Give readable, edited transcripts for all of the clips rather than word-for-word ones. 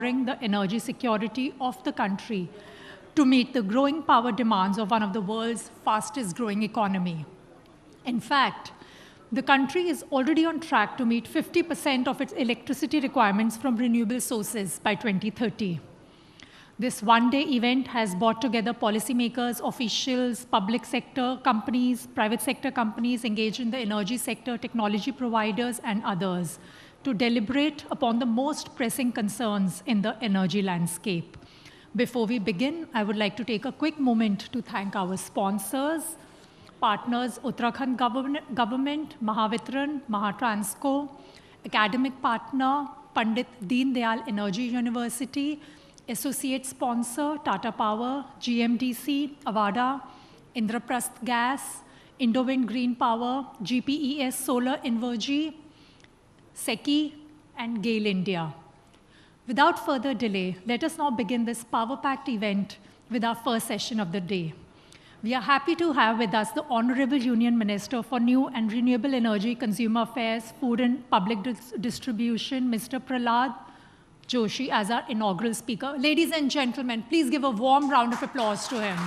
the energy security of the country to meet the growing power demands of one of the world's fastest growing economy. In fact, the country is already on track to meet 50% of its electricity requirements from renewable sources by 2030. This one-day event has brought together policymakers, officials, public sector companies, private sector companies engaged in the energy sector, technology providers, and others to deliberate upon the most pressing concerns in the energy landscape. Before we begin, I would like to take a quick moment to thank our sponsors, partners Uttarakhand government, Mahavitran, Mahatransco, academic partner, Pandit Deen Dayal Energy University, associate sponsor, Tata Power, GMDC, Avada, Indraprasth Gas, Indowind Green Power, GPES Solar Invergy, SECI, and GAIL India. Without further delay, let us now begin this power-packed event with our first session of the day. We are happy to have with us the Honorable Union Minister for New and Renewable Energy, Consumer Affairs, Food and Public Distribution, Mr. Prahlad Joshi, as our inaugural speaker. Ladies and gentlemen, please give a warm round of applause to him.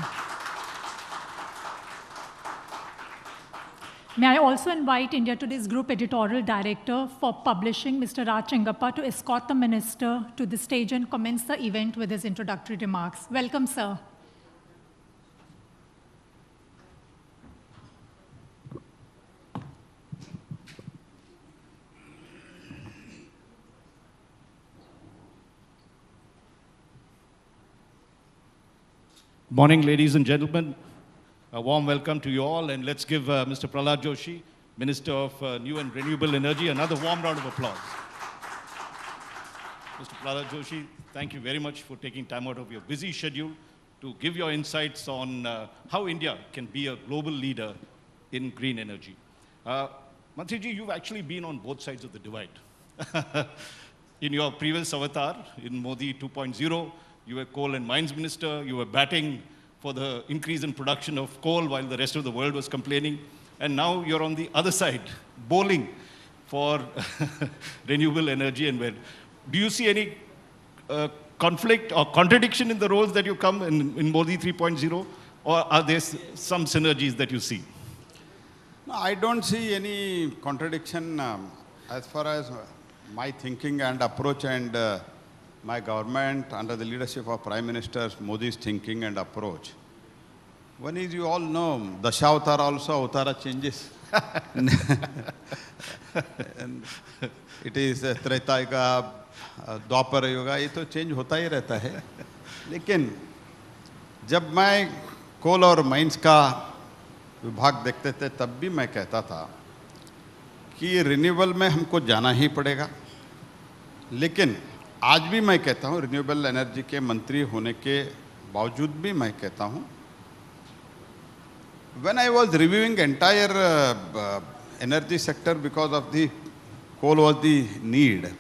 May I also invite India Today's Group Editorial Director for Publishing, Mr. Raj Chengappa, to escort the Minister to the stage and commence the event with his introductory remarks. Welcome, sir. Morning, ladies and gentlemen. A warm welcome to you all, and let's give Mr. Prahlad Joshi, Minister of New and Renewable Energy, another warm round of applause. Mr. Prahlad Joshi, thank you very much for taking time out of your busy schedule to give your insights on how India can be a global leader in green energy. Mantriji, you've actually been on both sides of the divide. In your previous avatar, in Modi 2.0, you were Coal and Mines Minister, you were batting for the increase in production of coal while the rest of the world was complaining. And now you're on the other side, bowling for renewable energy and wind. Do you see any conflict or contradiction in the roles that you come in Modi 3.0? Or are there some synergies that you see? No, I don't see any contradiction as far as my thinking and approach and my government under the leadership of Prime Minister Modi's thinking and approach. One is, you all know, Dashavatara also, Avtara changes. And it is Treta Yuga, Dwapara Yuga, ये तो change होता ही रहता है. लेकिन जब मैं कोल और mines का विभाग देखते थे, तब भी मैं कहता था कि रिन्यूएबल में हमको जाना ही पड़ेगा. लेकिन आज भी मैं कहता हूँ, रिन्यूएबल एनर्जी के मंत्री होने के बावजूद भी मैं कहता हूँ, when I was reviewing entire energy sector because of the coal was the need,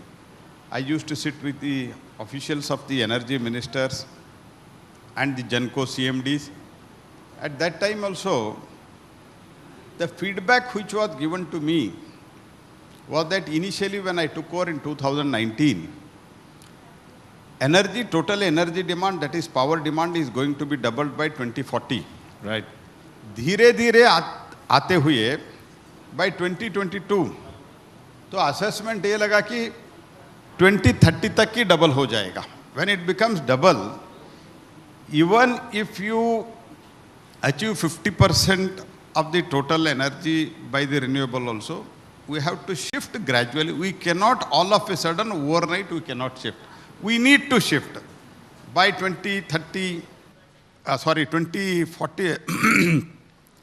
I used to sit with the officials of the energy ministers and the Genco CMDs. At that time also, the feedback which was given to me was that initially when I took over in 2019, total energy demand, that is power demand, is going to be doubled by 2040. Right. धीरे धीरे आते हुए by 2022 तो assessment ये लगा कि 2030 तक ही double हो जाएगा. When it becomes double, even if you achieve 50% of the total energy by the renewable also, we have to shift gradually. We cannot all of a sudden overnight, we cannot shift. We need to shift. By 2040,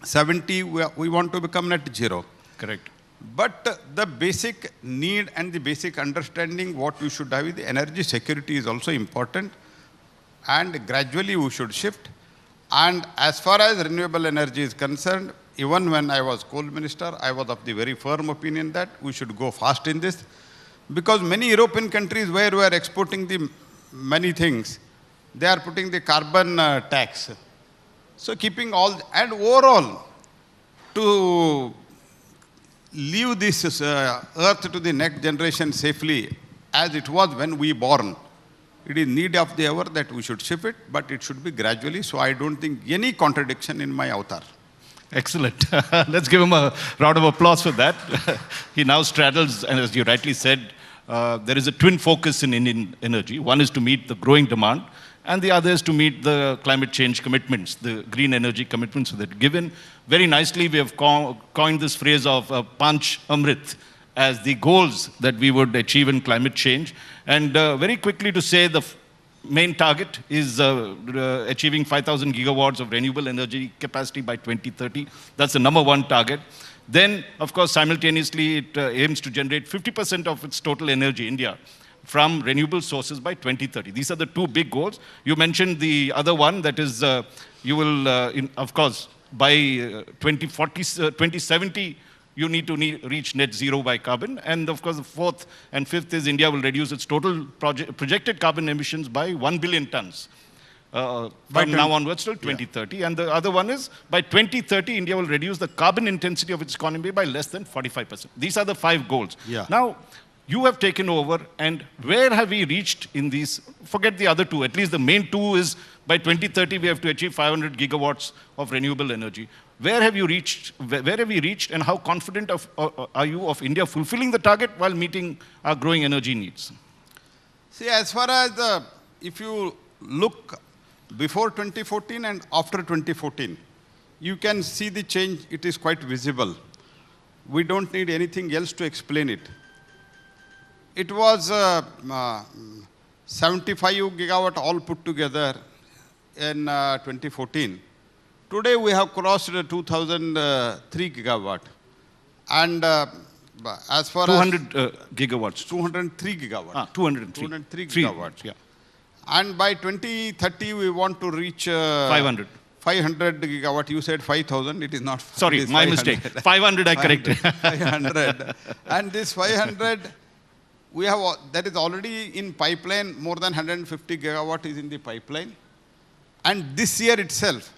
70, we want to become net zero. Correct. But the basic need and the basic understanding what we should have with the energy security is also important. And gradually we should shift. And as far as renewable energy is concerned, even when I was coal minister, I was of the very firm opinion that we should go fast in this. Because many European countries where we are exporting the many things, they are putting the carbon tax. So keeping all, and overall, to leave this earth to the next generation safely, as it was when we born, It is need of the hour that we should shift it, but it should be gradually. So I don't think any contradiction in my avatar. Excellent. Let's give him a round of applause for that. He now straddles, and as you rightly said, there is a twin focus in Indian energy. One is to meet the growing demand, and the other is to meet the climate change commitments, the green energy commitments that are given. Very nicely, we have coined this phrase of Panch Amrit as the goals that we would achieve in climate change. And very quickly to say the main target is achieving 5,000 gigawatts of renewable energy capacity by 2030. That's the number one target. Then, of course, simultaneously, it aims to generate 50% of its total energy, India, from renewable sources by 2030. These are the two big goals. You mentioned the other one, that is, you will, of course, by 2070, you need to reach net zero by carbon. And of course, the fourth and fifth is India will reduce its total projected carbon emissions by 1 billion tons from now onwards till 2030. Yeah. And the other one is by 2030, India will reduce the carbon intensity of its economy by less than 45%. These are the 5 goals. Yeah. Now, you have taken over, and where have we reached in these? Forget the other 2. At least the main 2 is by 2030, we have to achieve 500 gigawatts of renewable energy. Where have you reached? Where have we reached, and how confident are you of India fulfilling the target while meeting our growing energy needs? See, as far as if you look before 2014 and after 2014, you can see the change. It is quite visible. We don't need anything else to explain it. It was 75 gigawatt all put together in 2014. Today we have crossed 2003 gigawatt. And as far 200 gigawatts. 203 gigawatt. 203 gigawatts. Yeah. And by 2030 we want to reach 500. 500 gigawatt. You said 5,000. It is not. Sorry, my mistake. 500 I corrected. 500. And this 500, we have, that is already in pipeline. More than 150 gigawatt is in the pipeline. And this year itself,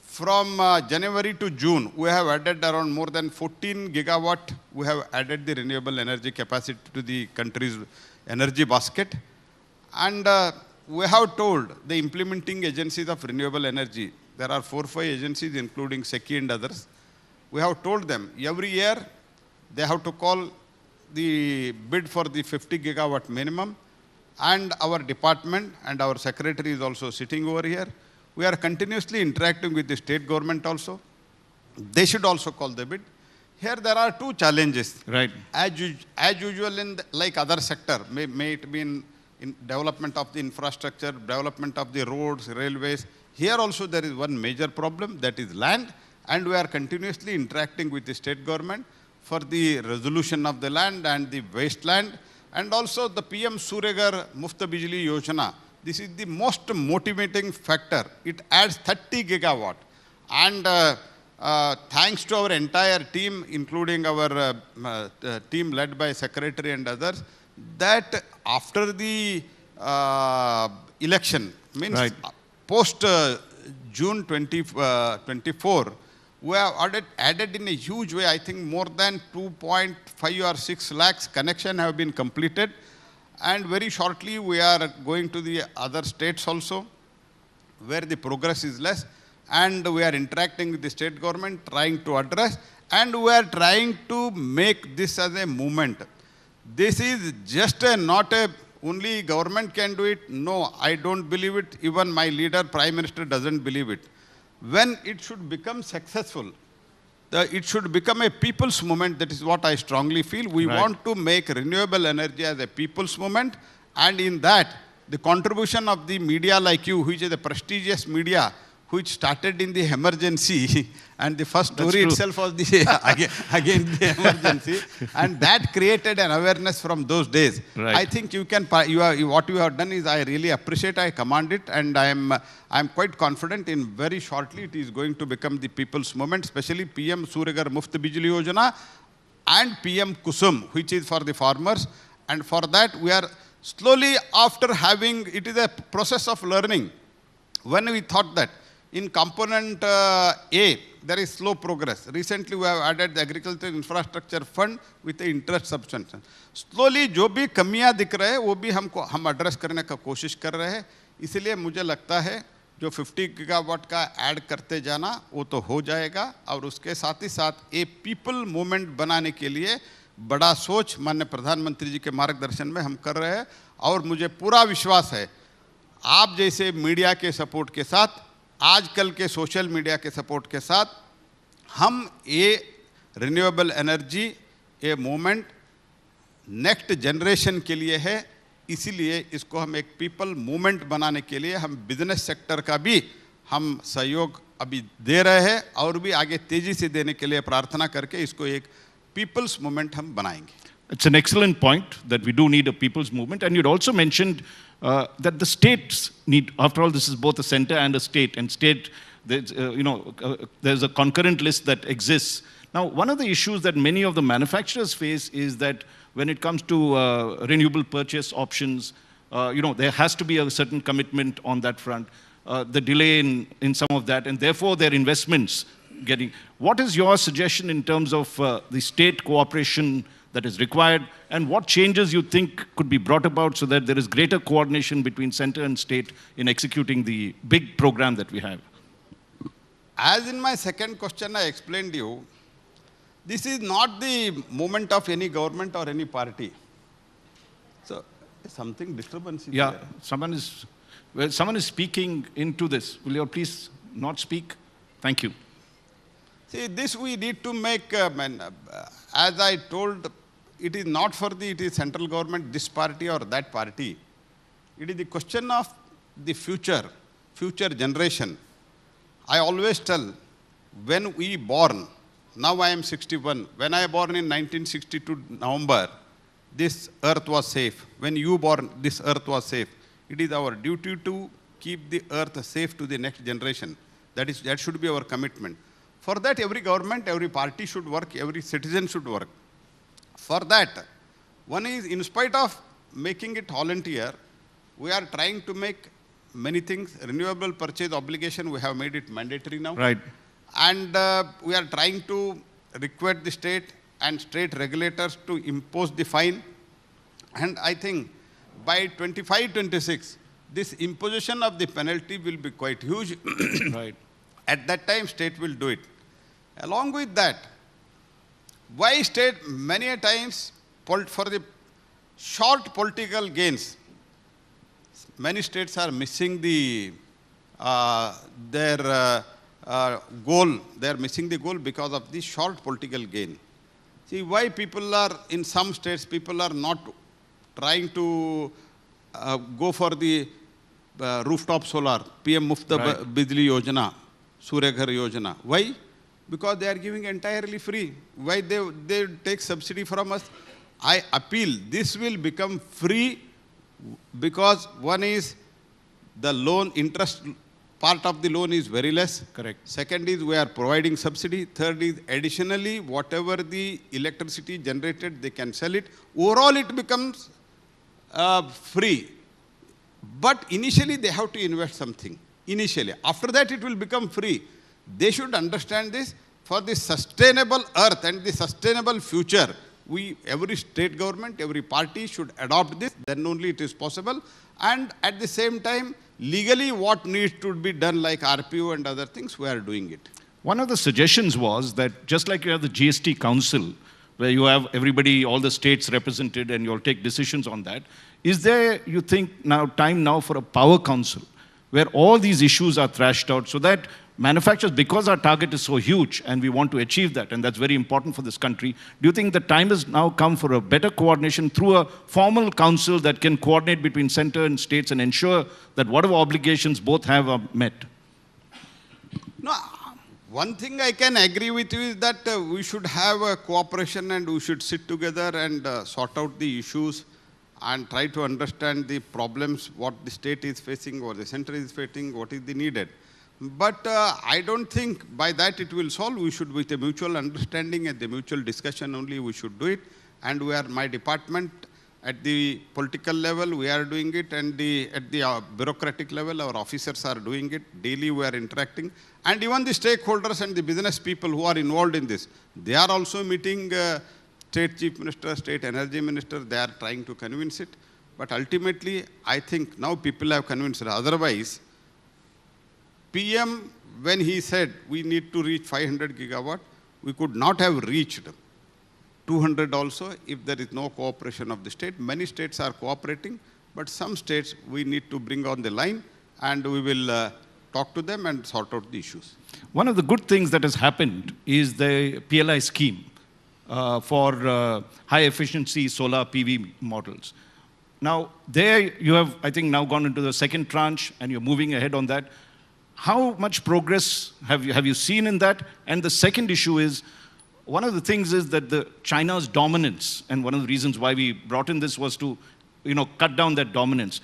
from January to June, we have added around more than 14 gigawatt. We have added the renewable energy capacity to the country's energy basket. And we have told the implementing agencies of renewable energy, there are 4 or 5 agencies, including SECI and others. We have told them every year they have to call the bid for the 50 gigawatt minimum. And our department and our secretary is also sitting over here. We are continuously interacting with the state government also. They should also call the bid. Here there are 2 challenges. Right. As usual in like other sector, may it be in development of the infrastructure, development of the roads, railways. Here also there is one major problem, that is land. And we are continuously interacting with the state government for the resolution of the land and the wasteland. And also the PM Suryaghar Muft Bijli Yojana. This is the most motivating factor. It adds 30 gigawatt. And thanks to our entire team, including our team led by secretary and others, that after the election, means right, post June 2024, we have added in a huge way, I think more than 2.5 or 6 lakhs connection have been completed. And very shortly, we are going to the other states also, where the progress is less. And we are interacting with the state government, trying to address. And we are trying to make this as a movement. This is just not a, only government can do it. No, I don't believe it. Even my leader, Prime Minister, doesn't believe it. When it should become successful, it should become a people's movement. That is what I strongly feel. We want to make renewable energy as a people's movement. And in that, the contribution of the media like you, which is a prestigious media, which started in the emergency, and the first story itself was the, again the emergency, and that created an awareness from those days. Right. I think you can, what you have done is I really appreciate, I commend it, and I'm quite confident in very shortly it is going to become the people's movement, especially PM Suryaghar Muft Bijli Yojana and PM Kusum, which is for the farmers. And for that, we are slowly, after having, it is a process of learning. When we thought that in component A, there is slow progress. Recently, we have added the Agriculture Infrastructure Fund with the interest subvention. Slowly, जो भी कमियां दिख रहे हैं, वो भी हम address करने का कोशिश कर रहे हैं. इसलिए मुझे लगता है जो 50 गीगावाट का ऐड करते जाना वो तो हो जाएगा और उसके साथ ही साथ एक पीपल मूवमेंट बनाने के लिए बड़ा सोच माननीय प्रधानमंत्री जी के मार्गदर्शन में हम कर रहे हैं और मुझे पूरा विश्वास है आप जैसे मीडिया के सपोर्ट के साथ आजकल के सोशल मीडिया के सपोर्ट के साथ हम ये रिन्यूएबल एनर्जी ये मूवमेंट नेक्स्ट जनरेशन के लिए है इसीलिए इसको हम एक पीपल मूवमेंट बनाने के लिए हम बिजनेस सेक्टर का भी हम सहयोग अभी दे रहे हैं और भी आगे तेजी से देने के लिए प्रार्थना करके इसको एक पीपल्स मूवमेंट हम बनाएंगे. It's an excellent point that we do need a people's movement. And you'd also mentioned that the states need, after all, this is both a center and a state. And state, there's a concurrent list that exists. Now, one of the issues that many of the manufacturers face is that when it comes to renewable purchase options, there has to be a certain commitment on that front. The delay in some of that, and therefore their investments getting. What is your suggestion in terms of the state cooperation that is required, and what changes you think could be brought about so that there is greater coordination between center and state in executing the big program that we have? As in my second question I explained to you, this is not the movement of any government or any party. So, something disturbance is there. Someone is speaking into this. Will you please not speak? Thank you. See, this we need to make, as I told, it is not for it is central government, this party or that party. It is the question of the future generation. I always tell, when we born, now I am 61, when I born in 1962 November, this earth was safe. When you born, this earth was safe. It is our duty to keep the earth safe to the next generation. That should be our commitment. For that, every government, every party should work, every citizen should work. For that, one is, in spite of making it volunteer, we are trying to make many things. Renewable purchase obligation, we have made it mandatory now. Right. And we are trying to require the state and state regulators to impose the fine. And I think by 25-26, this imposition of the penalty will be quite huge. Right. At that time, state will do it. Along with that, why state many a times for the short political gains, many states are missing their goal. They are missing the goal because of the short political gain. See why people are, in some states, people are not trying to go for the rooftop solar, PM Mufta Bijli Yojana, Surya Ghar Yojana. Why? Because they are giving entirely free. Why they take subsidy from us? I appeal, this will become free because one is the loan interest part of the loan is very less. Correct. Second is we are providing subsidy. Third is additionally whatever the electricity generated, they can sell it. Overall it becomes free. But initially they have to invest something. Initially. After that it will become free. They should understand this. For the sustainable earth and the sustainable future, every state government, every party should adopt this, then only it is possible. And at the same time, legally what needs to be done like RPO and other things, we are doing it. One of the suggestions was that just like you have the GST Council, where you have everybody, all the states represented, and you'll take decisions on that, is there, you think, time now for a power council, where all these issues are thrashed out so that manufacturers, because our target is so huge and we want to achieve that, and that's very important for this country, do you think the time has now come for a better coordination through a formal council that can coordinate between center and states and ensure that whatever obligations both have are met? No, one thing I can agree with you is that we should have a cooperation and we should sit together and sort out the issues and try to understand the problems, what the state is facing or the center is facing, what is the needed. But I don't think by that it will solve. We should, with a mutual understanding and the mutual discussion only, we should do it. And my department At the political level, we are doing it, and at the bureaucratic level, our officers are doing it. Daily, we are interacting. And even the stakeholders and the business people who are involved in this, they are also meeting state chief minister, state energy minister. They are trying to convince it. But ultimately, I think now people have convinced it. Otherwise, PM, when he said we need to reach 500 gigawatt, we could not have reached 200 also if there is no cooperation of the state. Many states are cooperating, but some states we need to bring on the line, and we will talk to them and sort out the issues. One of the good things that has happened is the PLI scheme for high-efficiency solar PV models. Now, there you have, I think, now gone into the second tranche, and you're moving ahead on that. How much progress have you seen in that? And the second issue is, one of the things is that China's dominance, and one of the reasons why we brought in this was to, cut down that dominance.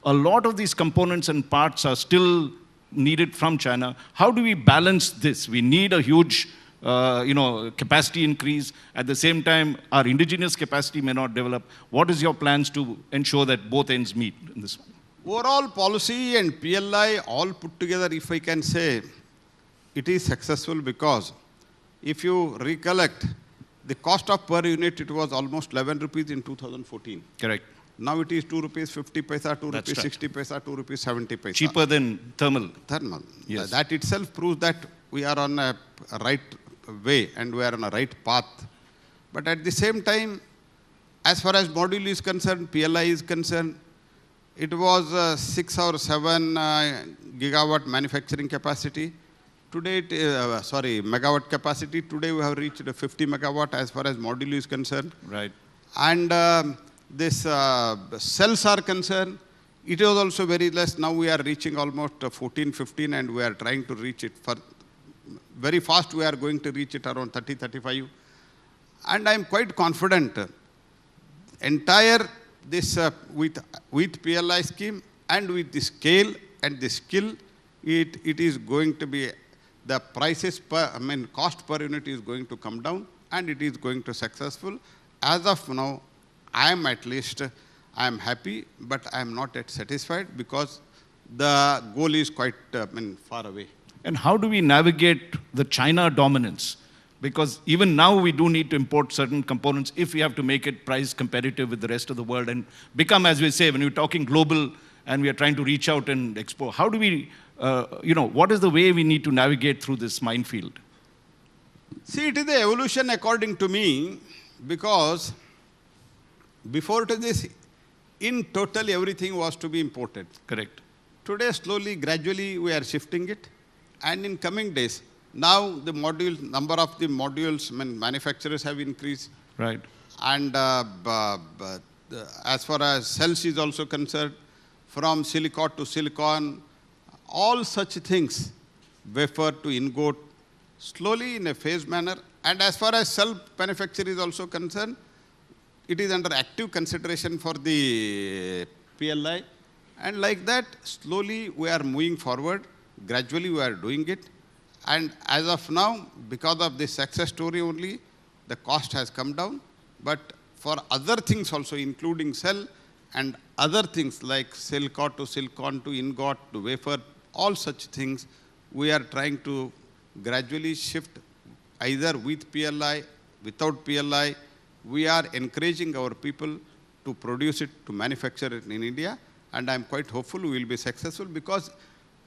A lot of these components and parts are still needed from China. How do we balance this? We need a huge, capacity increase. At the same time, our indigenous capacity may not develop. What is your plans to ensure that both ends meet in this one? Overall policy and PLI all put together, if I can say, it is successful because if you recollect, the cost of per unit, it was almost 11 rupees in 2014. Correct. Now it is 2 rupees 50 paisa, 2 That's rupees right. 60 paisa, 2 rupees 70 paisa. Cheaper than thermal. Thermal. Yes. That itself proves that we are on a right way and we are on a right path. But at the same time, as far as module is concerned, PLI is concerned, it was 6 or 7 gigawatt manufacturing capacity. Today, megawatt capacity. Today we have reached 50 megawatt as far as module is concerned. Right. And this cells are concerned, it was also very less. Now we are reaching almost 14, 15, and we are trying to reach it for very fast. We are going to reach it around 30, 35. And I am quite confident entire this with PLI scheme and with the scale and the skill, it is going to be the prices cost per unit is going to come down, and it is going to successful. As of now, I am happy, but I am not yet satisfied because the goal is quite far away. And how do we navigate the China dominance? Because even now we do need to import certain components if we have to make it price competitive with the rest of the world and become, as we say, when we're talking global and we are trying to reach out and export, how do we, what is the way we need to navigate through this minefield? See, it is the evolution according to me, because before to this, in total, everything was to be imported. Correct. Today, slowly, gradually, we are shifting it. And in coming days, now the number of the modules, manufacturers have increased. Right. And as far as cells is also concerned, from silicon to silicon, all such things, wafer to ingot, slowly in a phased manner. And as far as cell manufacture is also concerned, it is under active consideration for the PLI. And like that, slowly we are moving forward. Gradually we are doing it. And as of now, because of this success story only, the cost has come down. But for other things also, including cell and other things like silicon to ingot to wafer, all such things, we are trying to gradually shift either with PLI, without PLI. We are encouraging our people to produce it, to manufacture it in India. And I'm quite hopeful we will be successful because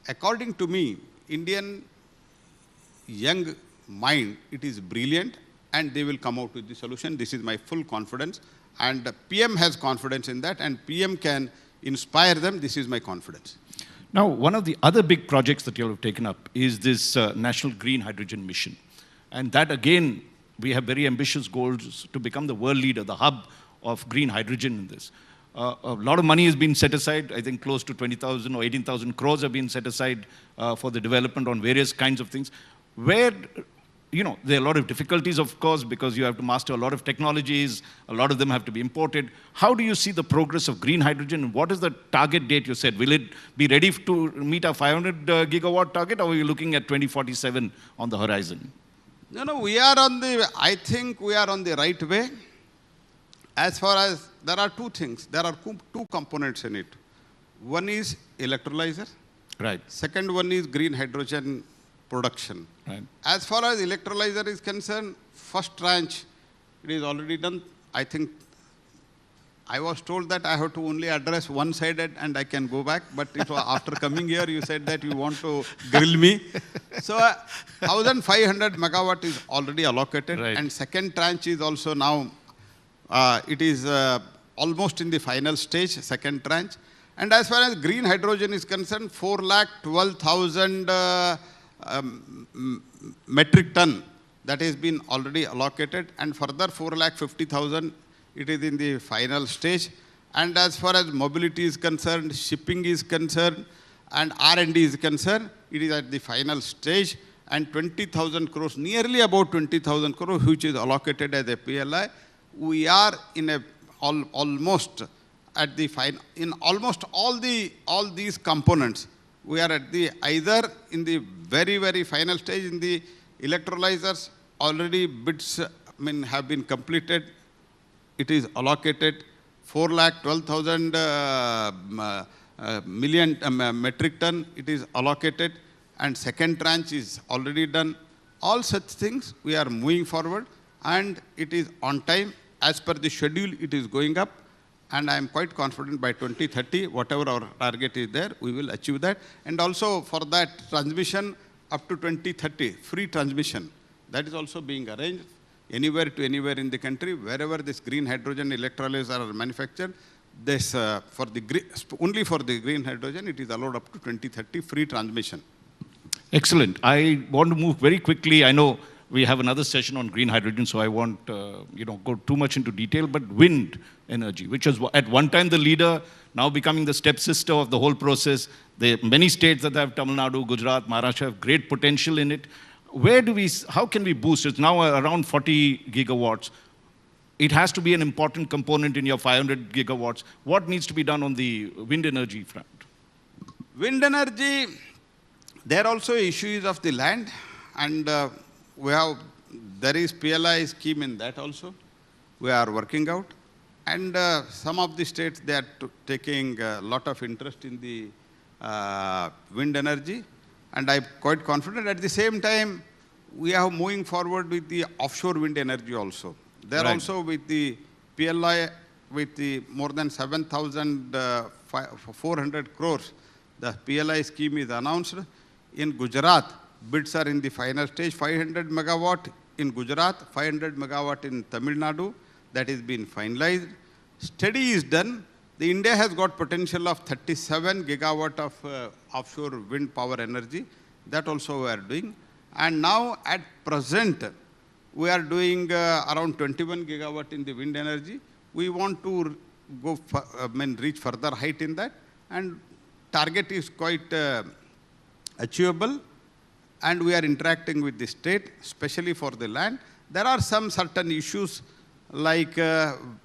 according to me, Indian young mind, it is brilliant and they will come out with the solution. This is my full confidence. And PM has confidence in that and PM can inspire them. This is my confidence. Now, one of the other big projects that you have taken up is this National Green Hydrogen Mission. And that, again, we have very ambitious goals to become the world leader, the hub of green hydrogen in this. A lot of money has been set aside. I think close to 20,000 or 18,000 crores have been set aside for the development on various kinds of things. Where, there are a lot of difficulties, of course, because you have to master a lot of technologies. A lot of them have to be imported. How do you see the progress of green hydrogen? What is the target date you said? Will it be ready to meet our 500 gigawatt target, or are you looking at 2047 on the horizon? No, I think we are on the right way. as far as, there are two things, there are two components in it. One is electrolyzer. Right. Second one is green hydrogen production. Right. As far as electrolyzer is concerned, first tranche, it is already done. I think I was told that I have to only address one side and I can go back, but it was after coming here, you said that you want to grill me. So 1,500 megawatt is already allocated, right. and second tranche is also now, it is almost in the final stage, second tranche. And as far as green hydrogen is concerned, 4,12,000 metric ton that has been already allocated, and further 4,50,000, it is in the final stage. And as far as mobility is concerned, shipping is concerned, and R&D is concerned, it is at the final stage. And 20,000 crores, nearly about 20,000 crores, which is allocated as a PLI. We are in a almost at the final, in almost all these components, we are at the either in the very, very final stage. In the electrolyzers, already bids have been completed. It is allocated 4,12,000 million metric ton. It is allocated, and second tranche is already done. All such things we are moving forward, and it is on time. As per the schedule, it is going up, and I am quite confident by 2030, whatever our target is there, we will achieve that. And also for that transmission up to 2030, free transmission, that is also being arranged anywhere to anywhere in the country, wherever this green hydrogen electrolyzers are manufactured. This only for the green hydrogen, it is allowed up to 2030 free transmission. Excellent. I want to move very quickly. I know we have another session on green hydrogen, so I won't go too much into detail, but wind energy, which was at one time the leader, now becoming the stepsister of the whole process. There are many states that have Tamil Nadu, Gujarat, Maharashtra have great potential in it. How can we boost? It's now around 40 gigawatts. It has to be an important component in your 500 gigawatts. What needs to be done on the wind energy front? Wind energy, there are also issues of the land, and there is PLI scheme in that also. We are working out. And some of the states, they are taking a lot of interest in the wind energy. And I'm quite confident. At the same time, we are moving forward with the offshore wind energy also. There Right. also with the PLI, with the more than 7,400 crores, the PLI scheme is announced. In Gujarat, bids are in the final stage, 500 megawatt in Gujarat, 500 megawatt in Tamil Nadu, that is being finalized. Study is done. The India has got potential of 37 gigawatt of offshore wind power energy. That also we are doing. And now at present, we are doing around 21 gigawatt in the wind energy. We want to go reach further height in that. And target is quite achievable. And we are interacting with the state, especially for the land. There are some certain issues like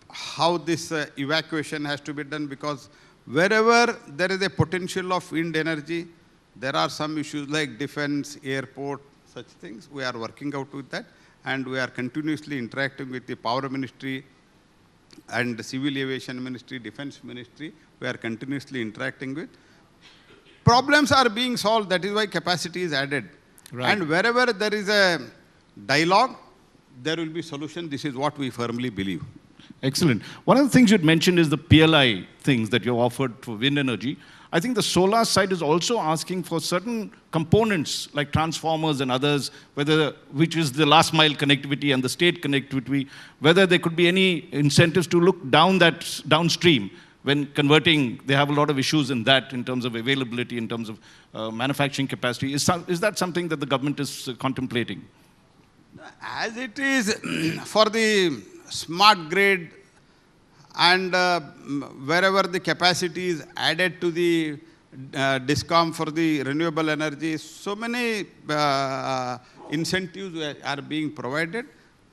how this evacuation has to be done, because wherever there is a potential of wind energy, there are some issues like defense, airport, such things. We are working out with that, and we are continuously interacting with the Power Ministry and the Civil Aviation Ministry, Defense Ministry. We are continuously interacting with. Problems are being solved, that is why capacity is added. Right. And wherever there is a dialogue, there will be solution. This is what we firmly believe. Excellent. One of the things you'd mentioned is the PLI things that you've offered for wind energy. I think the solar side is also asking for certain components like transformers and others, which is the last mile connectivity and the state connectivity, whether there could be any incentives to look downstream when converting. They have a lot of issues in that in terms of availability, in terms of manufacturing capacity. Is that something that the government is contemplating? As it is for the smart grid, and wherever the capacity is added to the DISCOM for the renewable energy, so many incentives are being provided.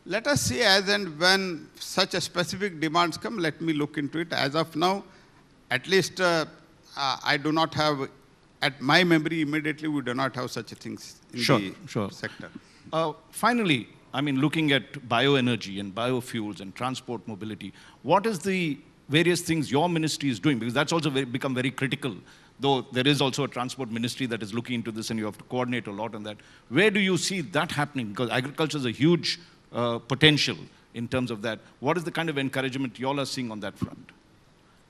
Let us see as and when such a specific demands come, let me look into it. As of now, at least I do not have, at my memory immediately, we do not have such things in the sector. Finally, I mean, looking at bioenergy and biofuels and transport mobility, what is the various things your ministry is doing? Because that's also become very critical, though there is also a transport ministry that is looking into this and you have to coordinate a lot on that. Where do you see that happening? Because agriculture is a huge potential in terms of that. What is the kind of encouragement you all are seeing on that front?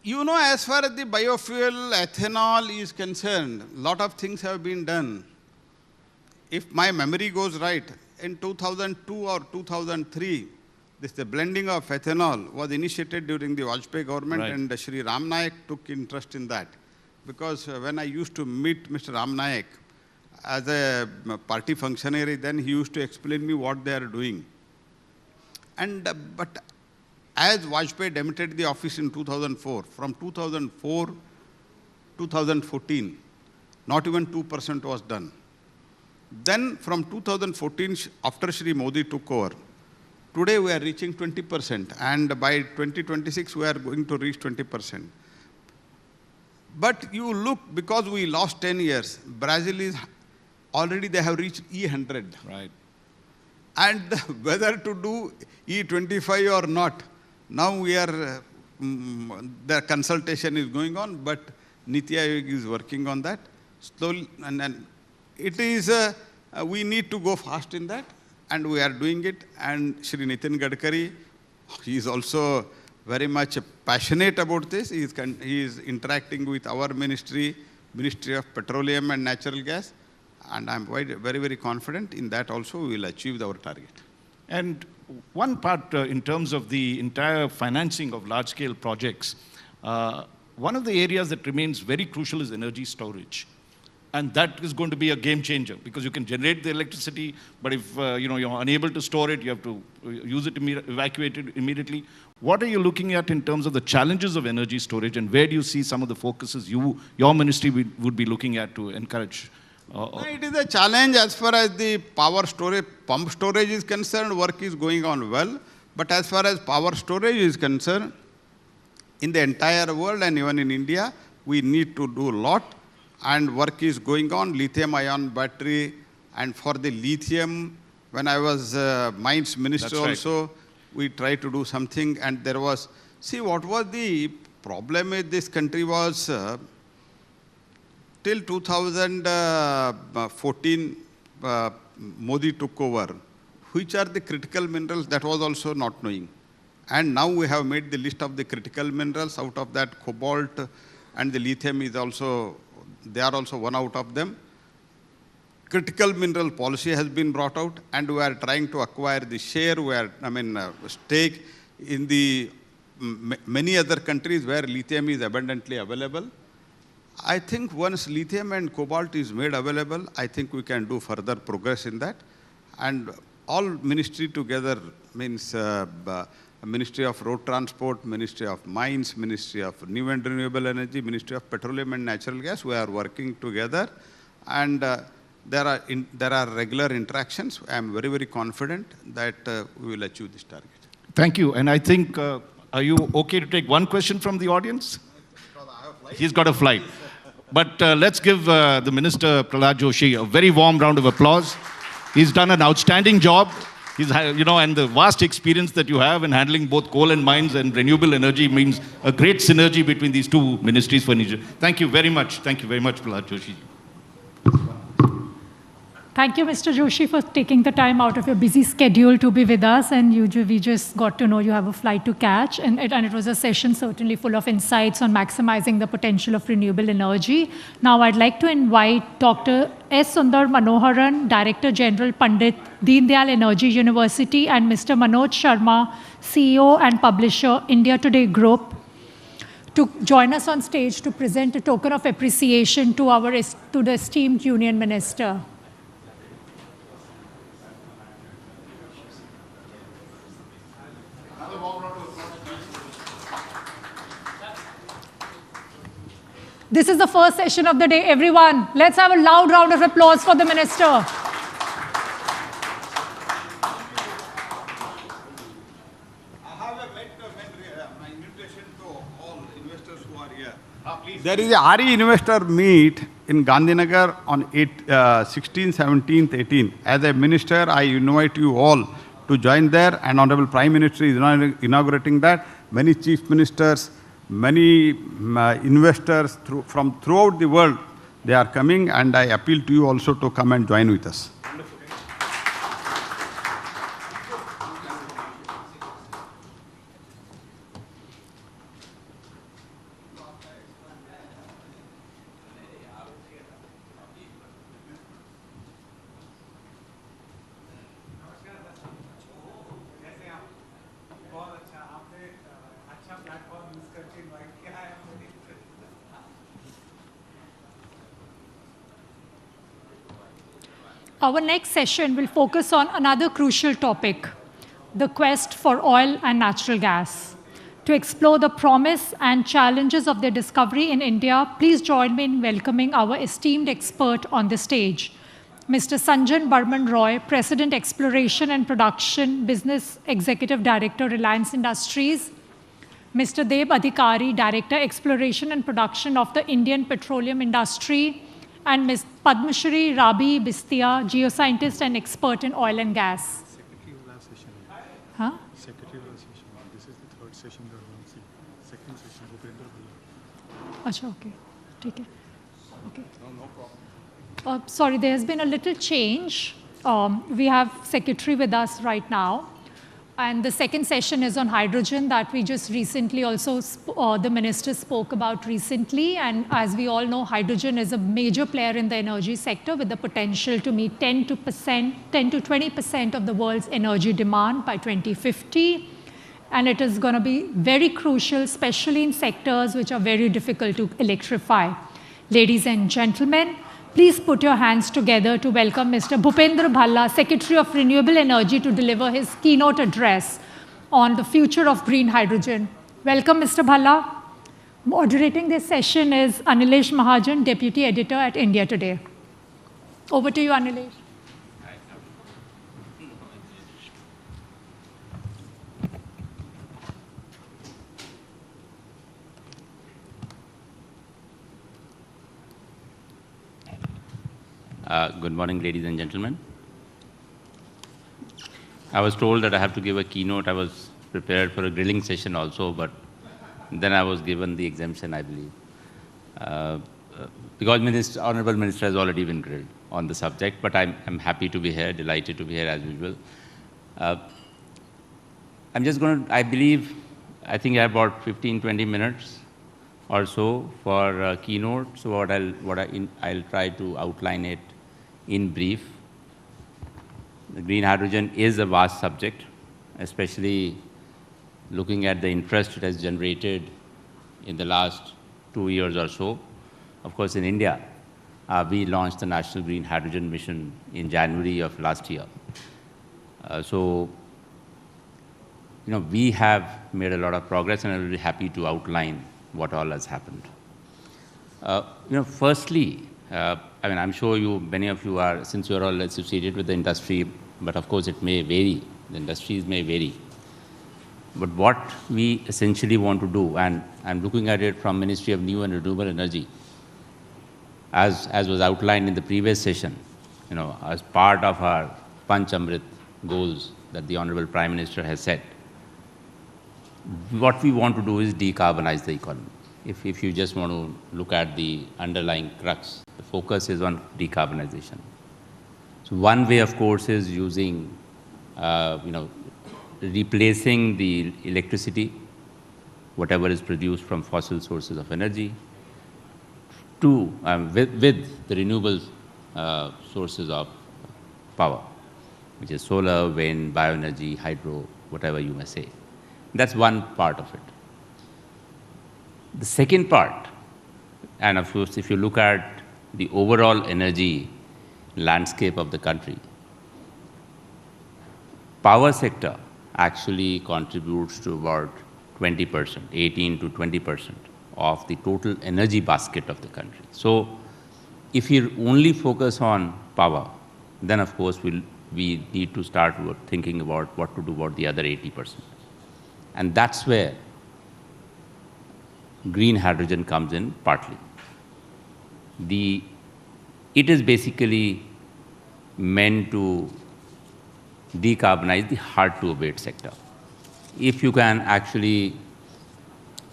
You know, as far as the biofuel, ethanol is concerned, a lot of things have been done. If my memory goes right, in 2002 or 2003, the blending of ethanol was initiated during the Vajpayee government, right. and Shri Ram Nayak took interest in that. Because when I used to meet Mr. Ram Nayak as a party functionary, then he used to explain me what they are doing. And but as Vajpayee demitted the office in 2004, from 2004 to 2014, not even 2% was done. Then from 2014, after Shri Modi took over, today we are reaching 20%, and by 2026 we are going to reach 20%. But you look, because we lost 10 years, Brazil is already, they have reached E100. Right. And whether to do E25 or not, now we are, the consultation is going on, but Niti Aayog is working on that slowly. And it is, we need to go fast in that, and we are doing it. And Shri Nitin Gadkari, he is also very much passionate about this. He is interacting with our ministry, Ministry of Petroleum and Natural Gas. And I'm very, very confident in that also we will achieve our target. And one part in terms of the entire financing of large-scale projects, one of the areas that remains very crucial is energy storage. And that is going to be a game changer because you can generate the electricity, but if you're unable to store it, you have to use it, evacuate it immediately. What are you looking at in terms of the challenges of energy storage, and where do you see some of the focuses your ministry would be looking at to encourage? It is a challenge as far as the power storage, pump storage is concerned. Work is going on well, but as far as power storage is concerned, in the entire world and even in India, we need to do a lot. And work is going on, lithium-ion battery. And for the lithium, when I was mines minister also, we tried to do something. And there was, see, what was the problem with this country was, till 2014, Modi took over. Which are the critical minerals, that was also not knowing. And now we have made the list of the critical minerals. Out of that, cobalt and the lithium is also, they are also one out of them. Critical mineral policy has been brought out, and we are trying to acquire the share, stake in the many other countries where lithium is abundantly available. I think once lithium and cobalt is made available, I think we can do further progress in that. And all ministry together means Ministry of Road Transport, Ministry of Mines, Ministry of New and Renewable Energy, Ministry of Petroleum and Natural Gas. We are working together, and there are regular interactions. I am very, very confident that we will achieve this target. Thank you. And I think, are you okay to take one question from the audience? He's got a flight. But let's give the Minister Prahlad Joshi a very warm round of applause. He's done an outstanding job. He's, and the vast experience that you have in handling both coal and mines and renewable energy means a great synergy between these two ministries for Niger. Thank you very much. Thank you very much, Prahlad Joshi. Thank you, Mr. Joshi, for taking the time out of your busy schedule to be with us. And we just got to know you have a flight to catch. And it was a session certainly full of insights on maximizing the potential of renewable energy. Now, I'd like to invite Dr. S. Sundar Manoharan, Director General, Pandit Deen Dayal Energy University, and Mr. Manoj Sharma, CEO and Publisher, India Today Group, to join us on stage to present a token of appreciation to the esteemed Union Minister. This is the first session of the day. Everyone, let's have a loud round of applause for the Minister. I have my invitation to all investors who are here. There is a RE investor meet in Gandhinagar on 16, 17th, 18th. As a minister, I invite you all to join there, and Honorable Prime Minister is inaugurating that. Many chief ministers, many investors from throughout the world, they are coming, and I appeal to you also to come and join with us. Our next session will focus on another crucial topic, the quest for oil and natural gas. To explore the promise and challenges of their discovery in India, please join me in welcoming our esteemed expert on the stage, Mr. Sanjan Barman Roy, President Exploration and Production, Business Executive Director, Reliance Industries, Mr. Deb Adhikari, Director, Exploration and Production of the Indian Petroleum Industry, and Ms. Padmashri Rabi Bistia, geoscientist and expert in oil and gas. Secretary wala session. Huh? Secretary wala session. This is the third session that we'll see. Second session, Bhupendra Bhalla. Achha, okay. Take it. Okay. No problem. Sorry, there has been a little change. We have Secretary with us right now. And the second session is on hydrogen that we just recently also, the minister spoke about recently. And as we all know, hydrogen is a major player in the energy sector with the potential to meet 10 to 20% of the world's energy demand by 2050. And it is going to be very crucial, especially in sectors which are very difficult to electrify. Ladies and gentlemen, please put your hands together to welcome Mr. Bhupendra Bhalla, Secretary of Renewable Energy, to deliver his keynote address on the future of green hydrogen. Welcome, Mr. Bhalla. Moderating this session is Anilesh Mahajan, Deputy Editor at India Today. Over to you, Anilesh. Good morning, ladies and gentlemen. I was told that I have to give a keynote. I was prepared for a grilling session also, but then I was given the exemption, I believe. Because Honorable Minister has already been grilled on the subject, but I'm happy to be here, delighted to be here as usual. I'm just going to, I think I have about 15, 20 minutes or so for keynote. So I'll try to outline it in brief. The green hydrogen is a vast subject, especially looking at the interest it has generated in the last 2 years or so. Of course, in India, we launched the National Green Hydrogen Mission in January of last year. So, we have made a lot of progress, and I'm really happy to outline what all has happened. Firstly, I'm sure many of you are, since you're all associated with the industry, but of course it may vary, the industries may vary. But what we essentially want to do, and I'm looking at it from Ministry of New and Renewable Energy, as was outlined in the previous session, as part of our Panch Amrit goals that the Honorable Prime Minister has set, what we want to do is decarbonize the economy. If you just want to look at the underlying crux, the focus is on decarbonization. So one way, of course, is using, replacing the electricity, whatever is produced from fossil sources of energy, with the renewable sources of power, which is solar, wind, bioenergy, hydro, whatever you may say. That's one part of it. The second part, and of course, if you look at the overall energy landscape of the country, power sector actually contributes to about 20%, 18 to 20% of the total energy basket of the country. So if you only focus on power, then of course we need to start thinking about what to do about the other 80%. And that's where green hydrogen comes in partly. It is basically meant to decarbonize the hard-to-abate sector. If you can actually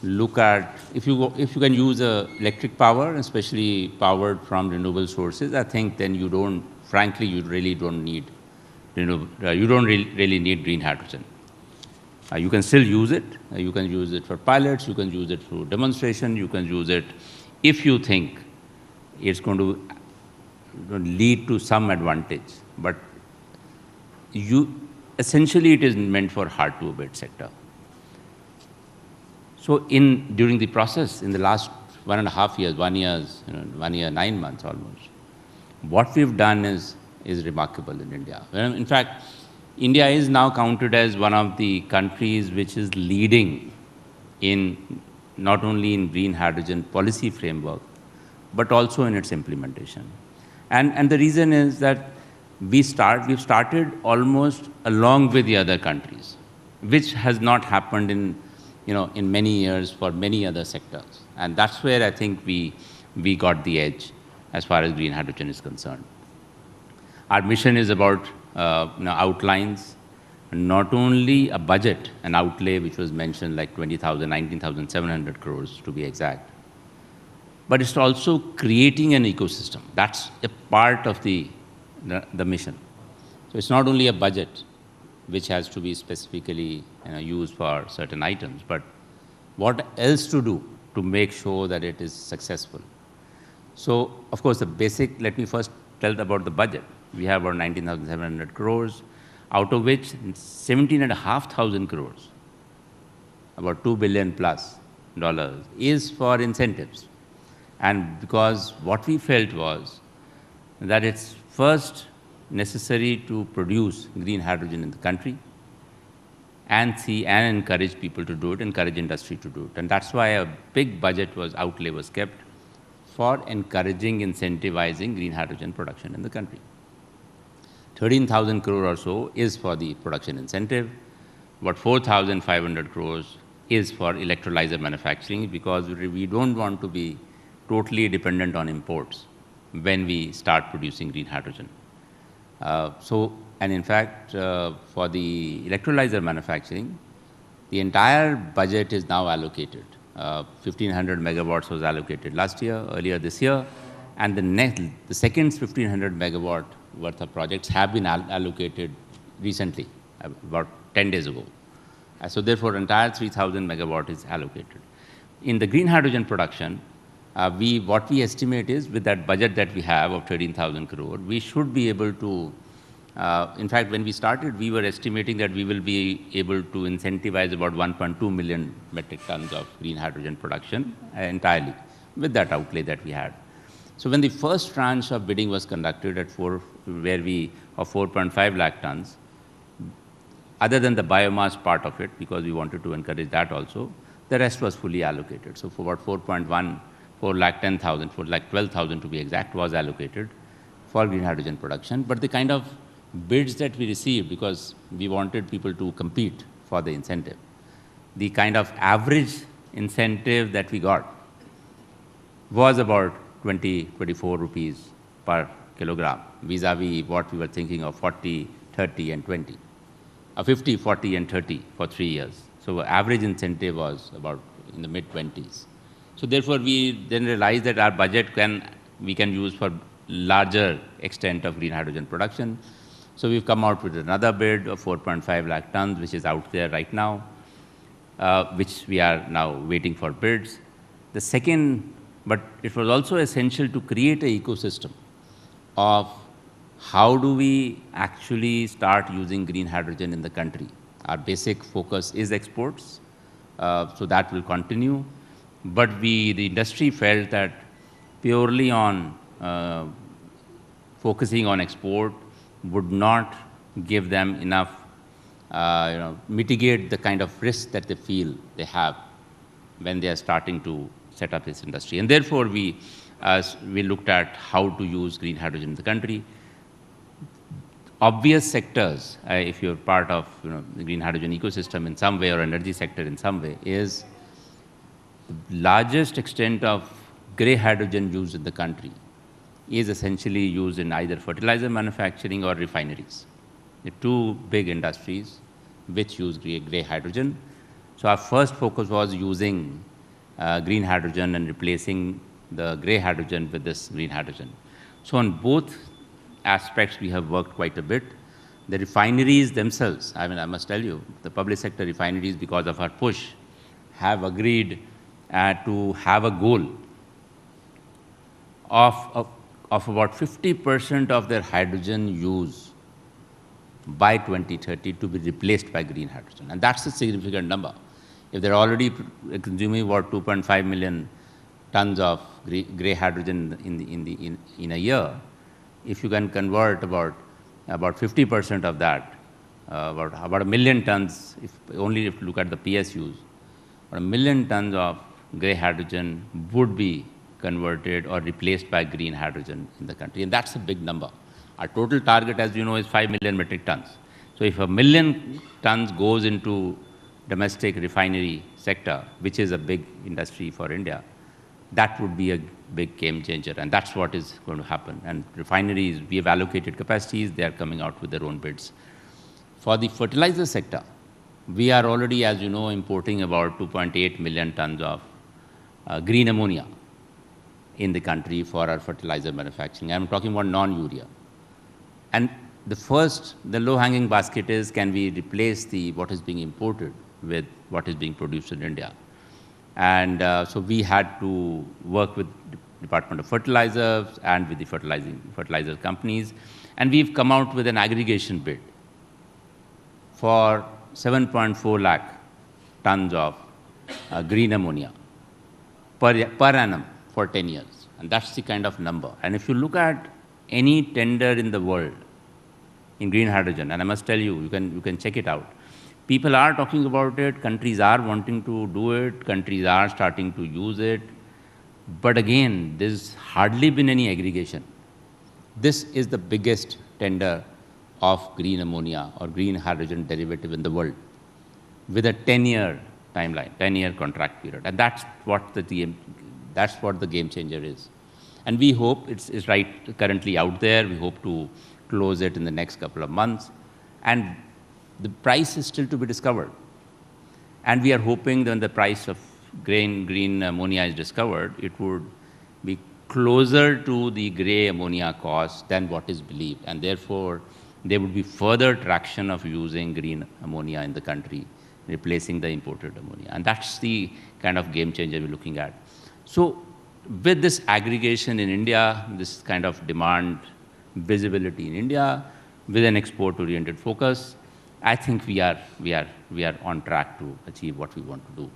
look at, if you can use electric power, especially powered from renewable sources, I think then you don't, frankly, you really don't need really need green hydrogen. You can still use it. You can use it for pilots. You can use it for demonstration. You can use it if you think it's going to lead to some advantage. But essentially, it is meant for hard-to-abate sector. So during the process, in the last 1.5 years, 1 year, 9 months almost, what we've done is remarkable in India. In fact, India is now counted as one of the countries which is leading in not only in green hydrogen policy framework, but also in its implementation. And the reason is that we've started almost along with the other countries, which has not happened in many years for many other sectors. And that's where I think we got the edge as far as green hydrogen is concerned. Our mission is about outlines, not only a budget, an outlay which was mentioned like 19,700 crores to be exact, but it's also creating an ecosystem. That's a part of the mission. So it's not only a budget which has to be specifically used for certain items, but what else to do to make sure that it is successful. So, of course, the basic, let me first tell about the budget. We have about 19,700 crores, out of which 17,500 crores, about $2 billion plus, is for incentives. And because what we felt was that it's first necessary to produce green hydrogen in the country and encourage people to do it, encourage industry to do it. And that's why a big budget outlay was kept for encouraging, incentivizing green hydrogen production in the country. 13,000 crore or so is for the production incentive. About 4,500 crores is for electrolyzer manufacturing, because we don't want to be totally dependent on imports when we start producing green hydrogen. And in fact, for the electrolyzer manufacturing, the entire budget is now allocated. 1,500 megawatts was allocated earlier this year, and the second 1,500 megawatt worth of projects have been allocated recently, about 10 days ago. So therefore, entire 3,000 megawatt is allocated. In the green hydrogen production, what we estimate is, with that budget that we have of 13,000 crore, we should be able to, in fact, when we started, we were estimating that we will be able to incentivize about 1.2 million metric tons of green hydrogen production entirely with that outlay that we had. So when the first tranche of bidding was conducted of 4.5 lakh tons, other than the biomass part of it, because we wanted to encourage that also, the rest was fully allocated. So for about 4,10,000 to be exact, was allocated for green hydrogen production. But the kind of bids that we received, because we wanted people to compete for the incentive, the kind of average incentive that we got was about 24 rupees per kilogram, vis-a-vis what we were thinking of 40, 30, and 20, 50, 40, and 30 for 3 years. So average incentive was about in the mid-20s. So therefore, we then realized that our budget we can use for larger extent of green hydrogen production. So we've come out with another bid of 4.5 lakh tons, which is out there right now, which we are now waiting for bids. The second, but it was also essential to create an ecosystem of how do we actually start using green hydrogen in the country. Our basic focus is exports, so that will continue. But the industry felt that purely on focusing on export would not give them enough, mitigate the kind of risk that they feel they have when they are starting to set up this industry. And therefore, we looked at how to use green hydrogen in the country. Obvious sectors, if you're part of the green hydrogen ecosystem in some way, or energy sector in some way, is the largest extent of gray hydrogen used in the country is essentially used in either fertilizer manufacturing or refineries. the two big industries which use gray hydrogen. So our first focus was using green hydrogen and replacing the gray hydrogen with this green hydrogen. So on both aspects, we have worked quite a bit. The refineries themselves, I mean, I must tell you, the public sector refineries, because of our push, have agreed to have a goal of about 50% of their hydrogen use by 2030 to be replaced by green hydrogen. And that's a significant number. If they're already consuming about 2.5 million tons of gray hydrogen in a year, if you can convert about 50% of that, about 1 million tons, if you look at the PSUs, about 1 million tons of gray hydrogen would be converted or replaced by green hydrogen in the country. And that's a big number. Our total target, as you know, is 5 million metric tons. So if 1 million tons goes into domestic refinery sector, which is a big industry for India, that would be a big game changer. And that's what is going to happen. And refineries, we have allocated capacities. They are coming out with their own bids. For the fertilizer sector, we are already, as you know, importing about 2.8 million tons of green ammonia in the country for our fertilizer manufacturing. I'm talking about non-urea. And the low-hanging basket is, can we replace what is being imported with what is being produced in India? And so we had to work with Department of Fertilizers and with the fertilizer companies. And we've come out with an aggregation bid for 7.4 lakh tons of green ammonia per annum for 10 years. And that's the kind of number. And if you look at any tender in the world in green hydrogen, and I must tell you, you can check it out. People are talking about it, countries are wanting to do it, countries are starting to use it. But again, there's hardly been any aggregation. This is the biggest tender of green ammonia or green hydrogen derivative in the world with a 10-year timeline, 10-year contract period. And that's what the game changer is. And we hope it's right currently out there. We hope to close it in the next couple of months. And the price is still to be discovered. And we are hoping that when the price of green ammonia is discovered, it would be closer to the gray ammonia cost than what is believed. And therefore, there would be further traction of using green ammonia in the country, replacing the imported ammonia. And that's the kind of game changer we're looking at. So with this aggregation in India, this kind of demand visibility in India, with an export-oriented focus, I think we are on track to achieve what we want to do.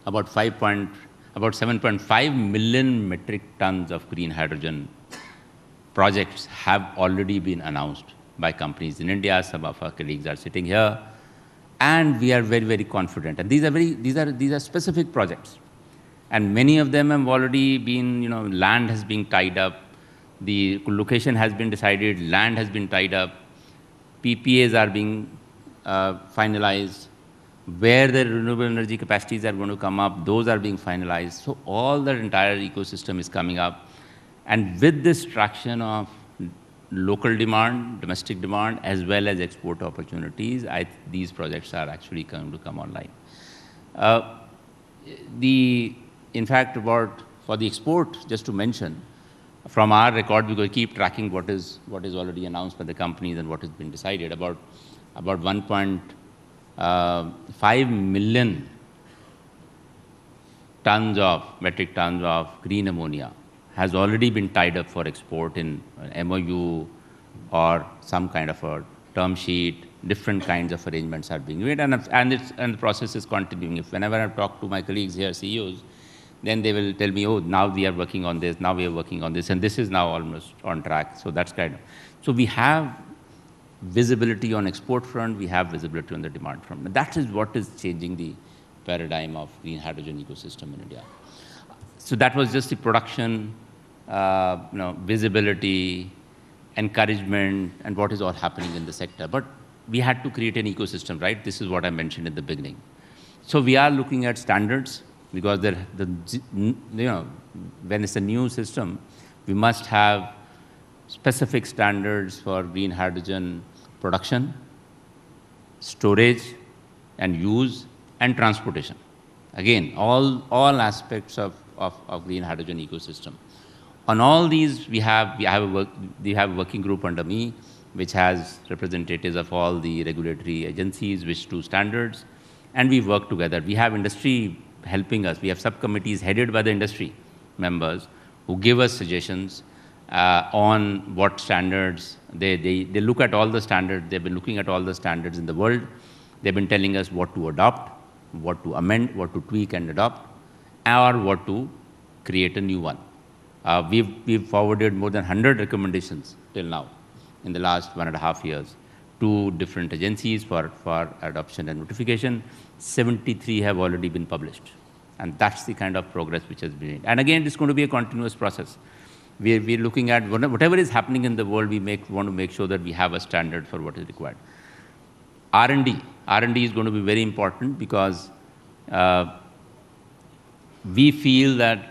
About 7.5 million metric tons of green hydrogen projects have already been announced by companies in India. Some of our colleagues are sitting here, and we are very, very confident. And these are specific projects, and many of them have already been, land has been tied up, the location has been decided, land has been tied up. PPAs are being finalized. Where the renewable energy capacities are going to come up, those are being finalized. So all the entire ecosystem is coming up. And with this traction of local demand, domestic demand, as well as export opportunities, these projects are actually going to come online. In fact, for the export, just to mention, from our record, we will keep tracking what is already announced by the companies and what has been decided. About 1.5 million metric tons of green ammonia has already been tied up for export in an MOU or some kind of a term sheet. Different kinds of arrangements are being made, and the process is continuing. Whenever I talk to my colleagues here, CEOs, then they will tell me, oh, now we are working on this, now we are working on this, and this is now almost on track. So that's kind of, so we have visibility on export front, we have visibility on the demand front. And that is what is changing the paradigm of green hydrogen ecosystem in India. So that was just the production, visibility, encouragement, and what is all happening in the sector. But we had to create an ecosystem, right? This is what I mentioned in the beginning. So we are looking at standards, because when it's a new system, we must have specific standards for green hydrogen, production, storage and use, and transportation. Again, all aspects of green hydrogen ecosystem. On all these, we have a working group under me, which has representatives of all the regulatory agencies, which do standards, and we work together. We have industry helping us. We have subcommittees headed by the industry members who give us suggestions on what standards. They look at all the standards. They've been looking at all the standards in the world. They've been telling us what to adopt, what to amend, what to tweak and adopt, or what to create a new one. We've forwarded more than 100 recommendations till now in the last 1.5 years to different agencies for adoption and notification. 73 have already been published. And that's the kind of progress which has been made. And again, it's going to be a continuous process. We're looking at whatever is happening in the world, we want to make sure that we have a standard for what is required. R&D is going to be very important because we feel that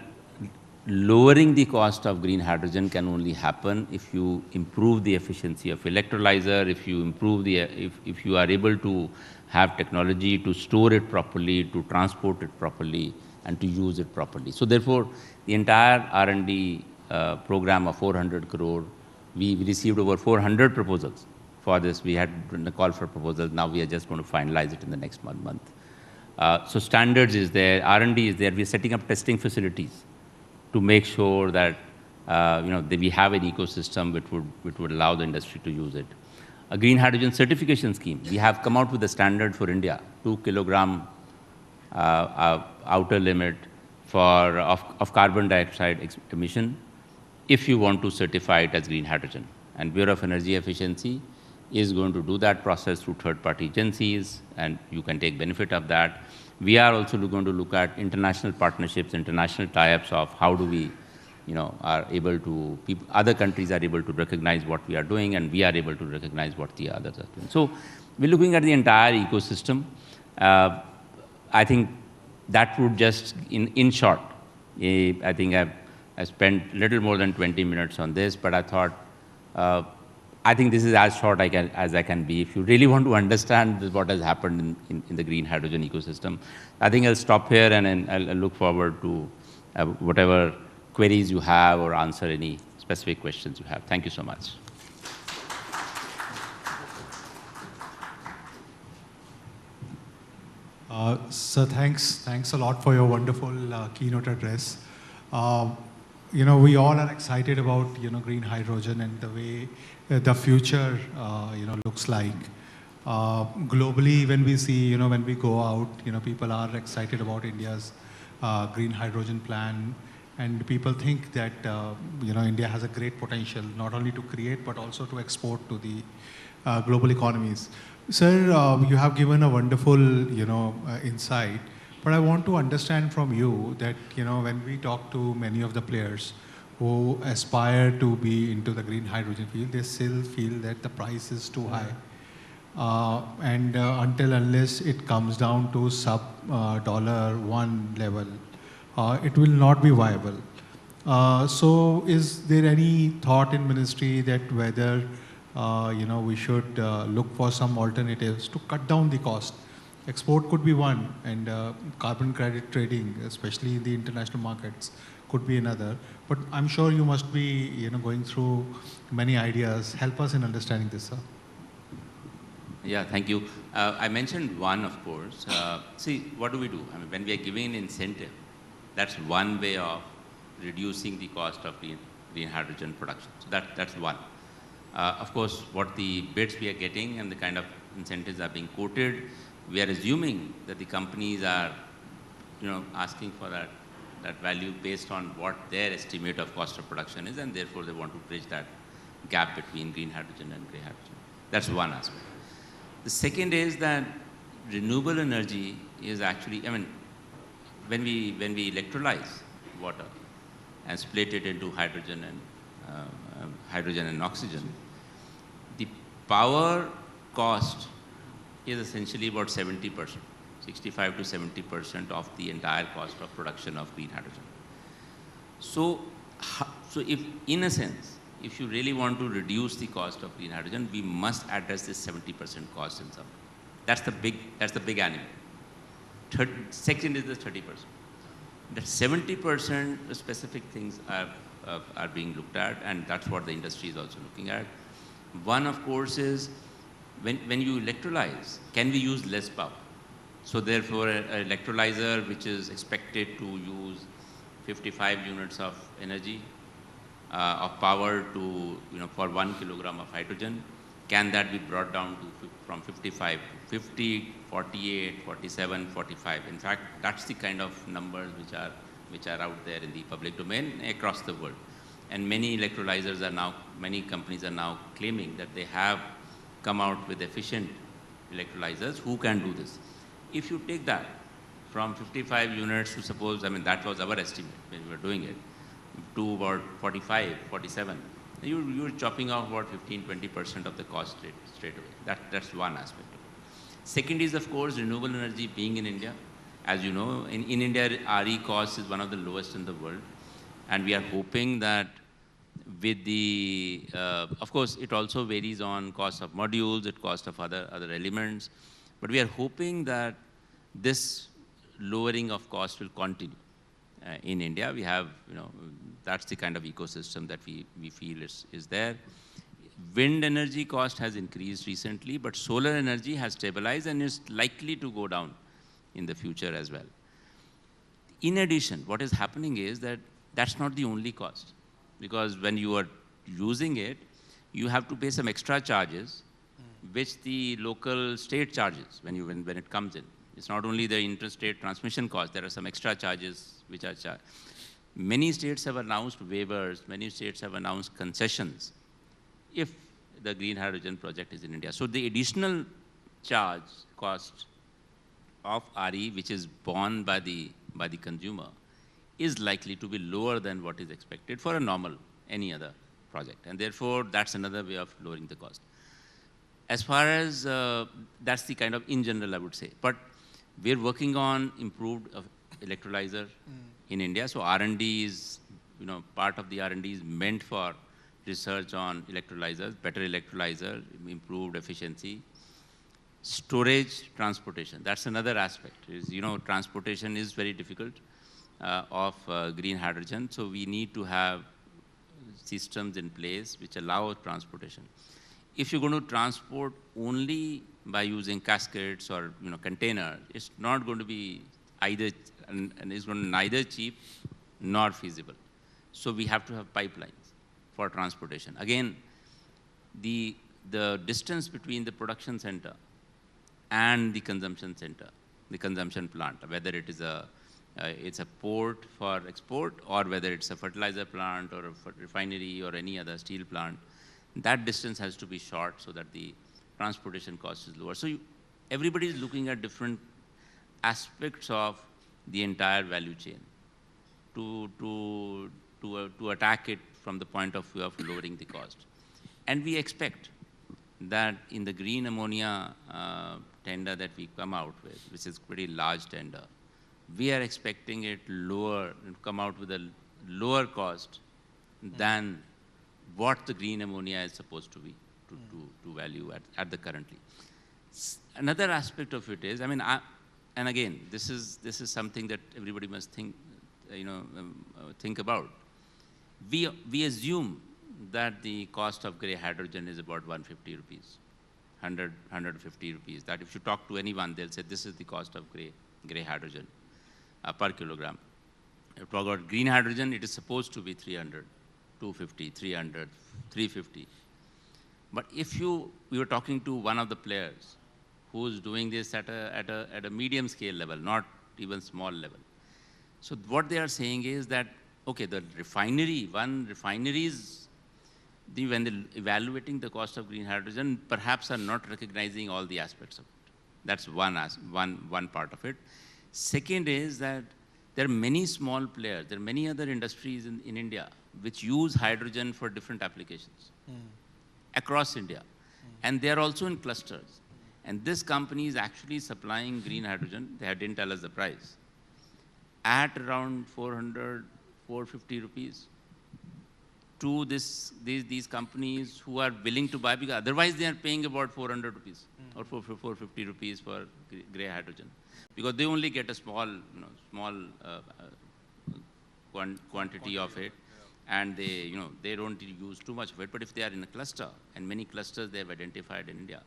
lowering the cost of green hydrogen can only happen if you improve the efficiency of electrolyzer, if you are able to have technology to store it properly, to transport it properly, and to use it properly. So therefore, the entire R&D program of 400 crore, we received over 400 proposals for this. We had a call for proposals. Now we are just going to finalize it in the next month. So standards is there, R&D is there. We're setting up testing facilities to make sure that that we have an ecosystem which would allow the industry to use it. A green hydrogen certification scheme. We have come out with a standard for India, 2 kilogram outer limit of carbon dioxide emission if you want to certify it as green hydrogen. And Bureau of Energy Efficiency is going to do that process through third-party agencies, and you can take benefit of that. We are also going to look at international partnerships, international tie-ups of how do we, are able to, other countries are able to recognize what we are doing, and we are able to recognize what the others are doing. So we're looking at the entire ecosystem. I think that would just, in short, I think I spent a little more than 20 minutes on this, but I thought, I think this is as short as I can be. If you really want to understand what has happened in the green hydrogen ecosystem, I think I'll stop here and I'll look forward to whatever queries you have or answer any specific questions you have. Thank you so much. Sir, thanks a lot for your wonderful keynote address. We all are excited about green hydrogen and the way the future looks like. Globally, when we see when we go out, people are excited about India's green hydrogen plan, and people think that India has a great potential not only to create but also to export to the global economies. Sir, you have given a wonderful insight. But I want to understand from you that, when we talk to many of the players who aspire to be into the green hydrogen field, they still feel that the price is too high. Unless it comes down to sub $1 level, it will not be viable. So is there any thought in ministry that whether, we should look for some alternatives to cut down the cost? Export could be one, and carbon credit trading, especially in the international markets, could be another. But I'm sure you must be, going through many ideas. Help us in understanding this, sir. Yeah, thank you. I mentioned one, of course. See, what do? I mean, when we are giving an incentive, that's one way of reducing the cost of green hydrogen production. So that's one. Of course, what the bids we are getting and the kind of incentives are being quoted, we are assuming that the companies are, asking for that value based on what their estimate of cost of production is, and therefore they want to bridge that gap between green hydrogen and grey hydrogen. That's one aspect. The second is that renewable energy is actually, when we electrolyze water and split it into hydrogen and oxygen, the power cost is essentially about 70%, 65 to 70% of the entire cost of production of green hydrogen. So if, in a sense, if you really want to reduce the cost of green hydrogen, we must address this 70% cost in some. That's the big animal. Second is the 30%. That 70% specific things are being looked at, and that's what the industry is also looking at. One, of course, is when you electrolyze, can we use less power? So therefore, an electrolyzer which is expected to use 55 units of energy, of power to, for 1 kilogram of hydrogen, can that be brought down to from 55 to 50, 48, 47, 45? In fact, that's the kind of numbers which are out there in the public domain across the world. And many electrolyzers are now, many companies are now claiming that they have come out with efficient electrolyzers who can do this. If you take that from 55 units to suppose, that was our estimate when we were doing it, to about 45, 47, you're chopping off about 15-20% of the cost rate straight away. That's one aspect of it. Second is, of course, renewable energy being in India. As you know, in India, RE cost is one of the lowest in the world. And we are hoping that with the, of course, it also varies on cost of modules, it cost of other elements. But we are hoping that this lowering of cost will continue. In India, we have, that's the kind of ecosystem that we feel is there. Wind energy cost has increased recently, but solar energy has stabilized and is likely to go down in the future as well. In addition, what is happening is that that's not the only cost, because when you are using it, you have to pay some extra charges, which the local state charges when it comes in. It's not only the interstate transmission cost, there are some extra charges which are charged. Many states have announced waivers, many states have announced concessions if the green hydrogen project is in India. So the additional charge cost of RE, which is borne by the consumer, is likely to be lower than what is expected for a normal, any other project. And therefore, that's another way of lowering the cost. As far as, that's the kind of, in general, I would say. But we're working on improved electrolyzer in India. So R&D is, part of the R&D is meant for research on electrolyzers, better electrolyzer, improved efficiency. Storage, transportation, that's another aspect. Is, transportation is very difficult of green hydrogen. So we need to have systems in place which allow transportation. If you're going to transport only by using caskets or containers, it's not going to be either, and it's going to be neither cheap nor feasible. So we have to have pipelines for transportation. Again, the distance between the production center and the consumption center, the consumption plant, whether it is it's a port for export or whether it's a fertilizer plant or a refinery or any other steel plant, that distance has to be short so that the transportation cost is lower. So everybody is looking at different aspects of the entire value chain to attack it from the point of view of lowering the cost. And we expect that in the green ammonia tender that we come out with, which is pretty large tender, we are expecting it come out with a lower cost than what the green ammonia is supposed to be, to value at the currently. Another aspect of it is, and again, this is something that everybody must think, think about. We assume that the cost of grey hydrogen is about 150 rupees, 150 rupees. That if you talk to anyone, they'll say this is the cost of grey hydrogen per kilogram. If you talk about green hydrogen, it is supposed to be 300, 250, 300, 350. But if we were talking to one of the players who's doing this at a medium scale level, not even small level. So what they are saying is that, okay, the refineries, when they're evaluating the cost of green hydrogen, perhaps are not recognizing all the aspects of it. That's one part of it. Second is that there are many small players, there are many other industries in India which use hydrogen for different applications across India. And they are also in clusters. And this company is actually supplying green hydrogen, they didn't tell us the price, at around 400, 450 rupees to these companies who are willing to buy, because otherwise they are paying about 400 rupees or 450 rupees for gray hydrogen, because they only get a small, quantity of it, and they don't use too much of it. But if they are in a cluster, and many clusters they have identified in India,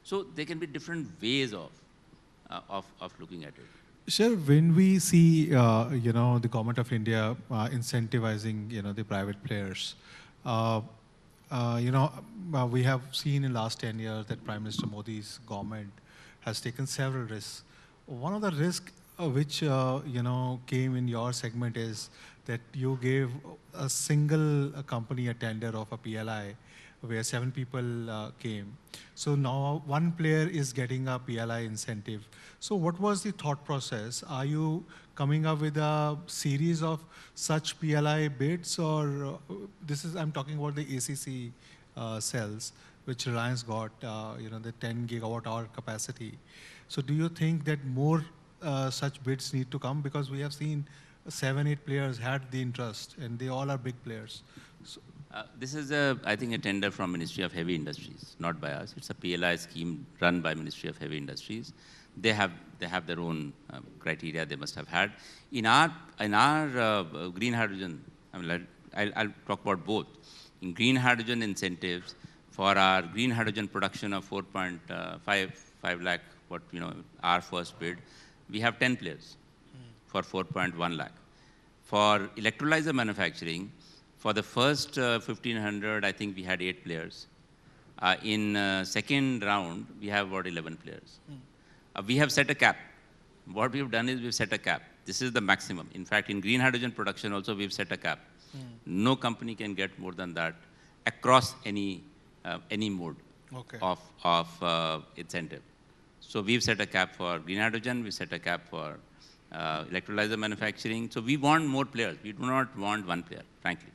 so there can be different ways of looking at it. Sir, when we see, the government of India incentivizing, the private players, we have seen in last 10 years that Prime Minister Modi's government has taken several risks. One of the risks which, came in your segment is that you gave a single company a tender of a PLI where 7 people came. So now one player is getting a PLI incentive. So what was the thought process? Are you coming up with a series of such PLI bids, or I'm talking about the ACC cells, which Reliance got, the 10 gigawatt hour capacity. So do you think that more such bids need to come? Because we have seen 7, 8 players had the interest, and they all are big players. So, this is, I think, a tender from Ministry of Heavy Industries, not by us. It's a PLI scheme run by Ministry of Heavy Industries. They have their own criteria they must have had. In our green hydrogen, I'll talk about both. In green hydrogen incentives, for our green hydrogen production of 4.5 lakh, our first bid, we have 10 players for 4.1 lakh. For electrolyzer manufacturing, for the first 1,500, I think we had 8 players. In second round, we have about 11 players. We have set a cap. What we have done is we've set a cap. This is the maximum. In fact, in green hydrogen production also, we've set a cap. No company can get more than that across any mode of incentive. So we've set a cap for green hydrogen. We've set a cap for electrolyzer manufacturing. So we want more players. We do not want one player, frankly,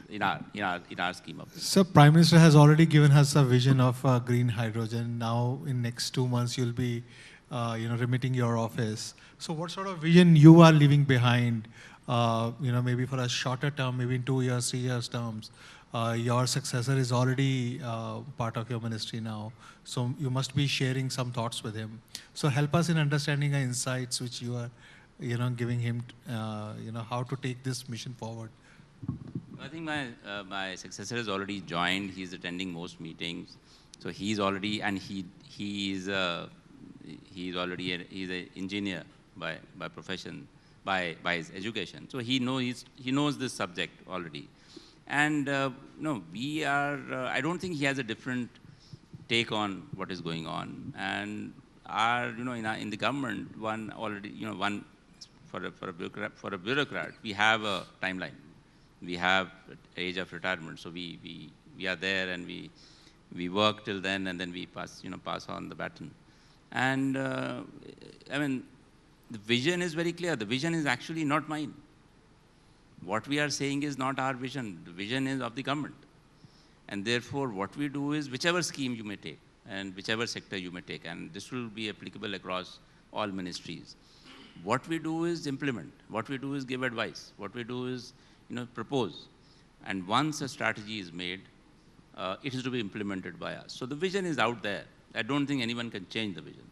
in our scheme of things. So Prime Minister has already given us a vision of green hydrogen. Now in next 2 months you'll be remitting your office. So what sort of vision you are leaving behind, maybe for a shorter term, maybe in 2 years, 3 years terms? Your successor is already part of your ministry now, so you must be sharing some thoughts with him. So help us in understanding the insights which you are, giving him, how to take this mission forward. I think my successor has already joined. He's attending most meetings, so he's already, and he's already he's an engineer by profession, by his education. So he knows this subject already. And no, we are, I don't think he has a different take on what is going on. And our, in the government, for a bureaucrat, we have a timeline. We have age of retirement. So we are there, and we work till then, and then we pass on the baton. And the vision is very clear. The vision is actually not mine. What we are saying is not our vision. The vision is of the government. And therefore, what we do is, whichever scheme you may take, and whichever sector you may take, and this will be applicable across all ministries, what we do is implement. What we do is give advice. What we do is, propose. And once a strategy is made, it is to be implemented by us. So the vision is out there. I don't think anyone can change the vision.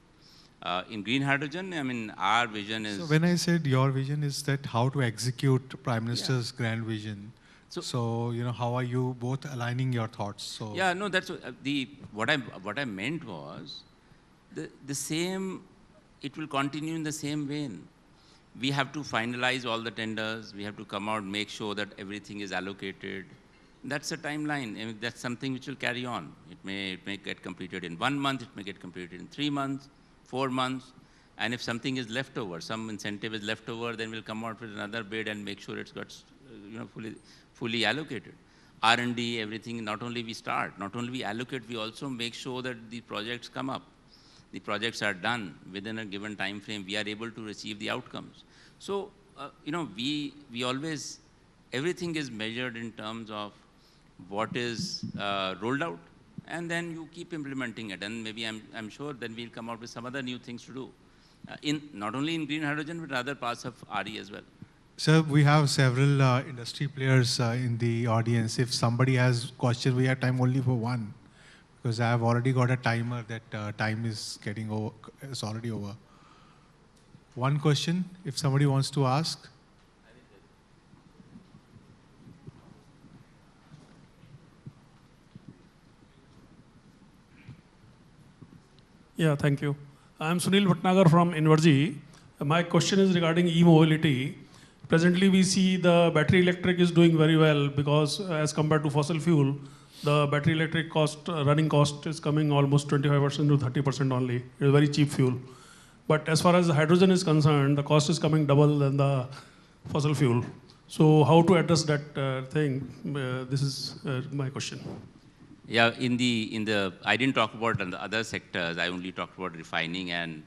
In green hydrogen, our vision is... So when I said your vision is that how to execute Prime Minister's grand vision, so how are you both aligning your thoughts? So yeah, no, that's what I meant was the same. It will continue in the same vein. We have to finalize all the tenders. We have to come out, make sure that everything is allocated. That's a timeline. That's something which will carry on. It may get completed in 1 month. It may get completed in 3 months. 4 months, and if something is left over, some incentive is left over, then we'll come out with another bid and make sure it's got fully allocated. R&D, everything, not only we start, not only we allocate, we also make sure that the projects come up. The projects are done within a given time frame. We are able to receive the outcomes. So, we always, everything is measured in terms of what is rolled out. And then you keep implementing it, and maybe I'm sure then we'll come out with some other new things to do, not only in green hydrogen, but other parts of RE as well. Sir, we have several industry players in the audience. If somebody has question, we have time only for one, because I have already got a timer that time is getting over, it's already over. One question, if somebody wants to ask. Yeah, thank you. I'm Sunil Bhatnagar from Invergy. My question is regarding e-mobility. Presently, we see the battery electric is doing very well because as compared to fossil fuel, the battery electric cost, running cost is coming almost 25% to 30% only. It's a very cheap fuel. But as far as the hydrogen is concerned, the cost is coming double than the fossil fuel. So how to address that thing? This is my question. Yeah, I didn't talk about the other sectors. I only talked about refining and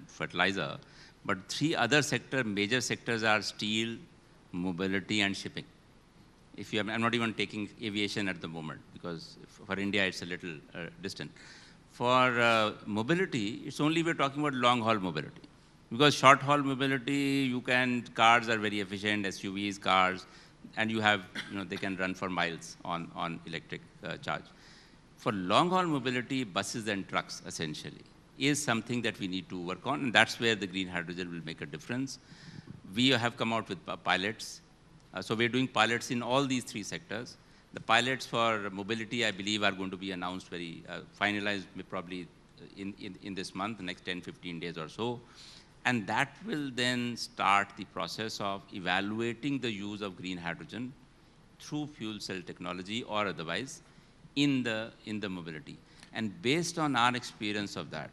fertilizer. But three other major sectors are steel, mobility, and shipping. I'm not even taking aviation at the moment because for India it's a little distant. For mobility, it's only we're talking about long-haul mobility. Because short-haul mobility, cars are very efficient, SUVs, cars, and they can run for miles on electric charge. For long-haul mobility, buses and trucks, essentially, is something that we need to work on, and that's where the green hydrogen will make a difference. We have come out with pilots. So we're doing pilots in all these three sectors. The pilots for mobility, I believe, are going to be announced finalized probably in this month, the next 10, 15 days or so. And that will then start the process of evaluating the use of green hydrogen through fuel cell technology or otherwise in the mobility. And based on our experience of that,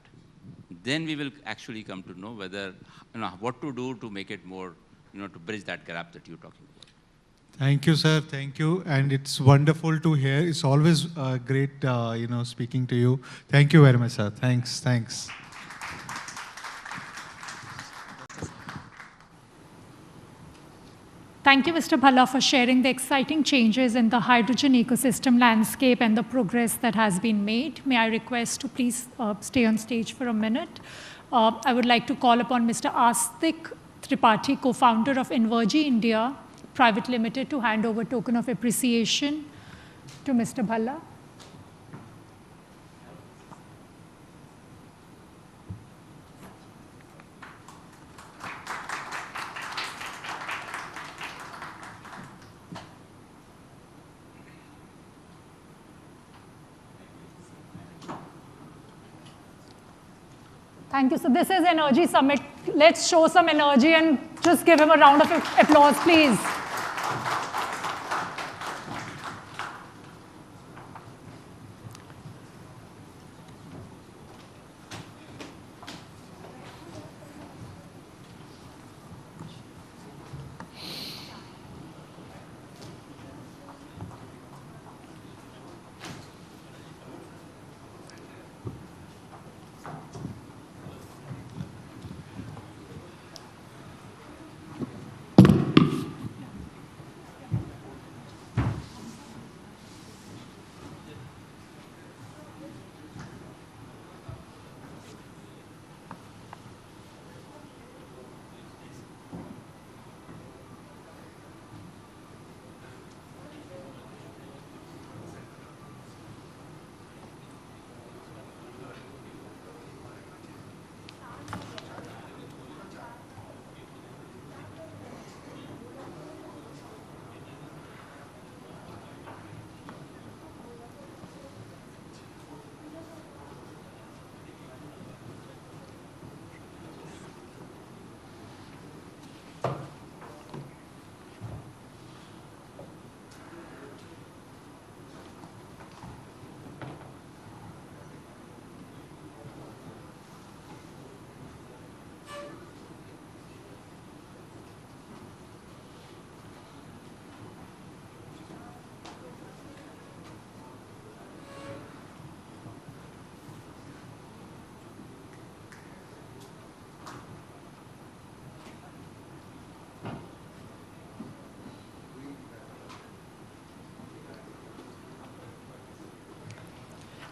then we will actually come to know what to do to make it more, to bridge that gap that you're talking about. Thank you, sir. Thank you. And it's wonderful to hear. It's always great, speaking to you. Thank you very much, sir. Thanks. Thanks. Thank you, Mr. Bhalla, for sharing the exciting changes in the hydrogen ecosystem landscape and the progress that has been made. May I request to please stay on stage for a minute. I would like to call upon Mr. Astik Tripathi, co-founder of Invergy India Private Limited, to hand over token of appreciation to Mr. Bhalla. Thank you. So this is Energy Summit. Let's show some energy and just give him a round of applause, please.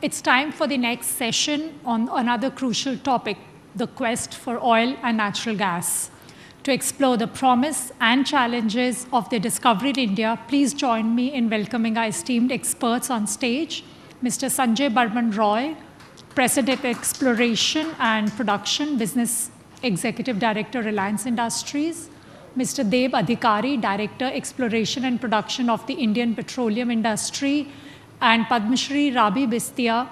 It's time for the next session on another crucial topic, the quest for oil and natural gas. to explore the promise and challenges of their discovery in India, please join me in welcoming our esteemed experts on stage. Mr. Sanjay Barman Roy, President Exploration and Production, Business Executive Director, Reliance Industries. Mr. Dev Adhikari, Director, Exploration and Production of the Indian Petroleum Industry. And Padma Shri Rabi Bistia,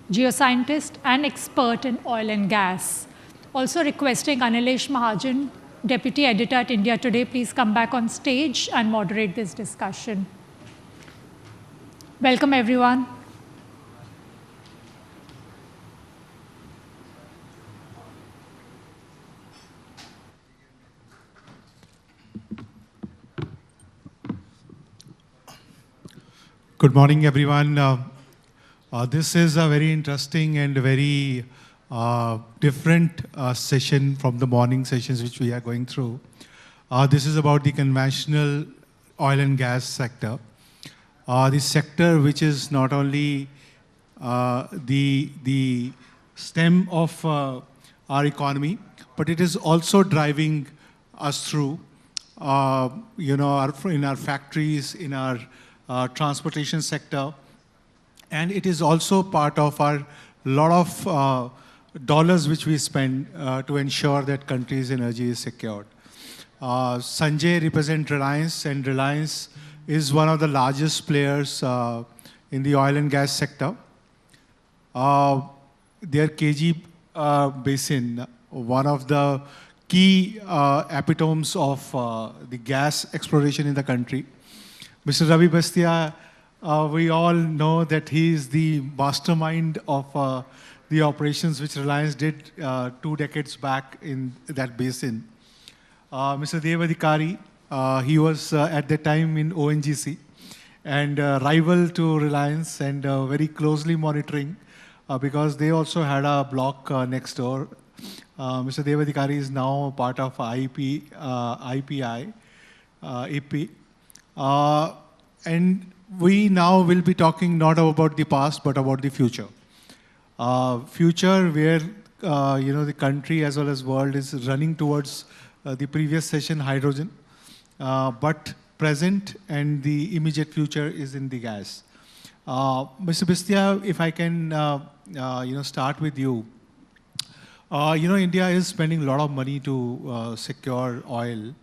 geoscientist and expert in oil and gas. Also requesting Anilesh Mahajan, Deputy Editor at India Today, please come back on stage and moderate this discussion. Welcome, everyone. Good morning, everyone. This is a very interesting and very different session from the morning sessions which we are going through. This is about the conventional oil and gas sector. The sector which is not only the stem of our economy, but it is also driving us through, in our factories, in our transportation sector, and it is also part of our lot of dollars which we spend to ensure that country's energy is secured. Sanjay represents Reliance, and Reliance is one of the largest players in the oil and gas sector. Their KG basin, one of the key epitomes of the gas exploration in the country. Mr. Ravi Bastia, we all know that he is the mastermind of the operations which Reliance did 2 decades back in that basin. Mr. Dev Adhikari, he was at that time in ONGC and rival to Reliance and very closely monitoring because they also had a block next door. Mr. Dev Adhikari is now part of IPI, EP. And we now will be talking not about the past, but about the future. Future where, the country as well as world is running towards the previous session, hydrogen, but present and the immediate future is in the gas. Mr. Bistia, if I can, start with you. India is spending a lot of money to secure oil.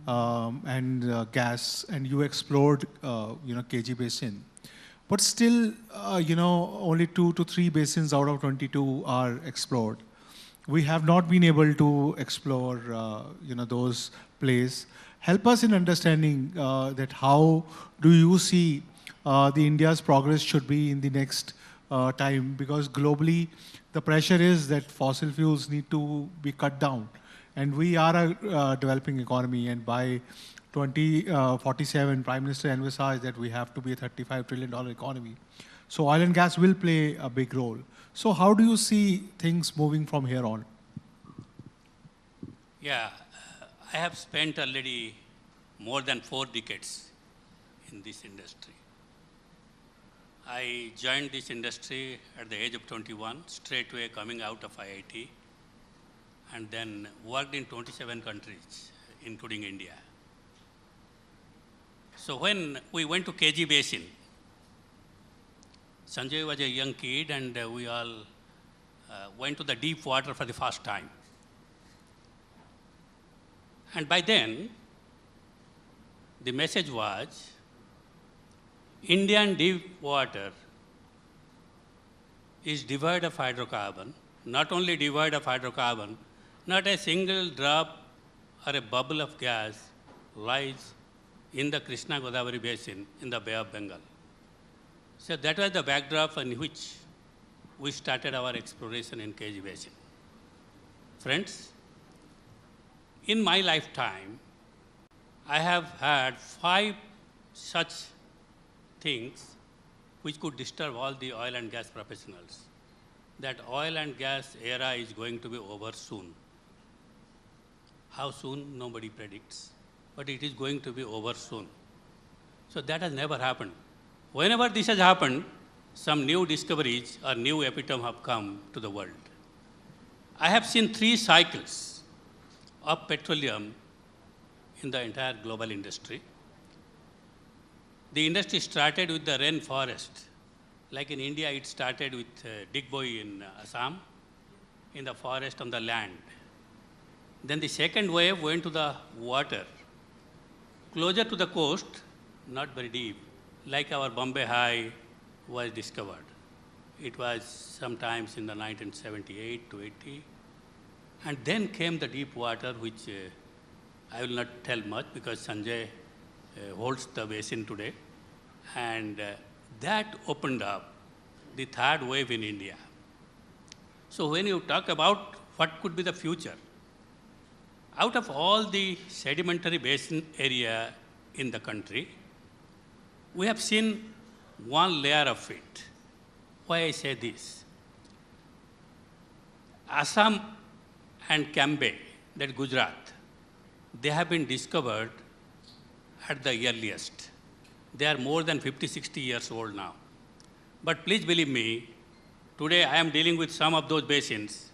And gas, and you explored, KG Basin. But still, only 2 to 3 basins out of 22 are explored. We have not been able to explore, those plays. Help us in understanding that how do you see the India's progress should be in the next time, because globally the pressure is that fossil fuels need to be cut down. And we are a developing economy, and by 2047, Prime Minister envisaged that we have to be a $35 trillion economy. So oil and gas will play a big role. So how do you see things moving from here on? Yeah, I have spent already more than 4 decades in this industry. I joined this industry at the age of 21, straightway coming out of IIT. And then worked in 27 countries, including India. So when we went to KG Basin, Sanjay was a young kid, and we all went to the deep water for the first time. And by then, the message was, Indian deep water is devoid of hydrocarbon, not only devoid of hydrocarbon, not a single drop or a bubble of gas lies in the Krishna-Godavari basin in the Bay of Bengal. So that was the backdrop in which we started our exploration in KG Basin. Friends, in my lifetime, I have had 5 such things which could disturb all the oil and gas professionals. That oil and gas era is going to be over soon. How soon, nobody predicts, but it is going to be over soon. So that has never happened. Whenever this has happened, some new discoveries or new epitome have come to the world. I have seen 3 cycles of petroleum in the entire global industry. The industry started with the rainforest. Like in India, it started with Digboi in Assam, in the forest on the land. Then the second wave went to the water. Closer to the coast, not very deep, like our Bombay High was discovered. It was sometimes in the 1978 to 80. And then came the deep water, which I will not tell much because Sanjay holds the basin today. And that opened up the third wave in India. So when you talk about what could be the future, out of all the sedimentary basin area in the country, we have seen one layer of it. Why I say this? Assam and Cambay, that Gujarat, they have been discovered at the earliest. They are more than 50, 60 years old now. But please believe me, today I am dealing with some of those basins,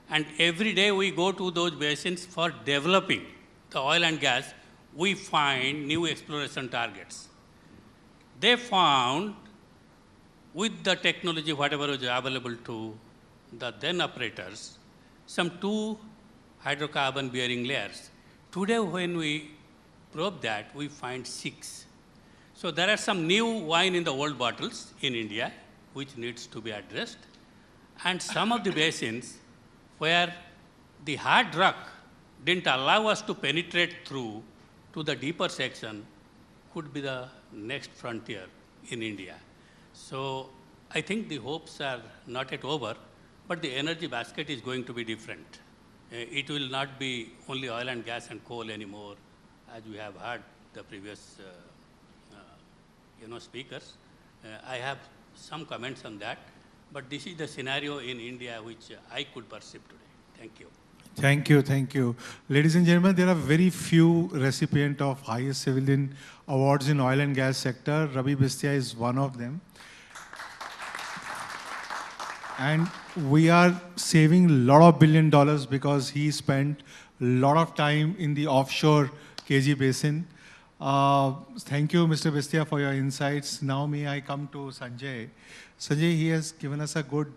and every day we go to those basins for developing the oil and gas, we find new exploration targets. They found, with the technology, whatever was available to the then operators, some 2 hydrocarbon-bearing layers. Today, when we probe that, we find 6. So there are some new wine in the old bottles in India, which needs to be addressed. And some of the basins where the hard rock didn't allow us to penetrate through to the deeper section could be the next frontier in India. So I think the hopes are not yet over, but the energy basket is going to be different. It will not be only oil and gas and coal anymore, as we have heard the previous speakers. I have some comments on that, but this is the scenario in India which I could perceive today. Thank you. Thank you, thank you. Ladies and gentlemen, there are very few recipients of highest civilian awards in oil and gas sector. Ravi Bistia is one of them. And we are saving a lot of $1 billion because he spent a lot of time in the offshore KG basin. Thank you, Mr. Bistia, for your insights. Now may I come to Sanjay. Sanjay, he has given us a good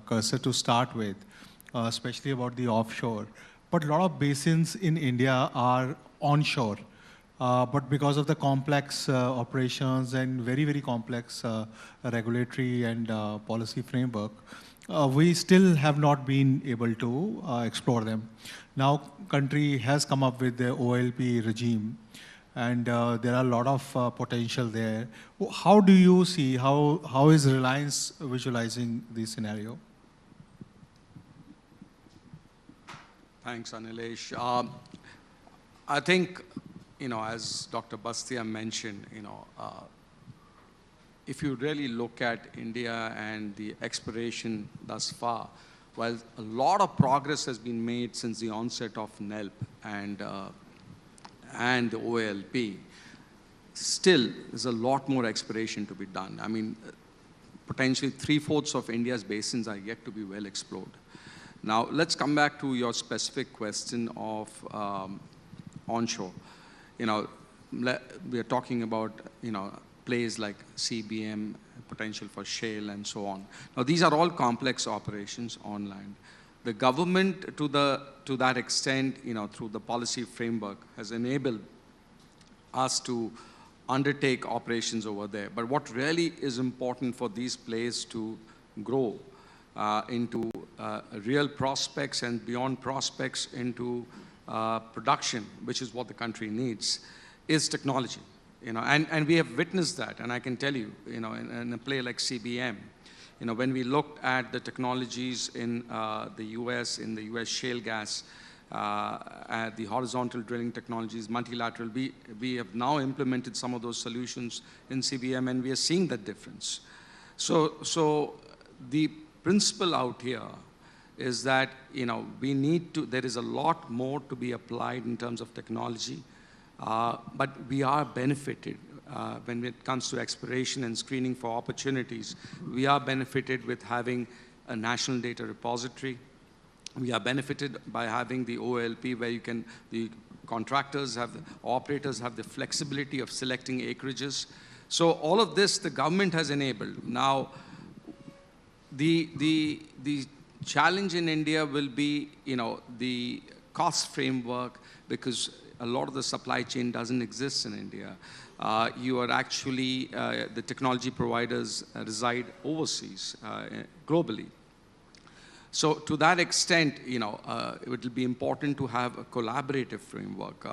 cursor to start with, especially about the offshore. But a lot of basins in India are onshore. But because of the complex operations and very, very complex regulatory and policy framework, we still have not been able to explore them. Now, country has come up with the OLP regime, and there are a lot of potential there. How do you see, how is Reliance visualizing the scenario? Thanks, Anilesh. I think, as Dr. Bastia mentioned, if you really look at India and the exploration thus far, while a lot of progress has been made since the onset of NELP and the OLP, still there's a lot more exploration to be done. I mean, potentially 3/4 of India's basins are yet to be well explored. Now, let's come back to your specific question of onshore. We are talking about, plays like CBM, potential for shale, and so on. Now, these are all complex operations on land. The government, to that extent, through the policy framework, has enabled us to undertake operations over there. But what really is important for these plays to grow into real prospects and beyond prospects into production, which is what the country needs, is technology. And we have witnessed that, and I can tell you, in a play like CBM, when we looked at the technologies in the US shale gas, at the horizontal drilling technologies, multilateral, we have now implemented some of those solutions in CBM, and we are seeing that difference. So the principle out here is that, there is a lot more to be applied in terms of technology. But we are benefited when it comes to exploration and screening for opportunities. We are benefited with having a national data repository. We are benefited by having the OLP, where the contractors operators have the flexibility of selecting acreages. So all of this, the government has enabled. Now, the challenge in India will be, the cost framework, because a lot of the supply chain doesn't exist in India. You are actually, the technology providers reside overseas, globally. So to that extent, it will be important to have a collaborative framework.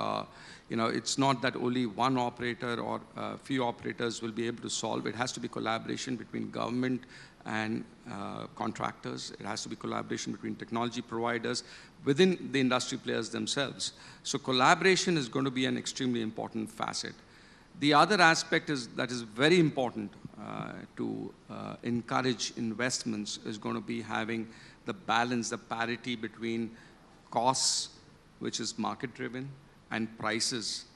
It's not that only one operator or a few operators will be able to solve. It has to be collaboration between government and contractors. It has to be collaboration between technology providers within the industry players themselves. So collaboration is going to be an extremely important facet. The other aspect that is very important to encourage investments is going to be having the balance, the parity between costs, which is market-driven, and prices,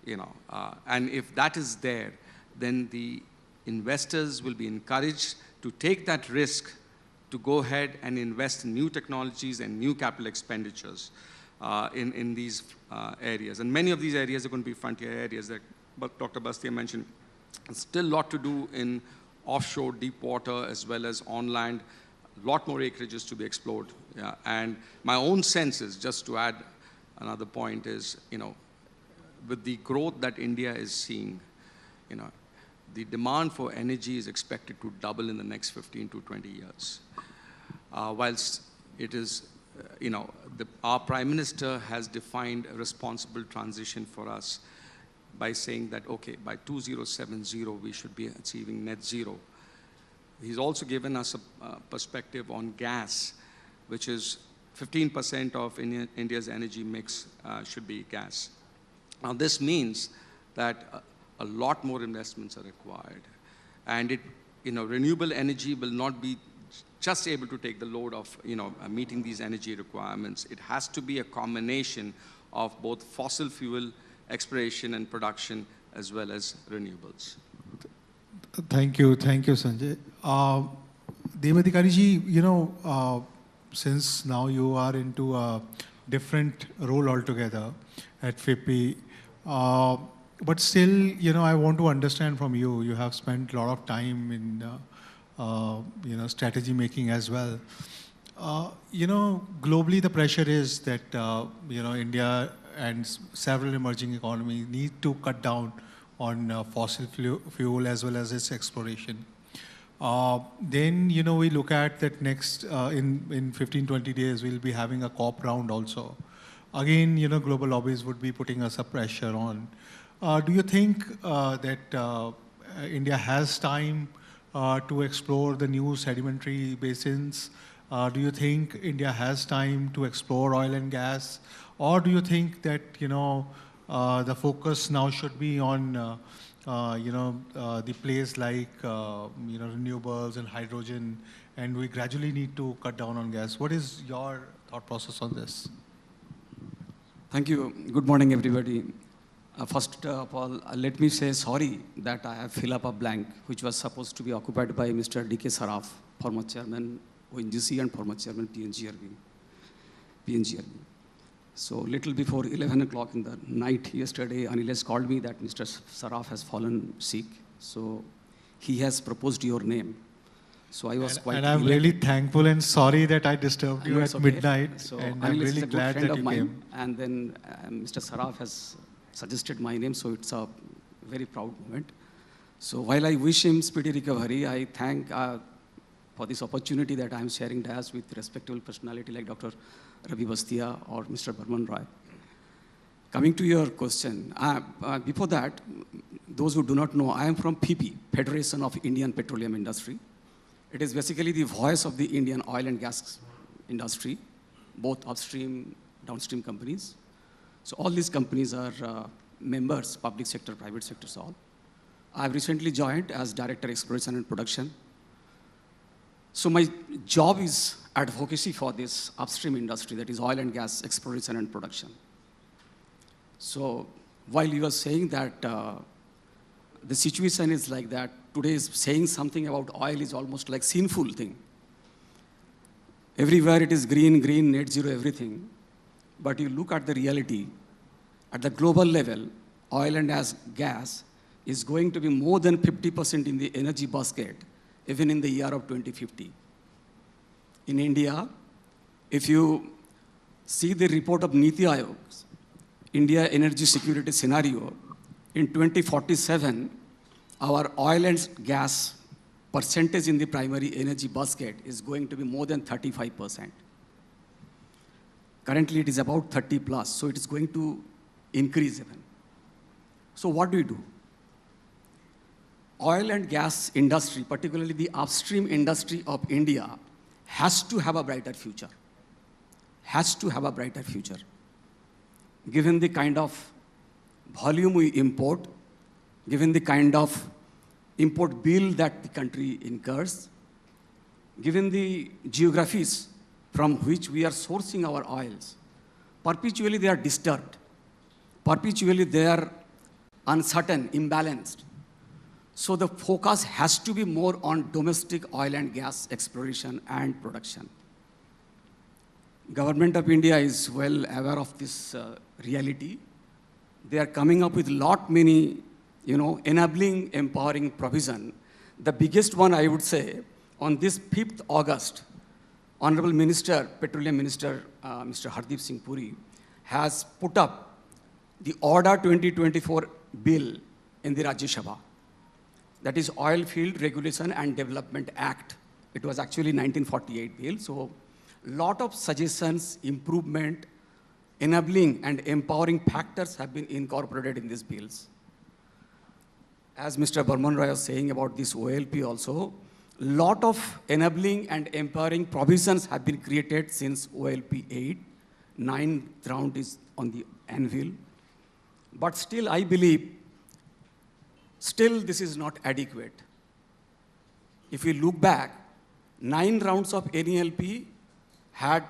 and if that is there, then the investors will be encouraged to take that risk to go ahead and invest in new technologies and new capital expenditures in these areas. And many of these areas are going to be frontier areas that Dr. Bastia mentioned. There's still a lot to do in offshore, deep water, as well as on land. A lot more acreages to be explored. Yeah. And my own sense is, just to add another point, is, with the growth that India is seeing, the demand for energy is expected to double in the next 15 to 20 years. Whilst it is, our Prime Minister has defined a responsible transition for us by saying that, okay, by 2070, we should be achieving net zero. He's also given us a perspective on gas, which is 15% of India's energy mix should be gas. Now, this means that a lot more investments are required. And renewable energy will not be just able to take the load of meeting these energy requirements. It has to be a combination of both fossil fuel exploration and production, as well as renewables. Thank you, Sanjay. Devatikari ji, since now you are into a different role altogether at FIPPI, but still, I want to understand from you. You have spent a lot of time in, strategy making as well. Globally, the pressure is that, India and several emerging economies need to cut down on fossil fuel as well as its exploration. Then, we look at that next, in 15, 20 days, we'll be having a COP round also. Again, global lobbies would be putting us a pressure on. Do you think that India has time to explore the new sedimentary basins? Do you think India has time to explore oil and gas? Or do you think that, the focus now should be on, the place like, renewables and hydrogen, and we gradually need to cut down on gas? What is your thought process on this? Thank you. Good morning, everybody. First of all, let me say sorry that I have filled up a blank, which was supposed to be occupied by Mr. D.K. Saraf, former chairman ONGC and former chairman PNGRB. So little before 11 o'clock in the night yesterday, Anilesh called me that Mr. Saraf has fallen sick. So he has proposed your name. So I was quite... And I'm really thankful and sorry that I disturbed you at midnight. So and Anilesh I'm really is a good glad friend that of you mine. came. And then Mr. Saraf has suggested my name, so it's a very proud moment. So while I wish him speedy recovery, I thank for this opportunity that I'm sharing dais with respectable personality like Dr. Ravi Bastia or Mr. Barman Roy. Coming to your question, before that, those who do not know, I am from FIPPI, Federation of Indian Petroleum Industry. It is basically the voice of the Indian oil and gas industry, both upstream, downstream companies. So all these companies are members, public sector, private sectors, all. I've recently joined as Director Exploration and Production. So my job is advocacy for this upstream industry, that is oil and gas exploration and production. So while you are saying that the situation is like that, today is saying something about oil is almost like sinful thing. Everywhere it is green, green, net zero, everything. But you look at the reality, at the global level, oil and gas is going to be more than 50% in the energy basket, even in the year of 2050. In India, if you see the report of Niti Aayog's India energy security scenario, in 2047, our oil and gas percentage in the primary energy basket is going to be more than 35%. Currently, it is about 30 plus, so it is going to increase even. So what do we do? Oil and gas industry, particularly the upstream industry of India, has to have a brighter future. Has to have a brighter future. Given the kind of volume we import, given the kind of import bill that the country incurs, given the geographies from which we are sourcing our oils, perpetually they are disturbed. Perpetually they are uncertain, imbalanced. So the focus has to be more on domestic oil and gas exploration and production. Government of India is well aware of this reality. They are coming up with many, enabling, empowering provision. The biggest one, I would say, on this 5th August, Honorable Minister, Petroleum Minister, Mr. Hardeep Singh Puri, has put up the Order 2024 bill in the Rajya Sabha. That is Oil Field Regulation and Development Act. It was actually 1948 bill. So lot of suggestions, improvement, enabling and empowering factors have been incorporated in these bills. As Mr. Barman Roy was saying about this OLP also, lot of enabling and empowering provisions have been created since OLP 8. 9th round is on the anvil. But still, I believe, still this is not adequate. If we look back, 9 rounds of NELP had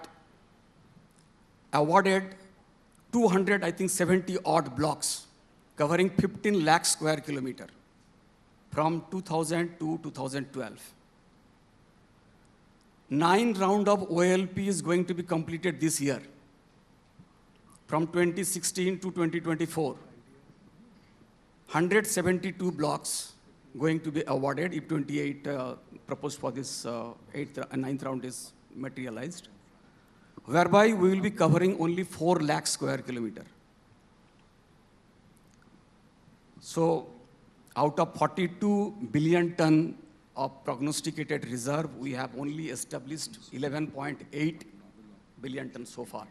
awarded 270 odd blocks covering 15 lakh square kilometer from 2000 to 2012. 9 round of OLP is going to be completed this year from 2016 to 2024. 172 blocks going to be awarded if 28 proposed for this 9th round is materialized, whereby we will be covering only 4 lakh square kilometer. So out of 42 billion ton of prognosticated reserve, we have only established 11.8 billion ton so far.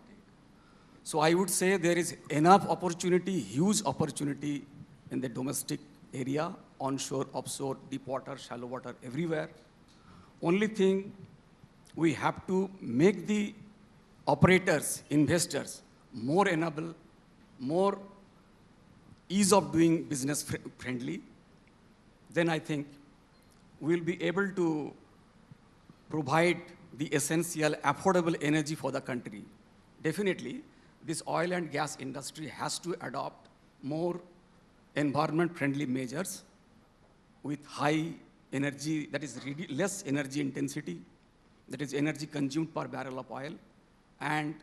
So I would say there is enough opportunity, huge opportunity in the domestic area, onshore, offshore, deep water, shallow water, everywhere. Only thing, we have to make the operators, investors, more enable, more ease of doing business friendly. Then I think we'll be able to provide the essential affordable energy for the country. Definitely, this oil and gas industry has to adopt more environment-friendly measures with high energy, that is less energy intensity, that is energy consumed per barrel of oil, and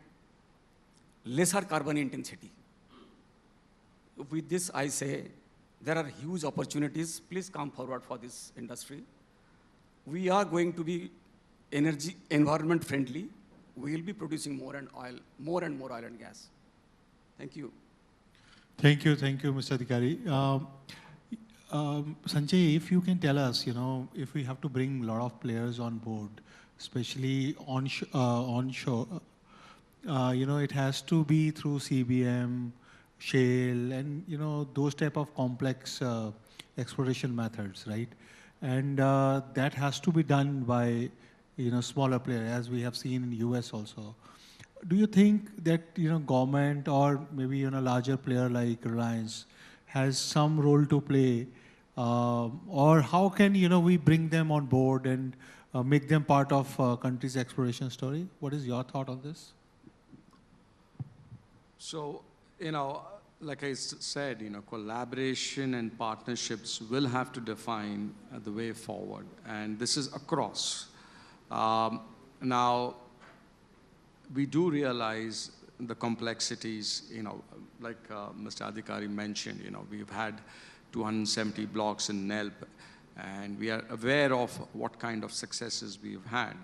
lesser carbon intensity. With this, I say, there are huge opportunities. Please come forward for this industry. We are going to be energy, environment-friendly. We will be producing more and more oil and gas. Thank you. Thank you, Mr. Adhikari. Sanjay, if you can tell us, if we have to bring a lot of players on board, especially onshore, it has to be through CBM, shale, and those type of complex exploration methods, right? And that has to be done by smaller players, as we have seen in the US also. Do you think that government or maybe larger player like Reliance has some role to play, or how can we bring them on board and make them part of country's exploration story? What is your thought on this? So, like I said, collaboration and partnerships will have to define the way forward, and this is across. Now, we do realize the complexities, like Mr. Adhikari mentioned, we've had 270 blocks in NELP, and we are aware of what kind of successes we've had.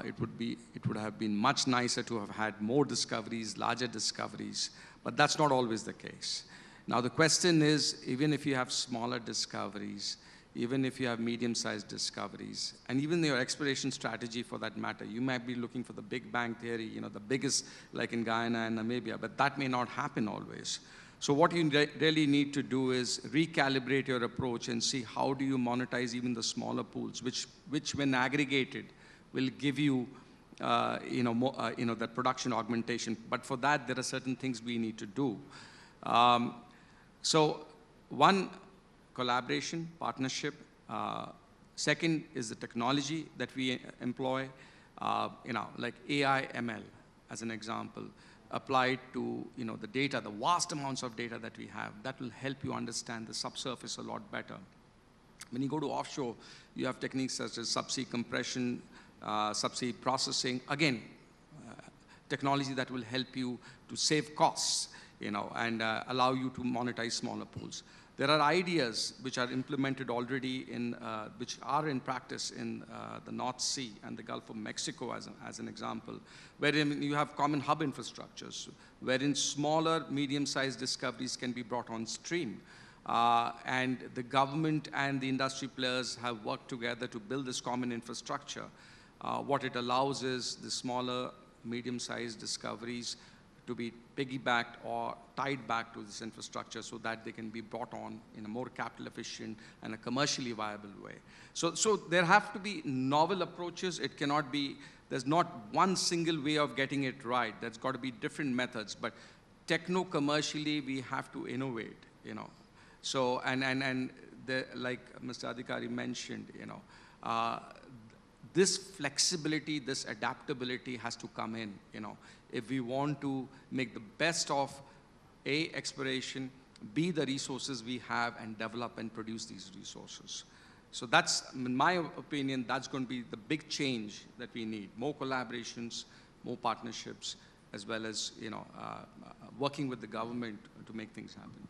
It would have been much nicer to have had more discoveries, larger discoveries, but that's not always the case. Now the question is, even if you have smaller discoveries, even if you have medium-sized discoveries, and even your exploration strategy for that matter, you might be looking for the big bang theory, the biggest, like in Guyana and Namibia, but that may not happen always. So what you really need to do is recalibrate your approach and see how do you monetize even the smaller pools, which when aggregated, will give you, that production augmentation. But for that, there are certain things we need to do. So one, collaboration, partnership. Second is the technology that we employ, like AI, ML, as an example, applied to, the data, the vast amounts of data that we have. That will help you understand the subsurface a lot better. When you go to offshore, you have techniques such as subsea compression, subsea processing. Again, technology that will help you to save costs, and allow you to monetize smaller pools. There are ideas which are implemented already which are in practice in the North Sea and the Gulf of Mexico as an example, wherein you have common hub infrastructures, wherein smaller, medium-sized discoveries can be brought on stream. And the government and the industry players have worked together to build this common infrastructure. What it allows is the smaller, medium-sized discoveries to be piggybacked or tied back to this infrastructure so that they can be brought on in a more capital efficient and a commercially viable way. So there have to be novel approaches. It cannot be, there's not one single way of getting it right. There's got to be different methods, but techno-commercially we have to innovate, So, like Mr. Adhikari mentioned, this flexibility, this adaptability has to come in, if we want to make the best of A, exploration, B, the resources we have, and develop and produce these resources. So that's, in my opinion, that's going to be the big change that we need. More collaborations, more partnerships, as well as, working with the government to make things happen.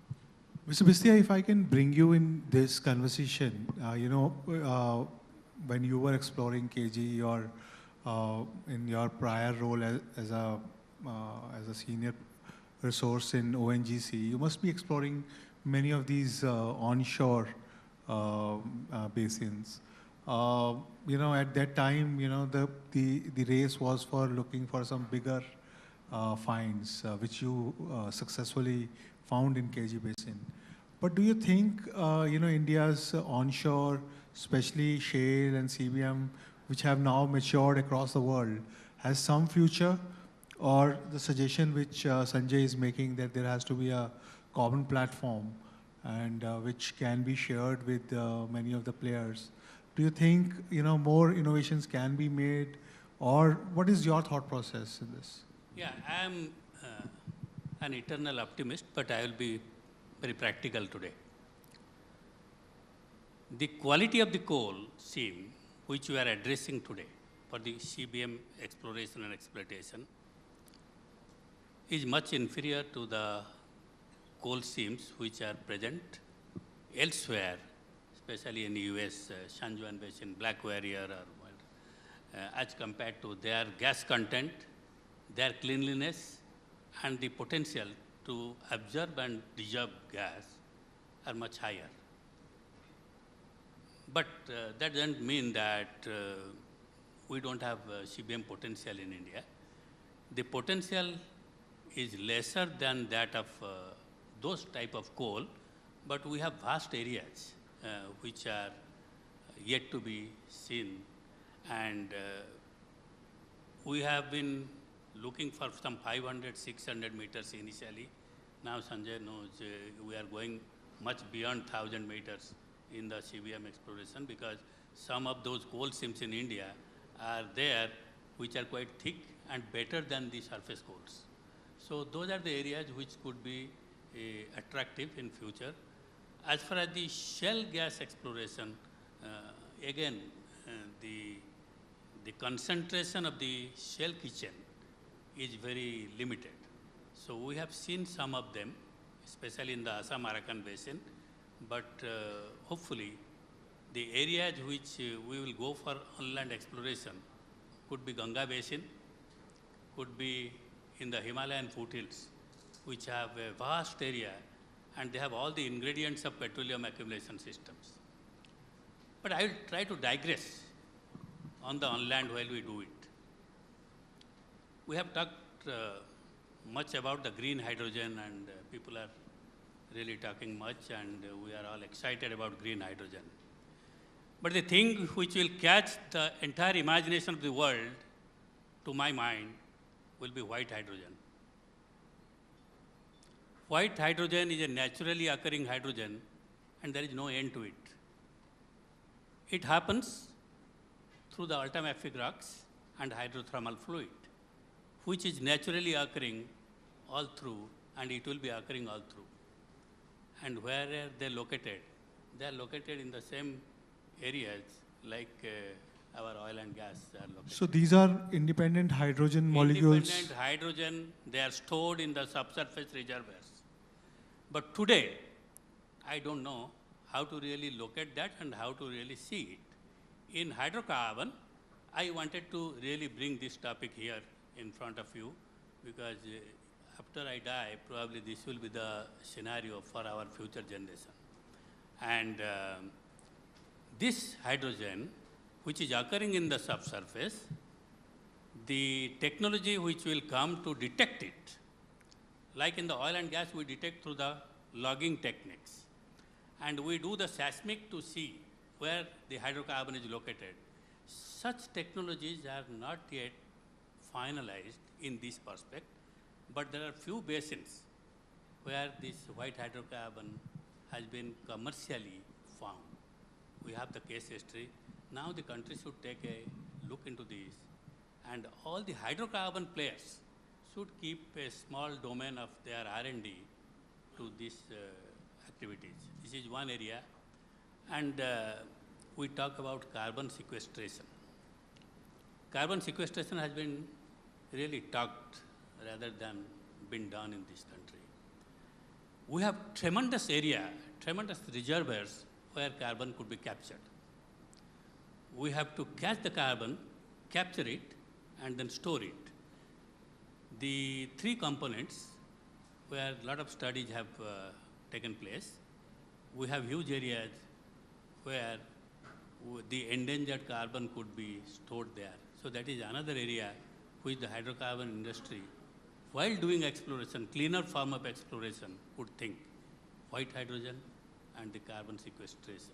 Mr. Bistia, if I can bring you in this conversation, when you were exploring KG or in your prior role as a senior resource in ONGC, you must be exploring many of these onshore basins. At that time, the race was for looking for some bigger finds, which you successfully found in KG Basin. But do you think, India's onshore, especially shale and CBM, which have now matured across the world, has some future? Or the suggestion which Sanjay is making that there has to be a common platform and which can be shared with many of the players. Do you think, more innovations can be made? Or what is your thought process in this? Yeah, I am an eternal optimist, but I will be very practical today. The quality of the coal seam, which we are addressing today for the CBM exploration and exploitation, is much inferior to the coal seams which are present elsewhere, especially in the US, San Juan Basin, Black Warrior, or as compared to their gas content, their cleanliness, and the potential to absorb and reserve gas are much higher. But that doesn't mean that we don't have CBM potential in India. The potential is lesser than that of those type of coal, but we have vast areas which are yet to be seen. And we have been looking for some 500, 600 meters initially. Now Sanjay knows we are going much beyond 1,000 meters in the CBM exploration, because some of those coal seams in India are there which are quite thick and better than the surface coals. So those are the areas which could be attractive in future. As far as the shale gas exploration, again, the concentration of the shale kitchen is very limited. So we have seen some of them, especially in the Assam-Arakan basin, but hopefully the areas which we will go for inland exploration could be Ganga basin, could be in the Himalayan foothills, which have a vast area and they have all the ingredients of petroleum accumulation systems. But I will try to digress on the on land while we do it. We have talked much about the green hydrogen and people are really talking much and we are all excited about green hydrogen. But the thing which will catch the entire imagination of the world, to my mind, will be white hydrogen. White hydrogen is a naturally occurring hydrogen and there is no end to it. It happens through the ultramafic rocks and hydrothermal fluid, which is naturally occurring all through and it will be occurring all through. And where are they located? They are located in the same areas like our oil and gas are located. So these are independent hydrogen molecules? Independent hydrogen, they are stored in the subsurface reservoirs. But today, I don't know how to really locate that and how to really see it. In hydrocarbon, I wanted to really bring this topic here in front of you because after I die, probably this will be the scenario for our future generation. And this hydrogen, which is occurring in the subsurface, the technology which will come to detect it, like in the oil and gas, we detect through the logging techniques. And we do the seismic to see where the hydrocarbon is located. Such technologies are not yet finalized in this perspective, but there are few basins where this white hydrocarbon has been commercially found. We have the case history. Now the country should take a look into this, and all the hydrocarbon players should keep a small domain of their R&D to these activities. This is one area. And we talk about carbon sequestration. Carbon sequestration has been really talked rather than been done in this country. We have tremendous area, tremendous reservoirs where carbon could be captured. We have to catch the carbon, capture it, and then store it. The three components where a lot of studies have taken place, we have huge areas where the endangered carbon could be stored there. So that is another area which the hydrocarbon industry, while doing exploration, cleaner form of exploration, would think white hydrogen and the carbon sequestration.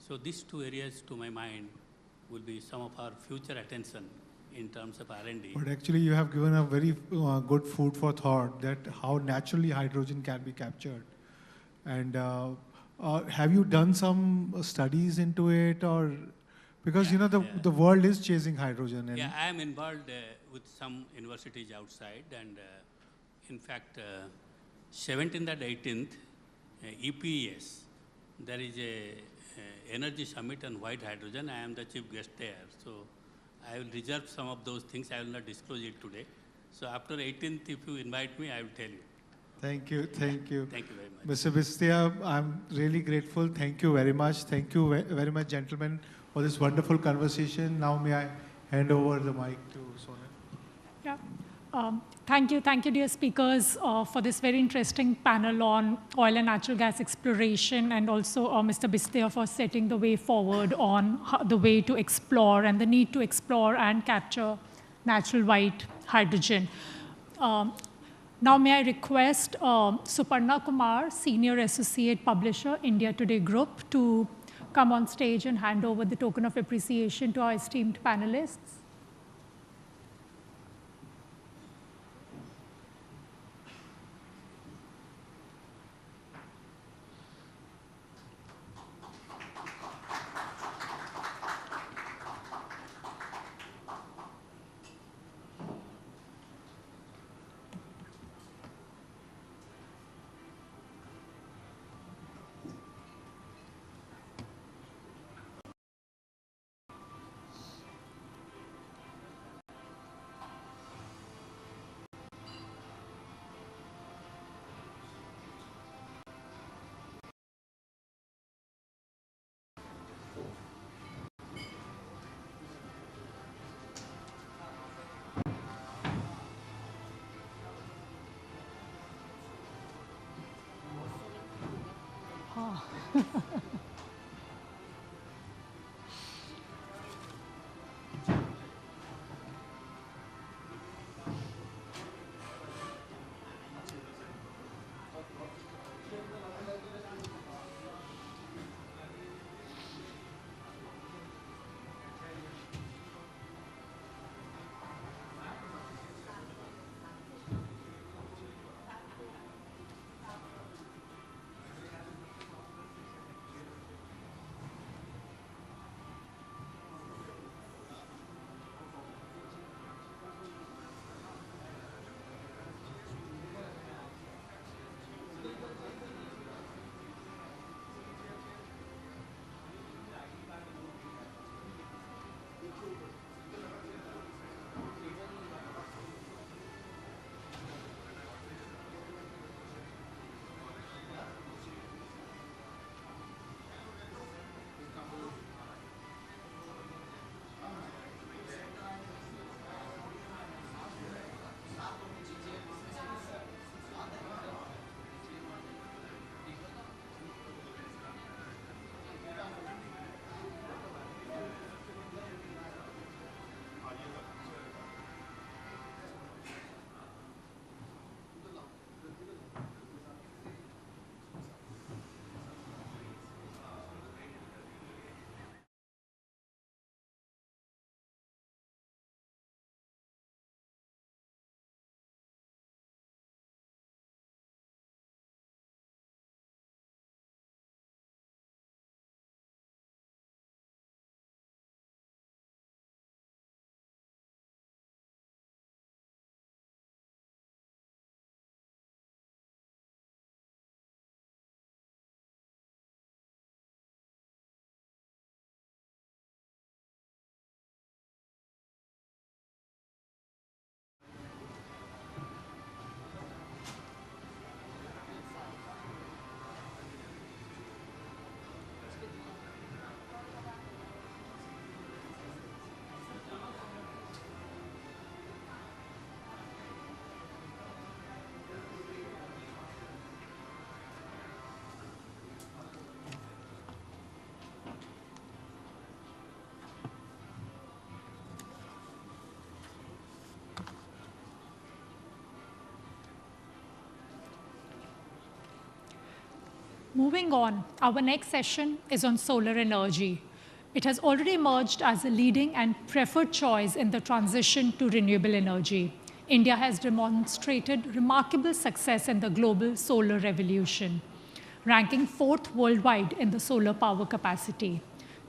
So these two areas, to my mind, will be some of our future attention in terms of R&D. But actually you have given a very good food for thought that how naturally hydrogen can be captured. And have you done some studies into it, or because the world is chasing hydrogen? And I am involved with some universities outside, and in fact, 17th and 18th, EPES, there is a energy summit on white hydrogen. I am the chief guest there, so I will reserve some of those things. I will not disclose it today. So after 18th, if you invite me, I will tell you. Thank you, thank you. Thank you very much. Mr. Bistia, I'm really grateful. Thank you very much. Thank you very much, gentlemen, for this wonderful conversation. Now may I hand over the mic to Sonal. Yeah. Thank you, dear speakers, for this very interesting panel on oil and natural gas exploration, and also Mr. Bistia for setting the way forward on the way to explore and the need to explore and capture natural white hydrogen. Now may I request Suparna Kumar, Senior Associate Publisher, India Today Group, to come on stage and hand over the token of appreciation to our esteemed panelists. Moving on, our next session is on solar energy. It has already emerged as a leading and preferred choice in the transition to renewable energy. India has demonstrated remarkable success in the global solar revolution, ranking 4th worldwide in the solar power capacity.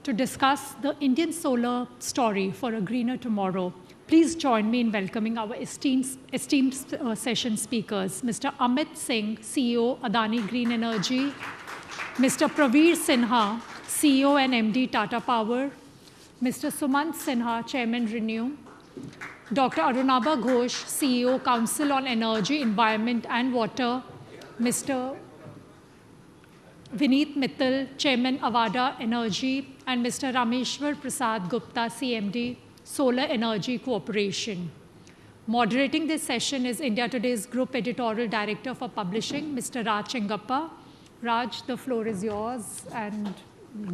To discuss the Indian solar story for a greener tomorrow, please join me in welcoming our esteemed session speakers, Mr. Amit Singh, CEO, Adani Green Energy, Mr. Praveer Sinha, CEO and MD, Tata Power, Mr. Sumant Sinha, Chairman, Renew, Dr. Arunabha Ghosh, CEO, Council on Energy, Environment and Water, Mr. Vineet Mittal, Chairman, Avada Energy, and Mr. Rameshwar Prasad Gupta, CMD, Solar Energy Corporation. Moderating this session is India Today's Group Editorial Director for Publishing, Mr. Raj Chengappa. Raj, the floor is yours, and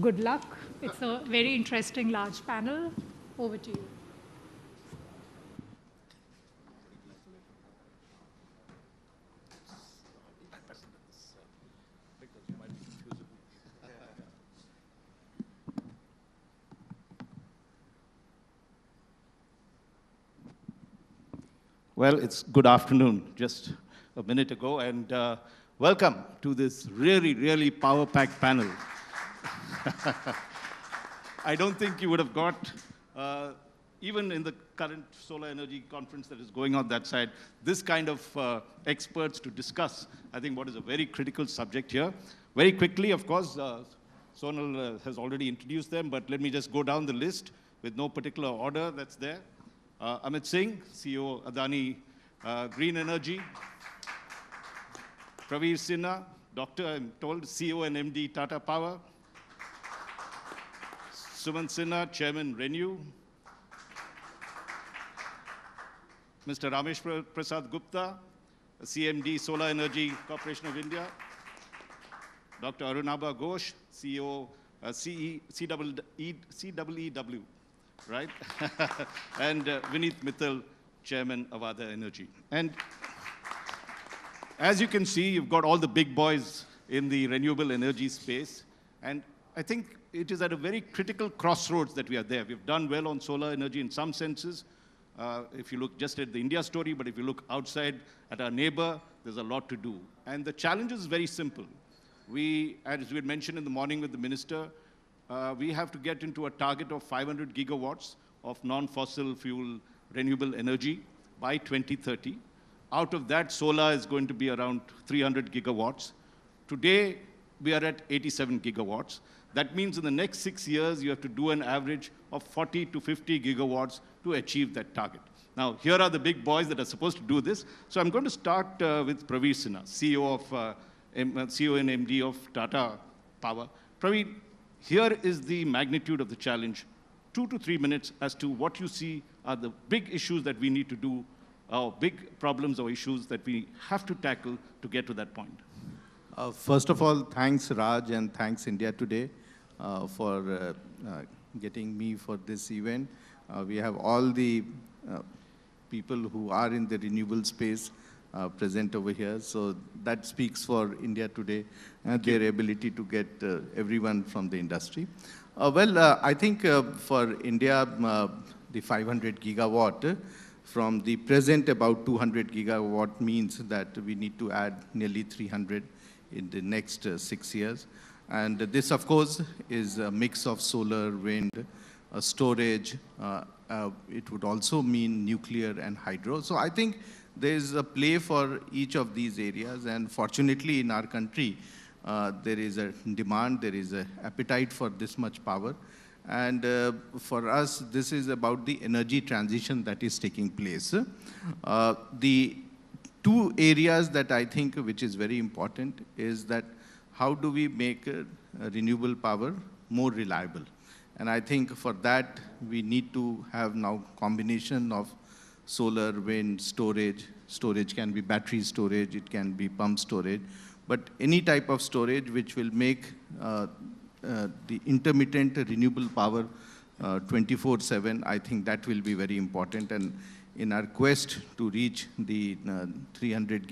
good luck. It's a very interesting, large panel. Over to you. Well, it's good afternoon, just a minute ago, and welcome to this really, really power-packed panel. I don't think you would have got, even in the current solar energy conference that is going on that side, this kind of experts to discuss, I think, what is a very critical subject here. Very quickly, of course, Sonal has already introduced them, but let me just go down the list with no particular order that's there. Amit Singh, CEO, Adani Green Energy. Praveer Sinha, Doctor, I'm told, CEO and MD, Tata Power. Sumant Sinha, Chairman, Renew. Mr. Rameshwar Prasad Gupta, CMD, Solar Energy Corporation of India. Dr. Arunabha Ghosh, CEO, CEEW, right? And Vineet Mittal, Chairman of Avada Energy. And as you can see, you've got all the big boys in the renewable energy space. And I think it is at a very critical crossroads that we are there. We've done well on solar energy in some senses. If you look just at the India story, but if you look outside at our neighbor, there's a lot to do. And the challenge is very simple. We, as we had mentioned in the morning with the minister, we have to get into a target of 500 gigawatts of non-fossil fuel renewable energy by 2030. Out of that, solar is going to be around 300 gigawatts. Today, we are at 87 gigawatts. That means in the next 6 years, you have to do an average of 40 to 50 gigawatts to achieve that target. Now, here are the big boys that are supposed to do this. So I'm going to start with Praveer Sinha, CEO and MD of Tata Power. Praveer, here is the magnitude of the challenge. 2 to 3 minutes as to what you see are the big issues that we need to do, or big problems or issues that we have to tackle to get to that point. First of all, thanks Raj and thanks India Today for getting me for this event. We have all the people who are in the renewable space present over here. So that speaks for India Today and their ability to get everyone from the industry. I think for India, the 500 gigawatt from the present about 200 gigawatt means that we need to add nearly 300 in the next 6 years. And this, of course, is a mix of solar, wind, storage. It would also mean nuclear and hydro. So I think there is a play for each of these areas. And fortunately, in our country, there is a demand, there is an appetite for this much power. And for us, this is about the energy transition that is taking place. The two areas that I think which is very important is that how do we make renewable power more reliable? And I think for that, we need to have now combination of solar, wind, storage. Storage can be battery storage, it can be pump storage. But any type of storage which will make the intermittent renewable power 24/7, I think that will be very important. And in our quest to reach the 300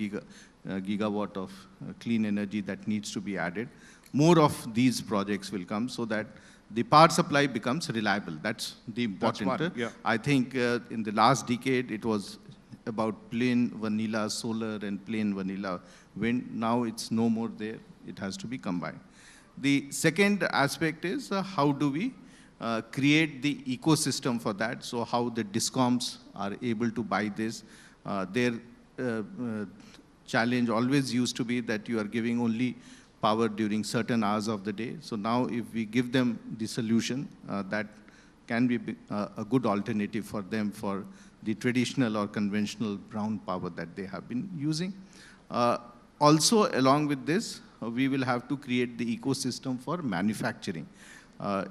gigawatt of clean energy that needs to be added, more of these projects will come so that the power supply becomes reliable. That's the important. That's one, yeah. I think in the last decade, it was about plain vanilla solar and plain vanilla wind. Now it's no more there. It has to be combined. The second aspect is how do we create the ecosystem for that? So how the DISCOMs are able to buy this. Their challenge always used to be that you are giving only power during certain hours of the day. So now if we give them the solution, that can be a good alternative for them for the traditional or conventional brown power that they have been using. Also, along with this, we will have to create the ecosystem for manufacturing.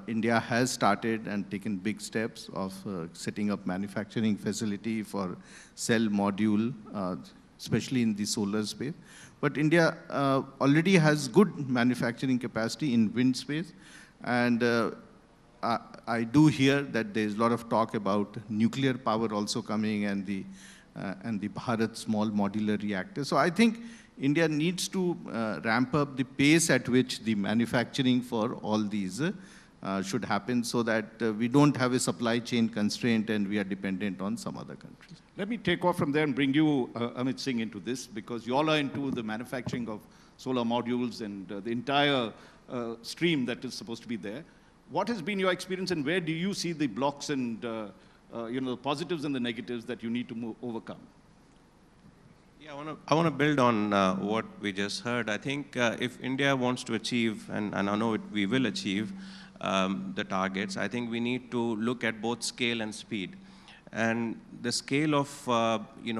India has started and taken big steps of setting up manufacturing facility for cell module, especially in the solar space. But India already has good manufacturing capacity in wind space. And I do hear that there is a lot of talk about nuclear power also coming and the Bharat small modular reactor. So I think India needs to ramp up the pace at which the manufacturing for all these should happen so that we don't have a supply chain constraint and we are dependent on some other countries. Let me take off from there and bring you, Amit Singh, into this, because you all are into the manufacturing of solar modules and the entire stream that is supposed to be there. What has been your experience and where do you see the blocks and the positives and the negatives that you need to overcome? Yeah, I want to build on what we just heard. I think if India wants to achieve, and I know we will achieve the targets, I think we need to look at both scale and speed. And the scale of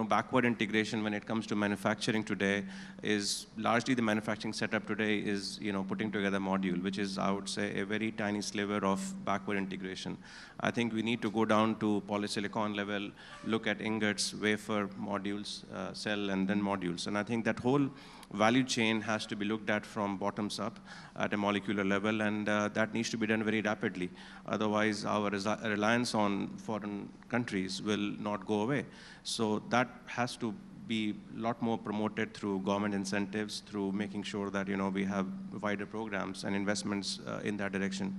backward integration when it comes to manufacturing today is largely the manufacturing setup today is putting together a module, which is, I would say, a very tiny sliver of backward integration. I think we need to go down to polysilicon level, look at ingots, wafer, modules, cell, and then modules. And I think that whole value chain has to be looked at from bottoms up at a molecular level, and that needs to be done very rapidly. Otherwise, our reliance on foreign countries will not go away. So that has to be a lot more promoted through government incentives, through making sure that we have wider programs and investments in that direction.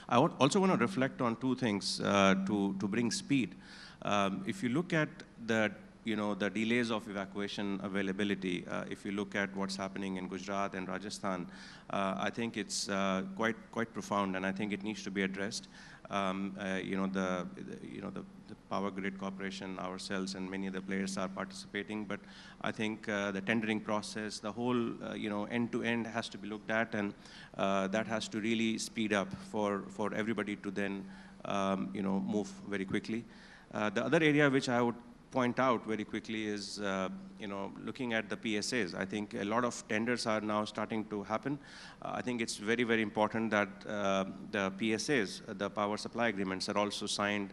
I also want to reflect on two things to bring speed. If you look at the delays of evacuation availability, if you look at what's happening in Gujarat and Rajasthan, I think it's quite profound, and I think it needs to be addressed. The Power Grid Corporation, ourselves, and many other players are participating, but I think the tendering process, the whole end-to-end has to be looked at, and that has to really speed up for everybody to then move very quickly. The other area which I would point out very quickly is, looking at the PSAs. I think a lot of tenders are now starting to happen. I think it's very, very important that the PSAs, the power supply agreements, are also signed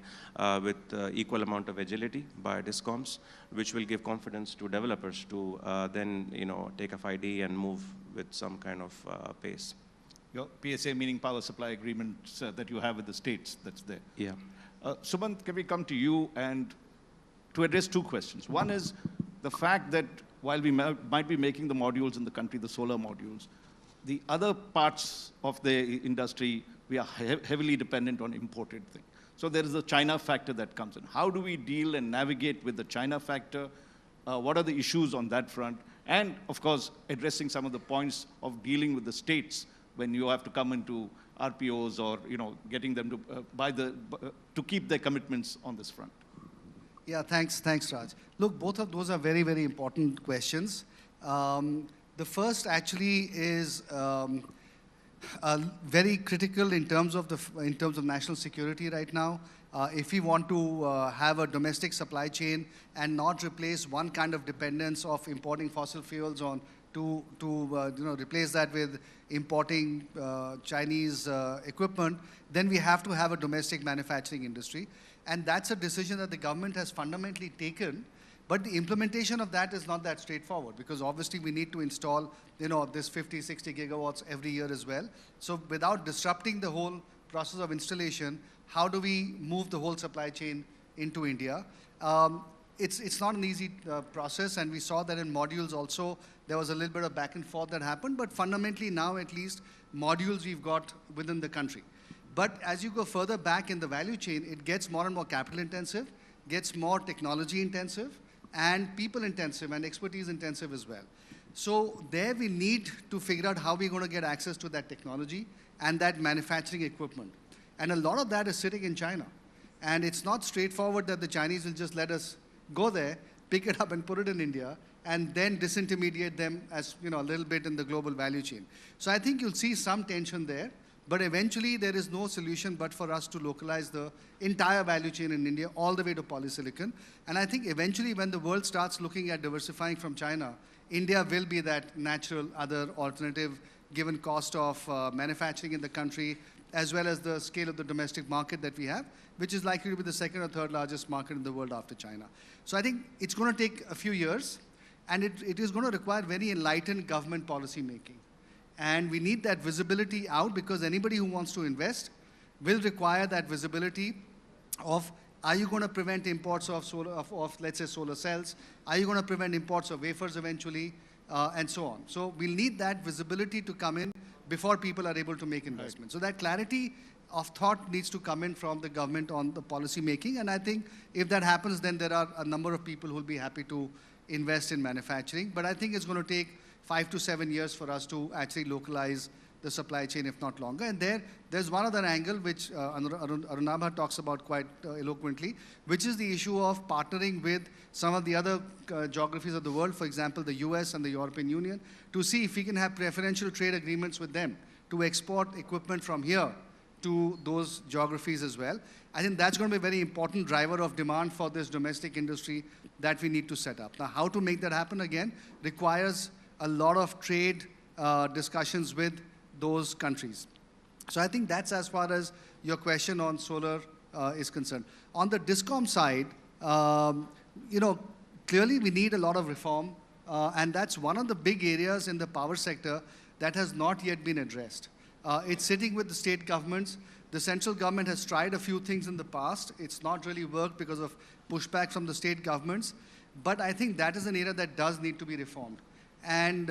with equal amount of agility by DISCOMs, which will give confidence to developers to then, take FID and move with some kind of pace. Your PSA meaning power supply agreements that you have with the states, that's there. Yeah. Sumant, can we come to you and to address two questions. One is the fact that while we might be making the modules in the country, the solar modules, the other parts of the industry, we are heavily dependent on imported things. So there is a China factor that comes in. How do we deal and navigate with the China factor? What are the issues on that front? And of course, addressing some of the points of dealing with the states when you have to come into RPOs or getting them to to keep their commitments on this front. Yeah, thanks, Raj. Look, both of those are very, very important questions. The first actually is very critical in terms of national security right now. If we want to have a domestic supply chain and not replace one kind of dependence of importing fossil fuels to replace that with importing Chinese equipment, then we have to have a domestic manufacturing industry. And that's a decision that the government has fundamentally taken, but the implementation of that is not that straightforward, because obviously we need to install this 50, 60 gigawatts every year as well. So without disrupting the whole process of installation, how do we move the whole supply chain into India? It's not an easy process, and we saw that in modules also, there was a little bit of back and forth that happened, but fundamentally now at least modules we've got within the country. But as you go further back in the value chain, it gets more and more capital intensive, gets more technology intensive, and people intensive and expertise intensive as well. So there we need to figure out how we're going to get access to that technology and that manufacturing equipment. And a lot of that is sitting in China. And it's not straightforward that the Chinese will just let us go there, pick it up and put it in India, and then disintermediate them as a little bit in the global value chain. So I think you'll see some tension there. But eventually, there is no solution but for us to localize the entire value chain in India all the way to polysilicon. And I think eventually, when the world starts looking at diversifying from China, India will be that natural other alternative, given cost of manufacturing in the country, as well as the scale of the domestic market that we have, which is likely to be the second or third largest market in the world after China. So I think it's going to take a few years, and it is going to require very enlightened government policy making. And we need that visibility out, because anybody who wants to invest will require that visibility of, are you going to prevent imports of let's say, solar cells? Are you going to prevent imports of wafers eventually? And so on. So we'll need that visibility to come in before people are able to make investments. Right. So that clarity of thought needs to come in from the government on the policy making. And I think if that happens, then there are a number of people who will be happy to invest in manufacturing. But I think it's going to take 5 to 7 years for us to actually localize the supply chain, if not longer. And there's one other angle which Arunabha talks about quite eloquently, which is the issue of partnering with some of the other geographies of the world, for example, the US and the European Union, to see if we can have preferential trade agreements with them to export equipment from here to those geographies as well. I think that's going to be a very important driver of demand for this domestic industry that we need to set up. Now, how to make that happen, again, requires a lot of trade discussions with those countries. So I think that's as far as your question on solar is concerned. On the DISCOM side, clearly we need a lot of reform And that's one of the big areas in the power sector that has not yet been addressed. It's sitting with the state governments. The central government has tried a few things in the past. It's not really worked because of pushback from the state governments. But I think that is an area that does need to be reformed. And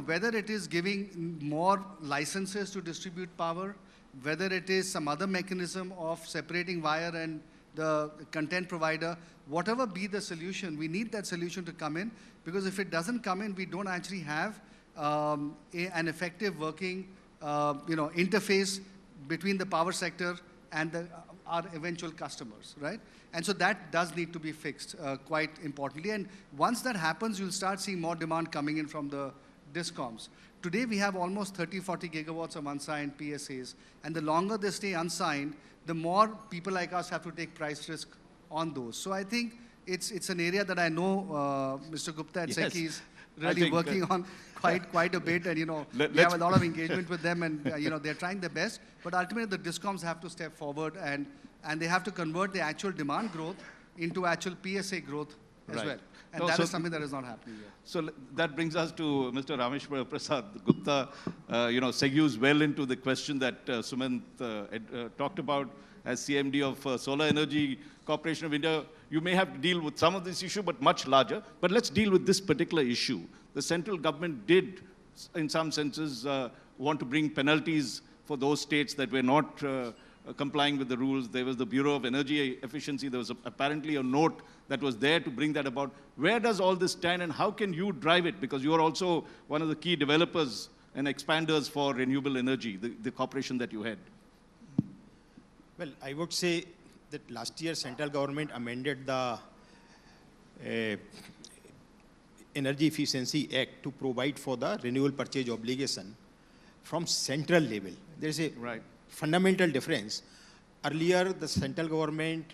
whether it is giving more licenses to distribute power, whether it is some other mechanism of separating wire and the content provider, whatever be the solution, we need that solution to come in, because if it doesn't come in, we don't actually have an effective working interface between the power sector and our eventual customers, right? And so that does need to be fixed quite importantly. And once that happens, you'll start seeing more demand coming in from the discoms. Today, we have almost 30, 40 gigawatts of unsigned PSAs. And the longer they stay unsigned, the more people like us have to take price risk on those. So I think it's an area that I know Mr. Gupta at SECI is really working on quite a bit. And, we have a lot of engagement with them, and, they're trying their best. But ultimately, the discoms have to step forward, and they have to convert the actual demand growth into actual PSA growth as well. And that is something that is not happening yet. So that brings us to Mr. Rameshwar Prasad Gupta. segues well into the question that Sumant talked about as CMD of Solar Energy Corporation of India. You may have to deal with some of this issue, but much larger. But let's deal with this particular issue. The central government did, in some senses, want to bring penalties for those states that were not complying with the rules. There was the Bureau of Energy Efficiency. There was apparently a note that was there to bring that about. Where does all this stand, and how can you drive it? Because you are also one of the key developers and expanders for renewable energy, the corporation that you had. Well, I would say that last year central government amended the Energy Efficiency Act to provide for the renewable purchase obligation from central level. There is a fundamental difference. Earlier, the central government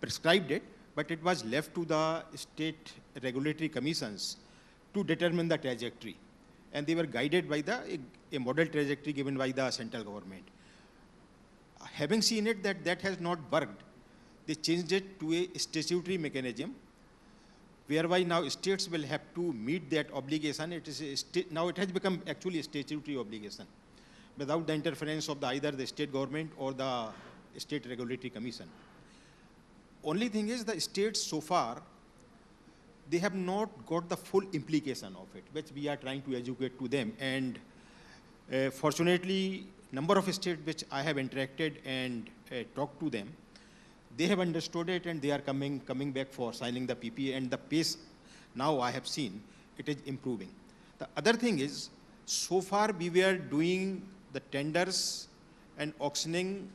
prescribed it, but it was left to the state regulatory commissions to determine the trajectory. And they were guided by a model trajectory given by the central government. Having seen it that has not worked, they changed it to a statutory mechanism, whereby now states will have to meet that obligation. Now it has become actually a statutory obligation, without the interference of either the state government or the state regulatory commission. Only thing is, the states so far, they have not got the full implication of it, which we are trying to educate to them. And fortunately, number of states which I have interacted and talked to them, they have understood it, and they are coming back for signing the PPA, and the pace now I have seen, it is improving. The other thing is, so far we were doing the tenders and auctioning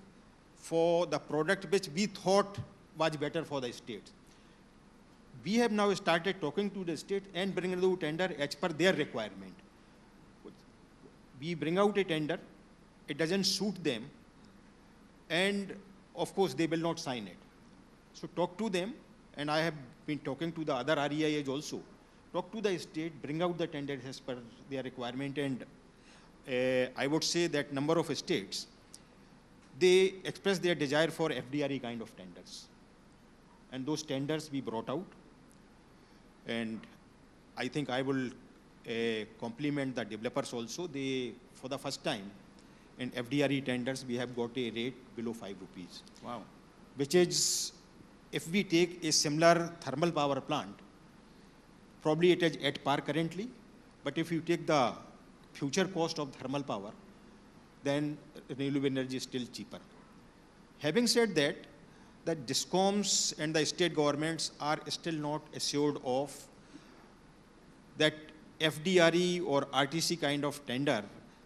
for the product which we thought was better for the state. We have now started talking to the state and bringing the tender as per their requirement. We bring out a tender, it doesn't suit them, and of course they will not sign it. So talk to them, and I have been talking to the other REIAs also. Talk to the state, bring out the tender as per their requirement, and I would say that number of states, they express their desire for FDRE kind of tenders. And those tenders we brought out, and I think I will compliment the developers also. They, for the first time, in FDRE tenders, we have got a rate below 5 rupees. Wow. Which is, if we take a similar thermal power plant, probably it is at par currently, but if you take the future cost of thermal power, then renewable energy is still cheaper. Having said that, the DISCOMs and the state governments are still not assured of that FDRE or RTC kind of tender,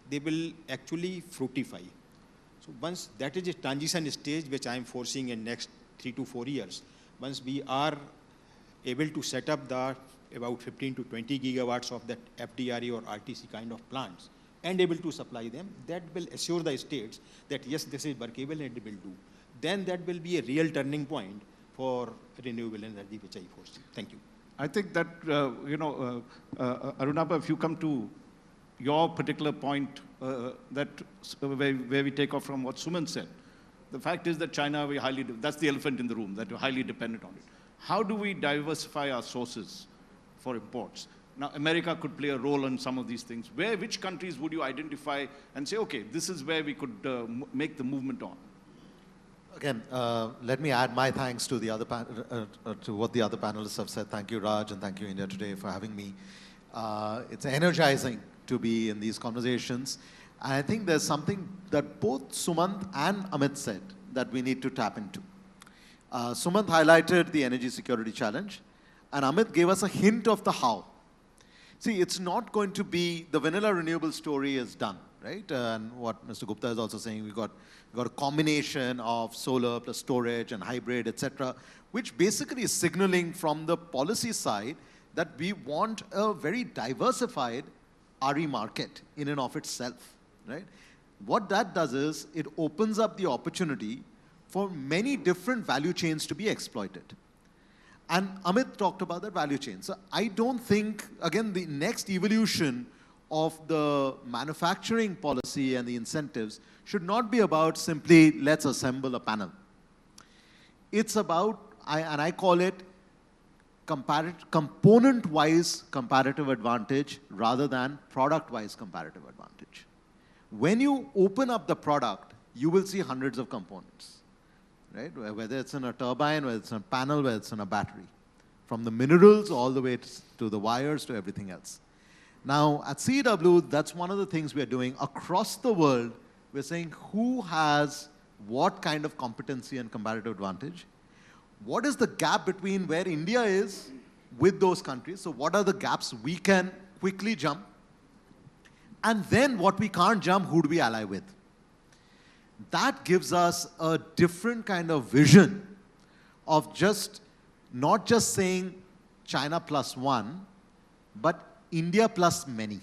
they will actually fructify. So once that is a transition stage, which I am foreseeing in next 3 to 4 years, once we are able to set up the about 15 to 20 gigawatts of that FDRE or RTC kind of plants and able to supply them, that will assure the states that yes, this is workable and it will do. Then that will be a real turning point for renewable energy, which I foresee. Thank you. I think that, Arunabha, if you come to your particular point where we take off from what Suman said, the fact is that China, that's the elephant in the room, that we're highly dependent on it. How do we diversify our sources for imports? Now, America could play a role in some of these things. Which countries would you identify and say, okay, this is where we could make the movement on? Again, let me add my thanks to the other to what the other panelists have said. Thank you, Raj, and thank you, India Today, for having me. It's energizing to be in these conversations. And I think there's something that both Sumant and Amit said that we need to tap into. Sumant highlighted the energy security challenge, and Amit gave us a hint of the how. See, it's not going to be the vanilla renewable story is done, right? And what Mr. Gupta is also saying, we got a combination of solar plus storage and hybrid, etc., which basically is signaling from the policy side that we want a very diversified RE market in and of itself, right? What that does is it opens up the opportunity for many different value chains to be exploited. And Amit talked about that value chain. So I don't think, again, the next evolution of the manufacturing policy and the incentives should not be about simply let's assemble a panel. It's about, and I call it component-wise comparative advantage rather than product-wise comparative advantage. When you open up the product, you will see hundreds of components, right? Whether it's in a turbine, whether it's in a panel, whether it's in a battery. From the minerals all the way to the wires to everything else. Now, at CW, that's one of the things we're doing across the world. We're saying who has what kind of competency and comparative advantage? What is the gap between where India is with those countries? So what are the gaps we can quickly jump? And then what we can't jump, who do we ally with? That gives us a different kind of vision of not just saying China plus one, but India plus many,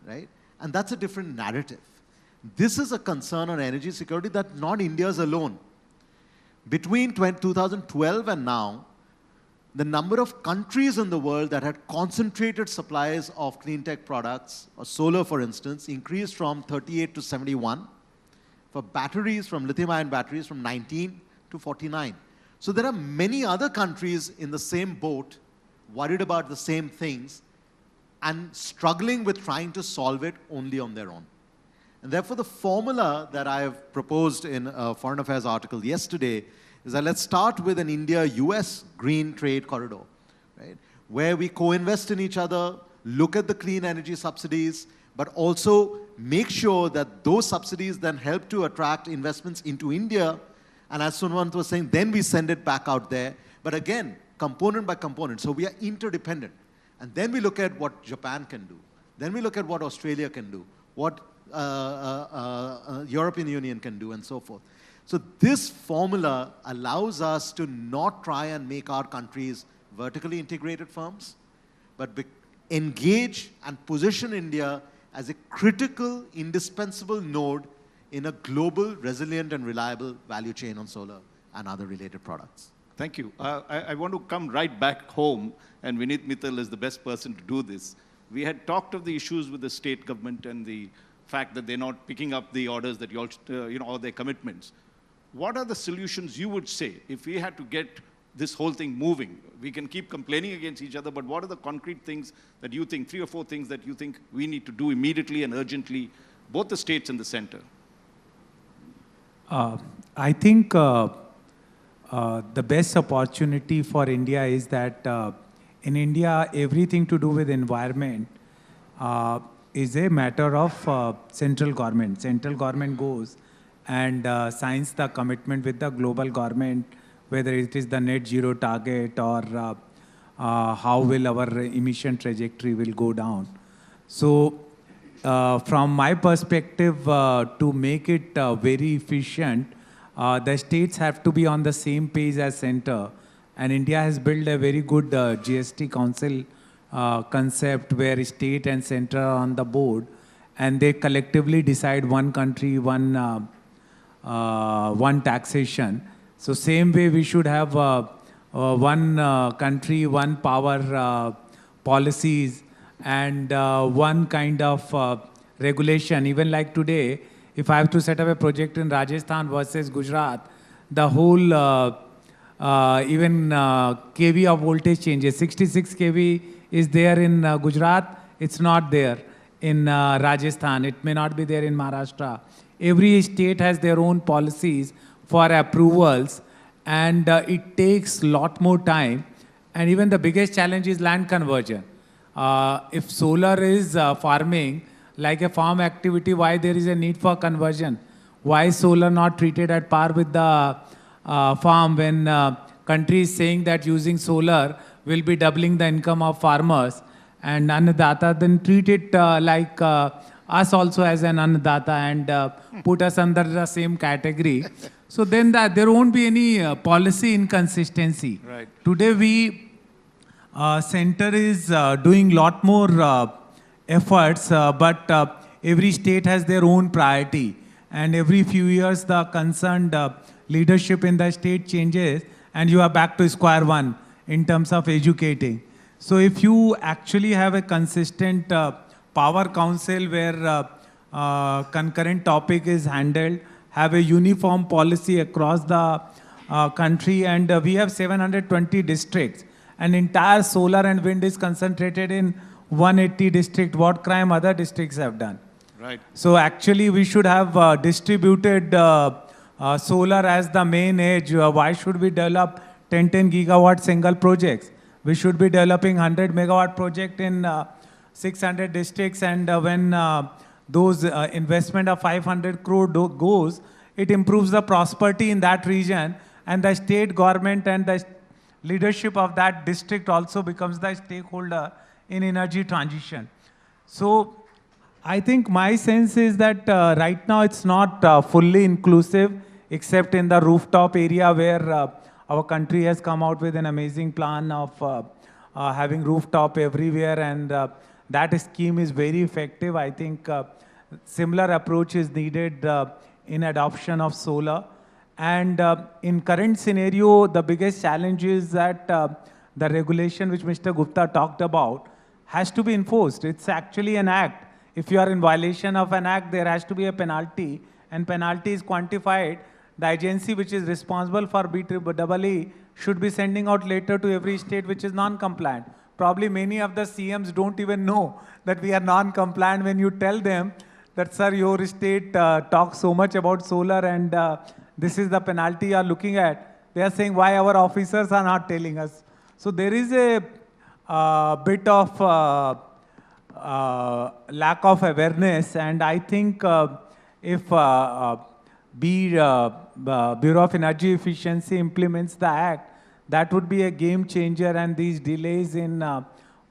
right? And that's a different narrative. This is a concern on energy security that not India's alone. Between 2012 and now, the number of countries in the world that had concentrated supplies of clean tech products, or solar for instance, increased from 38 to 71. For batteries, from lithium-ion batteries, from 19 to 49. So there are many other countries in the same boat, worried about the same things, and struggling with trying to solve it only on their own. And therefore, the formula that I have proposed in a Foreign Affairs article yesterday is that let's start with an India-US green trade corridor, right? Where we co-invest in each other, look at the clean energy subsidies, but also make sure that those subsidies then help to attract investments into India. And as Sunwant was saying, then we send it back out there. But again, component by component. So we are interdependent. And then we look at what Japan can do. Then we look at what Australia can do, what European Union can do, and so forth. So this formula allows us to not try and make our countries vertically integrated firms, but engage and position India as a critical, indispensable node in a global, resilient, and reliable value chain on solar and other related products. Thank you. I want to come right back home, and Vineet Mittal is the best person to do this. We had talked of the issues with the state government and the fact that they're not picking up the orders that you all, or their commitments. What are the solutions you would say if we had to get this whole thing moving? We can keep complaining against each other, but what are the concrete things that you think, 3 or 4 things that you think we need to do immediately and urgently, both the states and the center? I think the best opportunity for India is that in India, everything to do with environment is a matter of central government. Central government goes and signs the commitment with the global government, whether it is the net zero target or how will our emission trajectory will go down. So from my perspective, to make it very efficient, the states have to be on the same page as center. And India has built a very good GST council concept where state and center are on the board, and they collectively decide one country, one taxation. So same way we should have one country, one power policies, and one kind of regulation. Even like today, if I have to set up a project in Rajasthan versus Gujarat, the whole even kV of voltage changes. 66 kV is there in Gujarat, it's not there in Rajasthan, it may not be there in Maharashtra. Every state has their own policies for approvals, and it takes a lot more time. And even the biggest challenge is land conversion. If solar is farming, like a farm activity, why there is a need for conversion? Why is solar not treated at par with the farm when country is saying that using solar will be doubling the income of farmers? And Annadata, then treat it like us also as an Annadata and put us under the same category. So then there won't be any policy inconsistency. Right. Today we, center is doing lot more efforts, but every state has their own priority. And every few years the concerned leadership in the state changes and you are back to square one in terms of educating. So if you actually have a consistent power council where concurrent topic is handled, have a uniform policy across the country, and we have 720 districts, and entire solar and wind is concentrated in 180 districts. What crime other districts have done? Right. So actually we should have distributed solar as the main edge. Why should we develop 10 gigawatt single projects? We should be developing 100 megawatt project in 600 districts, and when those investment of 500 crore goes, it improves the prosperity in that region, and the state government and the leadership of that district also becomes the stakeholder in energy transition. So I think my sense is that right now it's not fully inclusive, except in the rooftop area where our country has come out with an amazing plan of having rooftop everywhere, and that scheme is very effective. I think similar approach is needed in adoption of solar. And in current scenario, the biggest challenge is that the regulation which Mr. Gupta talked about has to be enforced. It's actually an act. If you are in violation of an act, there has to be a penalty, and penalty is quantified. The agency which is responsible for BEE should be sending out letter to every state which is non-compliant. Probably many of the CMs don't even know that we are non-compliant when you tell them that, sir, your state talks so much about solar and this is the penalty you are looking at. They are saying why our officers are not telling us. So there is a bit of lack of awareness, and I think if Bureau of Energy Efficiency implements the act, that would be a game changer, and these delays in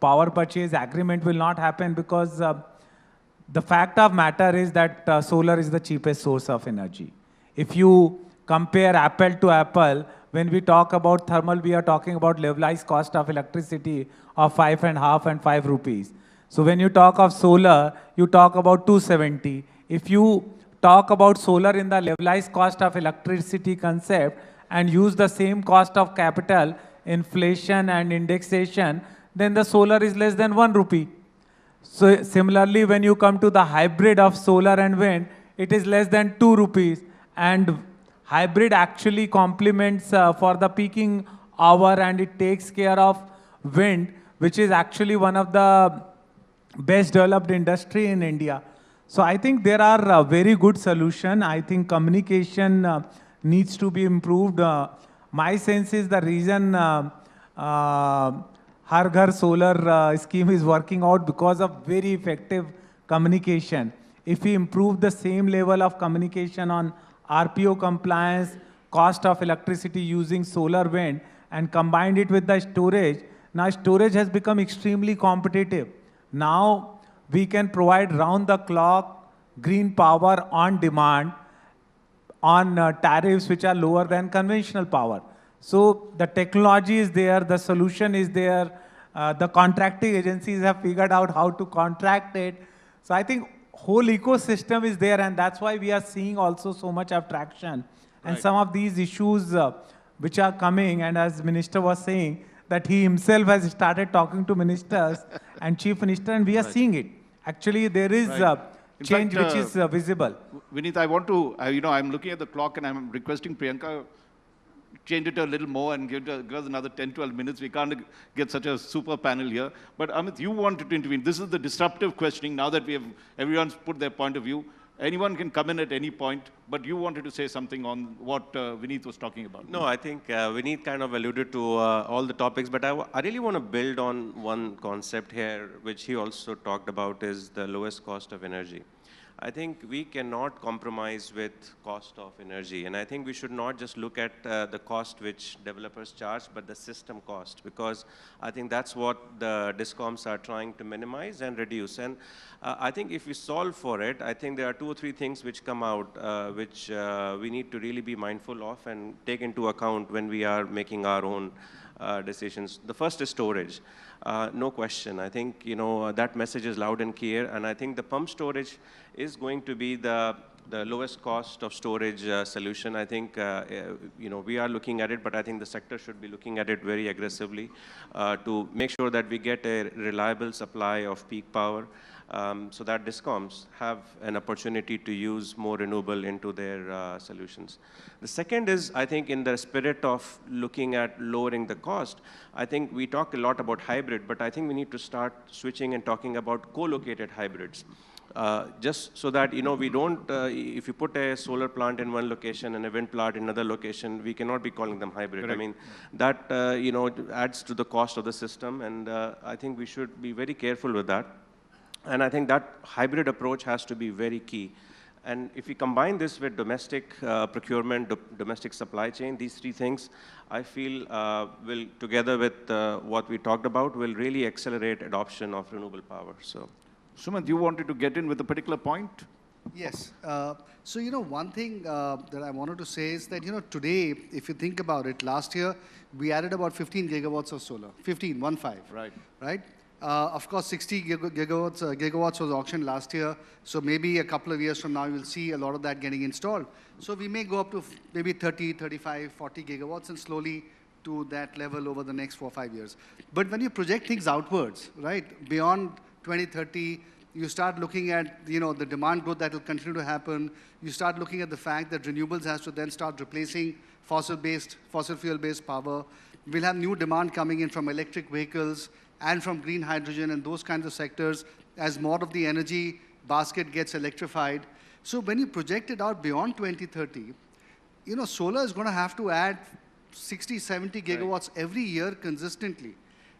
power purchase agreement will not happen, because the fact of matter is that solar is the cheapest source of energy. If you compare apple to apple, when we talk about thermal, we are talking about levelized cost of electricity of 5.5 and 5 rupees. So when you talk of solar, you talk about 270. If you talk about solar in the levelized cost of electricity concept and use the same cost of capital, inflation and indexation, then the solar is less than 1 rupee. So similarly, when you come to the hybrid of solar and wind, it is less than 2 rupees. And hybrid actually complements for the peaking hour, and it takes care of wind, which is actually one of the best developed industry in India. So I think there are very good solutions. I think communication needs to be improved. My sense is the reason Har Ghar Solar scheme is working out because of very effective communication. If we improve the same level of communication on RPO compliance, cost of electricity using solar wind, and combined it with the storage, now storage has become extremely competitive. Now we can provide round-the-clock green power on demand on tariffs which are lower than conventional power. So the technology is there, the solution is there, the contracting agencies have figured out how to contract it. So I think whole ecosystem is there, and that's why we are seeing also so much of traction. And some of these issues which are coming, and as Minister was saying, that he himself has started talking to ministers and chief minister, and we are seeing it. Actually, there is change which is visible. Vineet, I want to, I'm looking at the clock and I'm requesting Priyanka, change it a little more and give us another 10, 12 minutes. We can't get such a super panel here. But Amit, you wanted to intervene. This is the disruptive questioning. Now that everyone's put their point of view, anyone can come in at any point, but you wanted to say something on what Vineet was talking about. No, I think Vineet kind of alluded to all the topics, but I really want to build on one concept here, which he also talked about, is the lowest cost of energy. I think we cannot compromise with cost of energy, and I think we should not just look at the cost which developers charge, but the system cost, because I think that's what the discoms are trying to minimize and reduce. And I think if we solve for it, I think there are 2 or 3 things which come out which we need to really be mindful of and take into account when we are making our own decisions. The first is storage. No question. I think that message is loud and clear, and I think the pump storage is going to be the lowest cost of storage solution. I think we are looking at it, but I think the sector should be looking at it very aggressively to make sure that we get a reliable supply of peak power, so that discoms have an opportunity to use more renewable into their solutions. The second is, I think, in the spirit of looking at lowering the cost, I think we talk a lot about hybrid, but I think we need to start switching and talking about co-located hybrids. Just so that, we don't, if you put a solar plant in one location and a wind plant in another location, we cannot be calling them hybrid. Correct. I mean, that, adds to the cost of the system, and I think we should be very careful with that. And I think that hybrid approach has to be very key. And if we combine this with domestic procurement, domestic supply chain, these 3 things, I feel will, together with what we talked about, will really accelerate adoption of renewable power. So, Sumant, you wanted to get in with a particular point? Yes. So, one thing that I wanted to say is that, today, if you think about it, last year, we added about 15 gigawatts of solar. 15, 1-5. Right. Right? Of course, 60 gigawatts was auctioned last year. So maybe a couple of years from now, you'll see a lot of that getting installed. So we may go up to maybe 30, 35, 40 gigawatts and slowly to that level over the next 4 or 5 years. But when you project things outwards, right, beyond 2030, you start looking at, the demand growth that will continue to happen. You start looking at the fact that renewables has to then start replacing fossil fuel-based power. We'll have new demand coming in from electric vehicles and from green hydrogen and those kinds of sectors as more of the energy basket gets electrified. So when you project it out beyond 2030, solar is going to have to add 60, 70 gigawatts every year consistently.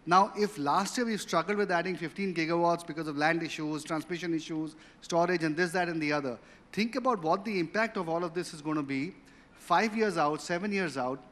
Now, if last year we struggled with adding 15 gigawatts because of land issues, transmission issues, storage, and this, that, and the other, think about what the impact of all of this is going to be 5 years out, 7 years out,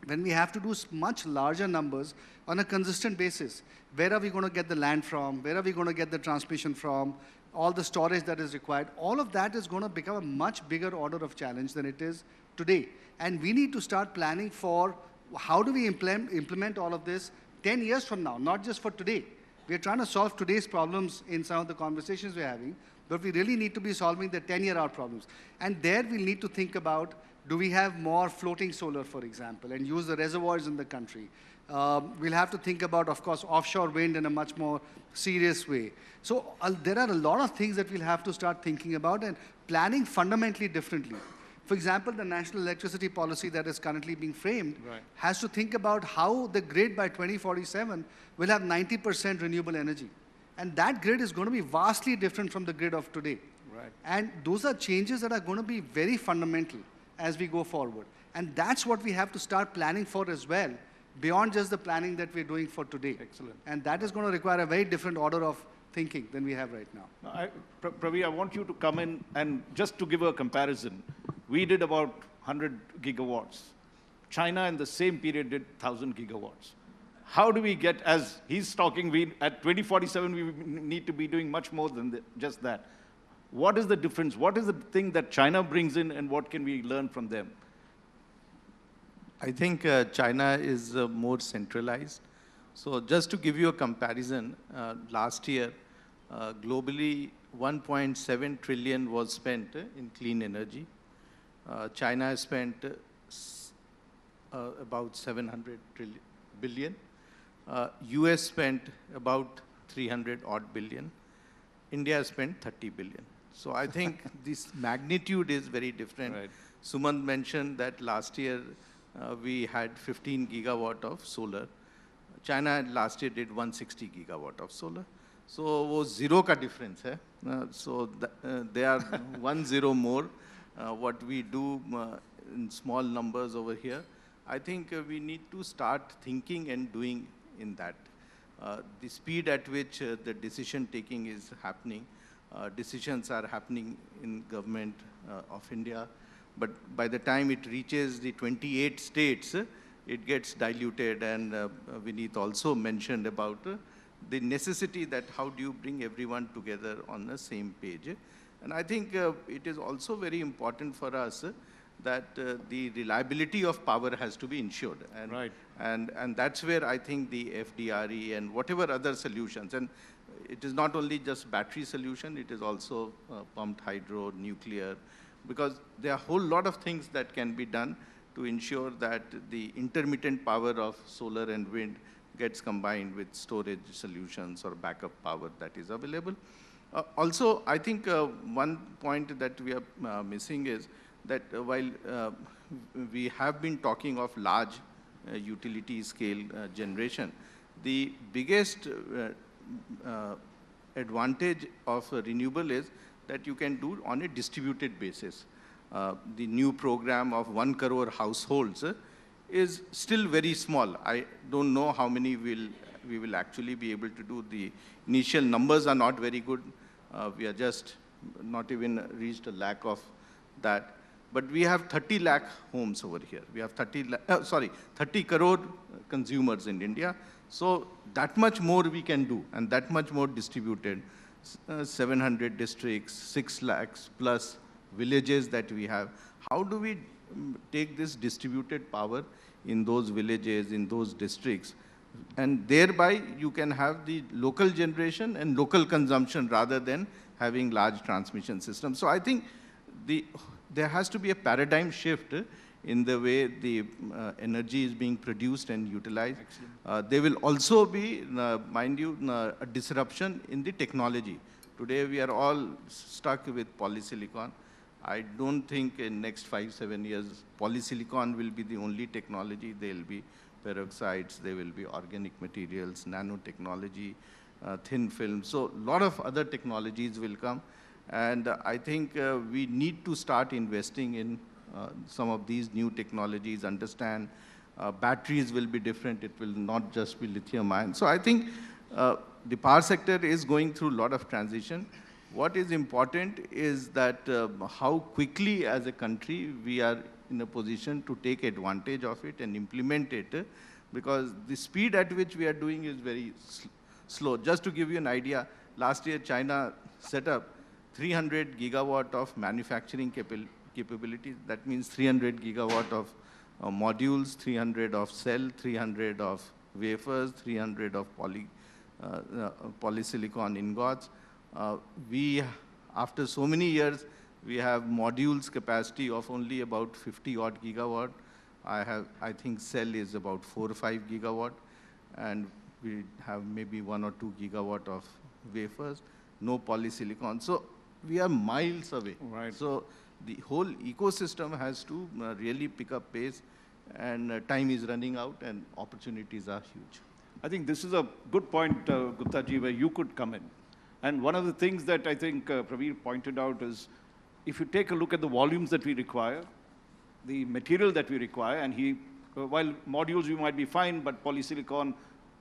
when we have to do much larger numbers on a consistent basis. Where are we going to get the land from? Where are we going to get the transmission from? All the storage that is required. All of that is going to become a much bigger order of challenge than it is today. And we need to start planning for how do we implement all of this 10 years from now, not just for today. We're trying to solve today's problems in some of the conversations we're having, but we really need to be solving the 10-year-out problems. And there we'll need to think about, do we have more floating solar, for example, and use the reservoirs in the country? We'll have to think about, of course, offshore wind in a much more serious way. So there are a lot of things that we'll have to start thinking about and planning fundamentally differently. For example, the national electricity policy that is currently being framed has to think about how the grid by 2047 will have 90% renewable energy. And that grid is going to be vastly different from the grid of today. Right. And those are changes that are going to be very fundamental as we go forward. And that's what we have to start planning for as well, beyond just the planning that we're doing for today. Excellent. And that is going to require a very different order of thinking than we have right now. Pravi, I want you to come in and just to give a comparison. We did about 100 gigawatts. China in the same period did 1,000 gigawatts. How do we get, as he's talking, at 2047 we need to be doing much more than just that. What is the difference? What is the thing that China brings in and what can we learn from them? I think China is more centralized. So just to give you a comparison, last year, globally, 1.7 trillion was spent in clean energy. China has spent about 700 billion. US spent about 300 odd billion. India has spent 30 billion. So I think this magnitude is very different. Right. Sumant mentioned that last year we had 15 gigawatt of solar. China last year did 160 gigawatt of solar. So वो zero का difference है. So they are 1 0 more. What we do in small numbers over here, I think we need to start thinking and doing in that. The speed at which the decision taking is happening, decisions are happening in government of India, but by the time it reaches the 28 states, it gets diluted, and Vineet also mentioned about the necessity that how do you bring everyone together on the same page. And I think it is also very important for us that the reliability of power has to be ensured. And, right. And that's where I think the FDRE and whatever other solutions, and it is not only just battery solution, it is also pumped hydro, nuclear, because there are a whole lot of things that can be done to ensure that the intermittent power of solar and wind gets combined with storage solutions or backup power that is available. Also, I think one point that we are missing is that while we have been talking of large utility scale generation, the biggest advantage of renewable is that you can do on a distributed basis. The new program of 1 crore households is still very small. I don't know how many we will actually be able to do. The initial numbers are not very good. We are just not even reached a lakh of that. But we have 30 lakh homes over here. We have 30 crore consumers in India. So that much more we can do, and that much more distributed. 700 districts, 6 lakhs plus villages that we have. How do we take this distributed power in those villages, in those districts? And thereby you can have the local generation and local consumption rather than having large transmission systems. So I think there has to be a paradigm shift in the way the energy is being produced and utilized. There will also be, mind you, a disruption in the technology. Today we are all stuck with polysilicon. I don't think in next 5-7 years, polysilicon will be the only technology. There will be peroxides, there will be organic materials, nanotechnology, thin film. So a lot of other technologies will come. And I think we need to start investing in some of these new technologies, understand batteries will be different. It will not just be lithium ion. So I think the power sector is going through a lot of transition. What is important is that how quickly as a country we are in a position to take advantage of it and implement it, because the speed at which we are doing is very slow. Just to give you an idea, last year China set up 300 gigawatt of manufacturing capabilities. That means 300 gigawatt of modules, 300 of cell, 300 of wafers, 300 of polysilicon ingots. We, after so many years, we have modules capacity of only about 50 odd gigawatt. I think cell is about 4 or 5 gigawatt, and we have maybe 1 or 2 gigawatt of wafers, no polysilicon. So we are miles away. Right. So the whole ecosystem has to really pick up pace, and time is running out and opportunities are huge. I think this is a good point, Gupta ji, where you could come in. And one of the things that I think Praveen pointed out is, if you take a look at the volumes that we require, the material that we require, and while modules we might be fine, but polysilicon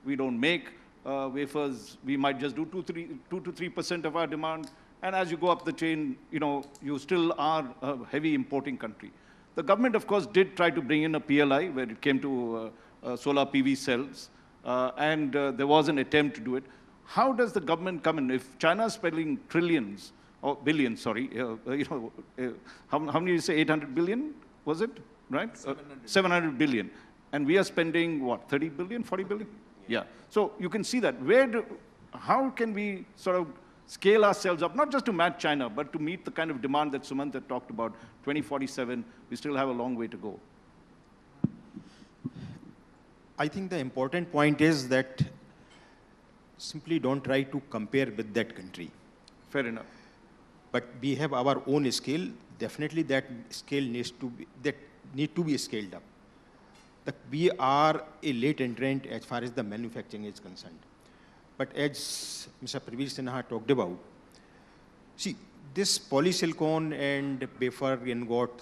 we don't make, wafers we might just do 2 to 3% of our demand, and as you go up the chain, you still are a heavy importing country. The government, of course, did try to bring in a PLI where it came to solar PV cells, and there was an attempt to do it. How does the government come in? If China is spending trillions, or billions, sorry, how many did you say, 800 billion, was it, right? 700 billion. And we are spending, what, 30 billion, 40 billion? Yeah. So you can see that. How can we sort of scale ourselves up, not just to match China, but to meet the kind of demand that Sumant had talked about, 2047, we still have a long way to go. I think the important point is that simply don't try to compare with that country. Fair enough. But we have our own scale. Definitely that scale needs to be scaled up. we are a late entrant as far as the manufacturing is concerned. But as Mr. Praveer Sinha talked about, see, this polysilicon and wafer ingot,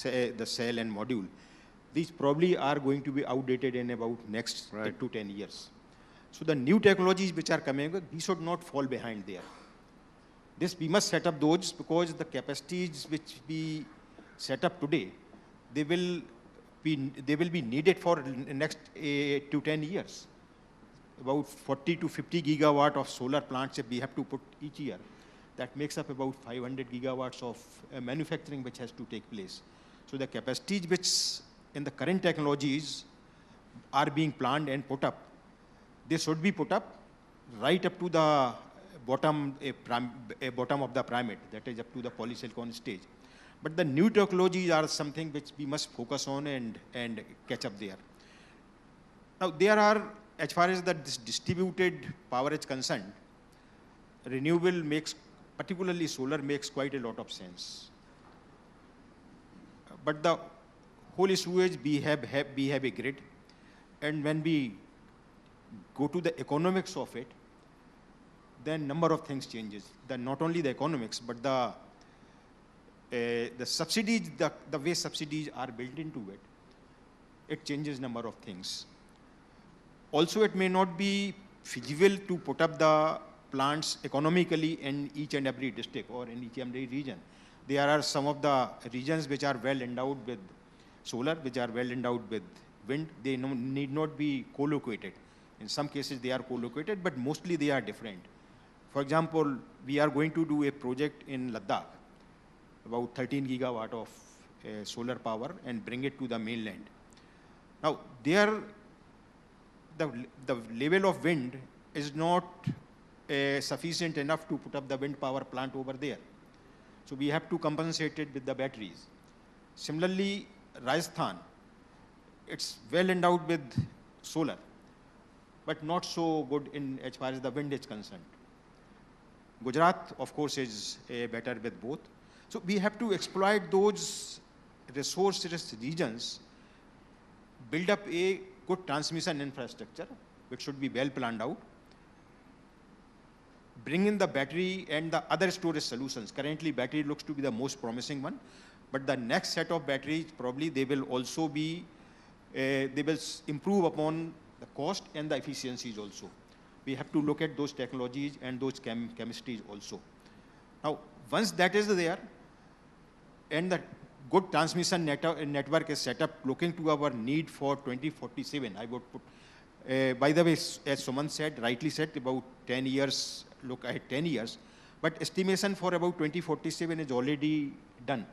the cell and module, these probably are going to be outdated in about next 8 to 10 years. So the new technologies which are coming, we should not fall behind there. We must set up those, because the capacities which we set up today, they will be needed for the next 8 to 10 years. About 40 to 50 gigawatt of solar plants we have to put each year. That makes up about 500 gigawatts of manufacturing which has to take place. So the capacities which in the current technologies are being planned and put up, they should be put up right up to the bottom of the pyramid, that is up to the polysilicon stage. But the new technologies are something which we must focus on and catch up there. Now there are, as far as this distributed power is concerned, renewable makes, particularly solar, makes quite a lot of sense. But the whole issue is we have a grid, and when we go to the economics of it, then number of things changes. Not only the economics, but the subsidies, the way subsidies are built into it, it changes number of things. Also, it may not be feasible to put up the plants economically in each and every district or in each and every region. There are some of the regions which are well endowed with solar, which are well endowed with wind. They need not be co-located. In some cases, they are co-located, but mostly they are different. For example, we are going to do a project in Ladakh, about 13 gigawatt of solar power, and bring it to the mainland. Now, there, the level of wind is not sufficient enough to put up the wind power plant over there. So we have to compensate it with the batteries. Similarly, Rajasthan, it's well endowed with solar, but not so good as far as the wind is concerned. Gujarat, of course, is better with both. So we have to exploit those resource-rich regions, build up a good transmission infrastructure, which should be well planned out, bring in the battery and the other storage solutions. Currently, battery looks to be the most promising one, but the next set of batteries, probably they will also be, they will improve upon the cost and the efficiencies also. We have to look at those technologies and those chemistries also. Now, once that is there, and the good transmission network is set up, looking to our need for 2047, I would put, by the way, as Suman said, rightly said, about 10 years, look ahead 10 years, but estimation for about 2047 is already done.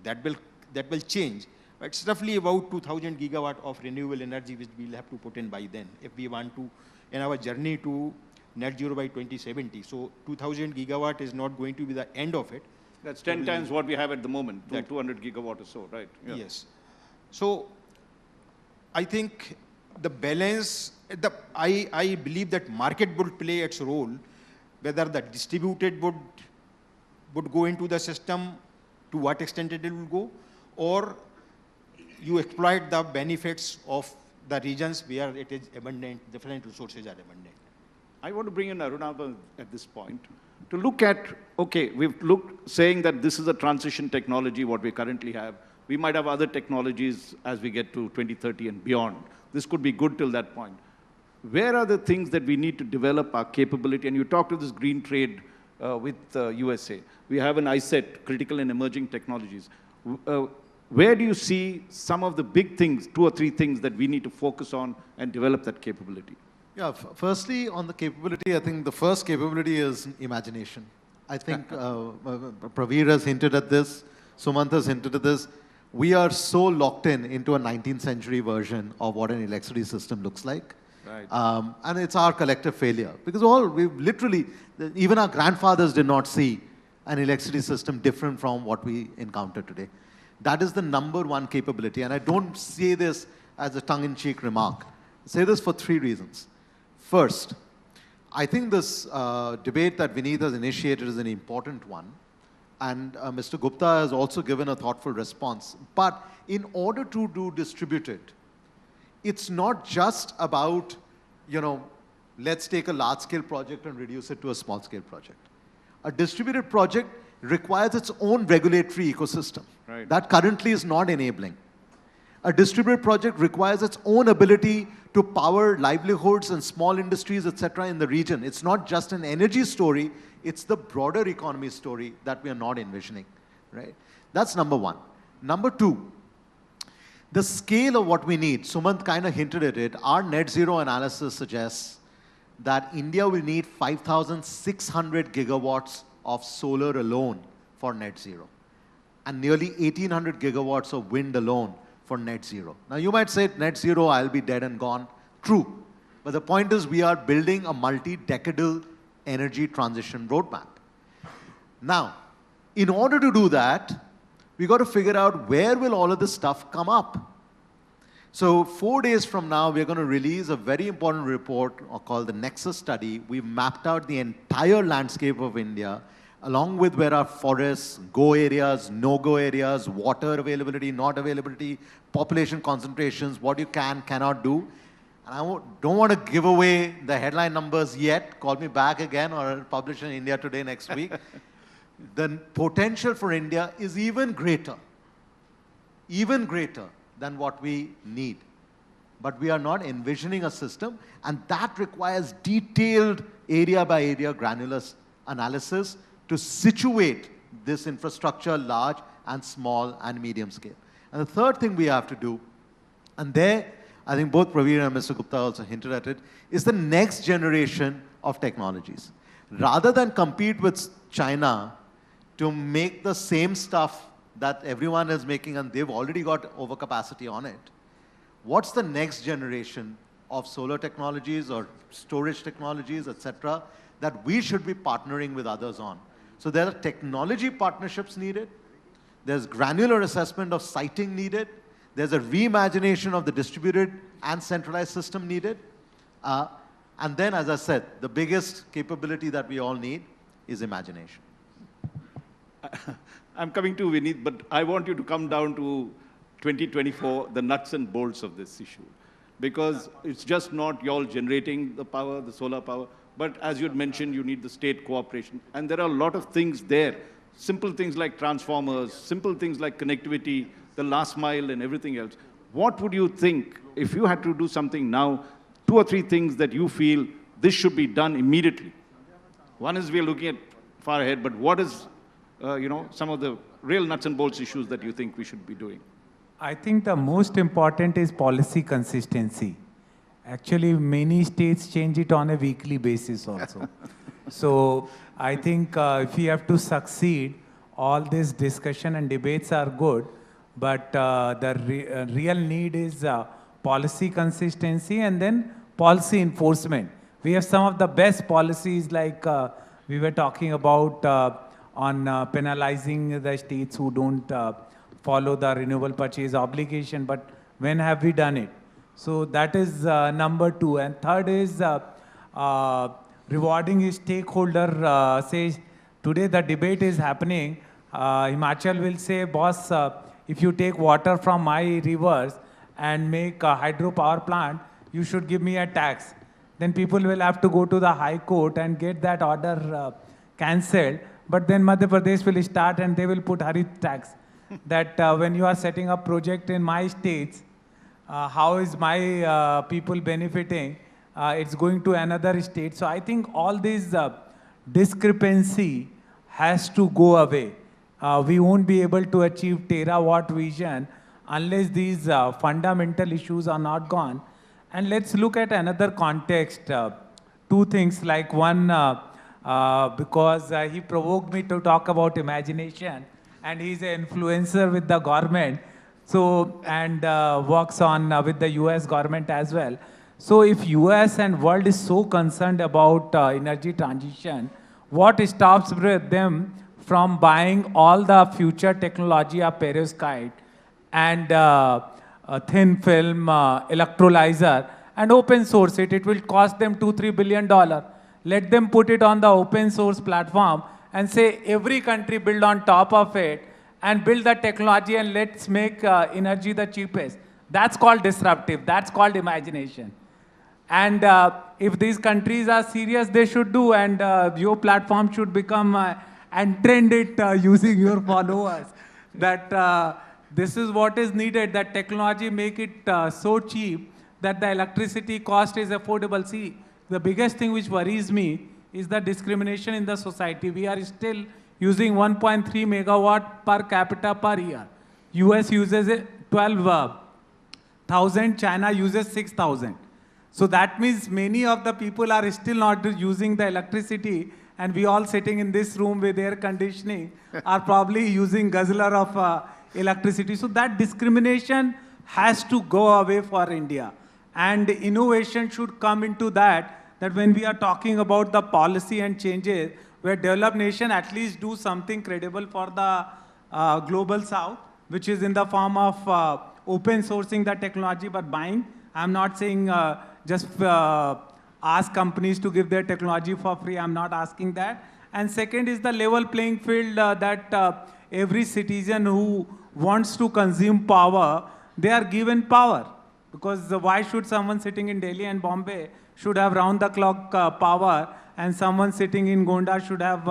That will change. But it's roughly about 2,000 gigawatt of renewable energy which we'll have to put in by then if we want to, in our journey to net zero by 2070. So 2,000 gigawatt is not going to be the end of it. That's 10 times what we have at the moment, 200 gigawatt or so, right? Yeah. Yes. So I think the balance, I believe that market would play its role, whether the distributed would go into the system, to what extent it will go, or you exploit the benefits of the regions where it is abundant, different resources are abundant. I want to bring in Arunabha at this point to look at, okay, we've looked, saying that this is a transition technology, what we currently have. We might have other technologies as we get to 2030 and beyond. This could be good till that point. Where are the things that we need to develop our capability? And you talked to this green trade with USA. We have an ISET, critical and emerging technologies. Where do you see some of the big things, 2 or 3 things that we need to focus on and develop that capability? Yeah, firstly, on the capability, I think the first capability is imagination. I think Praveer has hinted at this, Sumant has hinted at this. We are so locked into a 19th century version of what an electricity system looks like. Right. And it's our collective failure. Because we've literally, even our grandfathers did not see an electricity system different from what we encounter today. That is the #1 capability. And I don't say this as a tongue-in-cheek remark. I say this for 3 reasons. First, I think this debate that Vineet has initiated is an important one. And Mr. Gupta has also given a thoughtful response. But in order to do distributed, it's not just about, let's take a large-scale project and reduce it to a small-scale project. A distributed project requires its own regulatory ecosystem. Right. That currently is not enabling. A distributed project requires its own ability to power livelihoods and small industries, etc. in the region. It's not just an energy story, it's the broader economy story that we are not envisioning, right? That's number one. Number two, the scale of what we need. Sumant kind of hinted at it. Our net zero analysis suggests that India will need 5,600 gigawatts of solar alone for net zero, and nearly 1,800 gigawatts of wind alone for net zero. Now you might say, net zero, I'll be dead and gone. True. But the point is we are building a multi-decadal energy transition roadmap. Now, in order to do that, we got to figure out where will all of this stuff come up. So 4 days from now, we're going to release a very important report called the Nexus Study. We've mapped out the entire landscape of India, along with where our forests, go areas, no-go areas, water availability, not availability, population concentrations, what you can, cannot do. And I don't want to give away the headline numbers yet. Call me back again, or I'll publish in India Today next week. The potential for India is even greater than what we need. But we are not envisioning a system, and that requires detailed area-by-area granular analysis to situate this infrastructure large and small and medium scale. And the third thing we have to do, and there I think both Praveen and Mr. Gupta also hinted at it, is the next generation of technologies. Rather than compete with China to make the same stuff that everyone is making and they've already got overcapacity on it, what's the next generation of solar technologies or storage technologies, etc., that we should be partnering with others on? So there are technology partnerships needed. There's granular assessment of siting needed. There's a reimagination of the distributed and centralized system needed. And then, as I said, the biggest capability that we all need is imagination. I'm coming to Vineet, but I want you to come down to 2024, the nuts and bolts of this issue. Because it's just not you all generating the power, the solar power, but as you had mentioned, you need the state cooperation. And there are a lot of things there. Simple things like transformers, simple things like connectivity, the last mile and everything else. What would you think, if you had to do something now, 2 or 3 things that you feel this should be done immediately? One is we're looking at far ahead, but what is, some of the real nuts and bolts issues that you think we should be doing? I think the most important is policy consistency. Actually, many states change it on a weekly basis also. So I think if we have to succeed, all this discussion and debates are good, but the real need is policy consistency and then policy enforcement. We have some of the best policies, like we were talking about on penalizing the states who don't follow the renewable purchase obligation, but when have we done it? So that is number 2. And third is rewarding his stakeholder. Say today the debate is happening. Himachal will say, boss, if you take water from my rivers and make a hydropower plant, you should give me a tax. Then people will have to go to the High Court and get that order cancelled. But then Madhya Pradesh will start and they will put Harit tax. That when you are setting up project in my states, how is my people benefiting? It's going to another state. So I think all this discrepancy has to go away. We won't be able to achieve terawatt vision unless these fundamental issues are not gone. And let's look at another context. 2 things, like one, because he provoked me to talk about imagination, and he's an influencer with the government, so, and works on with the US government as well. So if US and world is so concerned about energy transition, what stops them from buying all the future technology of perovskite and a thin film electrolyzer and open source it? It will cost them $2-3 billion. Let them put it on the open source platform and say every country build on top of it and build the technology and let's make energy the cheapest. That's called disruptive. That's called imagination. And if these countries are serious, they should do, and your platform should become and trend it using your followers. That this is what is needed, that technology make it so cheap that the electricity cost is affordable. See, the biggest thing which worries me is the discrimination in the society. We are still using 1.3 megawatt per capita per year. US uses 12,000, China uses 6,000. So that means many of the people are still not using the electricity, and we all sitting in this room with air conditioning are probably using guzzler of electricity. So that discrimination has to go away for India. And innovation should come into that when we are talking about the policy and changes, where developed nation at least do something credible for the global south, which is in the form of open sourcing the technology but buying. I'm not saying just ask companies to give their technology for free. I'm not asking that. And second is the level playing field that every citizen who wants to consume power, they are given power. Because why should someone sitting in Delhi and Bombay should have round-the-clock power, and someone sitting in Gonda should have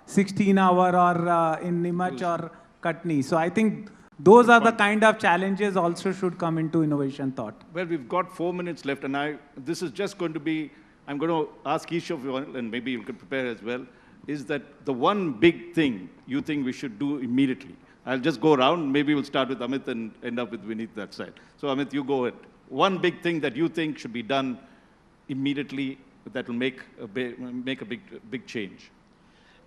16-hour or in Nimach or Katni? So I think those are the kind of challenges also should come into innovation thought. Well, we've got 4 minutes left, and this is just going to be, I'm going to ask each of you, and maybe you could prepare as well, is that the one big thing you think we should do immediately? I'll just go around. Maybe we'll start with Amit and end up with Vineet that side. So Amit, you go ahead. One big thing that you think should be done immediately that will make a big change.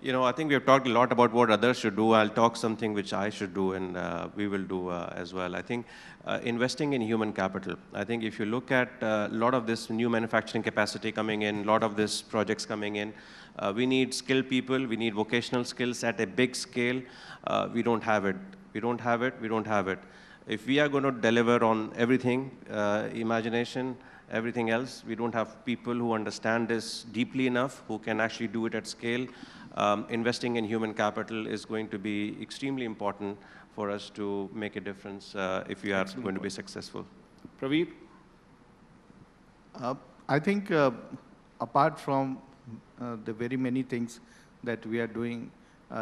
You know, I think we have talked a lot about what others should do. I'll talk something which I should do, and we will do as well. I think investing in human capital. I think if you look at a lot of this new manufacturing capacity coming in, a lot of these projects coming in, we need skilled people, we need vocational skills at a big scale. We don't have it. We don't have it. We don't have it. If we are going to deliver on everything, imagination, everything else, we don't have people who understand this deeply enough, who can actually do it at scale. Investing in human capital is going to be extremely important for us to make a difference if we are going to be successful. Praveer? I think apart from the very many things that we are doing,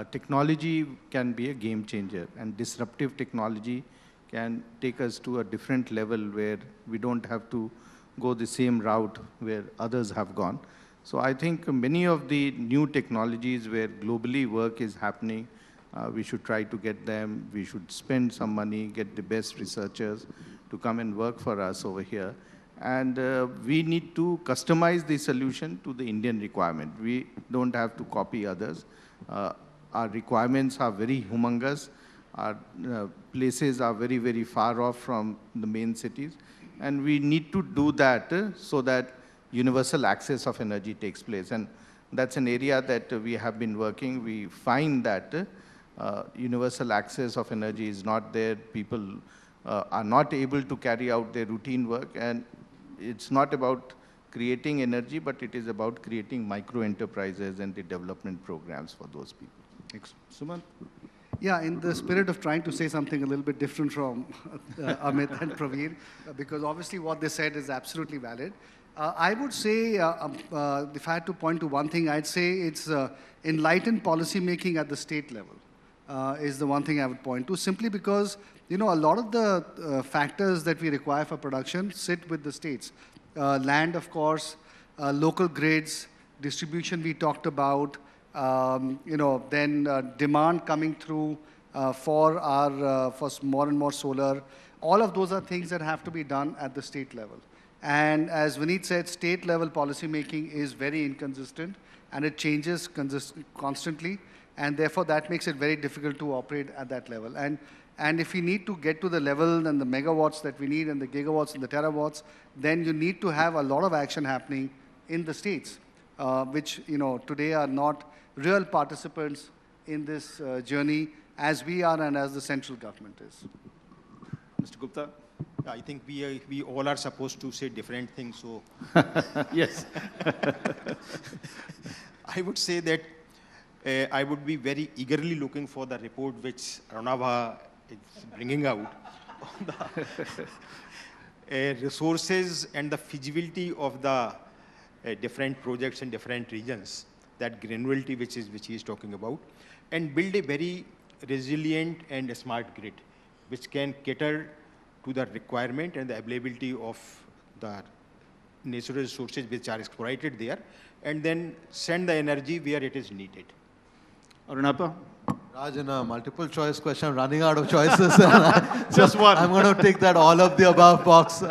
technology can be a game changer, and disruptive technology can take us to a different level where we don't have to go the same route where others have gone. So I think many of the new technologies where globally work is happening, we should try to get them. We should spend some money, get the best researchers to come and work for us over here. And we need to customize the solution to the Indian requirement. We don't have to copy others. Our requirements are very humongous. Our places are very, very far off from the main cities. And we need to do that so that universal access of energy takes place. And that's an area that we have been working. We find that universal access of energy is not there. People are not able to carry out their routine work. And it's not about creating energy, but it is about creating micro-enterprises and the development programs for those people. Thanks. Sumant? Yeah, in the spirit of trying to say something a little bit different from Amit and Praveer, because obviously what they said is absolutely valid. I would say, if I had to point to one thing, I'd say it's enlightened policy making at the state level is the one thing I would point to, simply because, you know, a lot of the factors that we require for production sit with the states. Land, of course, local grids, distribution we talked about, you know, then demand coming through for more and more solar. All of those are things that have to be done at the state level. And as Vineet said, state level policy making is very inconsistent, and it changes constantly, and therefore that makes it very difficult to operate at that level. And if we need to get to the level and the megawatts that we need and the gigawatts and the terawatts, then you need to have a lot of action happening in the states, which, you know, today are not real participants in this journey as we are and as the central government is. Mr. Gupta? I think we all are supposed to say different things, so. Yes. I would say that I would be very eagerly looking for the report which Ranava is bringing out on the resources and the feasibility of the different projects in different regions, that granularity which he is talking about, and build a very resilient and smart grid which can cater to the requirement and the availability of the natural resources which are exploited there, and then send the energy where it is needed. Arunapa? Raj, in a multiple choice question, I'm running out of choices. Just one. I'm going to take that all of the above box.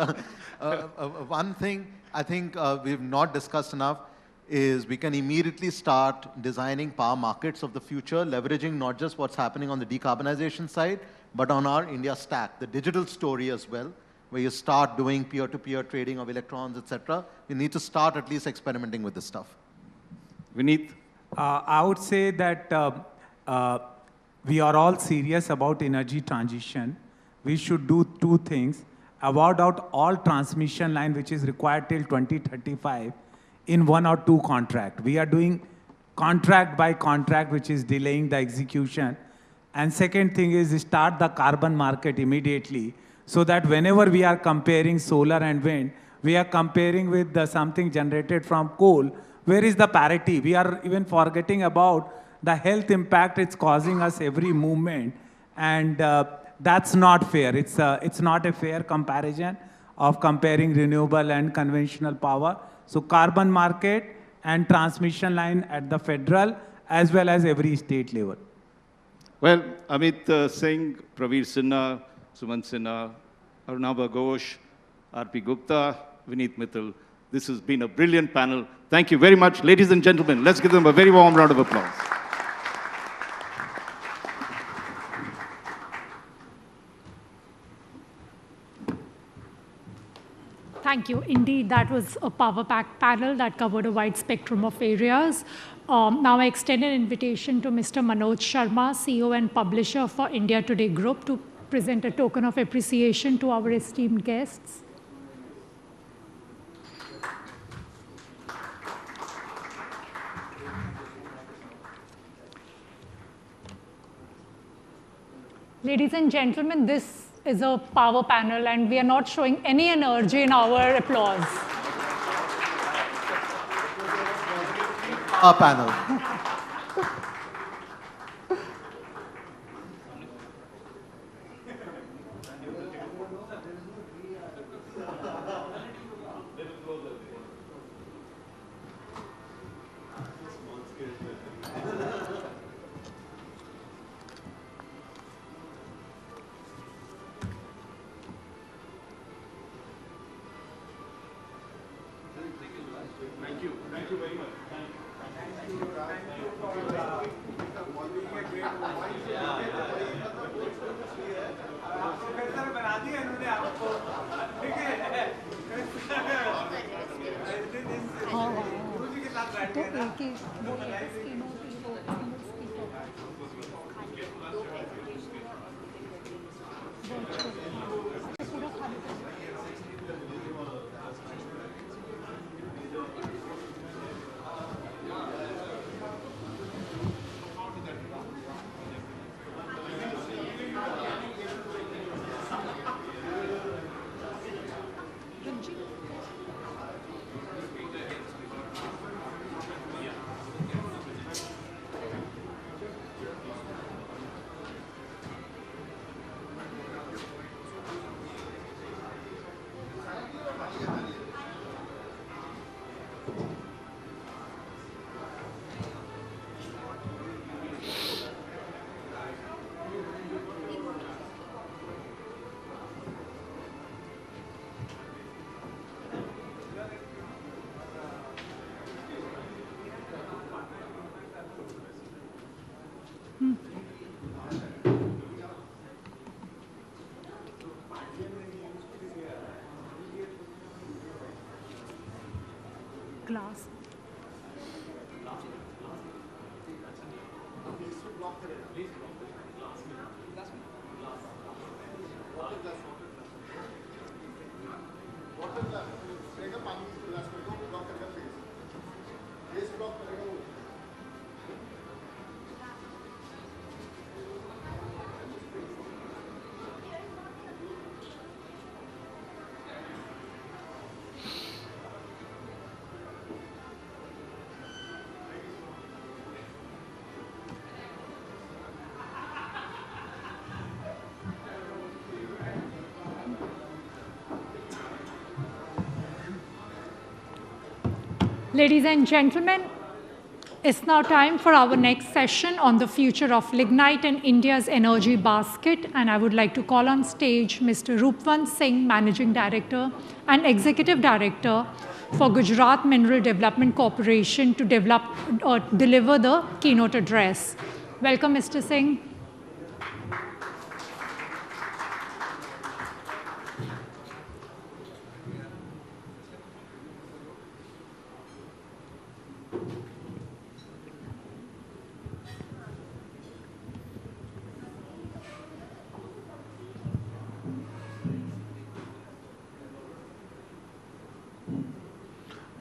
One thing I think we've not discussed enough is we can immediately start designing power markets of the future, leveraging not just what's happening on the decarbonization side, but on our India stack, the digital story as well, where you start doing peer-to-peer trading of electrons, etc. You need to start at least experimenting with this stuff. Vineet? I would say that we are all serious about energy transition. We should do two things. Award out all transmission line which is required till 2035 in 1 or 2 contract. We are doing contract by contract, which is delaying the execution. And second thing is start the carbon market immediately, so that whenever we are comparing solar and wind, we are comparing with something generated from coal. Where is the parity? We are even forgetting about the health impact it's causing us every movement. And that's not fair. It's not a fair comparison of comparing renewable and conventional power. So carbon market and transmission line at the federal as well as every state level. Well, Amit Singh, Praveer Sinha, Suman Sinha, Arunaba Ghosh, R.P. Gupta, Vineet Mittal. This has been a brilliant panel. Thank you very much. Ladies and gentlemen, let's give them a very warm round of applause. Thank you. Indeed, that was a power-packed panel that covered a wide spectrum of areas. Now I extend an invitation to Mr. Manoj Sharma, CEO and publisher for India Today Group, to present a token of appreciation to our esteemed guests. Ladies and gentlemen, this is a power panel, and we are not showing any energy in our applause. Our panel. Thank you. Thank you very much. Glass. Ladies and gentlemen, it's now time for our next session on the future of lignite and India's energy basket. And I would like to call on stage Mr. Roopwant Singh, Managing Director and Executive Director for Gujarat Mineral Development Corporation to deliver the keynote address. Welcome, Mr. Singh.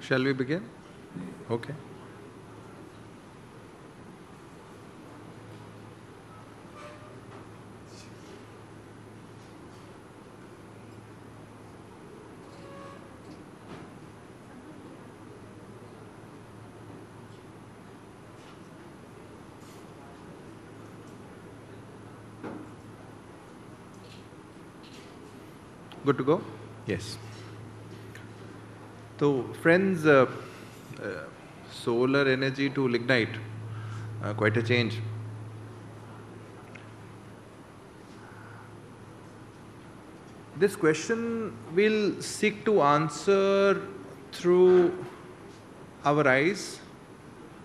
Shall we begin? Okay. Good to go? Yes. So, friends, solar energy to lignite, quite a change. This question we'll seek to answer through our eyes,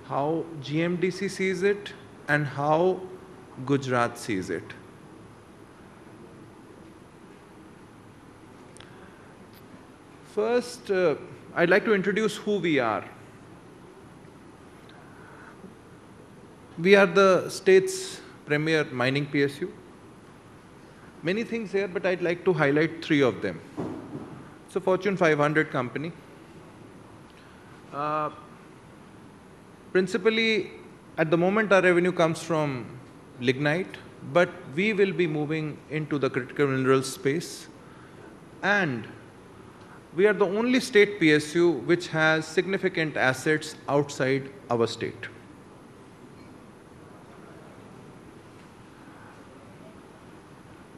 how GMDC sees it and how Gujarat sees it. First, I'd like to introduce who we are. We are the state's premier mining PSU. Many things here, but I'd like to highlight 3 of them. It's a Fortune 500 company. Principally, at the moment, our revenue comes from lignite, but we will be moving into the critical minerals space. And we are the only state PSU which has significant assets outside our state.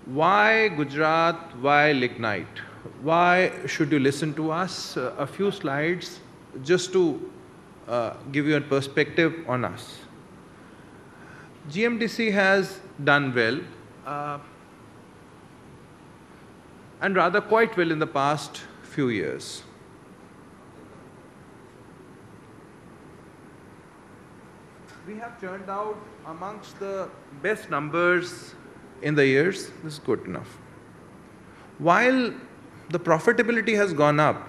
Why Gujarat? Why lignite? Why should you listen to us? A few slides just to give you a perspective on us. GMDC has done well and rather quite well in the past few years. We have churned out amongst the best numbers in the years. This is good enough. While the profitability has gone up,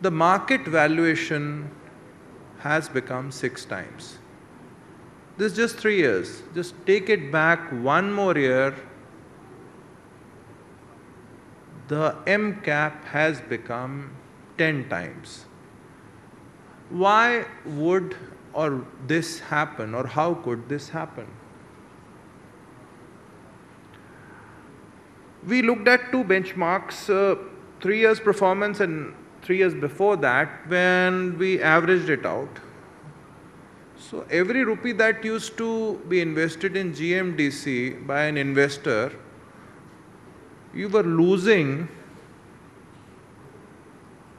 the market valuation has become 6 times. This is just 3 years. Just take it back 1 more year, the M cap has become 10 times. Why would this happen, or how could this happen? We looked at 2 benchmarks, 3 years performance and 3 years before that, when we averaged it out. So every rupee that used to be invested in GMDC by an investor, you were losing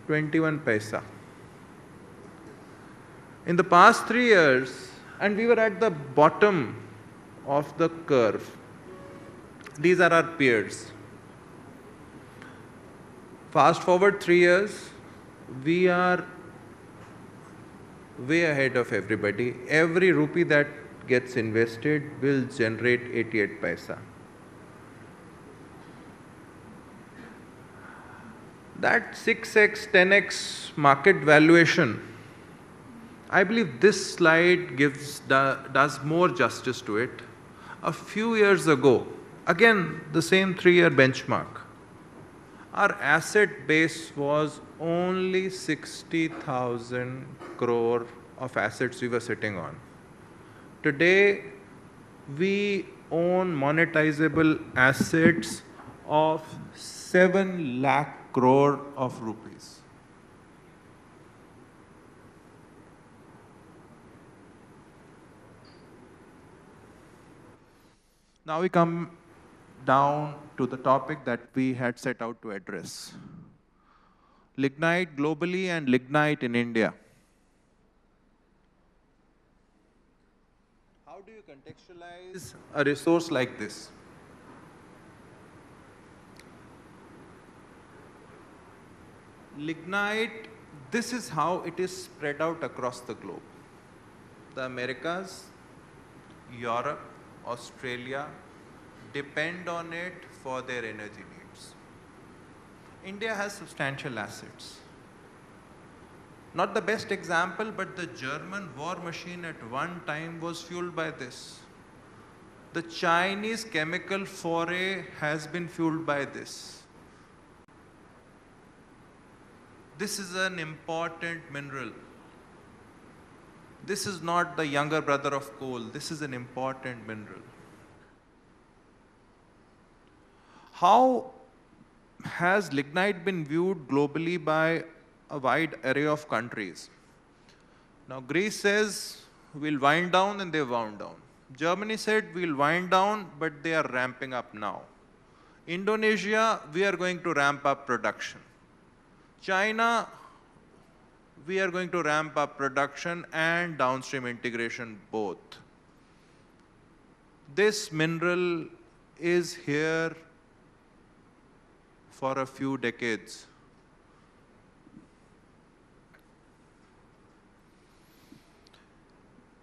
21 paisa. In the past 3 years, and we were at the bottom of the curve. These are our peers. Fast forward 3 years, we are way ahead of everybody. Every rupee that gets invested will generate 88 paisa. That 6x, 10x market valuation, I believe this slide does more justice to it. A few years ago, again the same 3-year benchmark, our asset base was only 60,000 crore of assets we were sitting on. Today, we own monetizable assets of 7 lakh crore of rupees. Now we come down to the topic that we had set out to address. Lignite globally and Lignite in India. How do you contextualize a resource like this? Lignite, this is how it is spread out across the globe. The Americas, Europe, Australia depend on it for their energy needs. India has substantial assets. Not the best example, but the German war machine at one time was fueled by this. The Chinese chemical foray has been fueled by this. This is an important mineral. This is not the younger brother of coal. This is an important mineral. How has lignite been viewed globally by a wide array of countries? Now, Greece says we'll wind down, and they wound down. Germany said we'll wind down, but they are ramping up now. Indonesia, we are going to ramp up production. China, we are going to ramp up production and downstream integration both. This mineral is here for a few decades.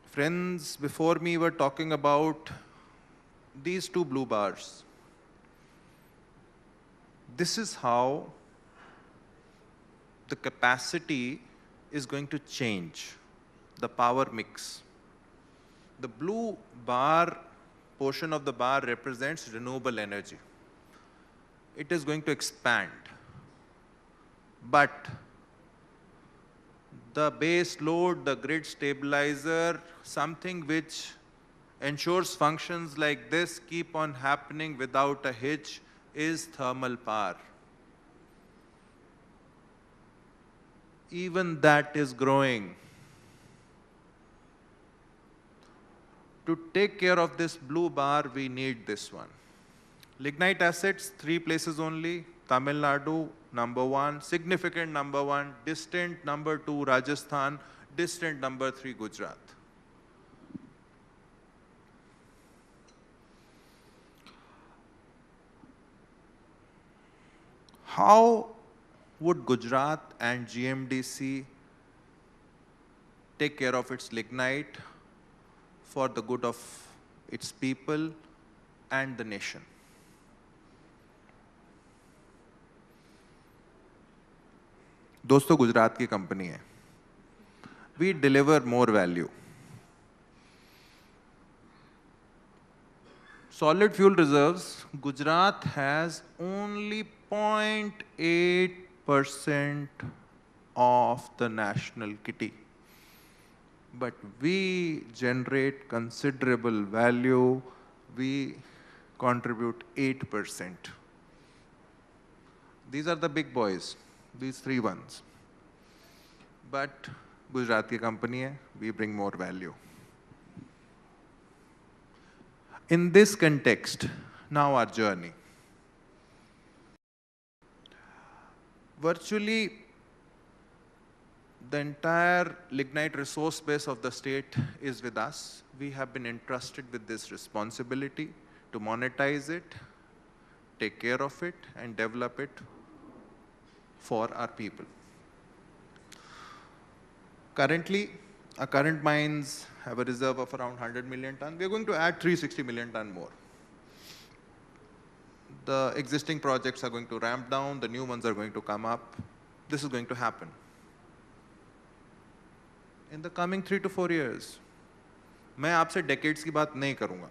Friends before me were talking about these two blue bars. This is how the capacity is going to change, the power mix. The blue bar, portion of the bar represents renewable energy. It is going to expand. But the base load, the grid stabilizer, something which ensures functions like this keep on happening without a hitch, is thermal power. Even that is growing. To take care of this blue bar, we need this one. Lignite assets, 3 places only. Tamil Nadu, number 1, significant number 1, distant number 2, Rajasthan, distant number 3, Gujarat. How would Gujarat and GMDC take care of its lignite for the good of its people and the nation? दोस्तों, गुजरात की company है. We deliver more value. Solid fuel reserves, Gujarat has only 0.8% of the national kitty. But we generate considerable value. We contribute 8%. These are the big boys, these 3 ones. But Gujarat ki company hai, we bring more value. In this context, now our journey. Virtually, the entire lignite resource base of the state is with us. We have been entrusted with this responsibility to monetize it, take care of it, and develop it for our people. Currently, our current mines have a reserve of around 100 million ton. We are going to add 360 million ton more. The existing projects are going to ramp down, the new ones are going to come up. This is going to happen. In the coming 3 to 4 years, मैं आपसे decades की बात नहीं करूँगा.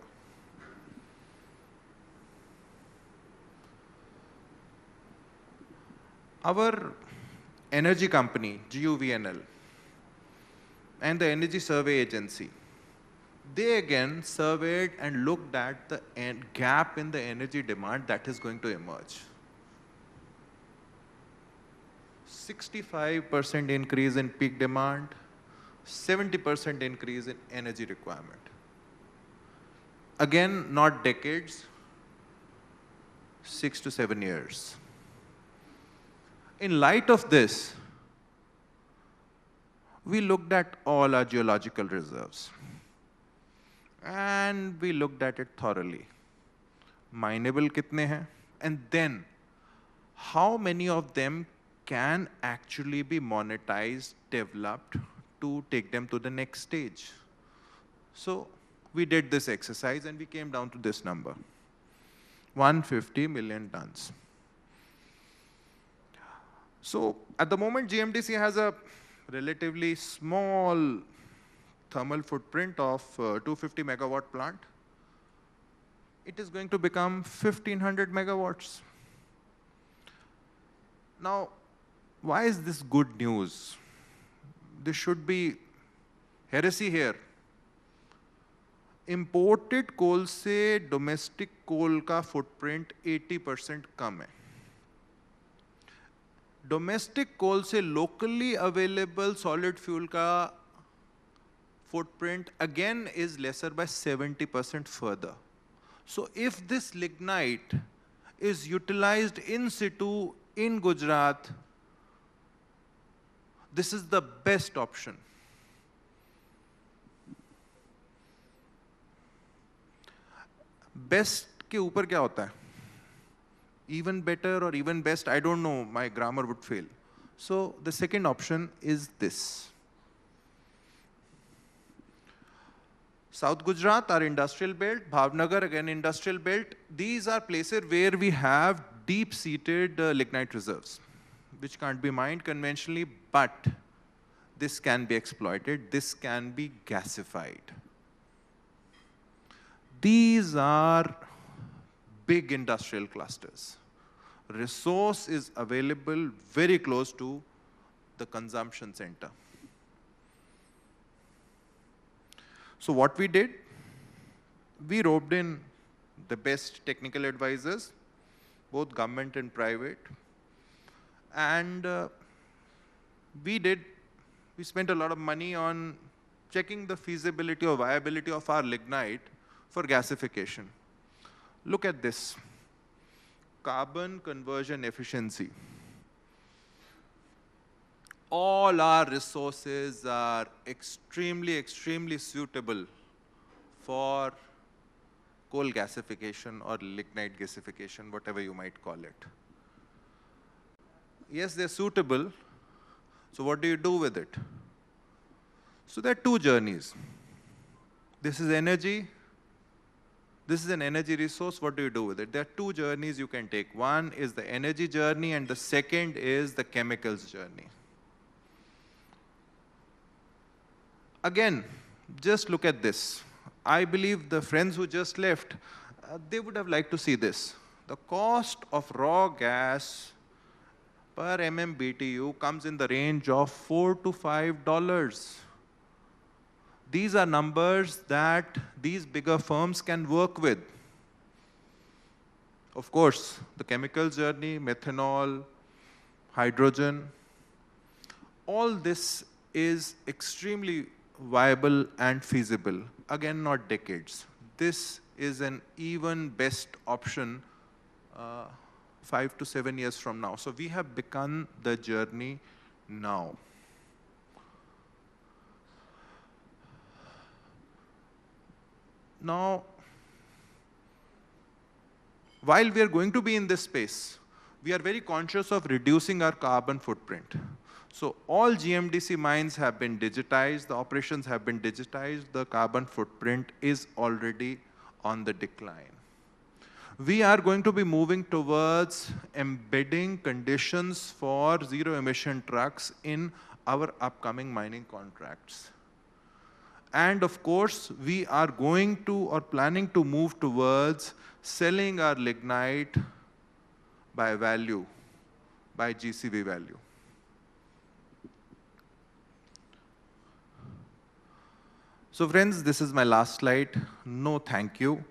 Our energy company, GUVNL, and the Energy Survey Agency, they again surveyed and looked at the gap in the energy demand that is going to emerge. 65% increase in peak demand, 70% increase in energy requirement. Again, not decades, 6 to 7 years. in light of this, we looked at all our geological reserves. And we looked at it thoroughly. Mineable kitne hain? And then, how many of them can actually be monetized, developed to take them to the next stage? So we did this exercise and we came down to this number, 150 million tons. So at the moment, GMDC has a relatively small thermal footprint of 250 megawatt plant. It is going to become 1500 megawatts. Now, why is this good news? This should be heresy here. Imported coal से domestic coal का footprint 80% कम है. Domestic coal से locally available solid fuel का footprint again is lesser by 70% further. So if this lignite is utilized in situ in Gujarat, this is the best option. Best के ऊपर क्या होता है? Even better or even best, I don't know, my grammar would fail. So the second option is this. South Gujarat, our industrial belt, Bhavnagar, again industrial belt, these are places where we have deep-seated lignite reserves, which can't be mined conventionally, but this can be exploited, this can be gasified. These are big industrial clusters. Resource is available very close to the consumption center. So what we did, we roped in the best technical advisors, both government and private, and we spent a lot of money on checking the feasibility or viability of our lignite for gasification. Look at this, carbon conversion efficiency. All our resources are extremely, extremely suitable for coal gasification or lignite gasification, whatever you might call it. Yes, they're suitable. So what do you do with it? So there are two journeys. This is energy. This is an energy resource. What do you do with it? There are two journeys you can take. One is the energy journey, and the second is the chemicals journey. Again, just look at this. I believe the friends who just left, they would have liked to see this. The cost of raw gas per MMBTU comes in the range of $4 to $5. These are numbers that these bigger firms can work with. Of course, the chemicals journey, methanol, hydrogen, all this is extremely viable and feasible. Again, not decades. This is an even best option 5 to 7 years from now. So we have begun the journey now. Now, while we are going to be in this space, we are very conscious of reducing our carbon footprint. So all GMDC mines have been digitized, the operations have been digitized, the carbon footprint is already on the decline. We are going to be moving towards embedding conditions for zero-emission trucks in our upcoming mining contracts. And of course, we are going to or planning to move towards selling our lignite by value, by GCV value. So friends, this is my last slide. No thank you.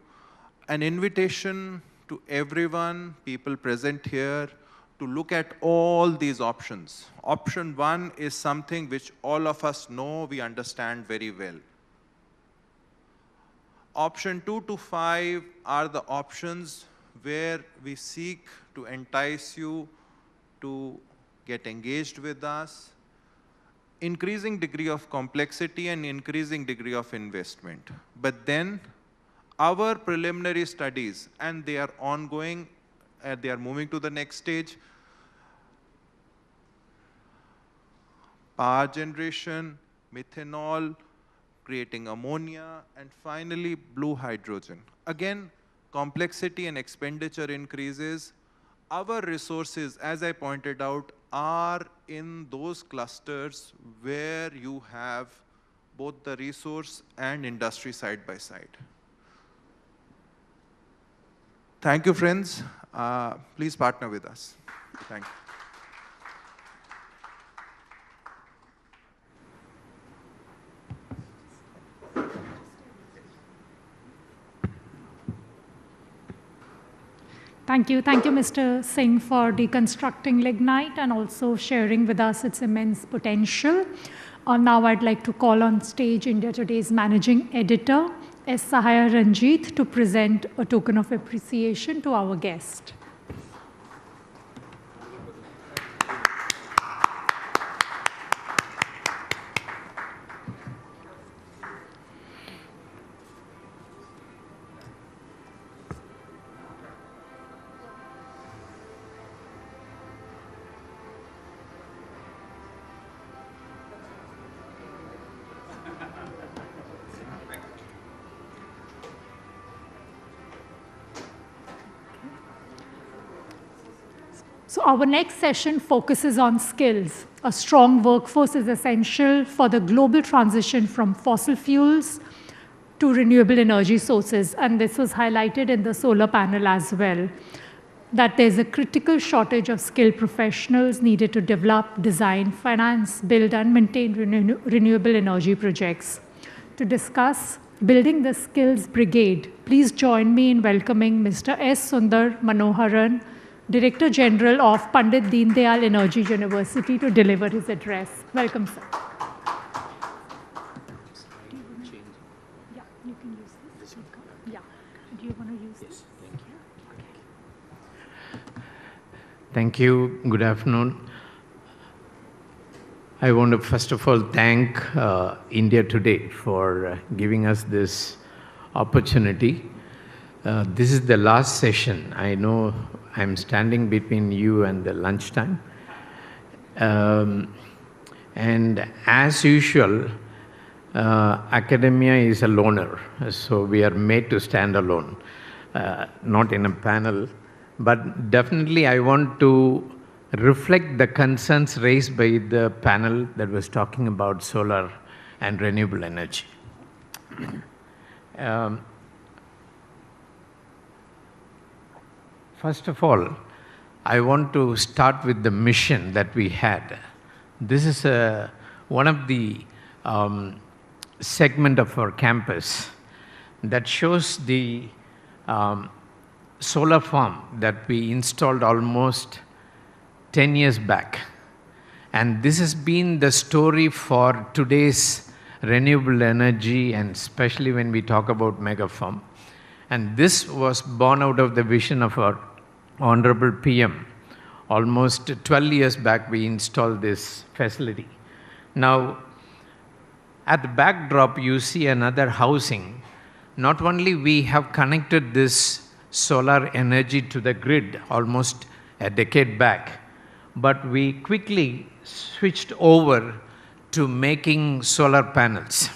An invitation to everyone, people present here, to look at all these options. Option 1 is something which all of us know, we understand very well. Option 2 to 5 are the options where we seek to entice you to get engaged with us, increasing degree of complexity and increasing degree of investment. But then our preliminary studies, and they are ongoing, they are moving to the next stage, power generation, methanol, creating ammonia, and finally blue hydrogen. Again, complexity and expenditure increases. Our resources, as I pointed out, are in those clusters where you have both the resource and industry side by side. Thank you, friends. Please partner with us. Thank you. Thank you. Thank you, Mr. Singh, for deconstructing Lignite and also sharing with us its immense potential. Now I'd like to call on stage India Today's Managing Editor, S. Sahaya Ranjit, to present a token of appreciation to our guest. So our next session focuses on skills. A strong workforce is essential for the global transition from fossil fuels to renewable energy sources. And this was highlighted in the solar panel as well, that there's a critical shortage of skilled professionals needed to develop, design, finance, build, and maintain renewable energy projects. To discuss building the skills brigade, please join me in welcoming Mr. S. Sundar Manoharan, Director General of Pandit Deen Dayal Energy University, to deliver his address. Welcome, sir. Yeah, you can use this. Yeah. Do you want to use this? Thank you. Thank you. Good afternoon. I want to first of all thank India Today for giving us this opportunity. This is the last session. I know I'm standing between you and the lunchtime. And as usual, academia is a loner, so we are made to stand alone, not in a panel. But definitely I want to reflect the concerns raised by the panel that was talking about solar and renewable energy. First of all, I want to start with the mission that we had. This is one of the segment of our campus that shows the solar farm that we installed almost 10 years back. And this has been the story for today's renewable energy, and especially when we talk about mega farm. And this was born out of the vision of our Honorable PM. Almost 12 years back, we installed this facility. Now, at the backdrop, you see another housing. Not only we have connected this solar energy to the grid almost a decade back, but we quickly switched over to making solar panels.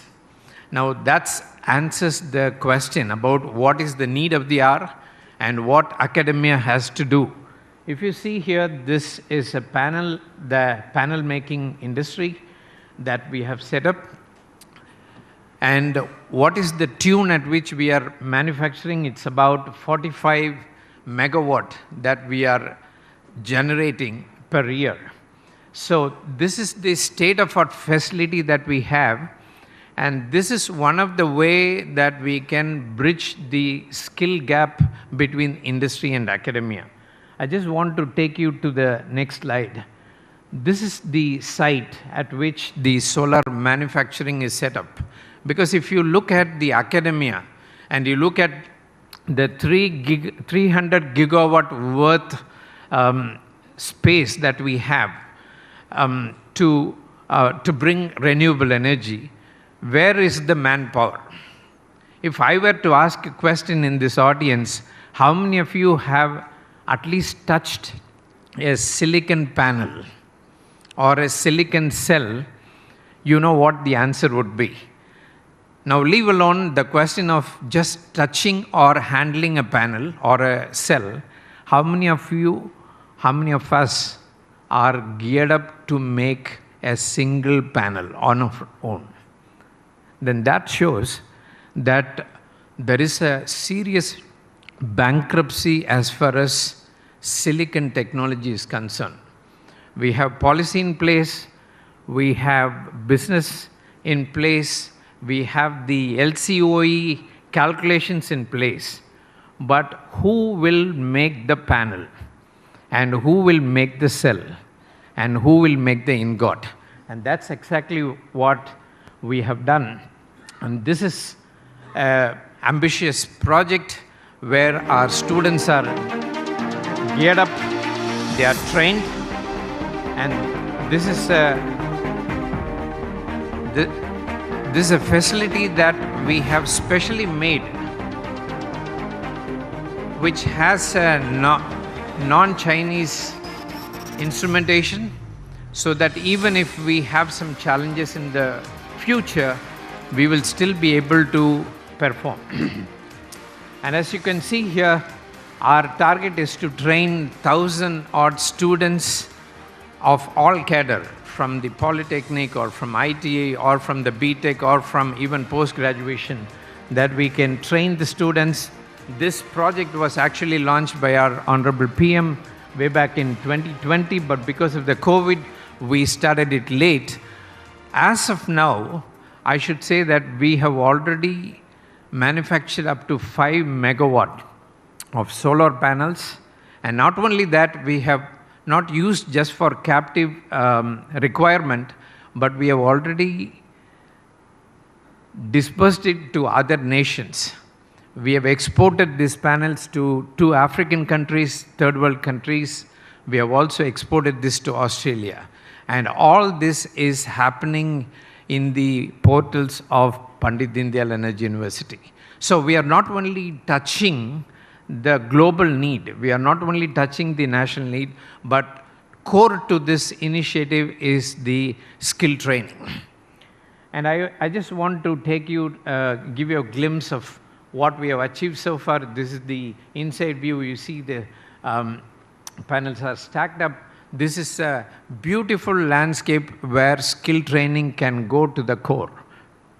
Now, that answers the question about what is the need of the hour and what academia has to do. If you see here, this is a panel, the panel making industry that we have set up. And what is the tune at which we are manufacturing? It's about 45 megawatt that we are generating per year. So this is the state-of-art facility that we have. And this is one of the way that we can bridge the skill gap between industry and academia. I just want to take you to the next slide. This is the site at which the solar manufacturing is set up. Because if you look at the academia and you look at the 300 gigawatt worth space that we have, to bring renewable energy, where is the manpower? If I were to ask a question in this audience, how many of you have at least touched a silicon panel or a silicon cell? You know what the answer would be. Now leave alone the question of just touching or handling a panel or a cell. How many of us are geared up to make a single panel on our own? Then that shows that there is a serious bankruptcy as far as silicon technology is concerned. We have policy in place, we have business in place, we have the LCOE calculations in place, but who will make the panel, and who will make the cell, and who will make the ingot? And that's exactly what we have done. And this is an ambitious project where our students are geared up, they are trained, and this is a facility that we have specially made, which has a non-Chinese instrumentation, so that even if we have some challenges in the future, we will still be able to perform. And as you can see here, our target is to train 1,000-odd students of all cadre, from the Polytechnic or from ITA or from the BTech or from even post-graduation, that we can train the students. This project was actually launched by our Honorable PM way back in 2020, but because of the COVID, we started it late. As of now, I should say that we have already manufactured up to 5 megawatt of solar panels. And not only that, we have not used just for captive requirement, but we have already dispersed it to other nations. We have exported these panels to 2 African countries, third world countries. We have also exported this to Australia. And all this is happening in the portals of Pandit Dindayal Energy University. So we are not only touching the global need, we are not only touching the national need, but core to this initiative is the skill training. And I just want to take you, give you a glimpse of what we have achieved so far. This is the inside view. You see the panels are stacked up. This is a beautiful landscape where skill training can go to the core.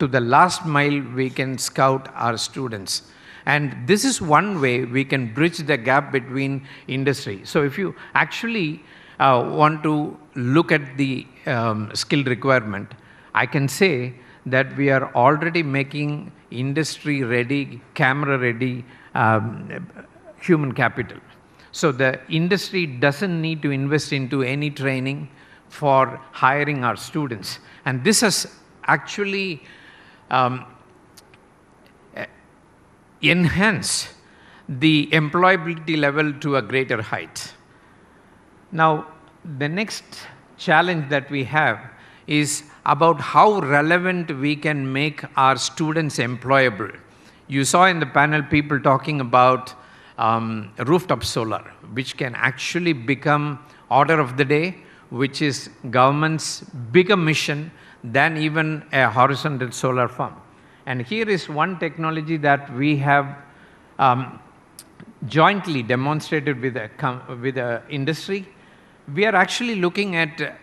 To the last mile, we can scout our students. And this is one way we can bridge the gap between industry. So if you actually want to look at the skill requirement, I can say that we are already making industry-ready, camera-ready human capital. So the industry doesn't need to invest into any training for hiring our students. And this has actually enhanced the employability level to a greater height. Now, the next challenge that we have is about how relevant we can make our students employable. You saw in the panel people talking about rooftop solar, which can actually become order of the day, which is government's bigger mission than even a horizontal solar farm. And here is one technology that we have jointly demonstrated with the industry. We are actually looking at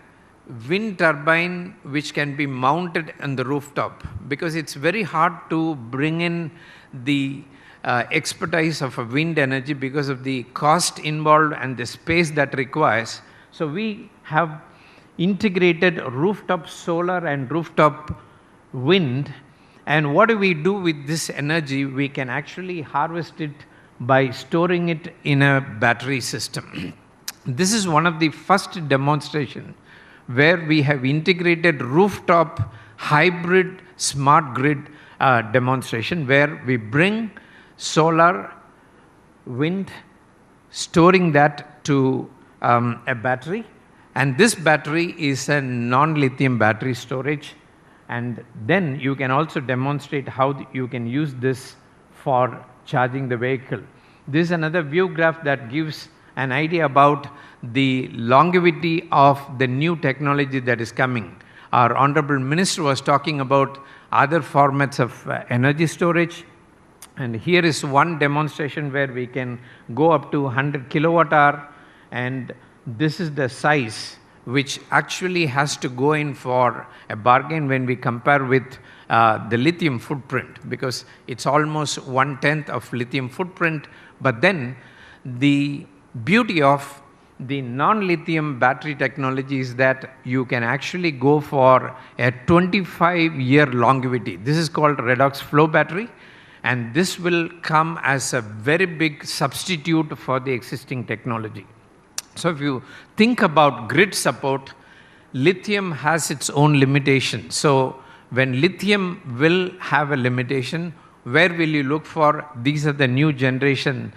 wind turbine which can be mounted on the rooftop, because it's very hard to bring in the expertise of a wind energy because of the cost involved and the space that requires. So we have integrated rooftop solar and rooftop wind. And what do we do with this energy? We can actually harvest it by storing it in a battery system. This is one of the first demonstration where we have integrated rooftop hybrid smart grid demonstration, where we bring solar, wind, storing that to a battery, And this battery is a non-lithium battery storage. And then you can also demonstrate how you can use this for charging the vehicle. This is another view graph that gives an idea about the longevity of the new technology that is coming. Our Honorable Minister was talking about other formats of energy storage. And here is one demonstration where we can go up to 100 kilowatt hour. And this is the size which actually has to go in for a bargain when we compare with the lithium footprint, because it's almost 1/10 of lithium footprint. But then the beauty of the non-lithium battery technology is that you can actually go for a 25-year longevity. This is called redox flow battery, and this will come as a very big substitute for the existing technology. So if you think about grid support, lithium has its own limitation. So when lithium will have a limitation, where will you look for? These are the new generation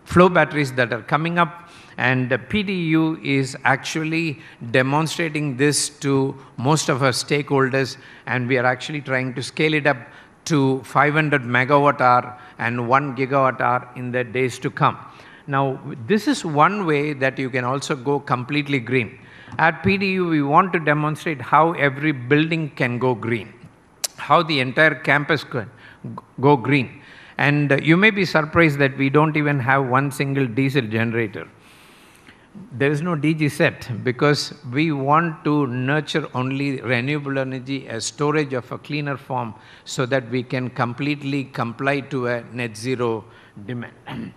flow batteries that are coming up, and PDU is actually demonstrating this to most of our stakeholders, and we are actually trying to scale it up to 500 megawatt hour and 1 gigawatt hour in the days to come. Now, this is one way that you can also go completely green. At PDU, we want to demonstrate how every building can go green, how the entire campus can go green. And you may be surprised that we don't even have one single diesel generator. There is no DG set because we want to nurture only renewable energy as storage of a cleaner form so that we can completely comply to a net zero demand.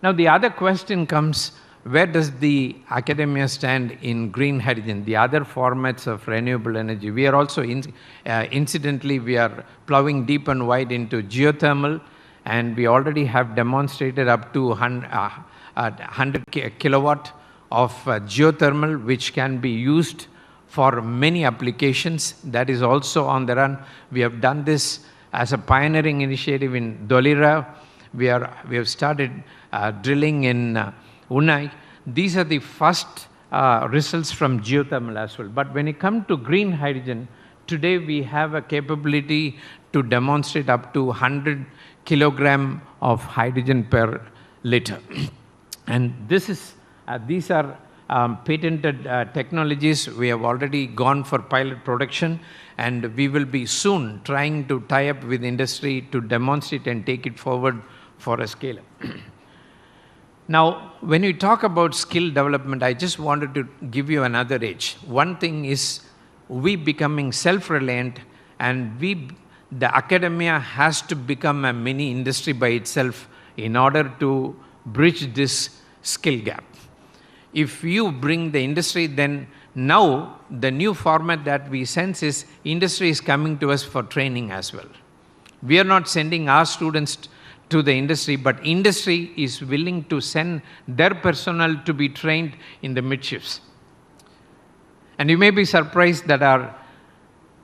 Now, the other question comes, where does the academia stand in green hydrogen, the other formats of renewable energy? We are also, incidentally, we are plowing deep and wide into geothermal, and we already have demonstrated up to 100 kilowatt of geothermal, which can be used for many applications. That is also on the run. We have done this as a pioneering initiative in Dholera. We have started drilling in Unai. These are the first results from geothermal as well. But when it comes to green hydrogen, today we have a capability to demonstrate up to 100 kilogram of hydrogen per liter. And these are patented technologies. We have already gone for pilot production, and we will be soon trying to tie up with industry to demonstrate and take it forward for a scale-up. Now, when we talk about skill development, I just wanted to give you another edge. One thing is we becoming self-reliant, and the academia has to become a mini industry by itself in order to bridge this skill gap. If you bring the industry, then now the new format that we sense is industry is coming to us for training as well. We are not sending our students to the industry, but industry is willing to send their personnel to be trained in the mid-shifts. And you may be surprised that our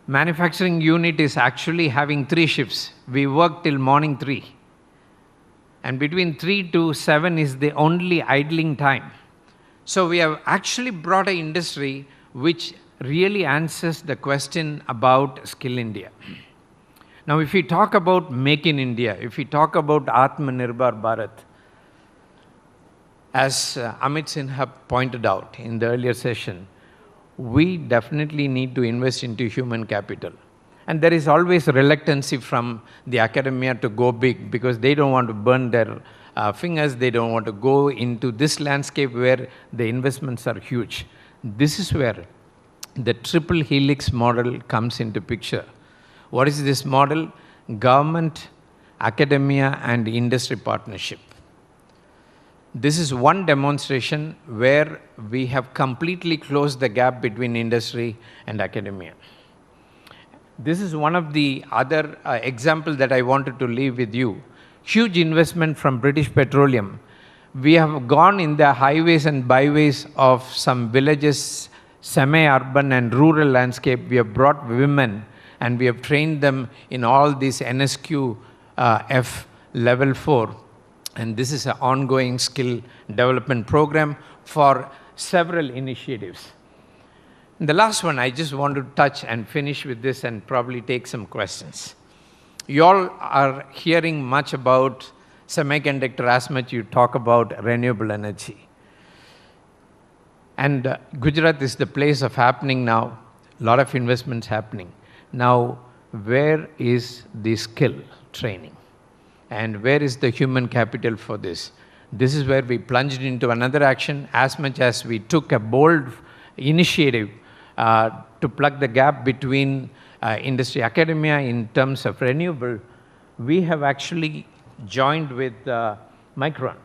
manufacturing unit is actually having 3 shifts. We work till morning 3. And between 3 to 7 is the only idling time. So we have actually brought an industry which really answers the question about Skill India. Now, if we talk about Make in India, if we talk about Atmanirbhar Bharat, as Amit Sinha pointed out in the earlier session, we definitely need to invest into human capital. And there is always reluctancy from the academia to go big because they don't want to burn their fingers, they don't want to go into this landscape where the investments are huge. This is where the triple helix model comes into picture. What is this model? Government, academia, and industry partnership. This is one demonstration where we have completely closed the gap between industry and academia. This is one of the other examples that I wanted to leave with you. Huge investment from British Petroleum. We have gone in the highways and byways of some villages, semi-urban and rural landscape. We have brought women and we have trained them in all these NSQ F level 4. And this is an ongoing skill development program for several initiatives. The last one, I just want to touch and finish with this and probably take some questions. You all are hearing much about semiconductor as much you talk about renewable energy. And Gujarat is the place of happening now, a lot of investments happening. Now, where is the skill training? And where is the human capital for this? This is where we plunged into another action as much as we took a bold initiative to plug the gap between industry academia in terms of renewable. We have actually joined with Micron.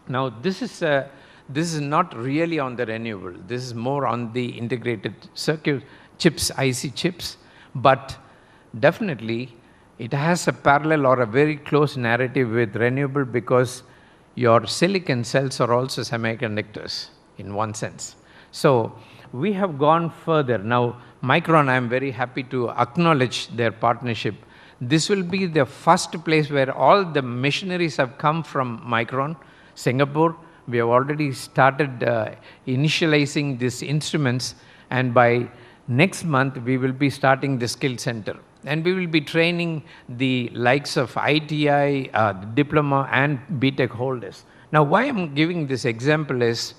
Now, this is not really on the renewable. This is more on the integrated circuit chips, IC chips. But definitely, it has a parallel or a very close narrative with renewable because your silicon cells are also semiconductors in one sense. So we have gone further. Now, Micron, I'm very happy to acknowledge their partnership. This will be the first place where all the machineries have come from Micron, Singapore. We have already started initializing these instruments, and by next month, we will be starting the skill center. And we will be training the likes of ITI, diploma, and BTech holders. Now, why I'm giving this example is,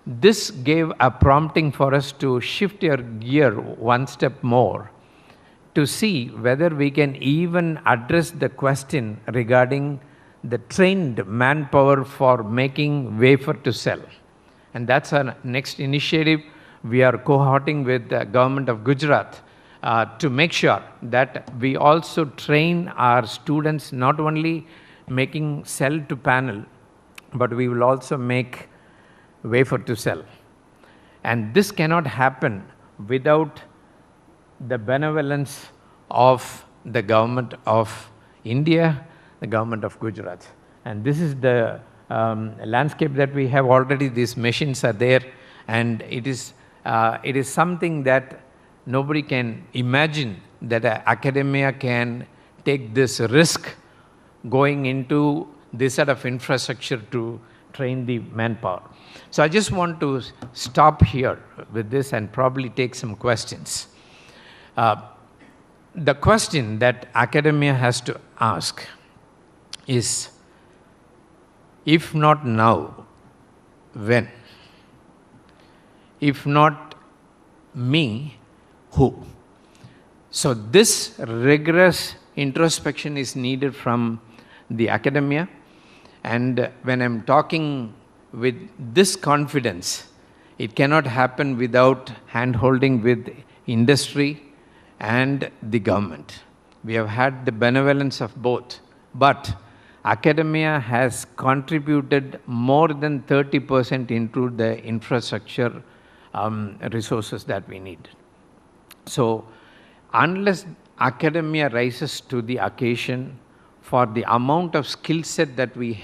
this gave a prompting for us to shift your gear one step more to see whether we can even address the question regarding the trained manpower for making wafer to cell. And that's our next initiative. We are cohorting with the government of Gujarat to make sure that we also train our students not only making cell to panel, but we will also make wafer to cell. And this cannot happen without the benevolence of the government of India, the government of Gujarat. And this is the landscape that we have already. These machines are there, and it is something that nobody can imagine that academia can take this risk going into this sort of infrastructure to train the manpower. So I just want to stop here with this and probably take some questions. The question that academia has to ask is, if not now, when? If not me, who? So this rigorous introspection is needed from the academia. And when I'm talking with this confidence, it cannot happen without hand-holding with industry and the government. We have had the benevolence of both, but academia has contributed more than 30% into the infrastructure resources that we need. So unless academia rises to the occasion for the amount of skill set that we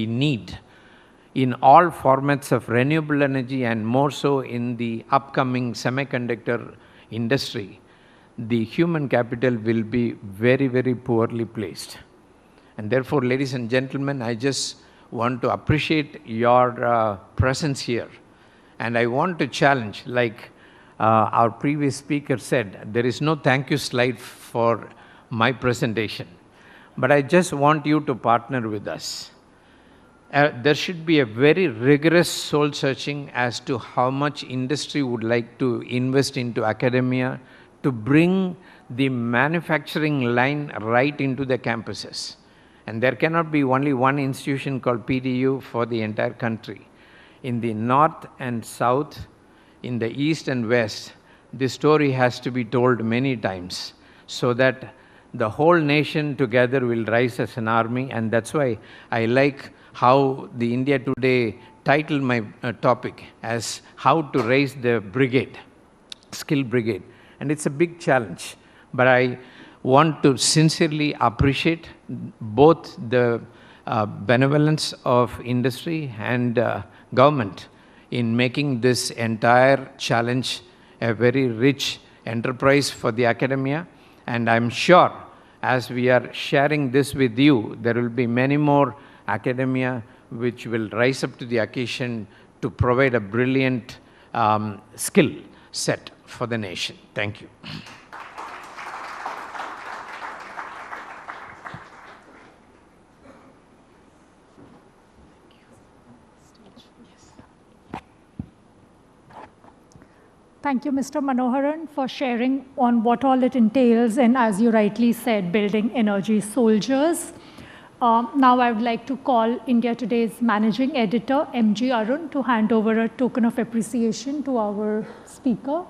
need in all formats of renewable energy and more so in the upcoming semiconductor industry, the human capital will be very, very poorly placed. And therefore, ladies and gentlemen, I just want to appreciate your presence here. And I want to challenge, like our previous speaker said, there is no thank you slide for my presentation. But I just want you to partner with us. There should be a very rigorous soul searching as to how much industry would like to invest into academia to bring the manufacturing line right into the campuses. And there cannot be only one institution called PDU for the entire country. In the north and south, in the east and west, this story has to be told many times so that the whole nation together will rise as an army. And that's why I like how the India Today titled my topic as how to raise the brigade, skill brigade. And it's a big challenge. But I want to sincerely appreciate both the benevolence of industry and government in making this entire challenge a very rich enterprise for the academia. And I'm sure as we are sharing this with you, there will be many more academia which will rise up to the occasion to provide a brilliant skill set for the nation. Thank you. Thank you, Mr. Manoharan, for sharing on what all it entails and, as you rightly said, building energy soldiers. Now I would like to call India Today's Managing Editor, M.G. Arun, to hand over a token of appreciation to our speaker.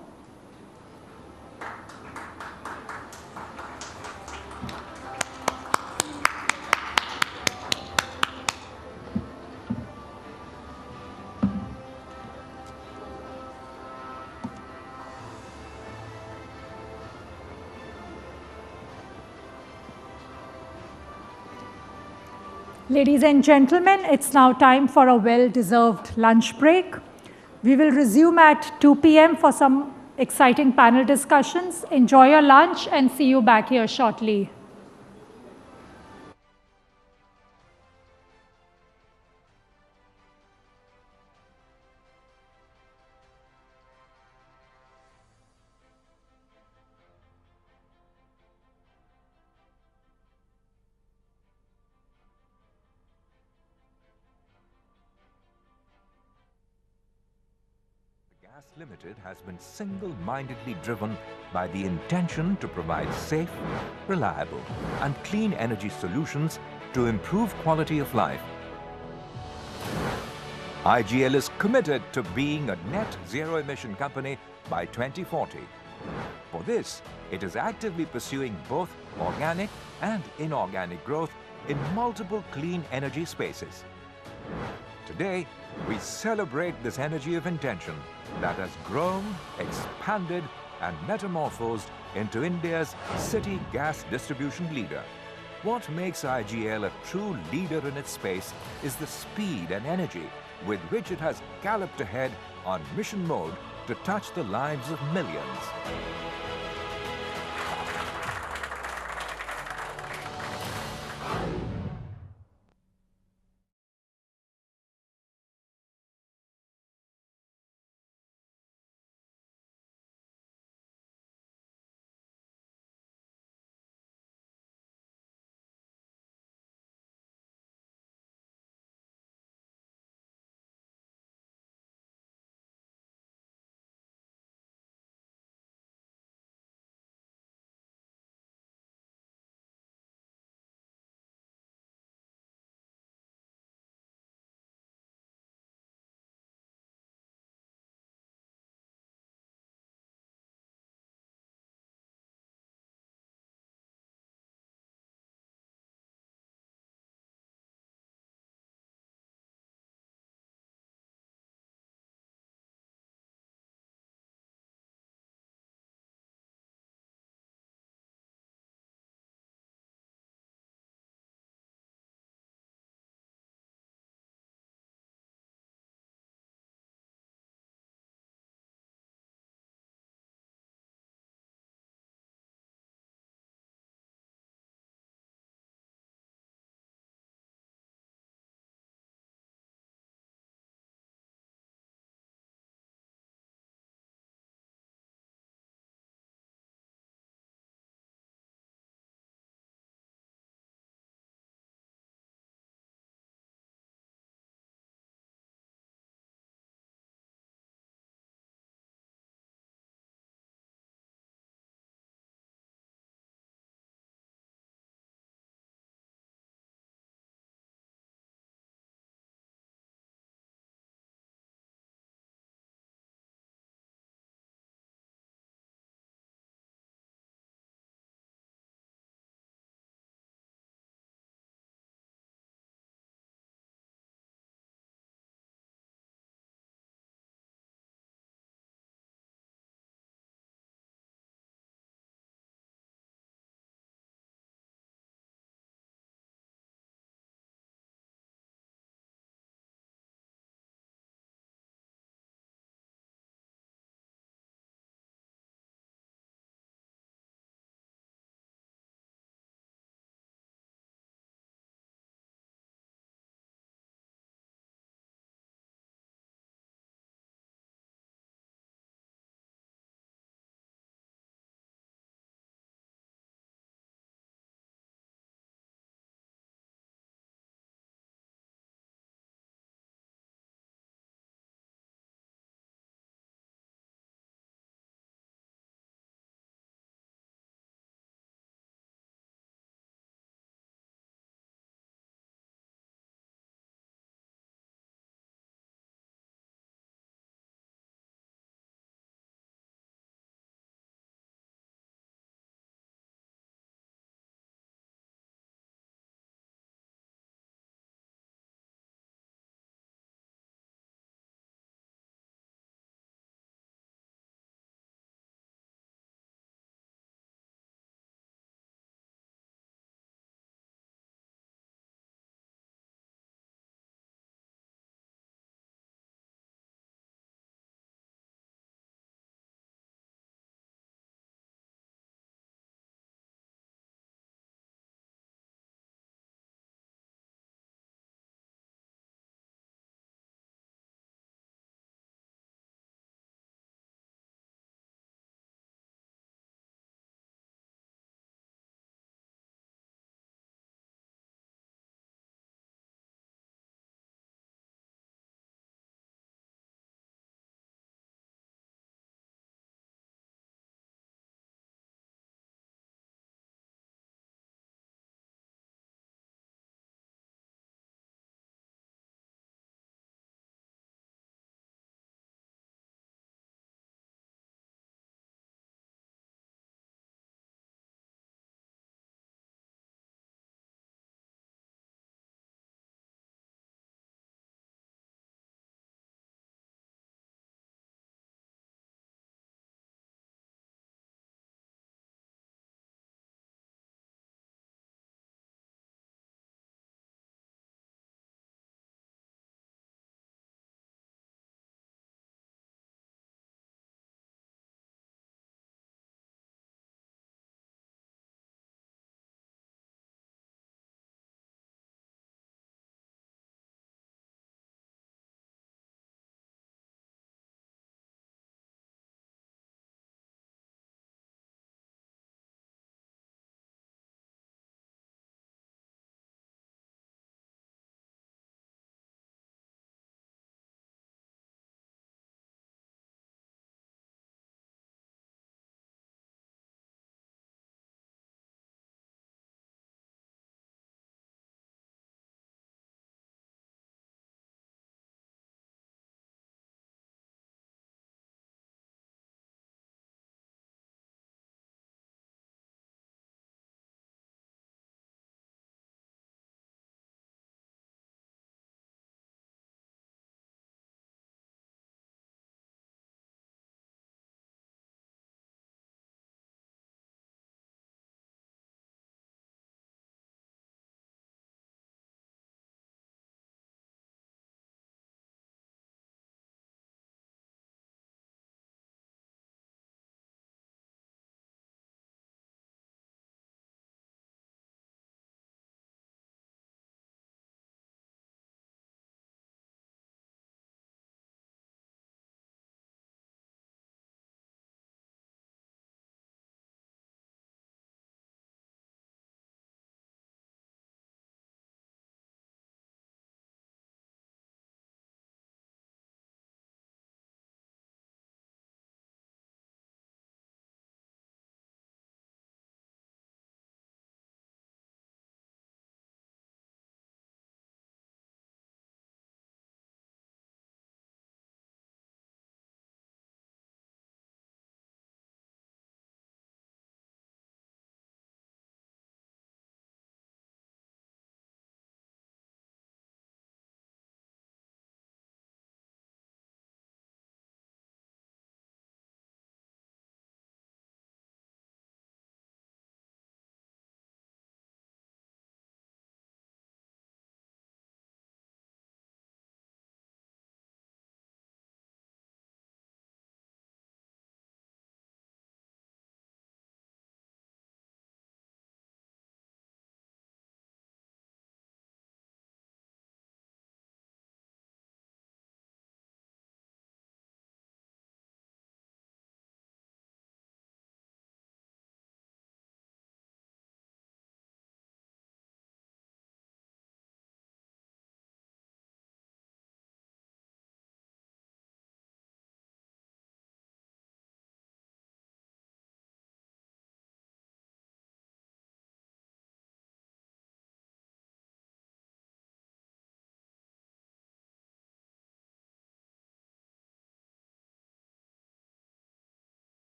Ladies and gentlemen, it's now time for a well-deserved lunch break. We will resume at 2 p.m. for some exciting panel discussions. Enjoy your lunch and see you back here shortly. Gas Limited has been single-mindedly driven by the intention to provide safe, reliable, and clean energy solutions to improve quality of life. IGL is committed to being a net zero emission company by 2040. For this, it is actively pursuing both organic and inorganic growth in multiple clean energy spaces. Today, we celebrate this energy of intention that has grown, expanded, and metamorphosed into India's city gas distribution leader. What makes IGL a true leader in its space is the speed and energy with which it has galloped ahead on mission mode to touch the lives of millions.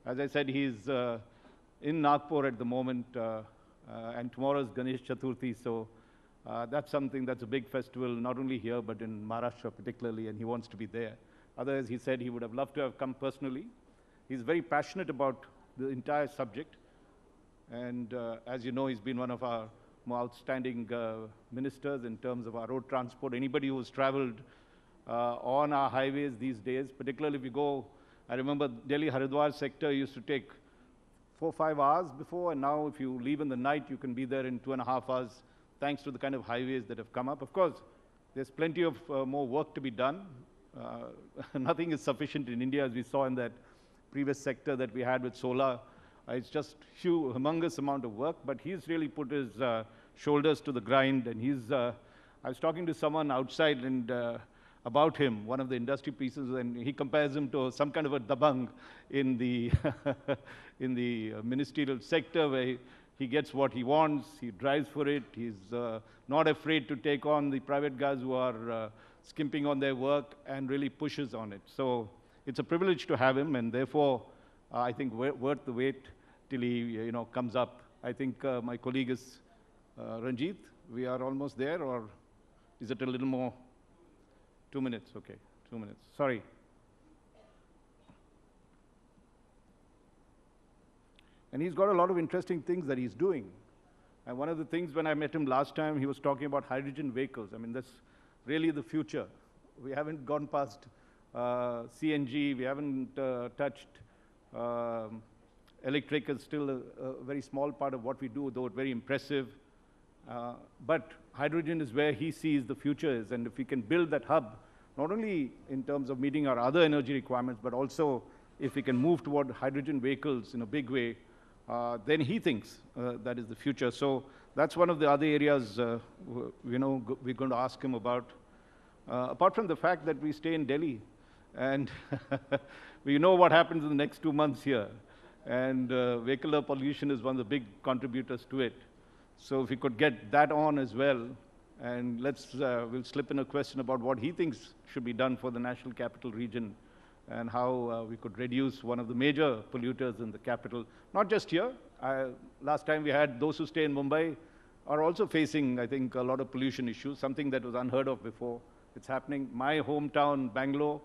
As I said, he's in Nagpur at the moment, and tomorrow is Ganesh Chaturthi, so that's something that's a big festival, not only here, but in Maharashtra particularly, and he wants to be there. Otherwise, he said he would have loved to have come personally. He's very passionate about the entire subject, and as you know, he's been one of our more outstanding ministers in terms of our road transport. Anybody who's traveled on our highways these days, particularly if you go, I remember Delhi-Haridwar sector used to take 4 or 5 hours before, and now if you leave in the night, you can be there in 2.5 hours, thanks to the kind of highways that have come up. Of course, there's plenty of more work to be done. Nothing is sufficient in India, as we saw in that previous sector that we had with solar. It's just humongous amount of work, but he's really put his shoulders to the grind, and he's, I was talking to someone outside and about him, one of the industry pieces, and he compares him to some kind of a dabang in the, in the ministerial sector, where he gets what he wants, he drives for it, he's not afraid to take on the private guys who are skimping on their work and really pushes on it. So it's a privilege to have him, and therefore I think worth the wait till he comes up. I think my colleague is Ranjit. We are almost there, or is it a little more? 2 minutes, okay, 2 minutes. Sorry. And he's got a lot of interesting things that he's doing. And one of the things when I met him last time, he was talking about hydrogen vehicles. I mean, that's really the future. We haven't gone past CNG, we haven't touched electric is still a very small part of what we do, though very impressive. But hydrogen is where he sees the future is, and if we can build that hub, not only in terms of meeting our other energy requirements, but also if we can move toward hydrogen vehicles in a big way, then he thinks that is the future. So that's one of the other areas we're going to ask him about. Apart from the fact that we stay in Delhi, and we know what happens in the next 2 months here, and vehicular pollution is one of the big contributors to it. So if we could get that on as well, and we'll slip in a question about what he thinks should be done for the National Capital Region, and how we could reduce one of the major polluters in the capital. Not just here. Last time we had those who stay in Mumbai are also facing, I think, a lot of pollution issues, something that was unheard of before. It's happening. My hometown, Bangalore,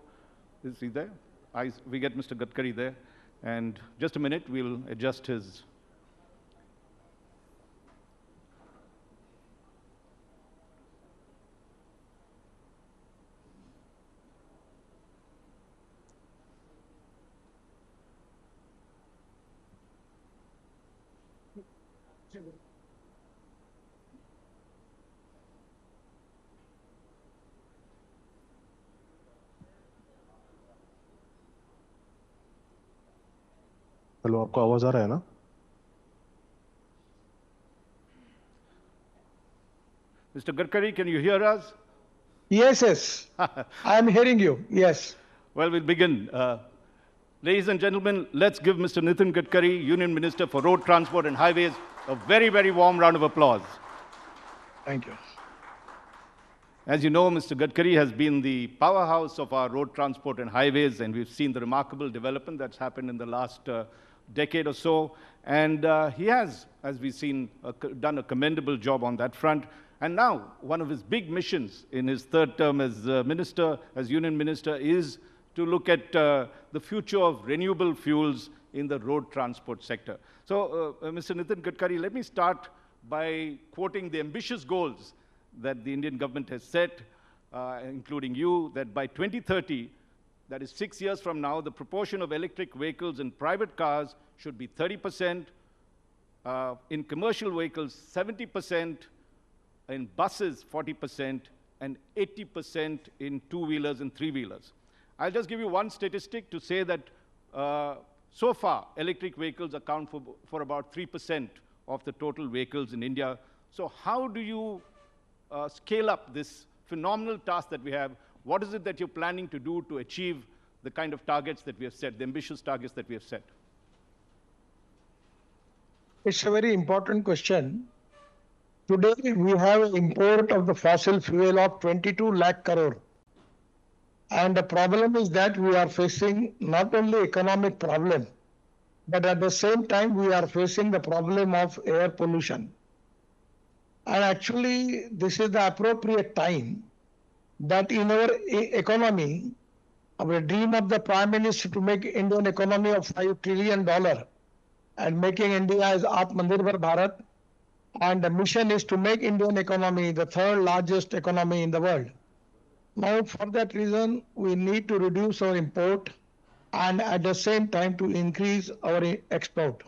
is he there? We get Mr. Gadkari there. And just a minute, we'll adjust his. Hello आपको आवाज आ रहा है ना Mr. Gadkari, can you hear us? Yes, yes. I am hearing you. Yes. Well, we'll begin. Ladies and gentlemen, let's give Mr. Nitin Gadkari, Union Minister for Road Transport and Highways, a very, very warm round of applause. Thank you. As you know, Mr. Gadkari has been the powerhouse of our road transport and highways, and we've seen the remarkable development that's happened in the last decade or so. And he has, as we've seen, done a commendable job on that front. And now, one of his big missions in his third term as minister, as union minister, is to look at the future of renewable fuels in the road transport sector. So, Mr. Nitin Gadkari, let me start by quoting the ambitious goals that the Indian government has set, including you, that by 2030, that is 6 years from now, the proportion of electric vehicles in private cars should be 30%, in commercial vehicles 70%, in buses 40%, and 80% in two-wheelers and three-wheelers. I'll just give you one statistic to say that so far, electric vehicles account for about 3% of the total vehicles in India. So how do you scale up this phenomenal task that we have? What is it that you're planning to do to achieve the kind of targets that we have set, the ambitious targets that we have set? It's a very important question. Today, we have an import of the fossil fuel of 22 lakh crore. And the problem is that we are facing not only economic problem, but at the same time, we are facing the problem of air pollution. And actually, this is the appropriate time that in our economy, our dream of the Prime Minister to make Indian economy of $5 trillion and making India as Atmanirbhar Bharat, and the mission is to make Indian economy the third largest economy in the world. Now, for that reason, we need to reduce our import and at the same time to increase our export.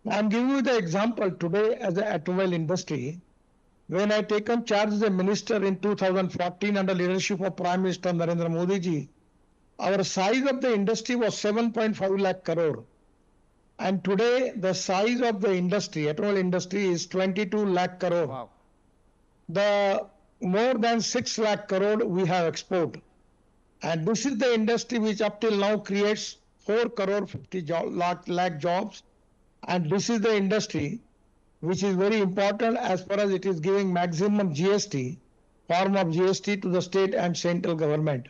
I'm giving you the example today as the automobile industry. When I taken charge as a minister in 2014 under leadership of Prime Minister Narendra Modi ji, our size of the industry was 7.5 lakh crore. And today the size of the industry, automobile industry, is 22 lakh crore. Wow. The more than 6 lakh crore we have export. And this is the industry which up till now creates 4 crore 50 lakh jobs. And this is the industry which is very important as far as it is giving maximum GST, form of GST to the state and central government.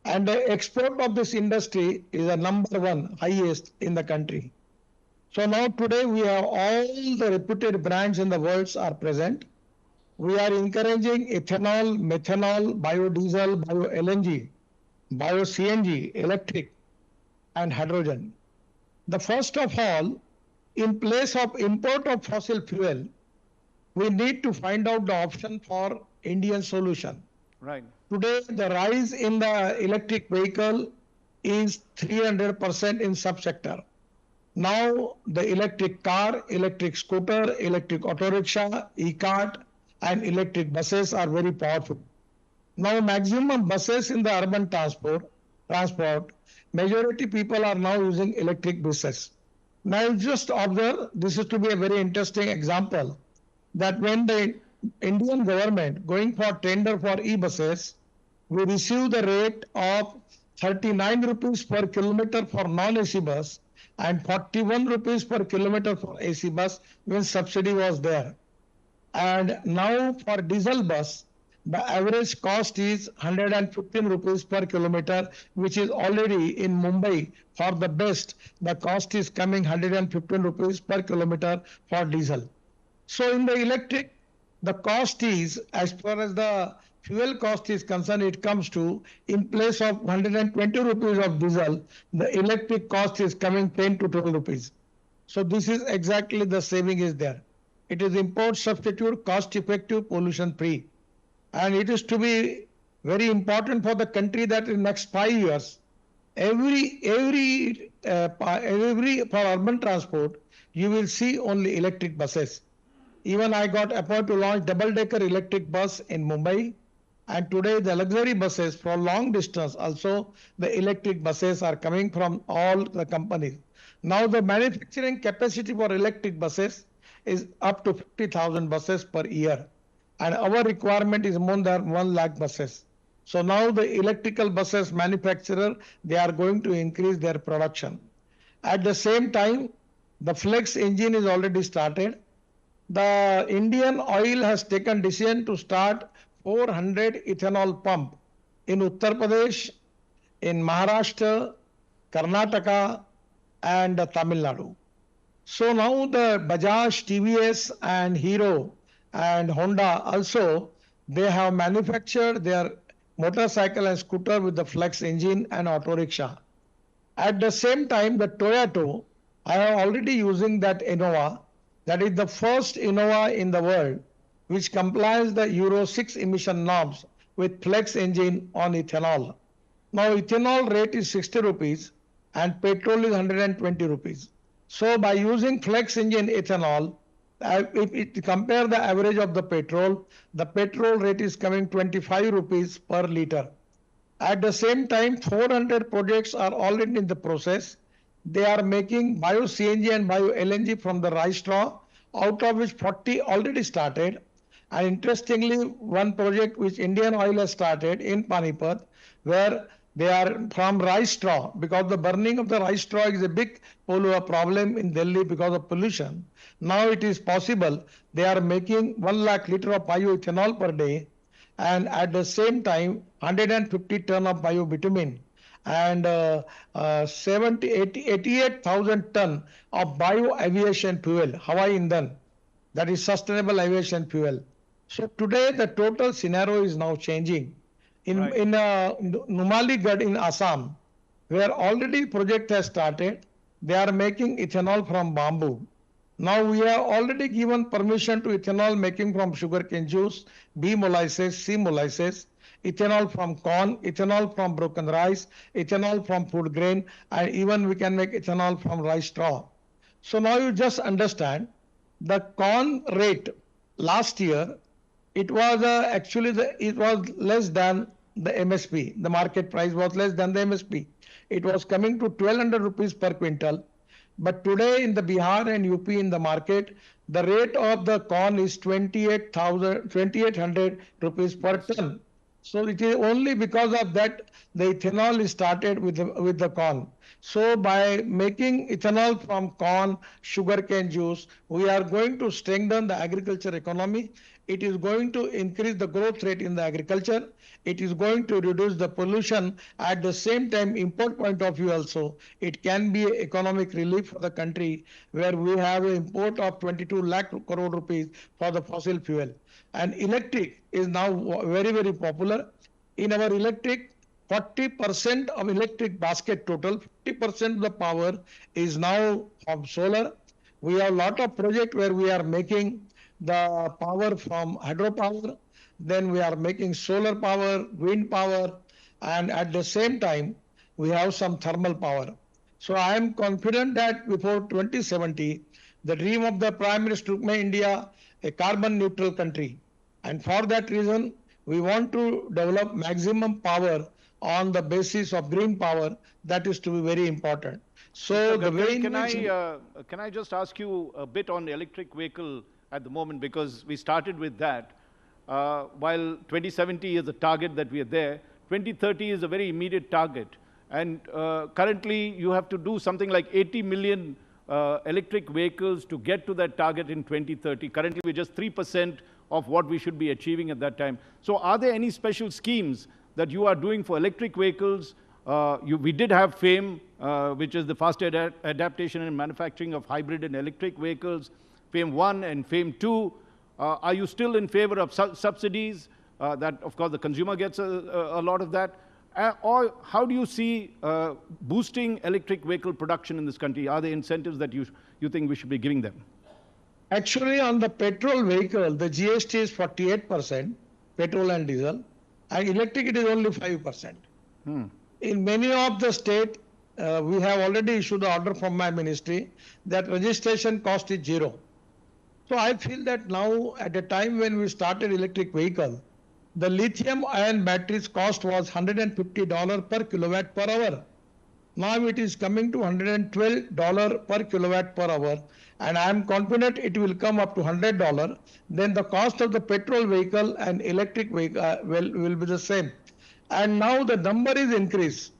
And the export of this industry is the number one highest in the country. So now today we have all the reputed brands in the world are present. We are encouraging ethanol, methanol, biodiesel, bio-LNG, bio-CNG, electric and hydrogen. The first of all, in place of import of fossil fuel, we need to find out the option for Indian solution. Right. Today, the rise in the electric vehicle is 300% in subsector. Now, the electric car, electric scooter, electric auto rickshaw, e-cart, and electric buses are very powerful. Now, maximum buses in the urban transport, majority people are now using electric buses. Now, just observe, this is to be a very interesting example, that when the Indian government going for tender for e-buses, we receive the rate of 39 rupees per kilometer for non-AC bus and 41 rupees per kilometer for AC bus when subsidy was there. And now for diesel bus, the average cost is 115 rupees per kilometer, which is already in Mumbai for the best. The cost is coming 115 rupees per kilometer for diesel. So in the electric, the cost is, as far as the fuel cost is concerned, it comes to, in place of 120 rupees of diesel, the electric cost is coming 10 to 12 rupees. So this is exactly the saving is there. It is import substitute, cost effective, pollution free. And it is to be very important for the country that in next 5 years, every for urban transport, you will see only electric buses. Even I got appointed to launch double-decker electric bus in Mumbai. And today the luxury buses for long distance, also the electric buses are coming from all the companies. Now the manufacturing capacity for electric buses is up to 50,000 buses per year. And our requirement is more than 1 lakh buses. So now the electrical buses manufacturer, they are going to increase their production. At the same time, the flex engine is already started. The Indian Oil has taken decision to start 400 ethanol pump in Uttar Pradesh, in Maharashtra, Karnataka, and Tamil Nadu. So now the Bajaj, TVS, and Hero and Honda also, they have manufactured their motorcycle and scooter with the flex engine and auto rickshaw. At the same time, the Toyota, I am already using that Innova. That is the first Innova in the world which complies the Euro 6 emission norms with flex engine on ethanol. Now ethanol rate is 60 rupees and petrol is 120 rupees. So by using flex engine ethanol, if it compare the average of the petrol rate is coming 25 rupees per liter. At the same time, 400 projects are already in the process. They are making bio-CNG and bio-LNG from the rice straw, out of which 40 already started. And interestingly, one project which Indian Oil has started in Panipat, where they are from rice straw, because the burning of the rice straw is a big problem in Delhi because of pollution. Now it is possible they are making 1 lakh liter of bioethanol per day, and at the same time 150 ton of biobitumen. and 88,000 ton of bio-aviation fuel, Hawaii Indan, that is sustainable aviation fuel. So today the total scenario is now changing. In Numaligarh in Assam, where already project has started, they are making ethanol from bamboo. Now we have already given permission to ethanol making from sugarcane juice, B molasses, C molasses, ethanol from corn, ethanol from broken rice, ethanol from food grain, and even we can make ethanol from rice straw. So now you just understand the corn rate last year, it was it was less than the MSP. The market price was less than the MSP. It was coming to 1,200 rupees per quintal. But today in the Bihar and UP in the market, the rate of the corn is 2,800 rupees per ton. So it is only because of that the ethanol is started with the corn. So by making ethanol from corn, sugarcane juice, we are going to strengthen the agriculture economy. It is going to increase the growth rate in the agriculture. It is going to reduce the pollution. At the same time, import point of view also, it can be economic relief for the country where we have an import of 22 lakh crore rupees for the fossil fuel. And electric is now very, very popular. In our electric, 40% of electric basket total, 50% of the power is now from solar. We have a lot of projects where we are making the power from hydropower, then we are making solar power, wind power, and at the same time, we have some thermal power. So I am confident that before 2070, the dream of the Prime Minister took India a carbon neutral country. And for that reason, we want to develop maximum power on the basis of green power. That is to be very important. So the way can I just ask you a bit on electric vehicle at the moment, because we started with that. While 2070 is the target that we are there, 2030 is a very immediate target. And currently you have to do something like 80 million electric vehicles to get to that target in 2030. Currently we're just 3% of what we should be achieving at that time. So are there any special schemes that you are doing for electric vehicles? We did have FAME, which is the fast adaptation and manufacturing of hybrid and electric vehicles, FAME 1 and FAME 2. Are you still in favor of subsidies? That, of course, the consumer gets a lot of that. Or how do you see boosting electric vehicle production in this country? Are there incentives that you think we should be giving them? Actually, on the petrol vehicle, the GST is 48%, petrol and diesel, and electric it is only 5%. In many of the states, we have already issued the order from my ministry that registration cost is 0. So I feel that now at a time when we started electric vehicle, the lithium ion batteries cost was $150 per kilowatt per hour. Now it is coming to $112 per kilowatt per hour, and I am confident it will come up to $100. Then the cost of the petrol vehicle and electric vehicle will be the same. And now the number is increased.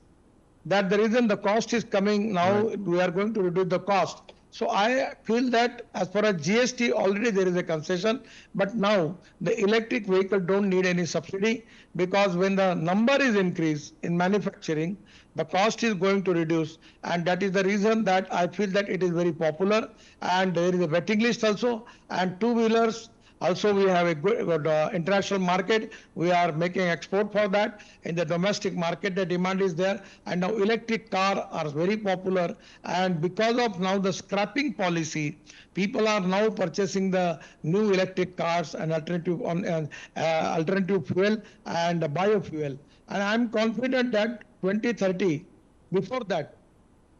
That the reason the cost is coming now, we are going to reduce the cost. So I feel that as far as GST, already there is a concession, but now the electric vehicle don't need any subsidy, because when the number is increased in manufacturing, the cost is going to reduce, and that is the reason that I feel that it is very popular, and there is a waiting list also, and two-wheelers. Also, we have a good international market. We are making export for that. In the domestic market, the demand is there. And now electric cars are very popular. And because of now the scrapping policy, people are now purchasing the new electric cars and alternative fuel and biofuel. And I'm confident that 2030, before that,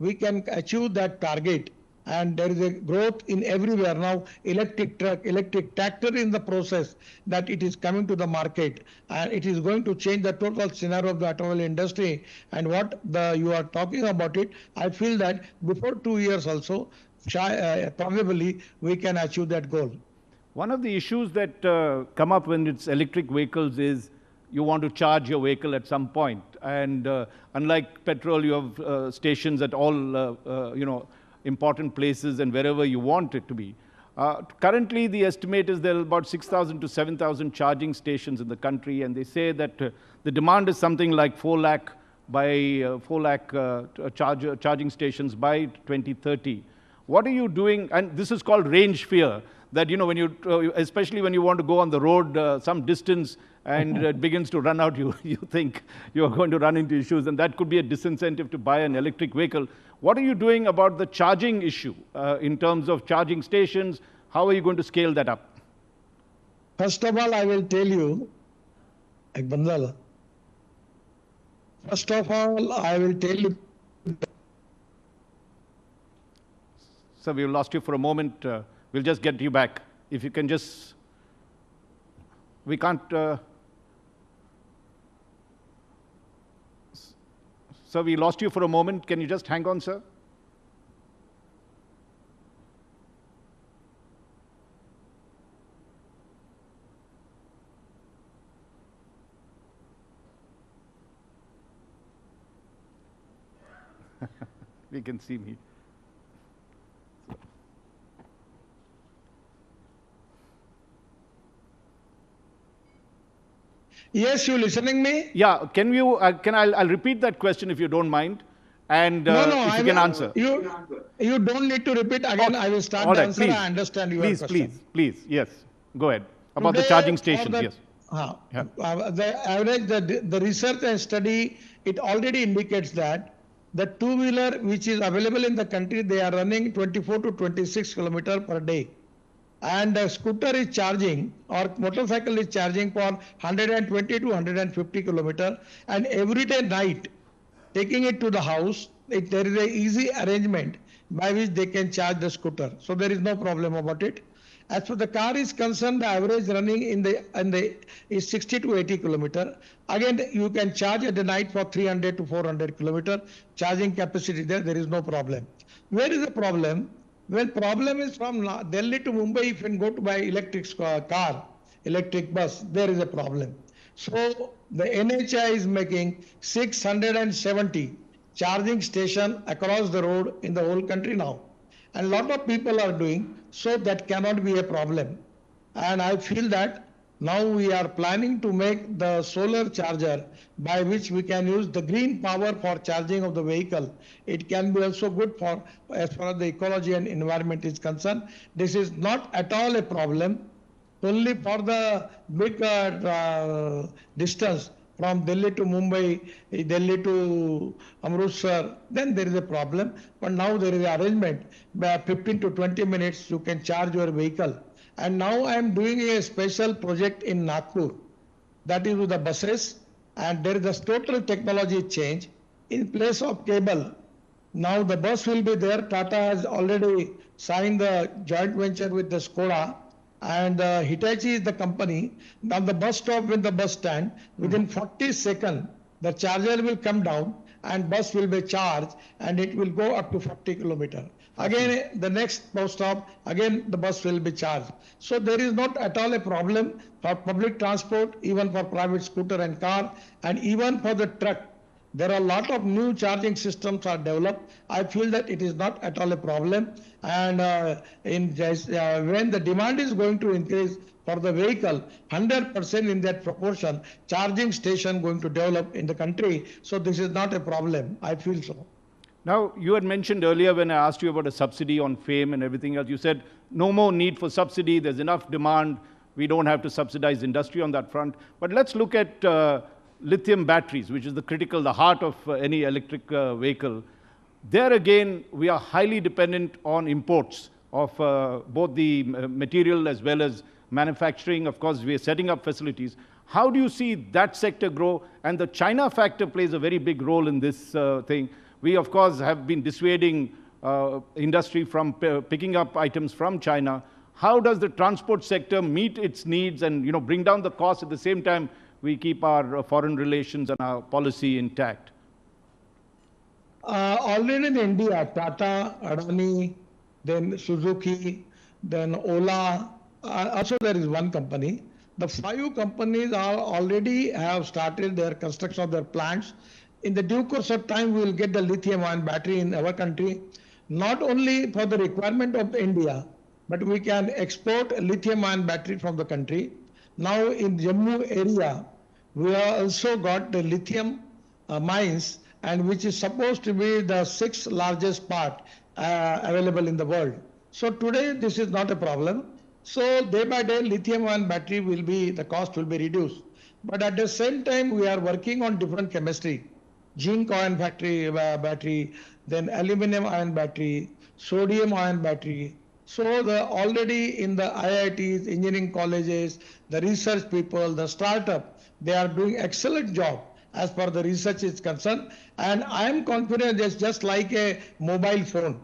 we can achieve that target. And there is a growth in everywhere now. Electric truck, electric tractor in the process that it is coming to the market, and it is going to change the total scenario of the automobile industry. And what you are talking about it, I feel that before 2 years also, probably we can achieve that goal. One of the issues that come up when it's electric vehicles is you want to charge your vehicle at some point. And unlike petrol, you have stations at all, important places and wherever you want it to be. Currently, the estimate is there are about 6,000 to 7,000 charging stations in the country, and they say that the demand is something like 4 lakh by 4 lakh charging stations by 2030. What are you doing? And this is called range fear, that, when you, especially when you want to go on the road some distance and it begins to run out, you think you're going to run into issues, and that could be a disincentive to buy an electric vehicle. What are you doing about the charging issue in terms of charging stations? How are you going to scale that up? First of all, I will tell you, first of all, I will tell you. Sir, we lost you for a moment. We'll just get you back. If you can just, we can't. Sir, we lost you for a moment. Can you just hang on, sir? We can see me. Yes, you listening me? Yeah, can you, I'll repeat that question if you don't mind. And no, if you can answer. You don't need to repeat again. I will start the answer. I understand your question. Please, yes. Go ahead. About the charging stations, yes. The average, the research and study, it already indicates that the two-wheeler which is available in the country, they are running 24 to 26 kilometers per day. And the scooter is charging, or motorcycle is charging for 120 to 150 kilometers. And every day night, taking it to the house, there is an easy arrangement by which they can charge the scooter. So there is no problem about it. As for the car is concerned, the average running is 60 to 80 kilometers. Again, you can charge at the night for 300 to 400 kilometers. Charging capacity there is no problem. Where is the problem? Well, problem is from Delhi to Mumbai, if you go to buy electric car, electric bus, there is a problem. So the NHI is making 670 charging station across the road in the whole country now. And a lot of people are doing, so that cannot be a problem. And I feel that now we are planning to make the solar charger by which we can use the green power for charging of the vehicle. It can be also good for, as far as the ecology and environment is concerned. This is not at all a problem. Only for the big distance from Delhi to Mumbai, Delhi to Amritsar, then there is a problem. But now there is an arrangement. By 15 to 20 minutes, you can charge your vehicle. And now I am doing a special project in Nagpur. That is with the buses. And there is a total technology change. In place of cable, now the bus will be there. Tata has already signed the joint venture with the Skoda. And Hitachi is the company. Now the bus stop with the bus stand, within 40 seconds, the charger will come down and bus will be charged and it will go up to 40 kilometers. Again, the next bus stop, again the bus will be charged. So there is not at all a problem for public transport, even for private scooter and car, and even for the truck. There are a lot of new charging systems are developed. I feel that it is not at all a problem. And when the demand is going to increase for the vehicle, 100% in that proportion, charging station going to develop in the country. So this is not a problem. I feel so. Now, you had mentioned earlier when I asked you about a subsidy on FAME and everything else, you said no more need for subsidy, there's enough demand, we don't have to subsidize industry on that front. But let's look at lithium batteries, which is the heart of any electric vehicle. There again, we are highly dependent on imports of both the material as well as manufacturing. Of course, we are setting up facilities. How do you see that sector grow? And the China factor plays a very big role in this thing. We, of course, have been dissuading industry from picking up items from China. How does the transport sector meet its needs and bring down the cost at the same time we keep our foreign relations and our policy intact? Already in India, Tata, Adani, then Suzuki, then Ola, also there is one company. The 5 companies are already have started their construction of their plants. In the due course of time, we will get the lithium-ion battery in our country, not only for the requirement of India, but we can export lithium-ion battery from the country. Now in Jammu area, we have also got the lithium mines, and which is supposed to be the sixth largest part available in the world. So today this is not a problem. So day by day lithium-ion battery will be, the cost will be reduced. But at the same time we are working on different chemistry, zinc ion battery, then aluminum ion battery, sodium ion battery. So already in the IITs, engineering colleges, the research people, the startup, they are doing excellent job as far the research is concerned. And I am confident it's just like a mobile phone.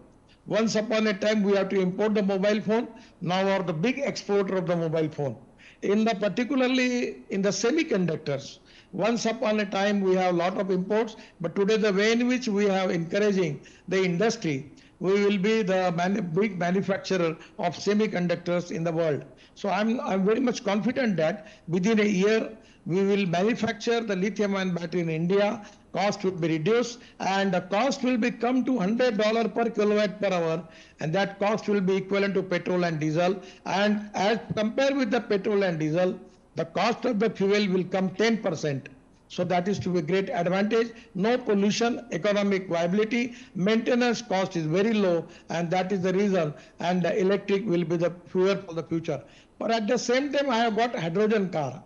Once upon a time we have to import the mobile phone. Now we are the big exporter of the mobile phone. Particularly in the semiconductors, once upon a time we have a lot of imports, but today the way in which we have encouraging the industry, we will be the big manufacturer of semiconductors in the world. So I'm very much confident that within a year we will manufacture the lithium-ion battery in India. Cost will be reduced, and the cost will become to $100 per kilowatt per hour, and that cost will be equivalent to petrol and diesel. And as compared with the petrol and diesel, the cost of the fuel will come 10%. So that is to be a great advantage. No pollution, economic viability, maintenance cost is very low, and that is the reason. And the electric will be the fuel for the future. But at the same time, I have got hydrogen car.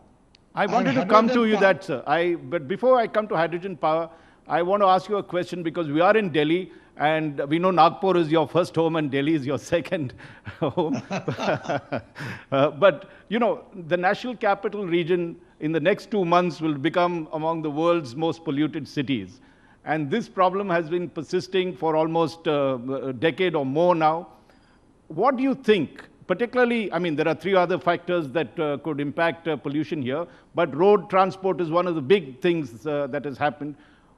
I wanted to come to you that, sir. But before I come to hydrogen power, I want to ask you a question, because we are in Delhi, and we know Nagpur is your first home and Delhi is your second home. But, you know, the national capital region in the next 2 months will become among the world's most polluted cities. And this problem has been persisting for almost a decade or more now. What do you think? Particularly, I mean, there are 3 other factors that could impact pollution here, but road transport is one of the big things that has happened.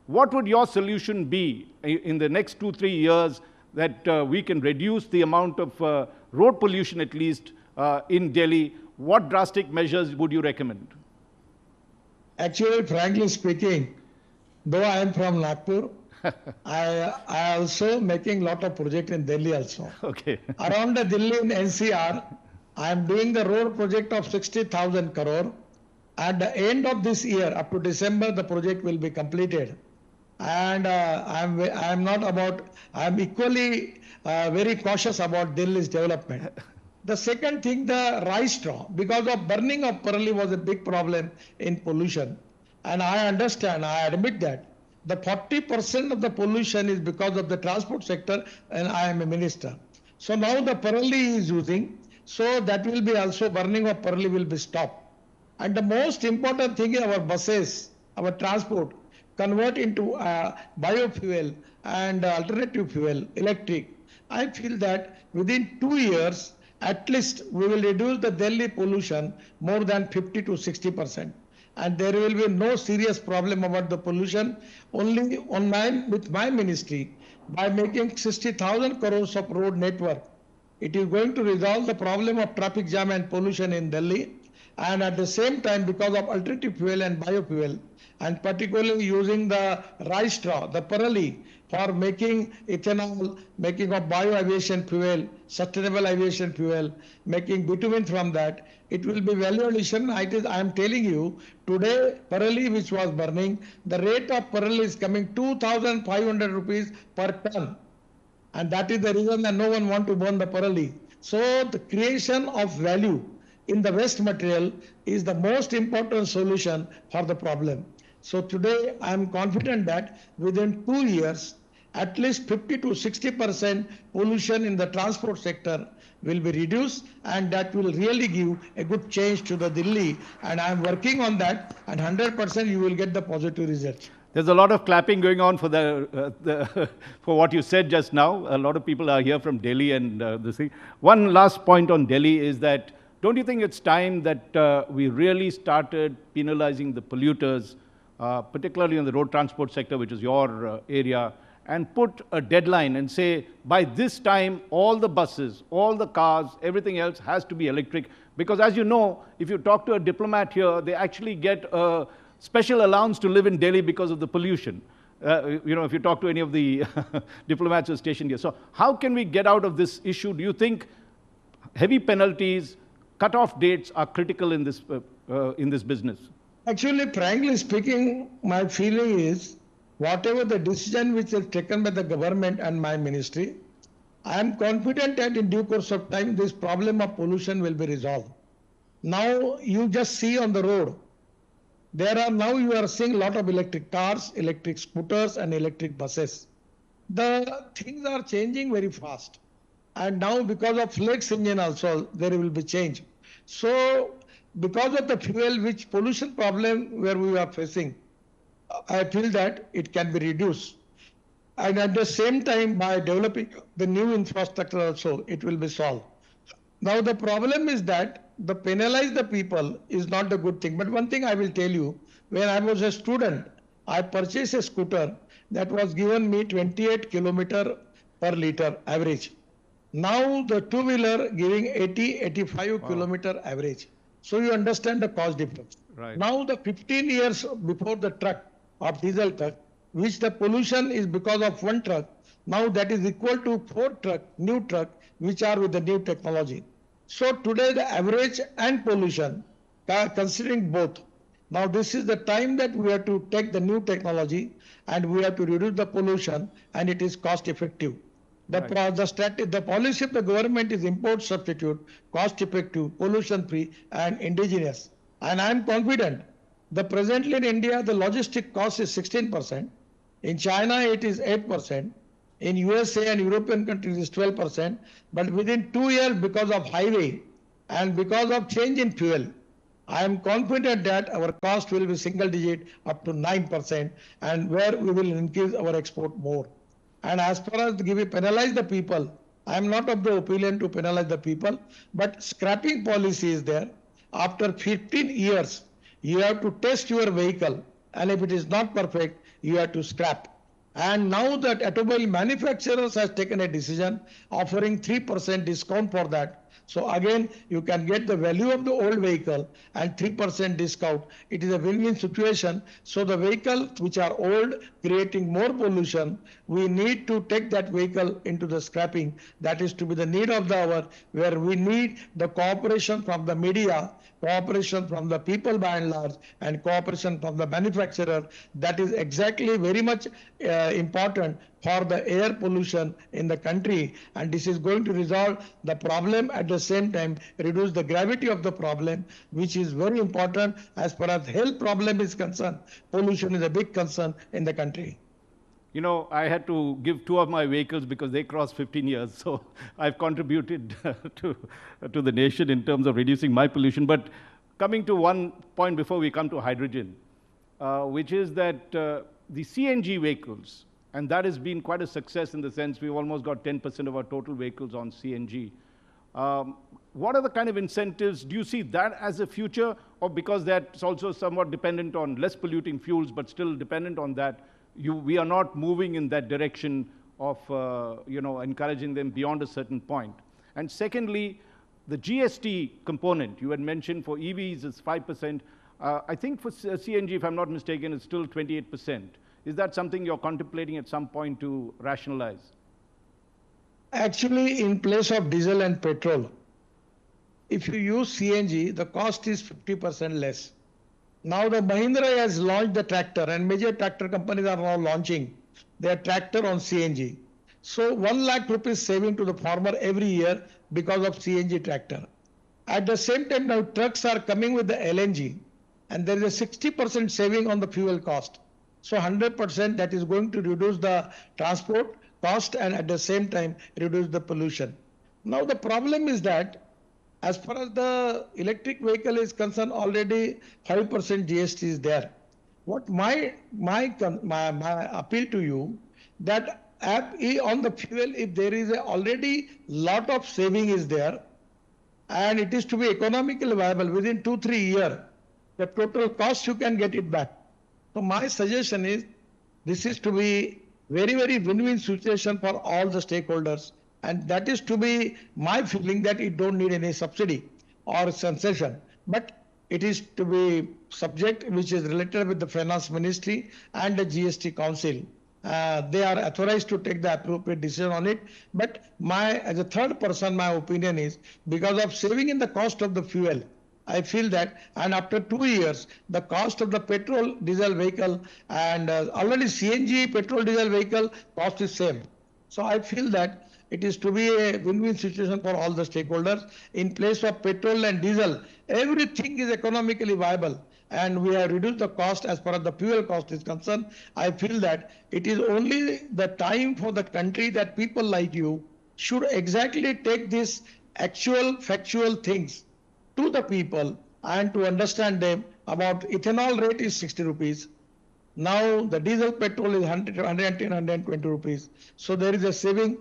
What would your solution be in the next 2-3 years that we can reduce the amount of road pollution, at least in Delhi? What drastic measures would you recommend? Actually, frankly speaking, though I am from Nagpur, I also making lot of project in Delhi also. Okay. Around the Delhi in NCR, I am doing the road project of 60,000 crore. At the end of this year, up to December, the project will be completed. And I am equally very cautious about Delhi's development. The second thing, the rice straw, because of burning of Parali was a big problem in pollution. And I understand, I admit that. The 40% of the pollution is because of the transport sector, and I am a minister. So now the Parali is using, so that will be also burning of Parali will be stopped. And the most important thing is our buses, our transport, convert into biofuel and alternative fuel, electric. I feel that within 2 years, at least we will reduce the Delhi pollution more than 50 to 60%. And there will be no serious problem about the pollution. Only with my ministry, by making 60,000 crores of road network, it is going to resolve the problem of traffic jam and pollution in Delhi. And at the same time, because of alternative fuel and biofuel, and particularly using the rice straw, the Parali, for making ethanol, making of bio-aviation fuel, sustainable aviation fuel, making bitumen from that, it will be value addition. I am telling you, today Parali which was burning, the rate of Parali is coming 2,500 rupees per ton. And that is the reason that no one wants to burn the Parali. So the creation of value in the waste material is the most important solution for the problem. So today I am confident that within 2 years, at least 50 to 60% pollution in the transport sector will be reduced, and that will really give a good change to the Delhi. And I am working on that, and 100% you will get the positive results. There's a lot of clapping going on for for what you said just now. A lot of people are here from Delhi and this thing. One last point on Delhi is that, don't you think it's time that we really started penalizing the polluters, particularly in the road transport sector, which is your area, and put a deadline and say, by this time, all the buses, all the cars, everything else has to be electric? Because as you know, if you talk to a diplomat here, they actually get a special allowance to live in Delhi because of the pollution. You know, if you talk to any of the diplomats who are stationed here. So how can we get out of this issue? Do you think heavy penalties, cut-off dates are critical in this business? Actually, frankly speaking, my feeling is whatever the decision which is taken by the government and my ministry, I am confident that in due course of time, this problem of pollution will be resolved. Now you just see on the road, you are seeing a lot of electric cars, electric scooters and electric buses. The things are changing very fast. And now because of flex engine also, there will be change. So because of the fuel which pollution problem where we are facing, I feel that it can be reduced. And at the same time, by developing the new infrastructure also, it will be solved. Now the problem is that the penalize the people is not the good thing. But one thing I will tell you, when I was a student, I purchased a scooter that was given me 28 kilometer per liter average. Now the two-wheeler giving 85 kilometer average. So you understand the cost difference. Right. Now the 15 years before the truck of diesel truck, which the pollution is because of one truck, now that is equal to 4 truck, new truck, which are with the new technology. So today the average and pollution, considering both. Now this is the time that we have to take the new technology and we have to reduce the pollution, and it is cost effective. The policy of the government is import substitute, cost effective, pollution free and indigenous. And I am confident that presently in India the logistic cost is 16%. In China it is 8%. In USA and European countries is 12%. But within 2 years, because of highway and because of change in fuel, I am confident that our cost will be single digit up to 9%, and where we will increase our export more. And as far as penalize the people, I am not of the opinion to penalize the people, but scrapping policy is there. After 15 years, you have to test your vehicle, and if it is not perfect, you have to scrap. And now that automobile manufacturers has taken a decision offering 3% discount for that. So again, you can get the value of the old vehicle and 3% discount. It is a win-win situation. So the vehicles which are old, creating more pollution, we need to take that vehicle into the scrapping. That is to be the need of the hour, where we need the cooperation from the media, cooperation from the people by and large, and cooperation from the manufacturer. That is exactly very much important for the air pollution in the country, and this is going to resolve the problem, at the same time reduce the gravity of the problem, which is very important as far as health problem is concerned. Pollution is a big concern in the country. You know, I had to give 2 of my vehicles because they crossed 15 years. So I've contributed to the nation in terms of reducing my pollution. But coming to one point before we come to hydrogen, which is that the CNG vehicles, and that has been quite a success in the sense we've almost got 10% of our total vehicles on CNG. What are the kind of incentives? Do you see that as a future, or because that's also somewhat dependent on less polluting fuels, but still dependent on that, we are not moving in that direction of encouraging them beyond a certain point? And secondly, the GST component you had mentioned for EVs is 5%. I think for CNG, if I'm not mistaken, it's still 28%. Is that something you're contemplating at some point to rationalize? Actually, in place of diesel and petrol, if you use CNG, the cost is 50% less. Now the Mahindra has launched the tractor, and major tractor companies are now launching their tractor on CNG. So 1 lakh rupees saving to the farmer every year because of CNG tractor. At the same time, now trucks are coming with the LNG, and there is a 60% saving on the fuel cost. So 100% that is going to reduce the transport cost and at the same time reduce the pollution. Now the problem is that as far as the electric vehicle is concerned, already 5% GST is there. What my appeal to you, that on the fuel, if there is already lot of saving is there, and it is to be economically viable within 2-3 years, the total cost you can get it back. So my suggestion is, this is to be very, very win-win situation for all the stakeholders. And that is to be my feeling, that it don't need any subsidy or concession. But it is to be subject which is related with the Finance Ministry and the GST Council. They are authorized to take the appropriate decision on it. But as a third person, my opinion is, because of saving in the cost of the fuel, I feel that, and after 2 years, the cost of the petrol diesel vehicle and already CNG petrol diesel vehicle cost is same. So I feel that it is to be a win-win situation for all the stakeholders. In place of petrol and diesel, everything is economically viable, and we have reduced the cost as far as the fuel cost is concerned. I feel that it is only the time for the country that people like you should exactly take these actual factual things to the people and to understand them about ethanol rate is 60 rupees. Now the diesel petrol is 110, 120 rupees. So there is a saving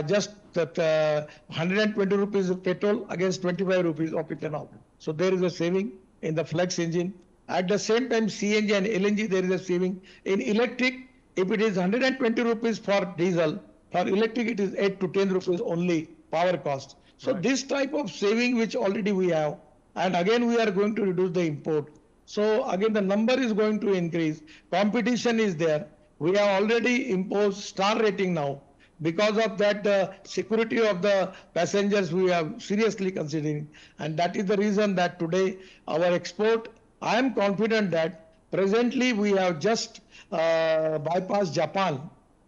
just that 120 rupees of petrol against 25 rupees of ethanol. So there is a saving in the flex engine. At the same time, CNG and LNG, there is a saving. In electric, if it is 120 rupees for diesel, for electric it is 8 to 10 rupees only power cost. So this type of saving which already we have, and again we are going to reduce the import. So again the number is going to increase. Competition is there. We have already imposed star rating now. Because of that, security of the passengers we are seriously considering, and that is the reason that today our export, I am confident that presently we have just bypassed Japan,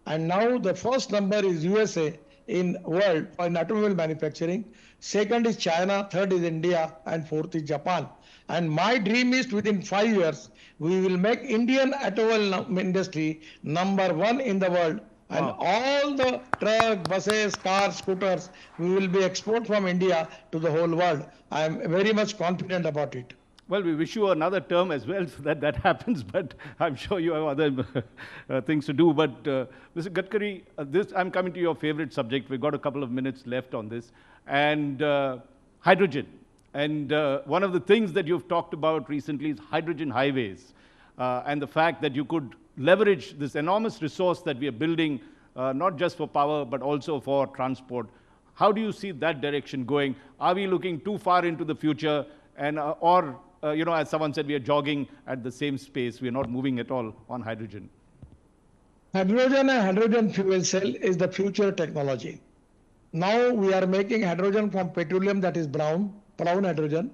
and now the first number is USA in world for automobile manufacturing. Second is China, third is India, and fourth is Japan. And my dream is within 5 years, we will make Indian automobile industry #1 in the world. And all the truck, buses, cars, scooters, we will be export from India to the whole world. I am very much confident about it. Well, we wish you another term as well so that happens, but I'm sure you have other things to do. But Mr. Gadkari, I'm coming to your favorite subject. We've got a couple of minutes left on this. And hydrogen. And one of the things that you've talked about recently is hydrogen highways and the fact that you could leverage this enormous resource that we are building, not just for power, but also for transport. How do you see that direction going? Are we looking too far into the future? And, as someone said, we are jogging at the same space. We are not moving at all on hydrogen. Hydrogen and hydrogen fuel cell is the future technology. Now we are making hydrogen from petroleum, that is brown hydrogen,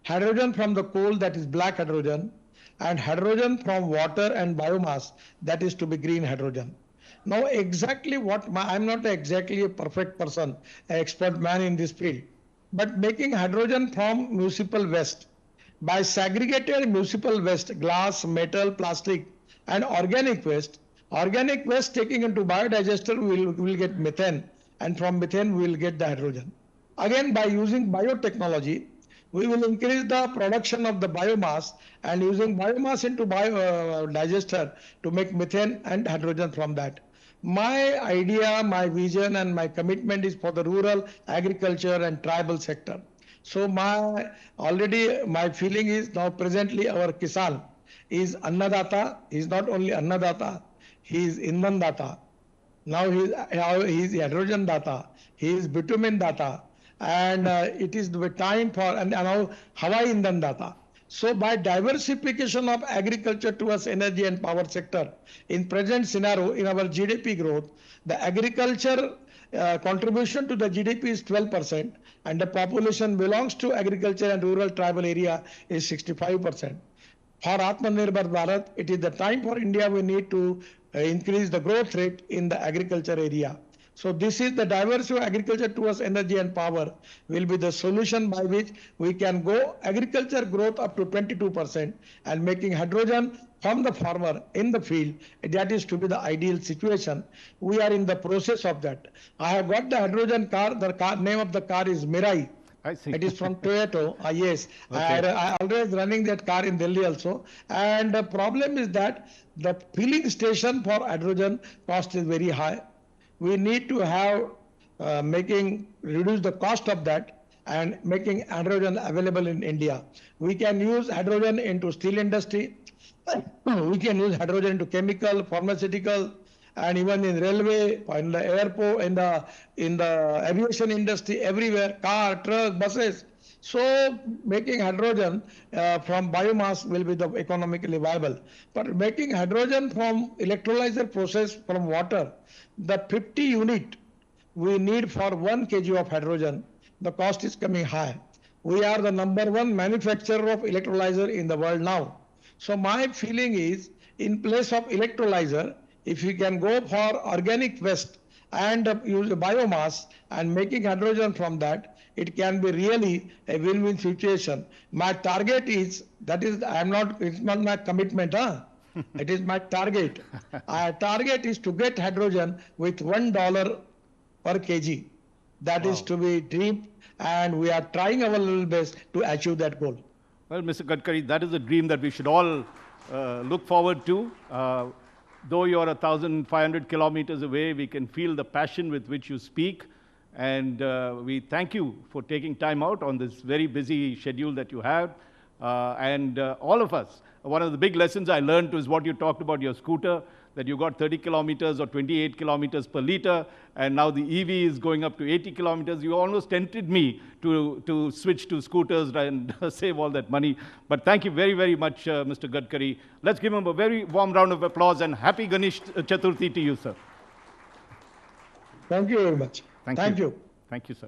hydrogen from the coal, that is black hydrogen, and hydrogen from water and biomass, that is to be green hydrogen. Now exactly I'm not exactly a perfect person, an expert man in this field, but making hydrogen from municipal waste, by segregated municipal waste, glass, metal, plastic, and organic waste taking into biodigester, we will get methane, and from methane we will get the hydrogen. Again, by using biotechnology, we will increase the production of the biomass and using biomass into biodigester to make methane and hydrogen from that. My idea, my vision and my commitment is for the rural, agriculture and tribal sector. So my feeling is now presently our Kisan is Annadata. He is not only Annadata, he is Indhan Data. Now he is hydrogen data, he is bitumen data, and it is the time for, and now Hawaii Indhan data. So by diversification of agriculture towards energy and power sector, in present scenario, in our GDP growth, the agriculture contribution to the GDP is 12%, and the population belongs to agriculture and rural tribal area is 65%. For Atmanirbhar Bharat, it is the time for India we need to increase the growth rate in the agriculture area. So this is the diversity of agriculture towards energy and power will be the solution by which we can go agriculture growth up to 22% and making hydrogen from the farmer in the field. That is to be the ideal situation. We are in the process of that. I have got the hydrogen car. The name of the car is Mirai. I see. It is from Toyota. Yes, okay. I always running that car in Delhi also. And the problem is that the filling station for hydrogen cost is very high. We need to have reduce the cost of that and making hydrogen available in India. We can use hydrogen into steel industry. We can use hydrogen into chemical, pharmaceutical, and even in railway, in the airport, in the aviation industry, everywhere, car, truck, buses. So making hydrogen from biomass will be the economically viable. But making hydrogen from electrolyzer process from water, the 50 unit we need for 1 kg of hydrogen, the cost is coming high. We are the #1 manufacturer of electrolyzer in the world now. So my feeling is, in place of electrolyzer, if we can go for organic waste and use biomass and making hydrogen from that, it can be really a win-win situation. My target is, that is, it's not my commitment, huh? It is my target. Our target is to get hydrogen with $1 per kg. That is to be deep, and we are trying our little best to achieve that goal. Well, Mr. Gadkari, that is a dream that we should all look forward to. Though you're 1,500 kilometers away, we can feel the passion with which you speak. And we thank you for taking time out on this very busy schedule that you have. And all of us, one of the big lessons I learned was what you talked about your scooter, that you got 30 kilometers or 28 kilometers per liter, and now the EV is going up to 80 kilometers. You almost tempted me to switch to scooters and save all that money. But thank you very, very much, Mr. Gadkari. Let's give him a very warm round of applause, and happy Ganesh Chaturthi to you, sir. Thank you very much. Thank you. Thank you, sir.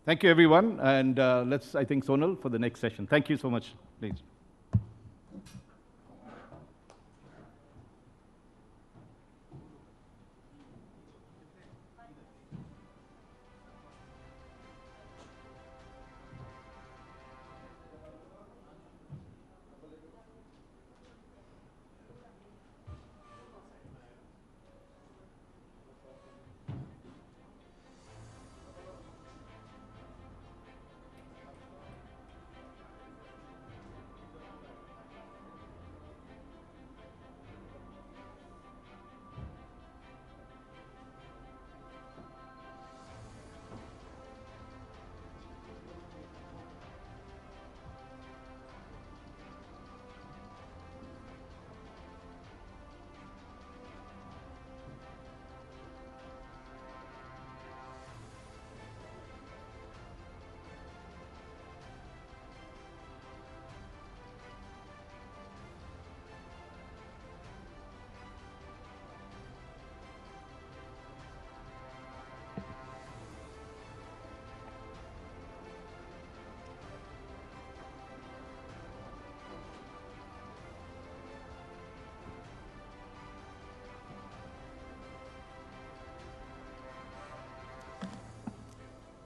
Thank you, everyone. And let's, I think, Sonal for the next session. Thank you so much, please.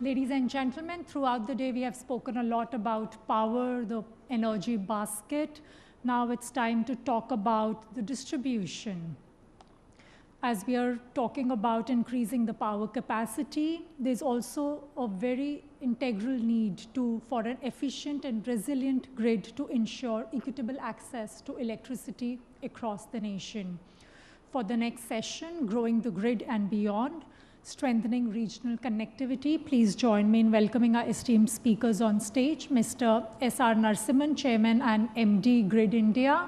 Ladies and gentlemen, throughout the day we have spoken a lot about power, the energy basket. Now it's time to talk about the distribution. As we are talking about increasing the power capacity, there's also a very integral need for an efficient and resilient grid to ensure equitable access to electricity across the nation. For the next session, Growing the Grid and Beyond, Strengthening Regional Connectivity, please join me in welcoming our esteemed speakers on stage, Mr. S.R. Narasimhan, Chairman and MD, Grid India,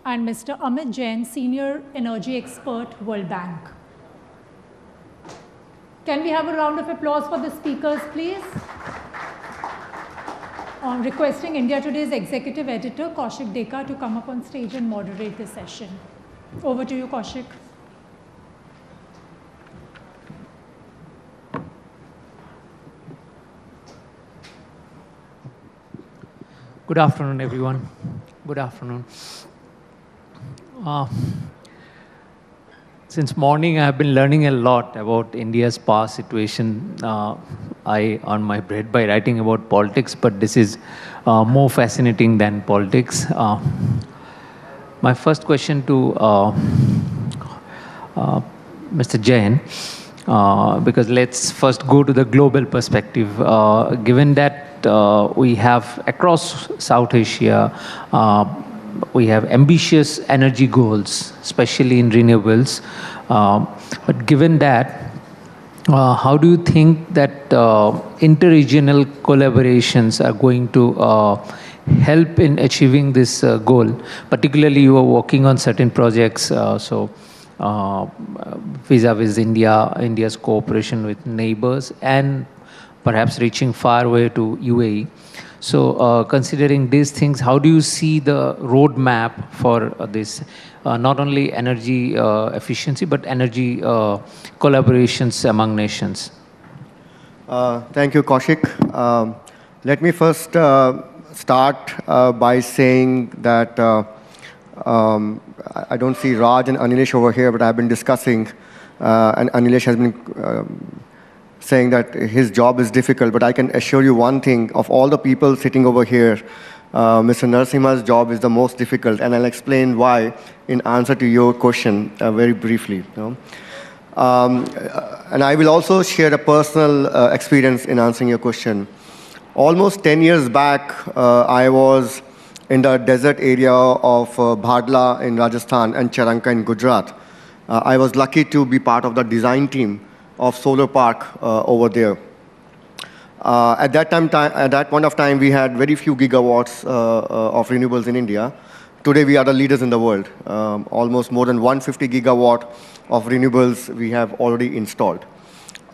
and Mr. Amit Jain, Senior Energy Expert, World Bank. Can we have a round of applause for the speakers, please? I'm requesting India Today's Executive Editor, Kaushik Dekar, to come up on stage and moderate the session. Over to you, Kaushik. Good afternoon, everyone. Good afternoon. Since morning, I have been learning a lot about India's past situation. I earn my bread by writing about politics, but this is more fascinating than politics. My first question to Mr. Jain, because let's first go to the global perspective. Given that we have across South Asia, we have ambitious energy goals, especially in renewables. But given that, how do you think that interregional collaborations are going to help in achieving this goal? Particularly, you are working on certain projects, vis-a-vis India's cooperation with neighbors, and perhaps reaching far away to UAE. So considering these things, how do you see the roadmap for this, not only energy efficiency, but energy collaborations among nations? Thank you, Kaushik. Let me first start by saying that I don't see Raj and Anilesh over here, but I've been discussing, and Anilesh has been saying that his job is difficult, but I can assure you one thing, of all the people sitting over here, Mr. Narasimha's job is the most difficult, and I'll explain why in answer to your question very briefly. And I will also share a personal experience in answering your question. Almost 10 years back, I was in the desert area of Bhadla in Rajasthan and Charanka in Gujarat. I was lucky to be part of the design team of solar park over there. At that point of time, we had very few gigawatts of renewables in India. Today, we are the leaders in the world. Almost more than 150 gigawatt of renewables we have already installed,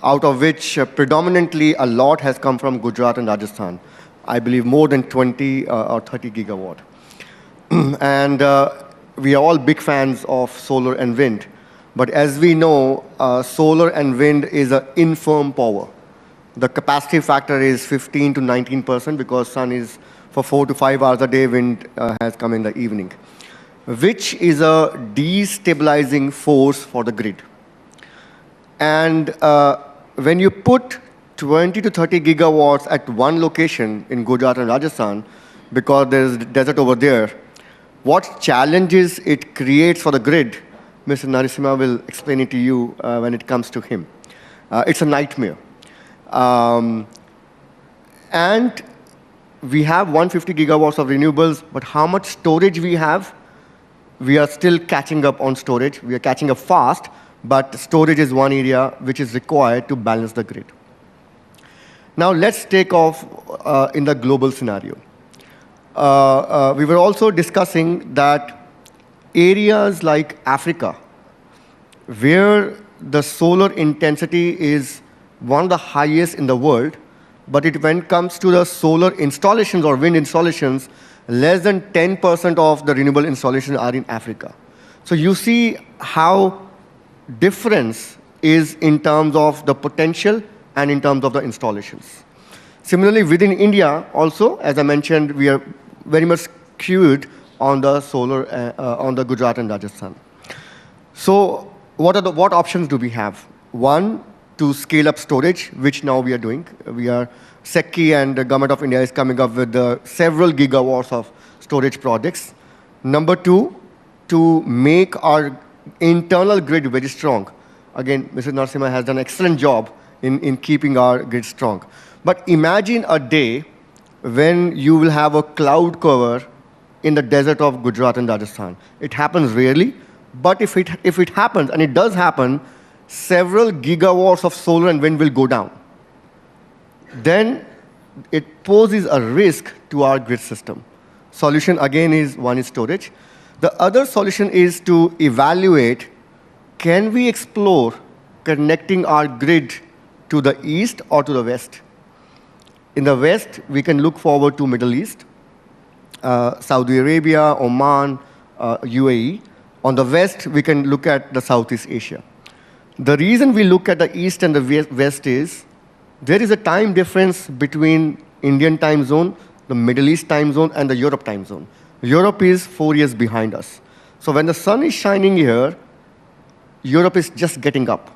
out of which predominantly a lot has come from Gujarat and Rajasthan. I believe more than 20 or 30 gigawatt. And we are all big fans of solar and wind. But as we know, solar and wind is an infirm power. The capacity factor is 15 to 19% because sun is for 4 to 5 hours a day, wind has come in the evening, which is a destabilizing force for the grid. And when you put 20 to 30 gigawatts at one location in Gujarat and Rajasthan, because there's desert over there, what challenges it creates for the grid, Mr. Narasimha will explain it to you when it comes to him. It's a nightmare. And we have 150 gigawatts of renewables, but how much storage we have? We are still catching up on storage. We are catching up fast, but storage is one area which is required to balance the grid. Now let's take off in the global scenario. We were also discussing that areas like Africa, where the solar intensity is one of the highest in the world, but when it comes to the solar installations or wind installations, less than 10% of the renewable installations are in Africa. So you see how difference is in terms of the potential and in terms of the installations. Similarly, within India also, as I mentioned, we are very much skewed on the solar, on the Gujarat and Rajasthan. So what options do we have? One, to scale up storage, which now we are doing. SECI and the Government of India is coming up with several gigawatts of storage projects. Number two, to make our internal grid very strong. Again, Mr. Narasimha has done an excellent job in keeping our grid strong. But imagine a day when you will have a cloud cover in the desert of Gujarat and Rajasthan. It happens rarely, but if it happens, and it does happen, several gigawatts of solar and wind will go down. Then it poses a risk to our grid system. Solution again is one is storage. The other solution is to evaluate, can we explore connecting our grid to the east or to the west? In the west, we can look forward to Middle East, Saudi Arabia, Oman, UAE. On the west, we can look at the Southeast Asia. The reason we look at the east and the west is there is a time difference between Indian time zone, the Middle East time zone, and the Europe time zone. Europe is 4 years behind us. So when the sun is shining here, Europe is just getting up.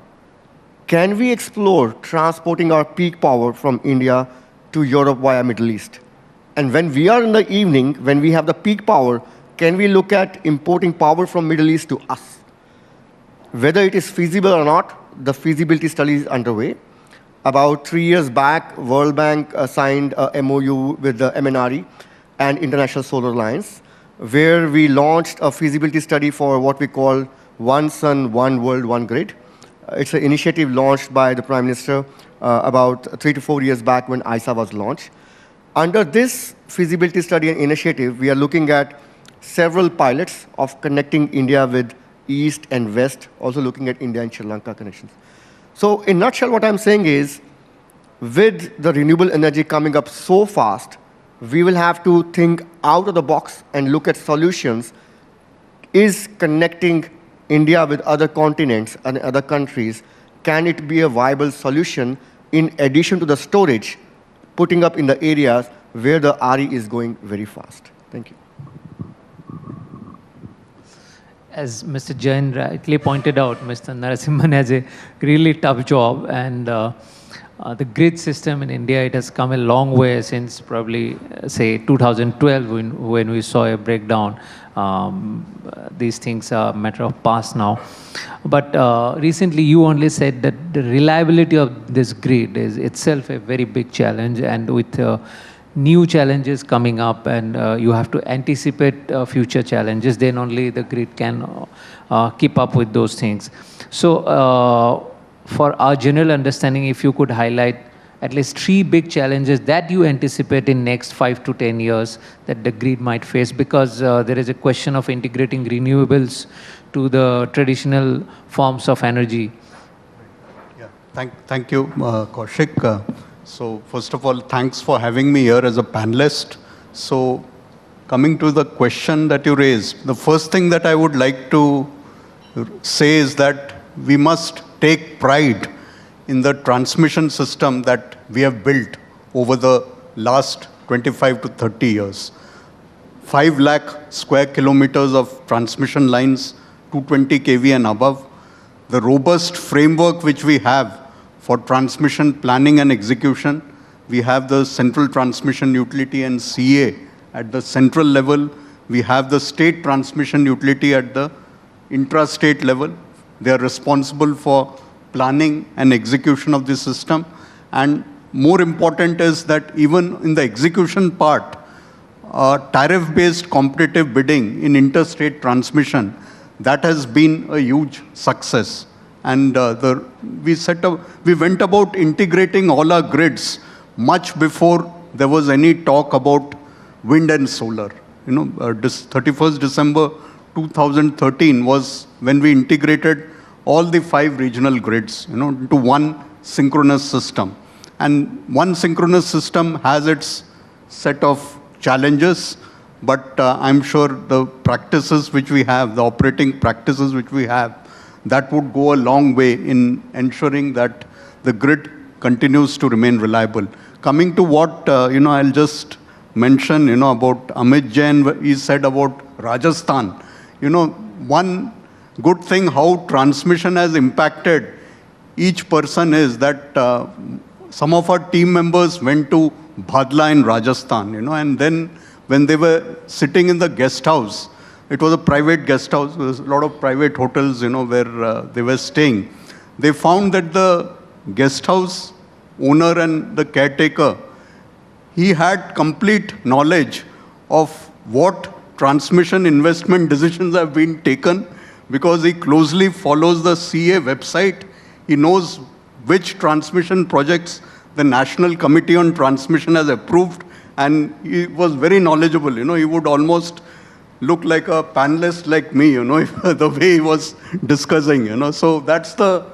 Can we explore transporting our peak power from India to Europe via Middle East? And when we are in the evening, when we have the peak power, can we look at importing power from Middle East to us? Whether it is feasible or not, the feasibility study is underway. About 3 years back, World Bank signed a MOU with the MNRE and International Solar Alliance, where we launched a feasibility study for what we call One Sun, One World, One Grid. It's an initiative launched by the Prime Minister about 3 to 4 years back when ISA was launched. Under this feasibility study and initiative, we are looking at several pilots of connecting India with East and West, also looking at India and Sri Lanka connections. So in a nutshell, what I'm saying is, with the renewable energy coming up so fast, we will have to think out of the box and look at solutions. Is connecting India with other continents and other countries, can it be a viable solution in addition to the storage, putting up in the areas where the RE is going very fast? Thank you. As Mr. Jain rightly pointed out, Mr. Narasimhan has a really tough job, and the grid system in India, it has come a long way since probably, say, 2012 when we saw a breakdown. These things are a matter of past now. But recently you only said that the reliability of this grid is itself a very big challenge, and with new challenges coming up, and you have to anticipate future challenges, then only the grid can keep up with those things. So for our general understanding, if you could highlight at least 3 big challenges that you anticipate in next 5 to 10 years that the grid might face, because there is a question of integrating renewables to the traditional forms of energy. Yeah, thank you, Kaushik. So first of all, thanks for having me here as a panelist. So coming to the question that you raised, the first thing that I would like to say is that we must take pride in the transmission system that we have built over the last 25 to 30 years. 5 lakh square kilometers of transmission lines, 220 kV and above. The robust framework which we have for transmission planning and execution. We have the central transmission utility and CA at the central level. We have the state transmission utility at the intrastate level. They are responsible for planning and execution of the system. And more important is that even in the execution part, tariff-based competitive bidding in interstate transmission, that has been a huge success. And we went about integrating all our grids much before there was any talk about wind and solar. 31st December 2013 was when we integrated all the 5 regional grids, into one synchronous system. And one synchronous system has its set of challenges, but I'm sure the practices which we have, the operating practices which we have, that would go a long way in ensuring that the grid continues to remain reliable. Coming to what, I'll just mention, about Amit Jain, he said about Rajasthan. One good thing how transmission has impacted each person is that some of our team members went to Bhadla in Rajasthan, and then when they were sitting in the guest house, it was a private guest house, there was a lot of private hotels, where they were staying. They found that the guest house owner and the caretaker, he had complete knowledge of what transmission investment decisions have been taken, because he closely follows the CA website. He knows which transmission projects the National Committee on Transmission has approved, and he was very knowledgeable. He would almost look like a panelist like me, the way he was discussing, So that's the,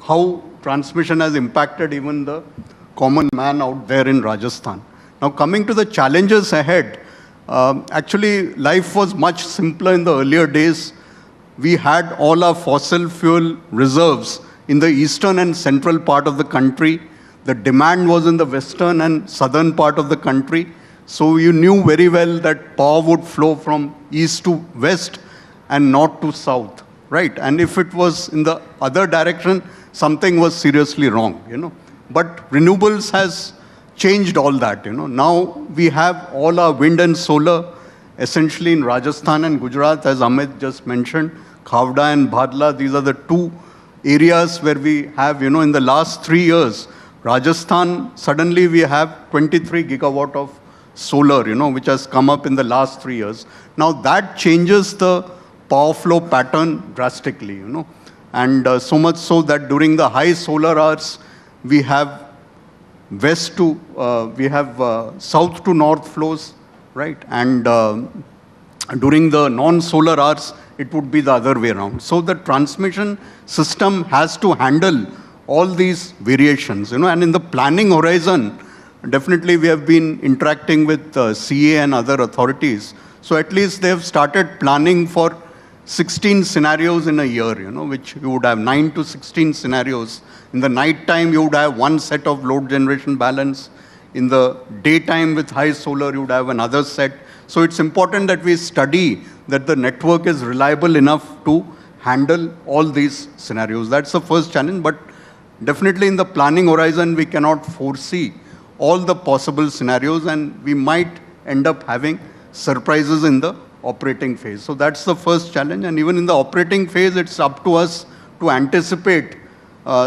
how transmission has impacted even the common man out there in Rajasthan. Now coming to the challenges ahead, actually life was much simpler in the earlier days. We had all our fossil fuel reserves in the eastern and central part of the country. The demand was in the western and southern part of the country. So you knew very well that power would flow from east to west and north to south, right? And if it was in the other direction, something was seriously wrong, But renewables has changed all that, Now we have all our wind and solar essentially in Rajasthan and Gujarat, as Amit just mentioned. Khavda and Bhadla, these are the 2 areas where we have, in the last 3 years, Rajasthan, suddenly we have 23 gigawatt of solar, which has come up in the last 3 years. Now that changes the power flow pattern drastically, And so much so that during the high solar hours, we have south to north flows, right? And during the non-solar hours, it would be the other way around. So the transmission system has to handle all these variations, and in the planning horizon, definitely we have been interacting with CA and other authorities. So at least they have started planning for 16 scenarios in a year, which you would have 9 to 16 scenarios. In the night time, you would have one set of load generation balance. In the daytime with high solar, you would have another set. So it's important that we study that the network is reliable enough to handle all these scenarios. That's the first challenge, but definitely in the planning horizon, we cannot foresee all the possible scenarios, and we might end up having surprises in the operating phase. So that's the first challenge, and even in the operating phase, it's up to us to anticipate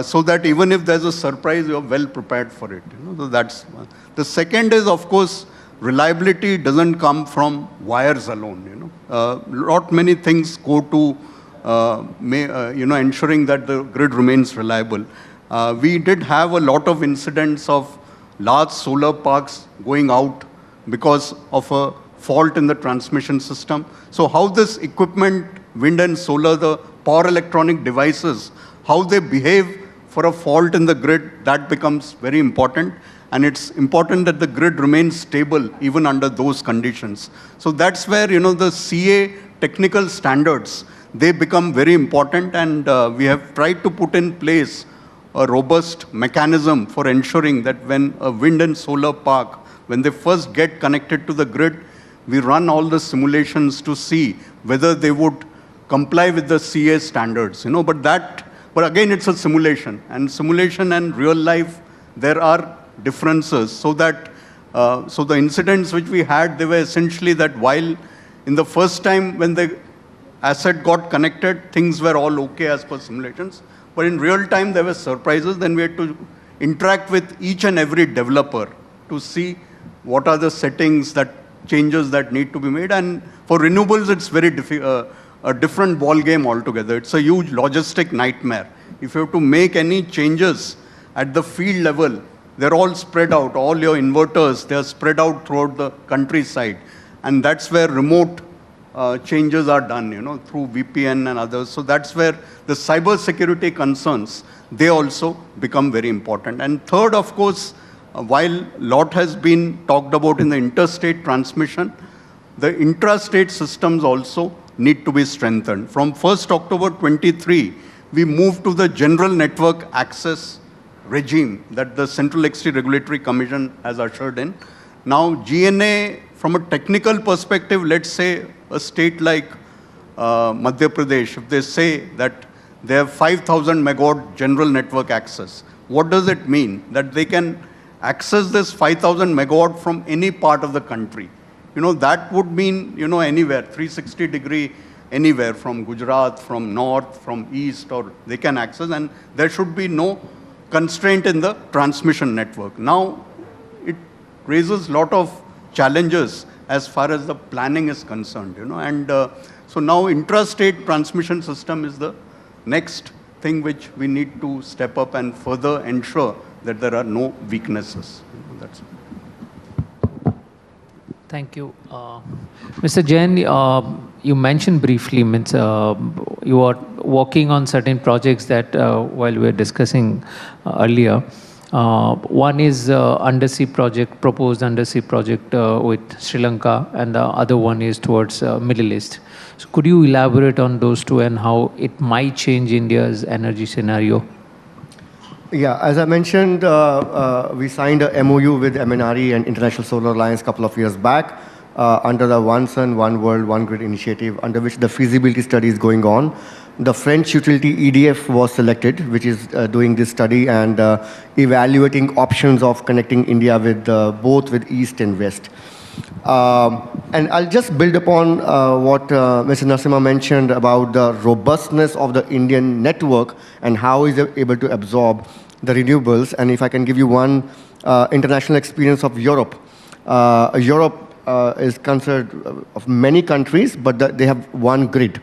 so that even if there's a surprise, you're well prepared for it. So that's one. The second is, of course, reliability doesn't come from wires alone. Lot many things go to ensuring that the grid remains reliable. We did have a lot of incidents of large solar parks going out because of a fault in the transmission system. So how this equipment, wind and solar, the power electronic devices, how they behave for a fault in the grid, that becomes very important. And it's important that the grid remains stable even under those conditions. So that's where, the CA technical standards, they become very important, and we have tried to put in place a robust mechanism for ensuring that when a wind and solar park, when they first get connected to the grid, we run all the simulations to see whether they would comply with the CA standards. But again, it's a simulation, and simulation and real life, there are differences. So that so the incidents which we had, they were essentially that while in the first time when the asset got connected, things were all okay as per simulations. But in real time, there were surprises. Then we had to interact with each and every developer to see what are the settings, that changes that need to be made. And for renewables, it's very a different ball game altogether. It's a huge logistic nightmare. If you have to make any changes at the field level, they're all spread out. All your inverters, they're spread out throughout the countryside. And that's where remote changes are done, through VPN and others. So that's where the cyber security concerns, they also become very important. And third, of course, while a lot has been talked about in the interstate transmission, the intrastate systems also need to be strengthened. From 1st October 23, we moved to the general network access regime that the Central Electricity Regulatory Commission has ushered in. Now, GNA, from a technical perspective, let's say a state like Madhya Pradesh, if they say that they have 5,000 megawatt general network access, what does it mean? That they can access this 5,000 megawatt from any part of the country. That would mean, anywhere, 360-degree, anywhere from Gujarat, from north, from east, or they can access, and there should be no constraint in the transmission network. Now, it raises a lot of challenges as far as the planning is concerned, and so now intrastate transmission system is the next thing which we need to step up and further ensure that there are no weaknesses. That's it. Thank you. Mr. Jain, you mentioned briefly, you are working on certain projects that while we were discussing earlier. One is undersea project, proposed undersea project with Sri Lanka, and the other one is towards Middle East. So could you elaborate on those two and how it might change India's energy scenario? Yeah, as I mentioned, we signed a MOU with MNRE and International Solar Alliance a couple of years back under the One Sun, One World, One Grid initiative, under which the feasibility study is going on. The French utility EDF was selected, which is doing this study and evaluating options of connecting India with both with East and West. And I'll just build upon what Mr. Narasimha mentioned about the robustness of the Indian network and how is it able to absorb the renewables. And if I can give you one international experience of Europe. Europe is considered of many countries, but they have one grid,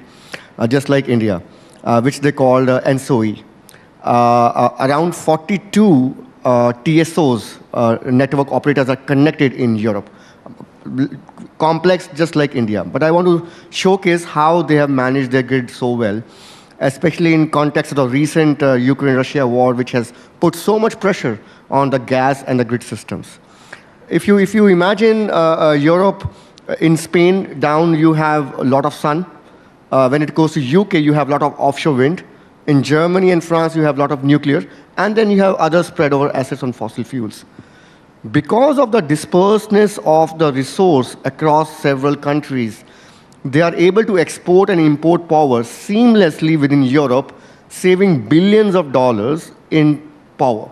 just like India, which they call ENSOE. Around 42 TSOs, network operators, are connected in Europe. Complex, just like India. But I want to showcase how they have managed their grid so well. especially in context of the recent Ukraine-Russia war, which has put so much pressure on the gas and the grid systems. If you imagine Europe, in Spain, down you have a lot of sun. When it goes to UK, you have a lot of offshore wind. In Germany and France, you have a lot of nuclear. And then you have other spread over assets on fossil fuels. Because of the dispersedness of the resource across several countries, they are able to export and import power seamlessly within Europe, saving billions of dollars in power.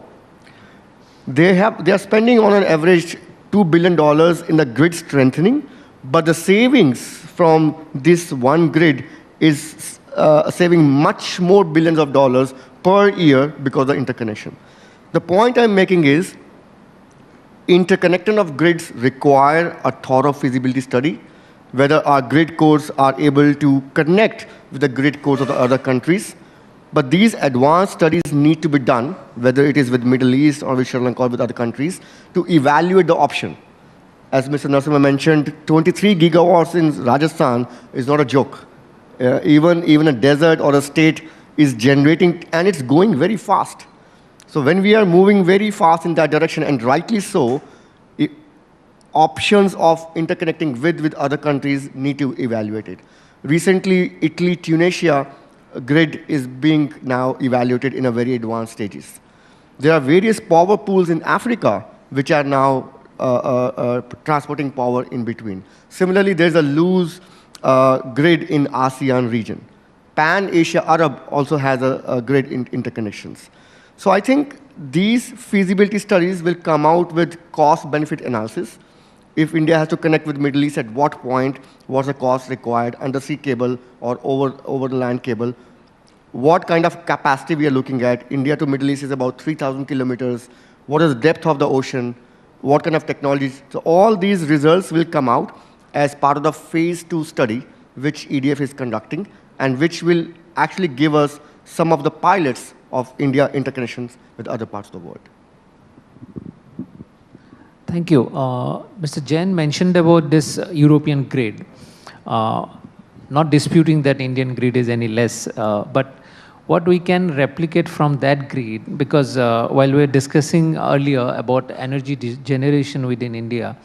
They are spending on an average $2 billion in the grid strengthening, but the savings from this one grid is saving much more billions of dollars per year because of the interconnection. The point I'm making is, interconnection of grids require a thorough feasibility study, whether our grid codes are able to connect with the grid codes of the other countries. But these advanced studies need to be done, whether it is with Middle East or with Sri Lanka or with other countries, to evaluate the option. As Mr. Narasimha mentioned, 23 gigawatts in Rajasthan is not a joke. Even a desert or a state is generating, and it's going very fast. So when we are moving very fast in that direction, and rightly so, options of interconnecting with other countries need to be evaluated. Recently, Italy, Tunisia grid is being now evaluated in a very advanced stages. There are various power pools in Africa which are now transporting power in between. Similarly, there's a loose grid in ASEAN region. Pan-Asia Arab also has a grid interconnections. So I think these feasibility studies will come out with cost-benefit analysis. If India has to connect with Middle East, at what point, what's the cost required, undersea cable or over the land cable, what kind of capacity we are looking at. India to Middle East is about 3,000 kilometers. What is the depth of the ocean? What kind of technologies? So all these results will come out as part of the phase 2 study, which EDF is conducting, and which will actually give us some of the pilots of India interconnections with other parts of the world. Thank you. Mr. Jain mentioned about this European grid. Not disputing that Indian grid is any less, but what we can replicate from that grid, because while we were discussing earlier about energy generation within India,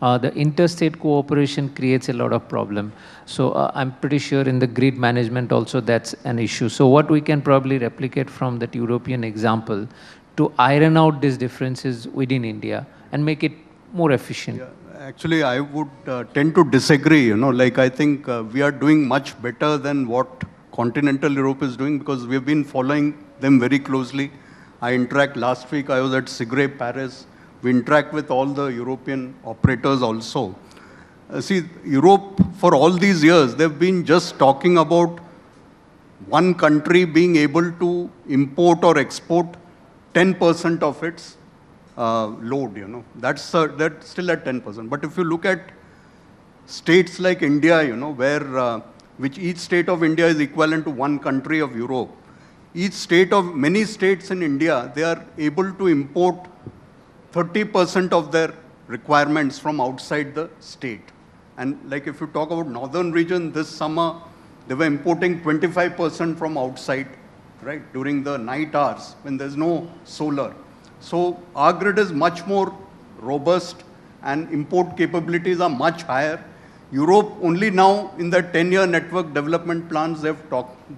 the interstate cooperation creates a lot of problem. So I'm pretty sure in the grid management also that's an issue. So what we can probably replicate from that European example to iron out these differences within India and make it more efficient. Yeah, actually, I would tend to disagree. Like I think we are doing much better than what continental Europe is doing, because we have been following them very closely. Last week I was at SIGRE Paris. We interact with all the European operators also. See, Europe, for all these years, they've been just talking about one country being able to import or export 10% of its load, That's still at 10%. But if you look at states like India, which each state of India is equivalent to one country of Europe, many states in India, they are able to import 30% of their requirements from outside the state. And like if you talk about northern region, this summer, they were importing 25% from outside, right, during the night hours when there's no solar. So our grid is much more robust and import capabilities are much higher. Europe only now in the 10-year network development plans, they've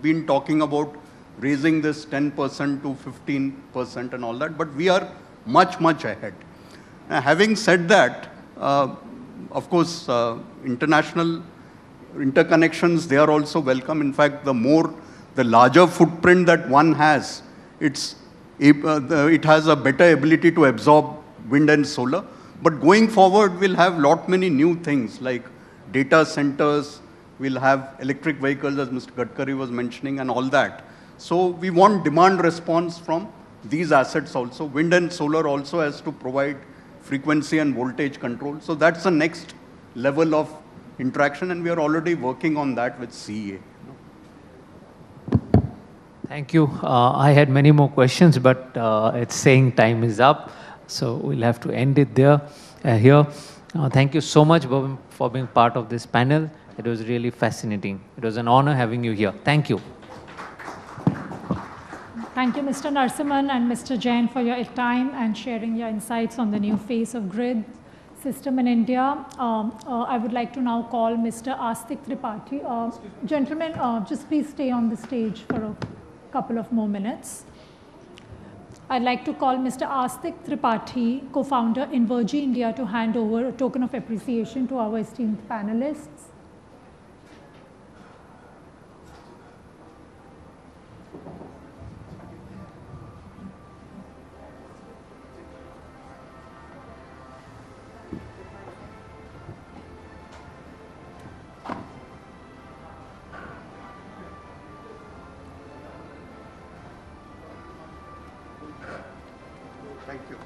been talking about raising this 10% to 15% and all that, but we are much, much ahead. Now, having said that, of course, international interconnections, they are also welcome. In fact, the larger footprint that one has, it has a better ability to absorb wind and solar. But going forward, we'll have many new things like data centers, we'll have electric vehicles, as Mr. Gadkari was mentioning, and all that. So we want demand response from these assets also. Wind and solar also has to provide frequency and voltage control. So that's the next level of interaction, and we are already working on that with CEA. Thank you. I had many more questions, but it's saying time is up. So we'll have to end it there, here. Thank you so much for being part of this panel. It was really fascinating. It was an honor having you here. Thank you. Thank you, Mr. Narasimhan and Mr. Jain, for your time and sharing your insights on the new face of grid system in India. I would like to now call Mr. Astik Tripathi. Gentlemen, just please stay on the stage for a couple of more minutes. I'd like to call Mr. Astik Tripathi, co-founder Invergy India, to hand over a token of appreciation to our esteemed panelists. Thank you.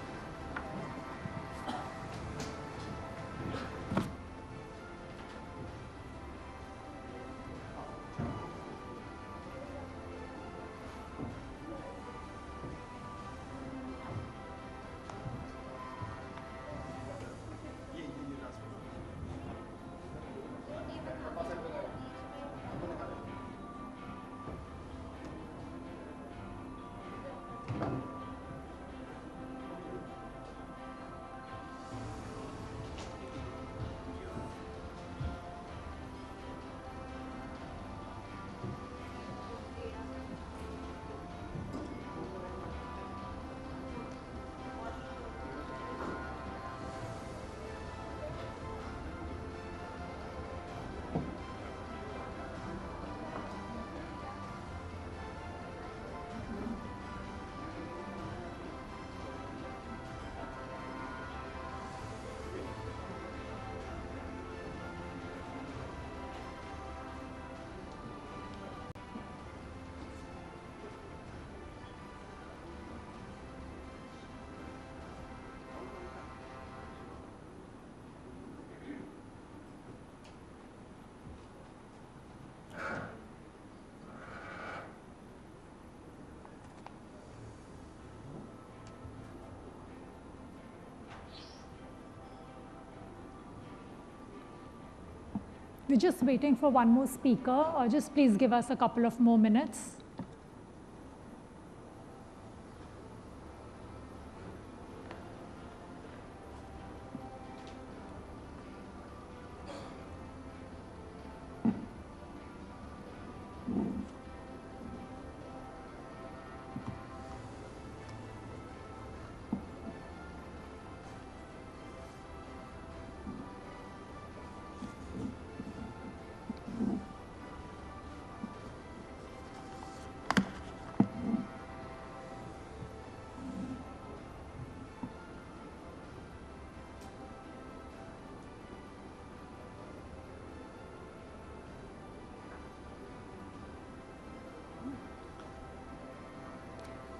We're just waiting for one more speaker. Just please give us a couple of more minutes.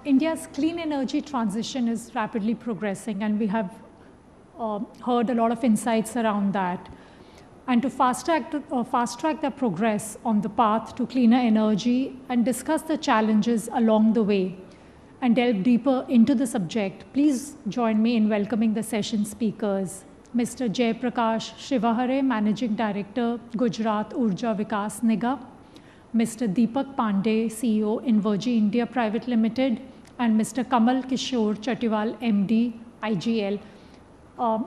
India's clean energy transition is rapidly progressing, and we have heard a lot of insights around that. And to fast track the progress on the path to cleaner energy and discuss the challenges along the way and delve deeper into the subject, please join me in welcoming the session speakers. Mr. Jay Prakash Shivahare, Managing Director, Gujarat Urja Vikas Nigam, Mr. Deepak Pandey, CEO, Invergy India Private Limited, and Mr. Kamal Kishore Chatiwal, MD, IGL.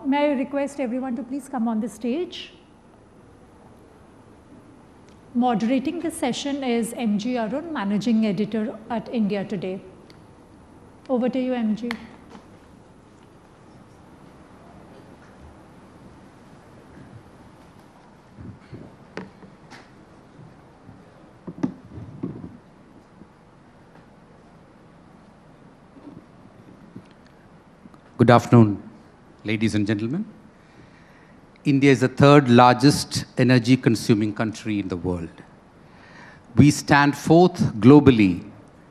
May I request everyone to please come on the stage? Moderating this session is MG Arun, Managing Editor at India Today. Over to you, MG. Good afternoon, ladies and gentlemen. India is the third largest energy consuming country in the world. We stand fourth globally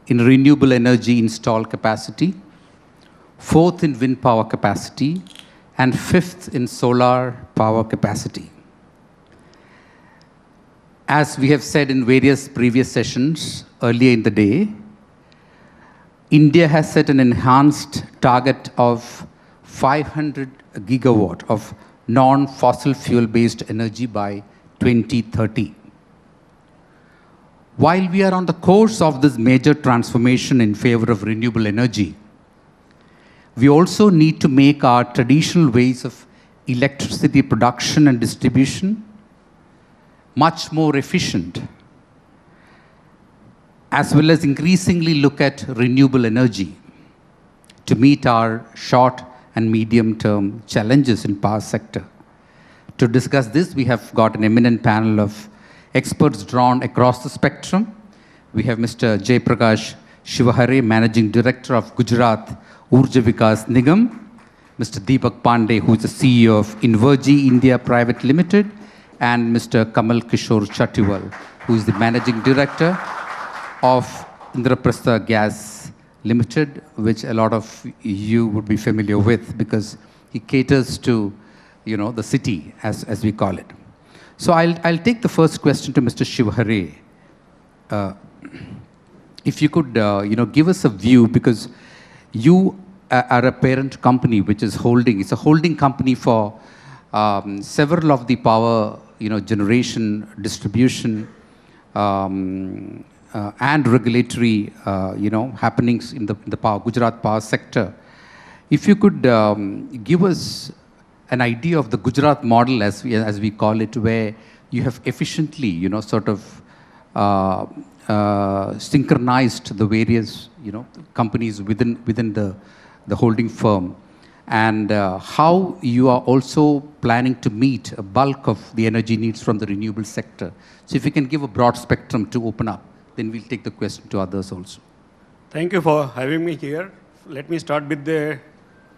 in renewable energy installed capacity, fourth in wind power capacity, and fifth in solar power capacity. As we have said in various previous sessions earlier in the day, India has set an enhanced target of 500 gigawatt of non-fossil fuel-based energy by 2030. While we are on the course of this major transformation in favor of renewable energy, we also need to make our traditional ways of electricity production and distribution much more efficient, as well as increasingly look at renewable energy to meet our short and medium-term challenges in power sector. To discuss this, we have got an eminent panel of experts drawn across the spectrum. We have Mr. Jay Prakash Shivahare, Managing Director of Gujarat Urja Vikas Nigam, Mr. Deepak Pandey, who is the CEO of Invergy India Private Limited, and Mr. Kamal Kishore Chatiwal, who is the Managing Director of Indraprastha Gas Limited, which a lot of you would be familiar with because he caters to, the city, as we call it. So I'll take the first question to Mr. Shivahare. If you could, give us a view, because you are a parent company which is it's a holding company for several of the power, generation, distribution, and regulatory, happenings in the Gujarat power sector. If you could give us an idea of the Gujarat model, as we call it, where you have efficiently, synchronized the various, companies within the holding firm, and how you are also planning to meet a bulk of the energy needs from the renewable sector. So if you can give a broad spectrum to open up, then we'll take the question to others also. Thank you for having me here. Let me start with the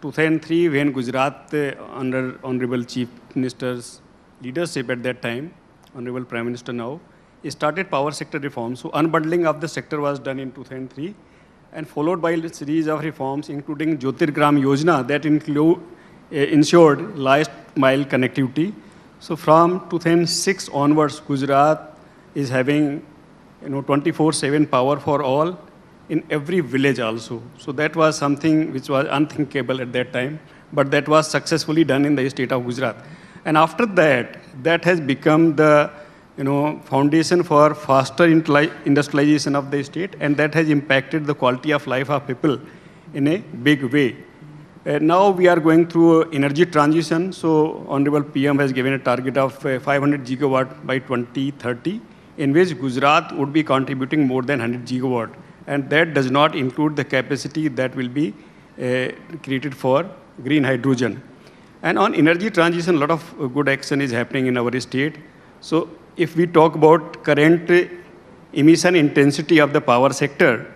2003, when Gujarat, under Honorable Chief Minister's leadership at that time, Honorable Prime Minister now, started power sector reforms. So unbundling of the sector was done in 2003, and followed by a series of reforms, including Jyotirgram Yojana, that ensured last mile connectivity. So from 2006 onwards, Gujarat is having 24/7 power for all in every village also. So that was something which was unthinkable at that time, but that was successfully done in the state of Gujarat. And after that, that has become the foundation for faster industrialization of the state, and that has impacted the quality of life of people in a big way. Now we are going through energy transition. So Honorable PM has given a target of 500 gigawatt by 2030, in which Gujarat would be contributing more than 100 gigawatt. And that does not include the capacity that will be created for green hydrogen. And on energy transition, a lot of good action is happening in our state. So if we talk about current emission intensity of the power sector,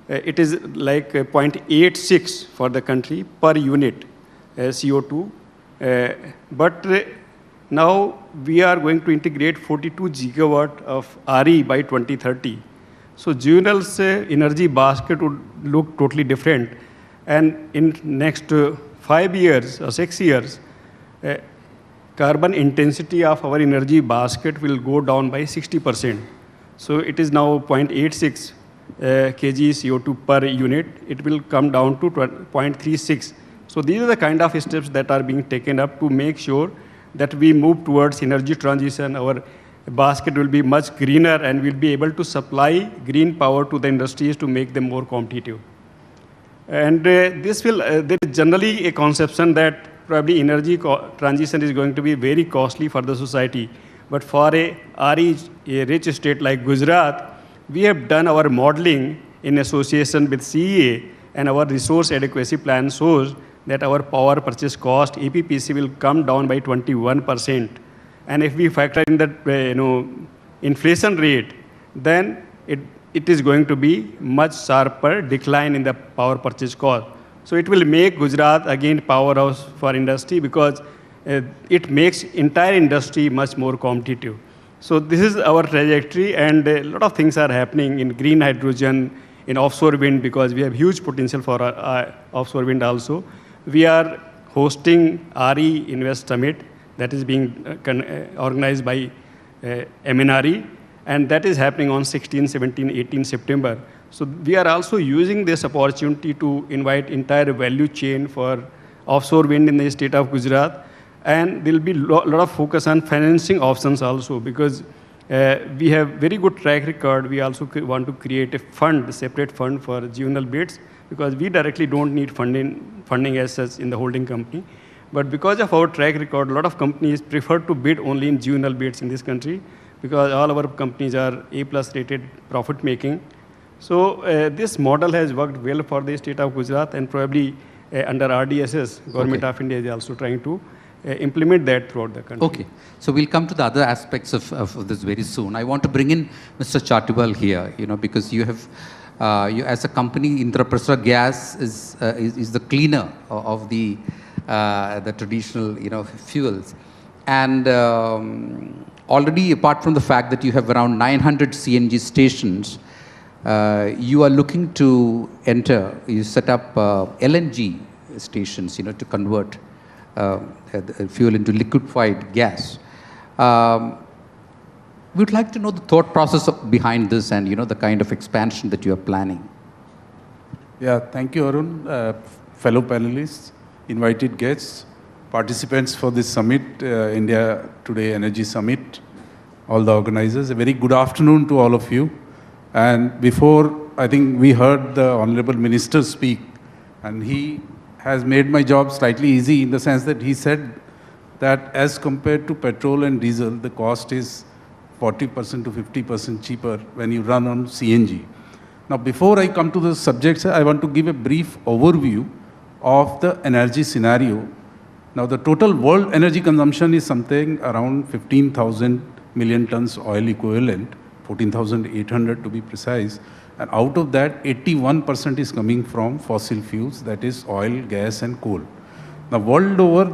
it is like 0.86 for the country per unit CO2. But now we are going to integrate 42 gigawatt of RE by 2030. So GUVNL's energy basket would look totally different. And in next 5 years or 6 years, carbon intensity of our energy basket will go down by 60%. So it is now 0.86 kg CO2 per unit. It will come down to 0.36. So these are the kind of steps that are being taken up to make sure that we move towards energy transition. Our basket will be much greener, and we'll be able to supply green power to the industries to make them more competitive. And there is generally a conception that probably energy transition is going to be very costly for the society. But for a rich state like Gujarat, we have done our modeling in association with CEA, and our resource adequacy plan shows that our power purchase cost, APPC, will come down by 21%. And if we factor in that inflation rate, then it is going to be much sharper decline in the power purchase cost. So it will make Gujarat again powerhouse for industry, because it makes entire industry much more competitive. So this is our trajectory, and a lot of things are happening in green hydrogen, in offshore wind, because we have huge potential for offshore wind also. We are hosting RE Invest Summit that is being organized by MNRE, and that is happening on 16, 17, 18 September. So we are also using this opportunity to invite entire value chain for offshore wind in the state of Gujarat. And there will be a lot of focus on financing options also, because We have very good track record. We also want to create a fund, a separate fund for juvenile bids, because we directly don't need funding as such in the holding company. But because of our track record, a lot of companies prefer to bid only in juvenile bids in this country, because all our companies are A+ rated, profit making. So this model has worked well for the state of Gujarat, and probably under RDSS, Government of India is also trying to implement that throughout the country. Okay, so we'll come to the other aspects of this very soon. I want to bring in Mr. Chatiwal here, because you have, you as a company, Indraprastha Gas is the cleaner of the traditional, fuels. And already, apart from the fact that you have around 900 CNG stations, you are looking to enter, you set up LNG stations, to convert fuel into liquefied gas. We'd like to know the thought process behind this and, the kind of expansion that you are planning. Yeah, thank you, Arun. Fellow panelists, invited guests, participants for this summit, India Today Energy Summit, all the organizers. A very good afternoon to all of you. And before, I think we heard the Honorable Minister speak, and he has made my job slightly easy in the sense that he said that as compared to petrol and diesel, the cost is 40% to 50% cheaper when you run on CNG. Now, before I come to the subjects, I want to give a brief overview of the energy scenario. Now, the total world energy consumption is something around 15,000 million tons oil equivalent, 14,800 to be precise. And out of that, 81% is coming from fossil fuels, that is oil, gas, and coal. Now, world over,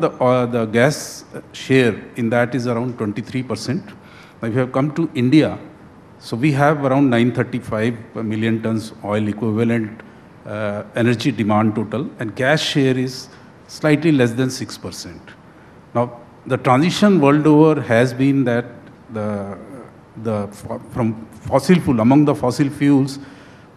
the gas share in that is around 23%. Now, if you have come to India, so we have around 935 million tons oil equivalent energy demand total, and gas share is slightly less than 6%. Now, the transition world over has been that from fossil fuel, among the fossil fuels,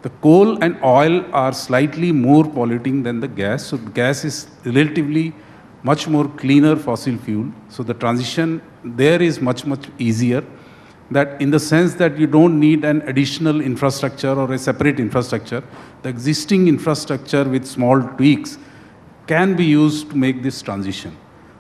the coal and oil are slightly more polluting than the gas. So gas is relatively much more cleaner fossil fuel. So the transition there is much, much easier. That in the sense that you don't need an additional infrastructure or a separate infrastructure. The existing infrastructure with small tweaks can be used to make this transition.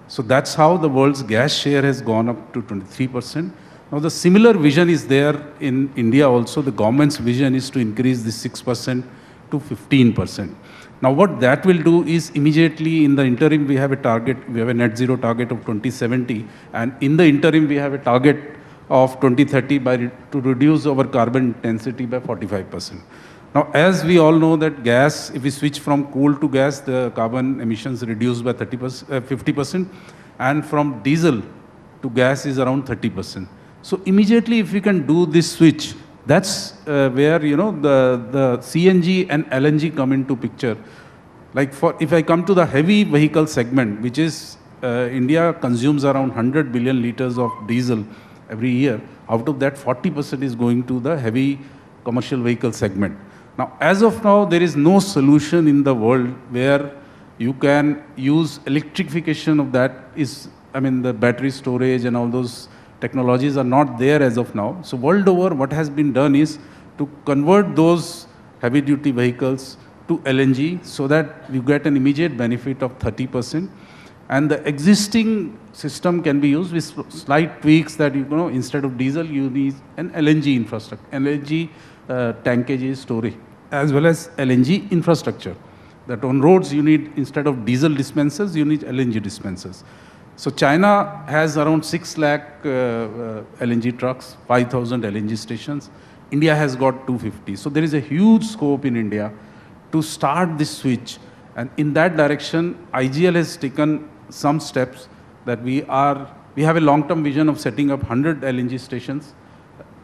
So that's how the world's gas share has gone up to 23%. Now, the similar vision is there in India also. The government's vision is to increase this 6% to 15%. Now, what that will do is immediately in the interim, we have a target, we have a net zero target of 2070. And in the interim, we have a target of 2030 to reduce our carbon intensity by 45%. Now, as we all know that gas, if we switch from coal to gas, the carbon emissions reduce by 50%. And from diesel to gas is around 30%. So immediately, if we can do this switch, that's where the CNG and LNG come into picture. Like if I come to the heavy vehicle segment, which is India consumes around 100 billion liters of diesel every year. Out of that, 40% is going to the heavy commercial vehicle segment. Now, as of now, there is no solution in the world where you can use electrification of that. The battery storage and all those technologies are not there as of now. So world over, what has been done is to convert those heavy duty vehicles to LNG so that you get an immediate benefit of 30%. And the existing system can be used with slight tweaks that, instead of diesel, you need an LNG infrastructure, LNG tankage storage, as well as LNG infrastructure. That on roads, you need, instead of diesel dispensers, you need LNG dispensers. So China has around 6 lakh LNG trucks, 5,000 LNG stations. India has got 250. So there is a huge scope in India to start this switch. And in that direction, IGL has taken some steps that we have a long-term vision of setting up 100 LNG stations.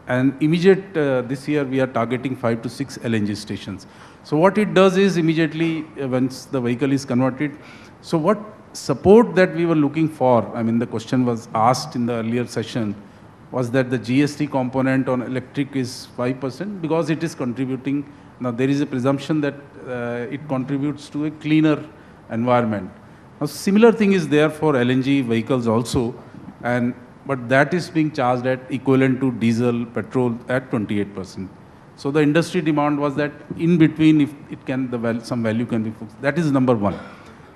And this year, we are targeting 5 to 6 LNG stations. So what it does is immediately, once the vehicle is converted, so what support that we were looking for, the question was asked in the earlier session, was that the GST component on electric is 5% because it is contributing. Now, there is a presumption that it contributes to a cleaner environment. Now, similar thing is there for LNG vehicles also. And but that is being charged at equivalent to diesel, petrol at 28%. So the industry demand was that in between, if it can, some value can be fixed. That is number one.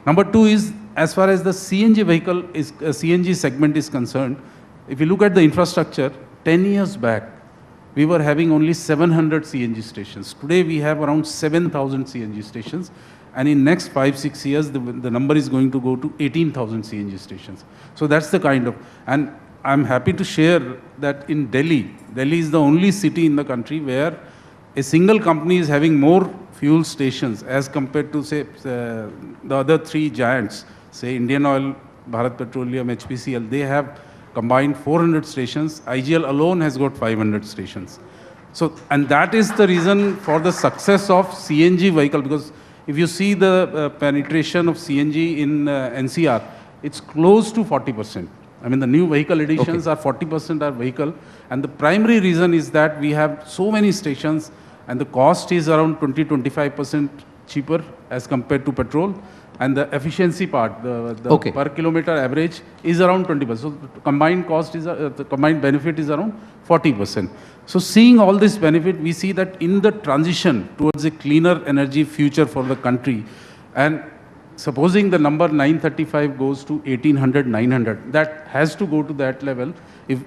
Number two is, as far as the CNG vehicle is, CNG segment is concerned, if you look at the infrastructure, 10 years back, we were having only 700 CNG stations. Today we have around 7,000 CNG stations. And in next 5-6 years, the number is going to go to 18,000 CNG stations. So that's the kind of, and I'm happy to share that in Delhi is the only city in the country where a single company is having more fuel stations as compared to, say, the other three giants, say Indian Oil, Bharat Petroleum, HPCL. They have combined 400 stations. IGL alone has got 500 stations. So, and that is the reason for the success of CNG vehicle, because if you see the penetration of CNG in NCR, it's close to 40%. I mean, the new vehicle additions are 40% are vehicle. And the primary reason is that we have so many stations and the cost is around 20-25% cheaper as compared to petrol. And the efficiency part, the per kilometer average is around 20%. So the combined cost is, the combined benefit is around 40%. So seeing all this benefit, we see that in the transition towards a cleaner energy future for the country, and supposing the number 935 goes to 1800, 900, that has to go to that level if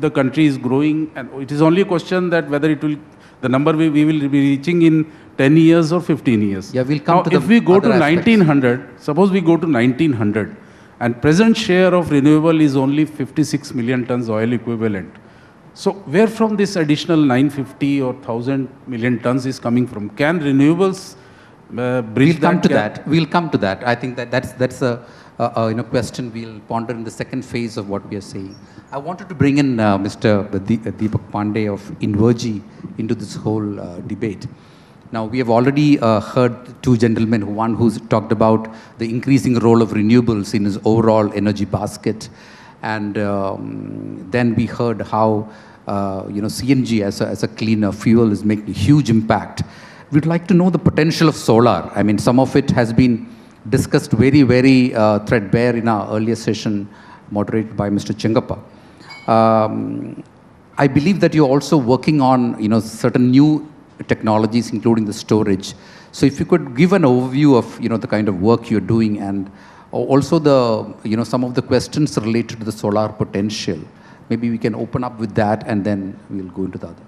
the country is growing. And it is only a question that whether it will, the number we will be reaching in 10 years or 15 years. Yeah, we'll come now, to if we go to aspects. 1900, suppose we go to 1900, and present share of renewable is only 56 million tons oil equivalent. So where from this additional 950 or 1000 million tons is coming from? Can renewables bridge that gap? We'll come to that. I think that's a question we'll ponder in the second phase of what we are saying. I wanted to bring in Mr. Deepak Pandey of Invergy into this whole debate. Now, we have already heard two gentlemen, one who's talked about the increasing role of renewables in his overall energy basket. And then we heard how CNG as a cleaner fuel is making a huge impact. We'd like to know the potential of solar. I mean, some of it has been discussed very, very threadbare in our earlier session, moderated by Mr. Chengappa. I believe that you're also working on, certain new technologies, including the storage. So if you could give an overview of, the kind of work you're doing, and also the, some of the questions related to the solar potential. Maybe we can open up with that, and then we'll go into the other.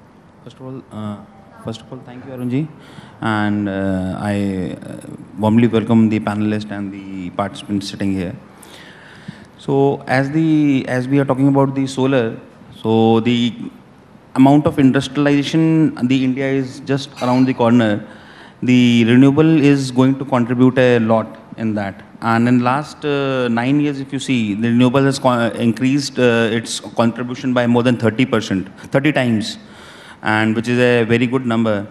First of all, thank you, Arunji. And I warmly welcome the panelists and the participants sitting here. So as we are talking about the solar, so the amount of industrialization, India is just around the corner. The renewable is going to contribute a lot in that. And in last 9 years, if you see, the renewable has increased its contribution by more than 30%, 30 times, and which is a very good number.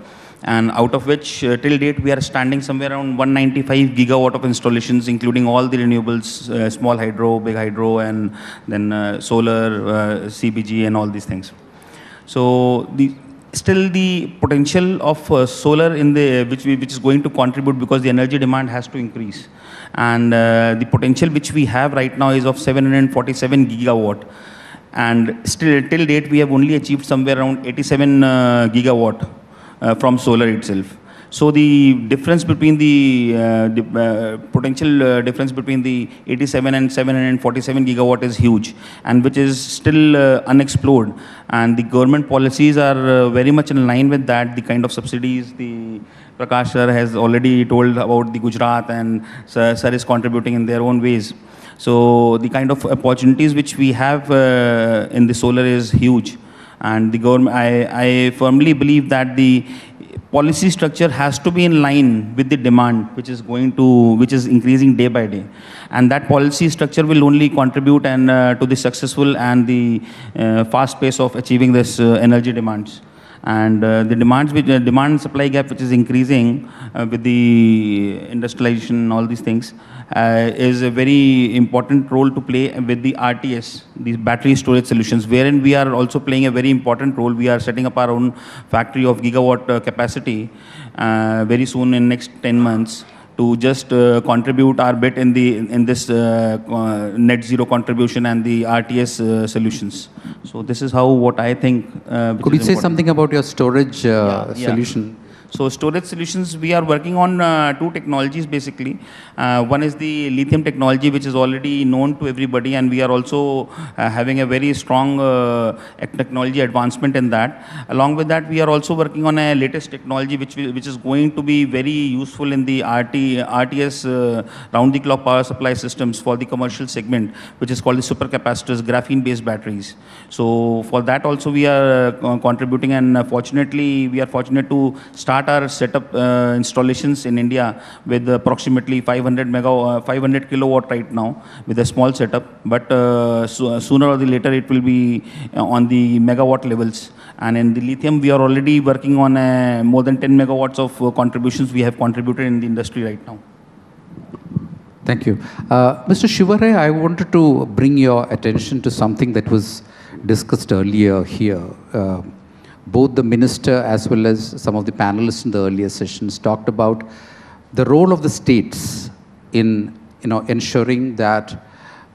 And out of which, till date, we are standing somewhere around 195 gigawatt of installations, including all the renewables, small hydro, big hydro, and then solar, CBG, and all these things. So still the potential of solar in the which is going to contribute, because the energy demand has to increase, and the potential which we have right now is of 747 gigawatt, and still till date we have only achieved somewhere around 87 gigawatt from solar itself. So the difference between the potential difference between the 87 and 747 gigawatt is huge, and which is still unexplored. And the government policies are very much in line with that. The kind of subsidies, the Prakash sir has already told about the Gujarat, and sir is contributing in their own ways. So the kind of opportunities which we have in the solar is huge. And the government, I firmly believe that the policy structure has to be in line with the demand, which is increasing day by day. And that policy structure will only contribute to the successful and the fast pace of achieving this energy demands. And the demand supply gap, which is increasing with the industrialization and all these things, is a very important role to play with the RTS, these battery storage solutions, wherein we are also playing a very important role. We are setting up our own factory of gigawatt capacity very soon in next 10 months, to just contribute our bit in this net zero contribution and the RTS solutions. So this is what I think. Could you say something about your storage solution? So storage solutions, we are working on two technologies basically. One is the lithium technology, which is already known to everybody, and we are also having a very strong technology advancement in that. Along with that, we are also working on a latest technology which is going to be very useful in the RTS round-the-clock power supply systems for the commercial segment, which is called the supercapacitors, graphene-based batteries. So for that also we are contributing, and fortunately we are fortunate to start our setup installations in India with approximately 500 kilowatt right now with a small setup, but sooner or later it will be on the megawatt levels. And in the lithium, we are already working on more than 10 megawatts of contributions we have contributed in the industry right now. Thank you. Mr. Shivare, I wanted to bring your attention to something that was discussed earlier here. Both the minister as well as some of the panelists in the earlier sessions talked about the role of the states in ensuring that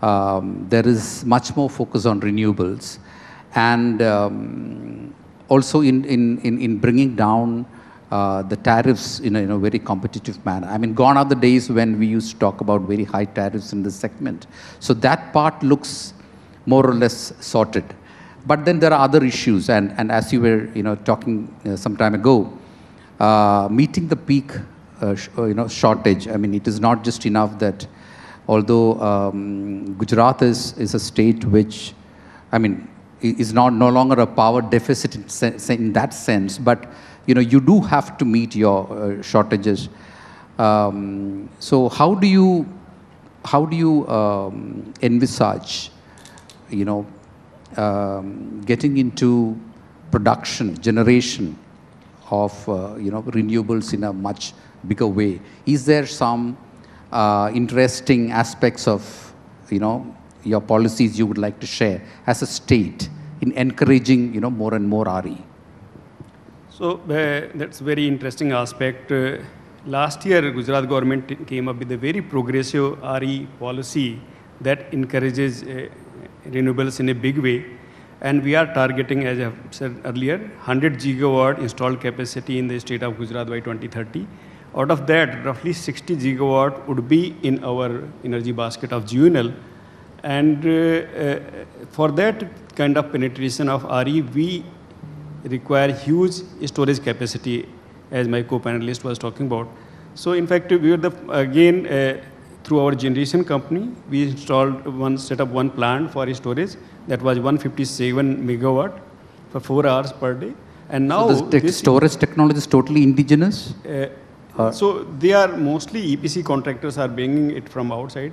there is much more focus on renewables, and also in bringing down the tariffs in a very competitive manner. I mean, gone are the days when we used to talk about very high tariffs in this segment. So that part looks more or less sorted. But then there are other issues, and as you were talking some time ago, meeting the peak shortage. I mean, it is not just enough that although Gujarat is a state which, I mean, is no longer a power deficit in that sense, but you do have to meet your shortages. So how do you envisage getting into generation of renewables in a much bigger way? Is there some interesting aspects of your policies you would like to share as a state in encouraging more and more RE? So that's a very interesting aspect. Last year, Gujarat government came up with a very progressive RE policy that encourages renewables in a big way, and we are targeting, as I have said earlier, 100 gigawatt installed capacity in the state of Gujarat by 2030. Out of that, roughly 60 gigawatt would be in our energy basket of GUNL, and for that kind of penetration of RE, we require huge storage capacity, as my co-panelist was talking about. So in fact, we were again through our generation company, we set up one plant for storage that was 157 megawatt for 4 hours per day. And now so this storage technology is totally indigenous? So they are mostly EPC contractors are bringing it from outside.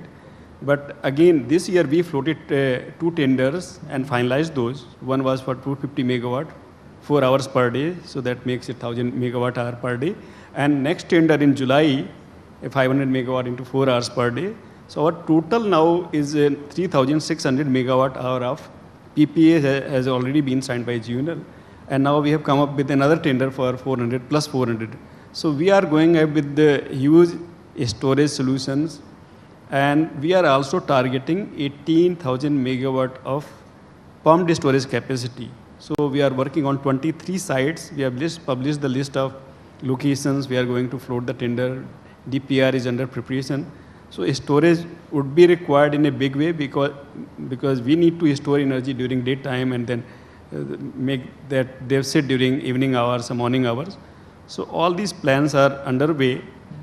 But again, this year we floated 2 tenders and finalized those. One was for 250 megawatt, 4 hours per day. So that makes it 1000 megawatt hour per day. And next tender in July, 500 megawatt into 4 hours per day. So our total now is 3,600 megawatt hour of PPA has already been signed by GUNL. And now we have come up with another tender for 400 plus 400. So we are going ahead with the huge storage solutions. And we are also targeting 18,000 megawatt of pumped storage capacity. So we are working on 23 sites. We have published the list of locations. We are going to float the tender. DPR is under preparation. So storage would be required in a big way because we need to store energy during daytime and then make that deficit during evening hours or morning hours. So all these plans are underway,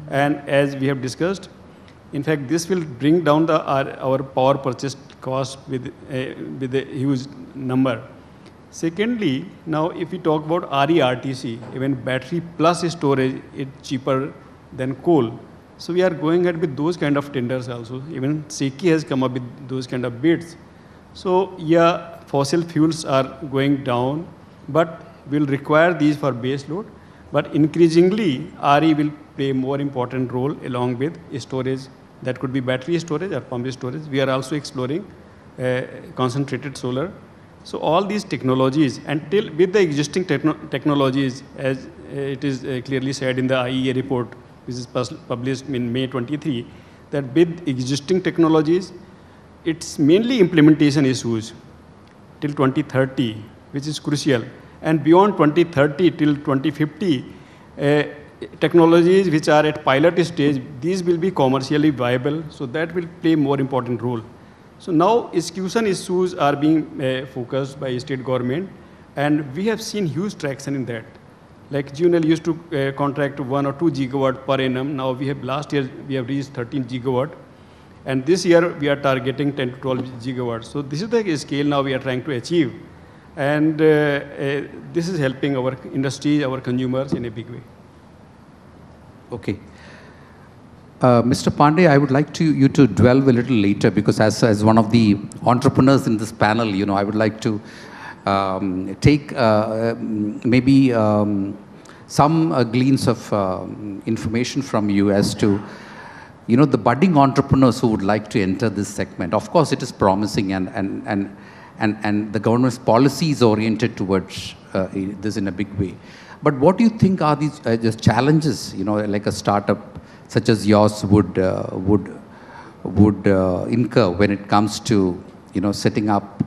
and as we have discussed, in fact, this will bring down our power purchase cost with a huge number. Secondly, now if we talk about RE-RTC, even battery plus storage, it's cheaper than coal. So we are going ahead with those kind of tenders also. Even SECI has come up with those kind of bids. So yeah, fossil fuels are going down, but will require these for base load. But increasingly, RE will play a more important role along with storage. That could be battery storage or pumped storage. We are also exploring concentrated solar. So all these technologies, with the existing technologies, as it is clearly said in the IEA report, which is published in May 23, that with existing technologies, it's mainly implementation issues till 2030, which is crucial. And beyond 2030 till 2050, technologies which are at pilot stage, these will be commercially viable, so that will play more important role. So now execution issues are being focused by state government, and we have seen huge traction in that. Like GUNL used to contract 1 or 2 gigawatt per annum. Now last year we have reached 13 gigawatt. And this year we are targeting 10 to 12 gigawatts. So this is the scale now we are trying to achieve. And this is helping our industry, our consumers in a big way. Okay. Mr. Pandey, I would like you to delve a little later, because as one of the entrepreneurs in this panel, I would like to take maybe some gleans of information from you as to the budding entrepreneurs who would like to enter this segment. Of course, it is promising, and the government's policy is oriented towards this in a big way. But what do you think are these just challenges, like a startup such as yours would incur when it comes to, setting up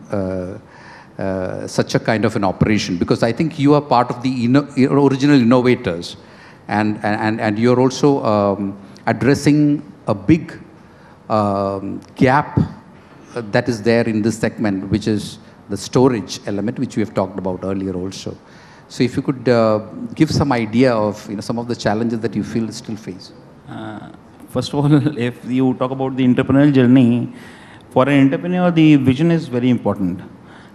such a kind of an operation? Because I think you are part of the original innovators, and you're also addressing a big gap that is there in this segment, which is the storage element, which we have talked about earlier also. So if you could give some idea of some of the challenges that you feel still face. First of all, if you talk about the entrepreneurial journey, for an entrepreneur, the vision is very important.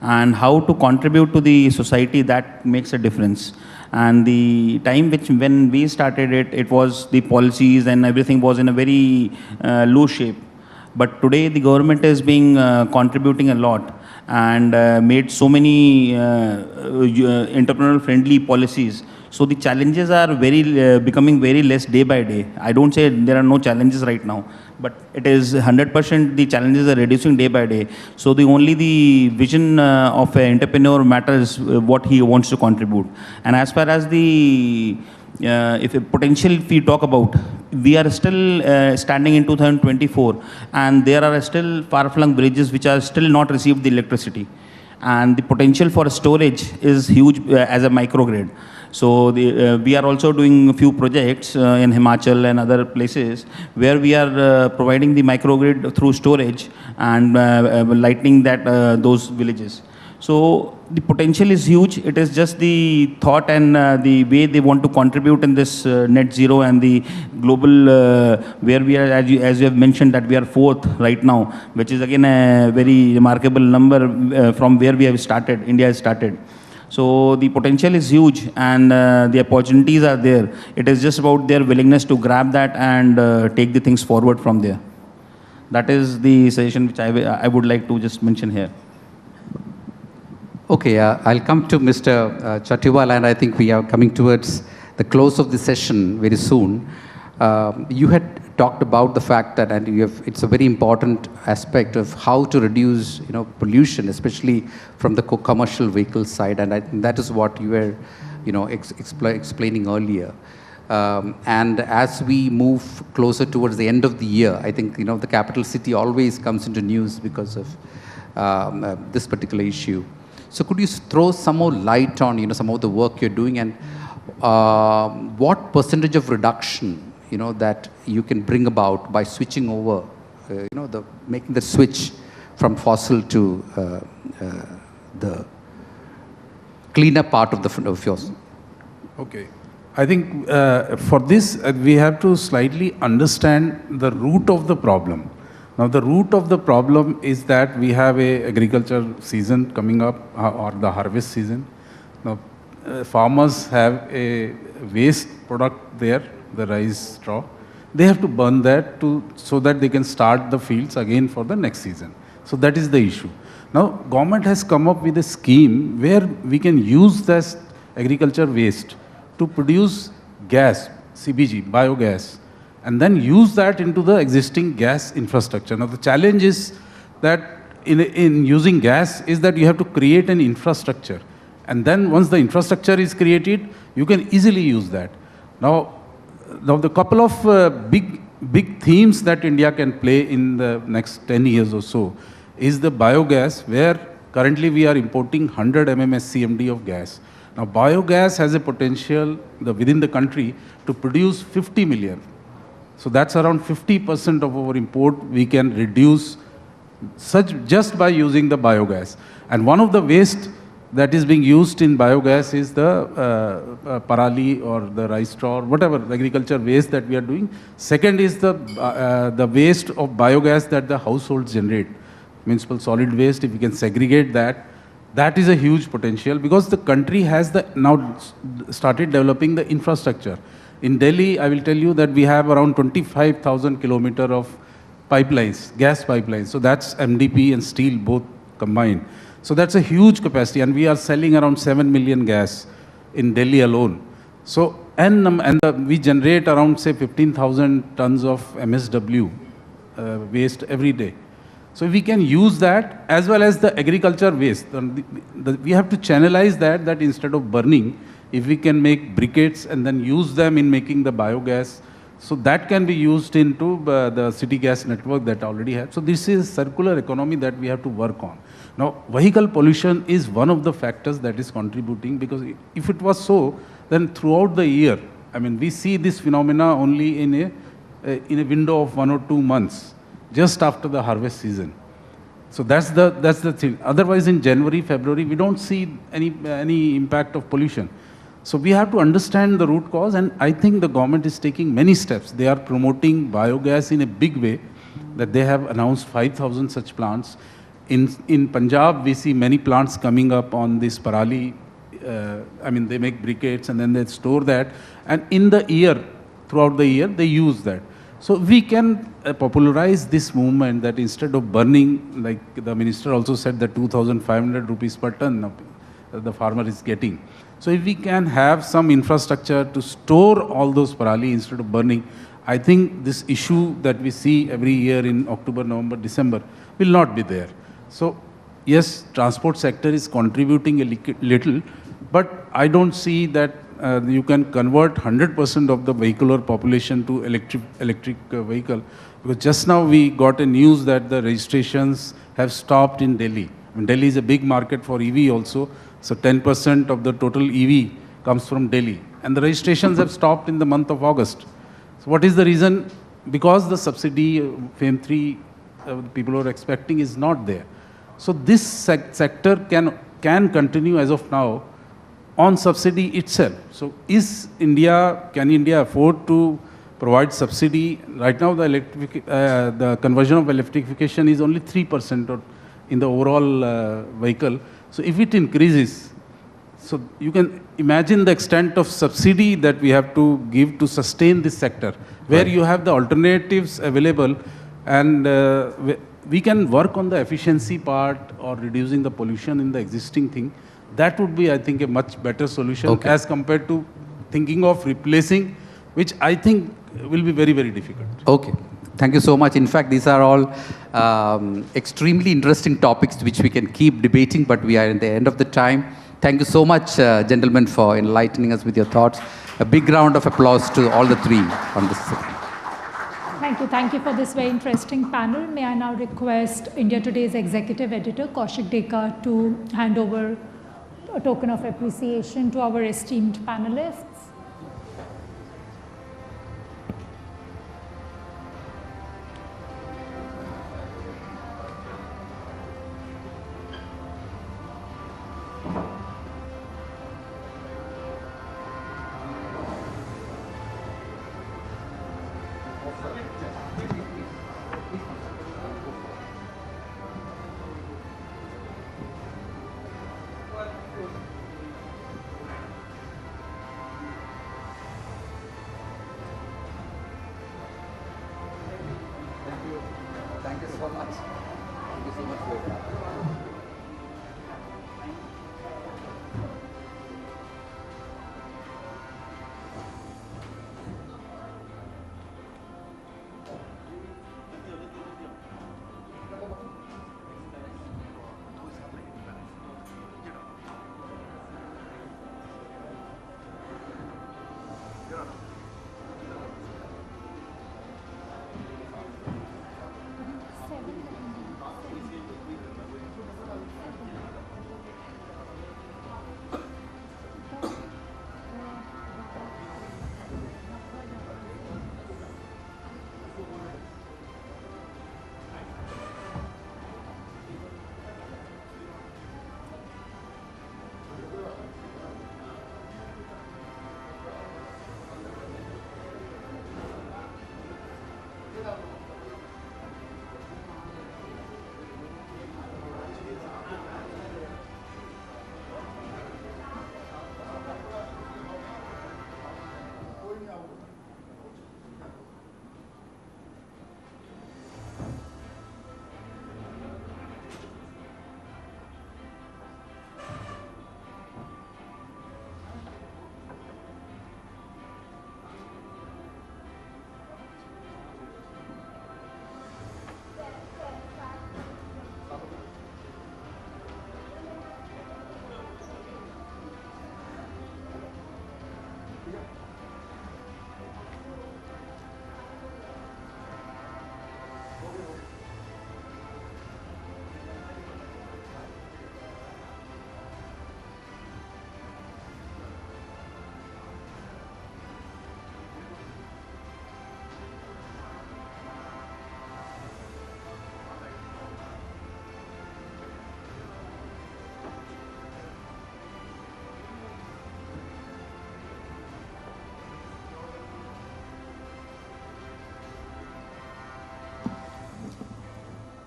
And how to contribute to the society, that makes a difference. And the time when we started it was the policies and everything was in a very low shape. But today the government is being contributing a lot and made so many entrepreneurial friendly policies. So the challenges are becoming very less day by day. I don't say there are no challenges right now, but it is 100% the challenges are reducing day by day. So the vision of an entrepreneur matters what he wants to contribute. And as far as the if we talk about, we are still standing in 2024, and there are still far-flung villages which are still not received the electricity. And the potential for storage is huge as a microgrid. So we are also doing a few projects in Himachal and other places where we are providing the microgrid through storage and lightening those villages. So the potential is huge. It is just the thought and the way they want to contribute in this net zero and the global, where we are, as you have mentioned, that we are 4th right now, which is again a very remarkable number from where we have started, India has started. So the potential is huge, and the opportunities are there. It is just about their willingness to grab that and take the things forward from there. That is the suggestion which I would like to just mention here. Okay, I'll come to Mr. Chatiwal, and I think we are coming towards the close of the session very soon. You had talked about the fact that, and it's a very important aspect of how to reduce, pollution, especially from the commercial vehicle side, and I think that is what you were, explaining earlier. And as we move closer towards the end of the year, I think, the capital city always comes into news because of this particular issue. So could you throw some more light on, some of the work you're doing, and what percentage of reduction, that you can bring about by switching over, making the switch from fossil to the cleaner part of yours? Okay. I think for this, we have to slightly understand the root of the problem. Now, the root of the problem is that we have a agriculture season coming up, or the harvest season. Now, farmers have a waste product there, the rice straw. They have to burn that so that they can start the fields again for the next season. So that is the issue. Now, government has come up with a scheme where we can use this agriculture waste to produce gas, CBG, biogas, and then use that into the existing gas infrastructure. Now, the challenge is that in using gas is that you have to create an infrastructure. And then once the infrastructure is created, you can easily use that. Now, now the couple of big themes that India can play in the next 10 years or so is the biogas, where currently we are importing 100 MMSCMD of gas. Now biogas has a potential within the country to produce 50 million. So that's around 50% of our import we can reduce just by using the biogas. And one of the waste that is being used in biogas is the parali or the rice straw or whatever the agriculture waste that we are doing. Second is the waste of biogas that the households generate. Municipal solid waste, if we can segregate that, that is a huge potential, because the country has now started developing the infrastructure. In Delhi, I will tell you that we have around 25,000 kilometers of pipelines, gas pipelines. So that's MDP and steel both combined. So that's a huge capacity, and we are selling around 7 million gas in Delhi alone. So we generate around, say, 15,000 tons of MSW waste every day. So we can use that as well as the agriculture waste. We have to channelize that instead of burning, if we can make briquettes and then use them in making the biogas, so that can be used into the city gas network that already has. So this is circular economy that we have to work on. Now, vehicle pollution is one of the factors that is contributing, because if it was so, then throughout the year, I mean, we see this phenomena only in a window of 1 or 2 months, just after the harvest season. So that's the thing. Otherwise, in January, February, we don't see any impact of pollution. So we have to understand the root cause, and I think the government is taking many steps. They are promoting biogas in a big way, that they have announced 5,000 such plants. In Punjab, we see many plants coming up on this parali. I mean, they make briquettes and then they store that. And in the year, throughout the year, they use that. So we can popularize this movement, that instead of burning, like the minister also said, that 2,500 rupees per ton the farmer is getting. So if we can have some infrastructure to store all those parali instead of burning, I think this issue that we see every year in October, November, December will not be there. So yes, transport sector is contributing a little, but I don't see that you can convert 100% of the vehicular population to electric vehicle, because just now we got a news that the registrations have stopped in Delhi. I mean, Delhi is a big market for EV also, so 10% of the total EV comes from Delhi, and the registrations have stopped in the month of August. So what is the reason? Because the subsidy, FAME 3, people are expecting is not there. So this sector can continue as of now on subsidy itself. So can India afford to provide subsidy? Right now the conversion of electrification is only 3% in the overall vehicle. So if it increases, so you can imagine the extent of subsidy that we have to give to sustain this sector, where you have the alternatives available, and we can work on the efficiency part or reducing the pollution in the existing thing. That would be, I think, a much better solution as compared to thinking of replacing, which I think will be very, very difficult. Okay. Thank you so much. In fact, these are all extremely interesting topics which we can keep debating, but we are at the end of the time. Thank you so much, gentlemen, for enlightening us with your thoughts. A big round of applause to all the three on this. Thank you for this very interesting panel. May I now request India Today's executive editor, Kaushik Dekar, to hand over a token of appreciation to our esteemed panelists.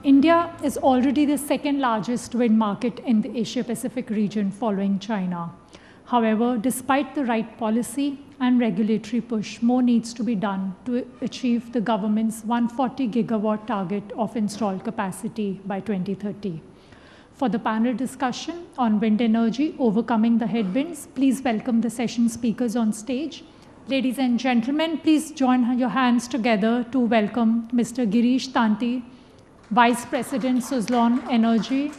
India is already the second largest wind market in the Asia-Pacific region following China. However, despite the right policy and regulatory push, more needs to be done to achieve the government's 140 gigawatt target of installed capacity by 2030. For the panel discussion on wind energy, overcoming the headwinds, please welcome the session speakers on stage. Ladies and gentlemen, please join your hands together to welcome Mr. Girish Tanti, Vice President, Suzlon Energy,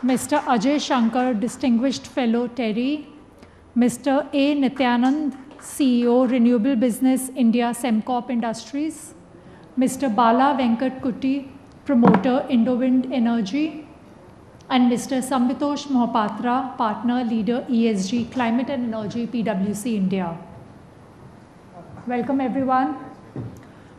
Mr. Ajay Shankar, Distinguished Fellow, TERI, Mr. A. Nityanand, CEO, Renewable Business, India Semcorp Industries, Mr. Bala Venkat Kuti, Promoter, Indowind Energy, and Mr. Sambitosh Mohapatra, Partner, Leader, ESG, Climate and Energy, PwC India. Welcome, everyone.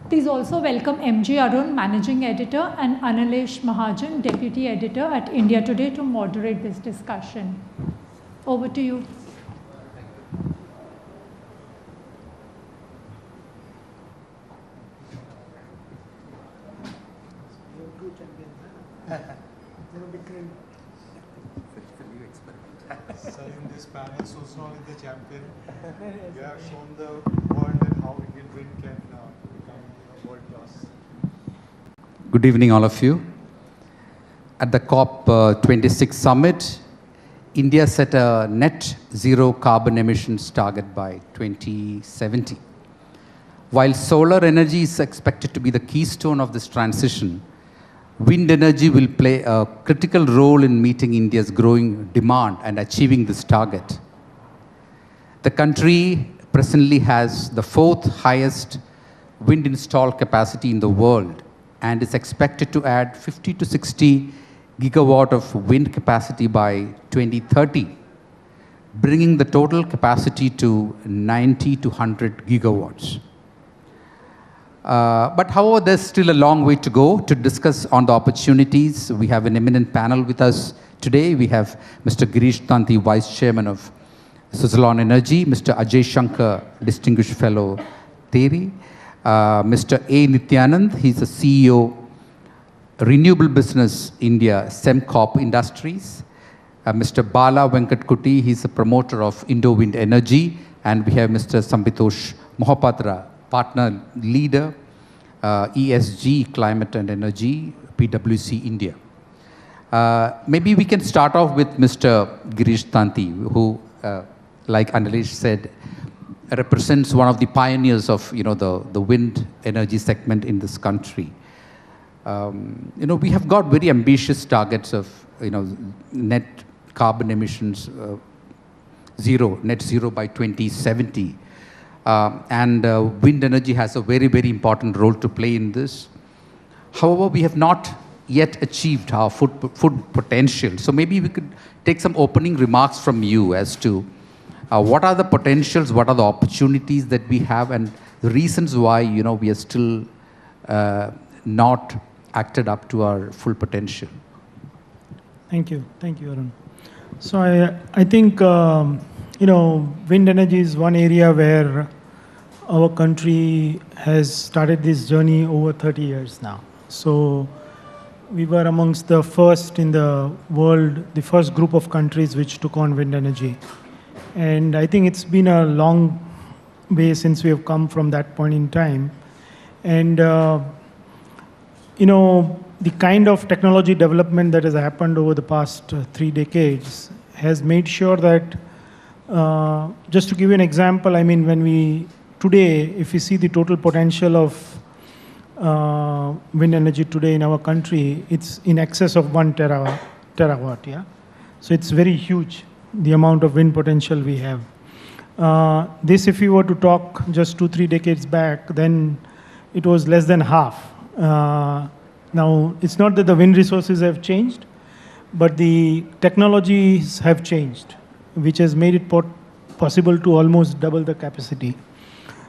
Please also welcome MJ Arun, Managing Editor, and Analesh Mahajan, Deputy Editor at India Today, to moderate this discussion. Over to you. So in this panel, Suzlon is the champion. You have shown the world that how Indian wind can become world class. Good evening, all of you. At the COP26 summit, India set a net zero carbon emissions target by 2070. While solar energy is expected to be the keystone of this transition, wind energy will play a critical role in meeting India's growing demand and achieving this target. The country presently has the 4th highest wind installed capacity in the world and is expected to add 50 to 60 gigawatt of wind capacity by 2030, bringing the total capacity to 90 to 100 gigawatts. But however, there's still a long way to go. To discuss on the opportunities, we have an eminent panel with us today. We have Mr. Girish Tanti, Vice Chairman of Suzlon Energy, Mr. Ajay Shankar, Distinguished Fellow, TERI, Mr. A. Nityanand, he's the CEO, Renewable Business India, Semcorp Industries, Mr. Bala Venkat Kuti, he's the promoter of Indowind Energy, and we have Mr. Sambitosh Mohapatra, Partner, Leader, ESG, Climate and Energy, PwC India. Maybe we can start off with Mr. Girish Tanti, who, like Analesh said, represents one of the pioneers of the wind energy segment in this country. We have got very ambitious targets of net carbon emissions net zero by 2070. And wind energy has a very, very important role to play in this. However, we have not yet achieved our full potential. So maybe we could take some opening remarks from you as to what are the potentials, what are the opportunities that we have, and the reasons why we are still not acted up to our full potential. Thank you, Arun. So I think wind energy is one area where our country has started this journey over 30 years now. So we were amongst the first in the world, the first group of countries which took on wind energy. And I think it's been a long way since we have come from that point in time. And, the kind of technology development that has happened over the past 3 decades has made sure that, just to give you an example, I mean, today, if you see the total potential of wind energy today in our country, it's in excess of 1 terawatt, yeah? So it's very huge, the amount of wind potential we have. This, if we were to talk just 2-3 decades back, then it was less than half. Now, it's not that the wind resources have changed, but the technologies have changed, which has made it possible to almost double the capacity.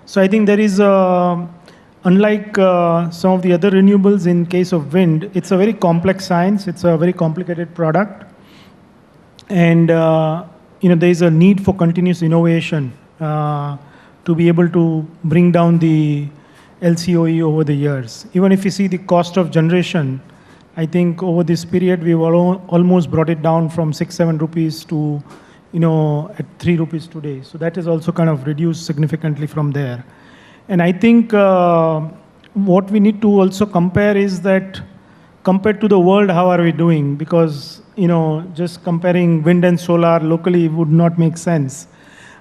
So I think there is, unlike some of the other renewables in case of wind, it's a very complex science, it's a very complicated product. And there is a need for continuous innovation to be able to bring down the LCOE over the years. Even if you see the cost of generation I think over this period, we've almost brought it down from 6-7 rupees to, at 3 rupees today. So that is also kind of reduced significantly from there. And I think what we need to also compare is that compared to the world, how are we doing? Because, just comparing wind and solar locally would not make sense.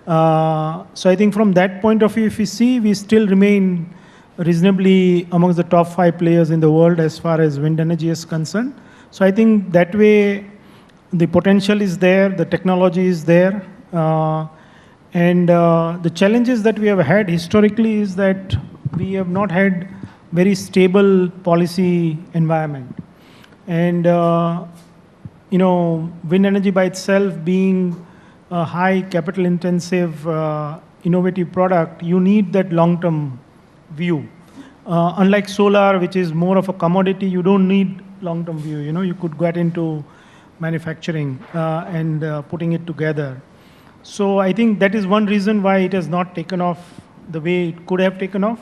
So I think from that point of view, if we see, we still remain reasonably amongst the top 5 players in the world as far as wind energy is concerned. So I think that way the potential is there, the technology is there. And the challenges that we have had historically is that we have not had very stable policy environment. And, wind energy by itself being a high capital intensive, innovative product, you need that long-term view. Unlike solar, which is more of a commodity, you don't need long-term view. You could get into manufacturing and putting it together. So I think that is one reason why it has not taken off the way it could have taken off.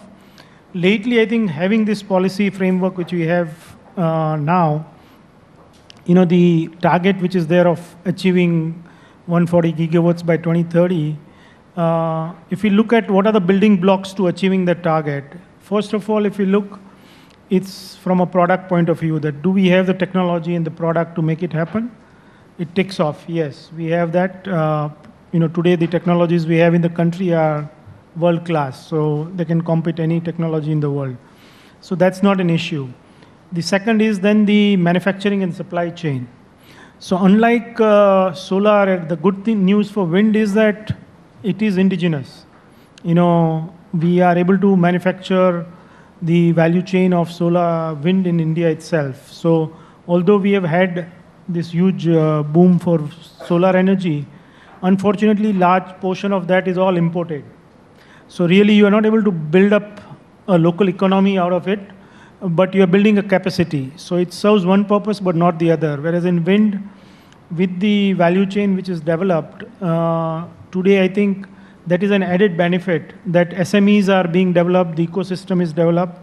Lately, I think having this policy framework which we have now, the target which is there of achieving 140 gigawatts by 2030, if we look at what are the building blocks to achieving that target, first of all, if we look, it's from a product point of view, that do we have the technology and the product to make it happen? It takes off, yes. We have that. Today the technologies we have in the country are world class, so they can compete any technology in the world. So that's not an issue. The second is then the manufacturing and supply chain. So unlike solar, the good news for wind is that it is indigenous. We are able to manufacture the value chain of solar wind in India itself. So although we have had this huge boom for solar energy, unfortunately, large portion of that is all imported. So really, you are not able to build up a local economy out of it, but you are building a capacity. So it serves one purpose, but not the other. Whereas in wind, with the value chain which is developed, today I think that is an added benefit that SMEs are being developed, the ecosystem is developed,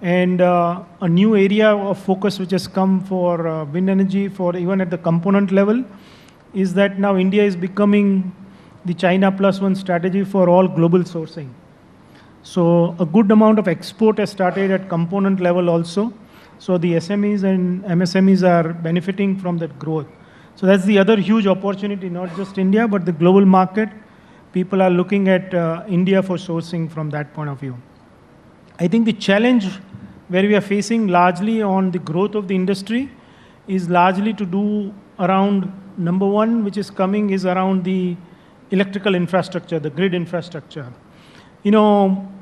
and a new area of focus which has come for wind energy, for even at the component level, is that now India is becoming the China plus one strategy for all global sourcing. So a good amount of export has started at component level also. So the SMEs and MSMEs are benefiting from that growth. So that's the other huge opportunity, not just India, but the global market. People are looking at India for sourcing from that point of view. I think the challenge where we are facing largely on the growth of the industry is largely to do around, number one, which is coming is around the electrical infrastructure, the grid infrastructure.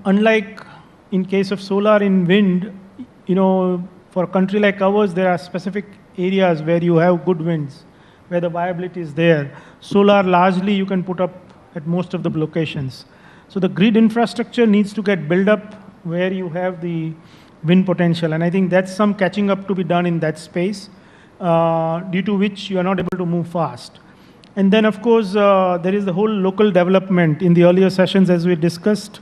Unlike in case of solar, in wind, for a country like ours, there are specific areas where you have good winds, where the viability is there. Solar, largely, you can put up at most of the locations. So the grid infrastructure needs to get built up where you have the wind potential. And I think that's some catching up to be done in that space, due to which you are not able to move fast. And then, of course, there is the whole local development. In the earlier sessions, as we discussed,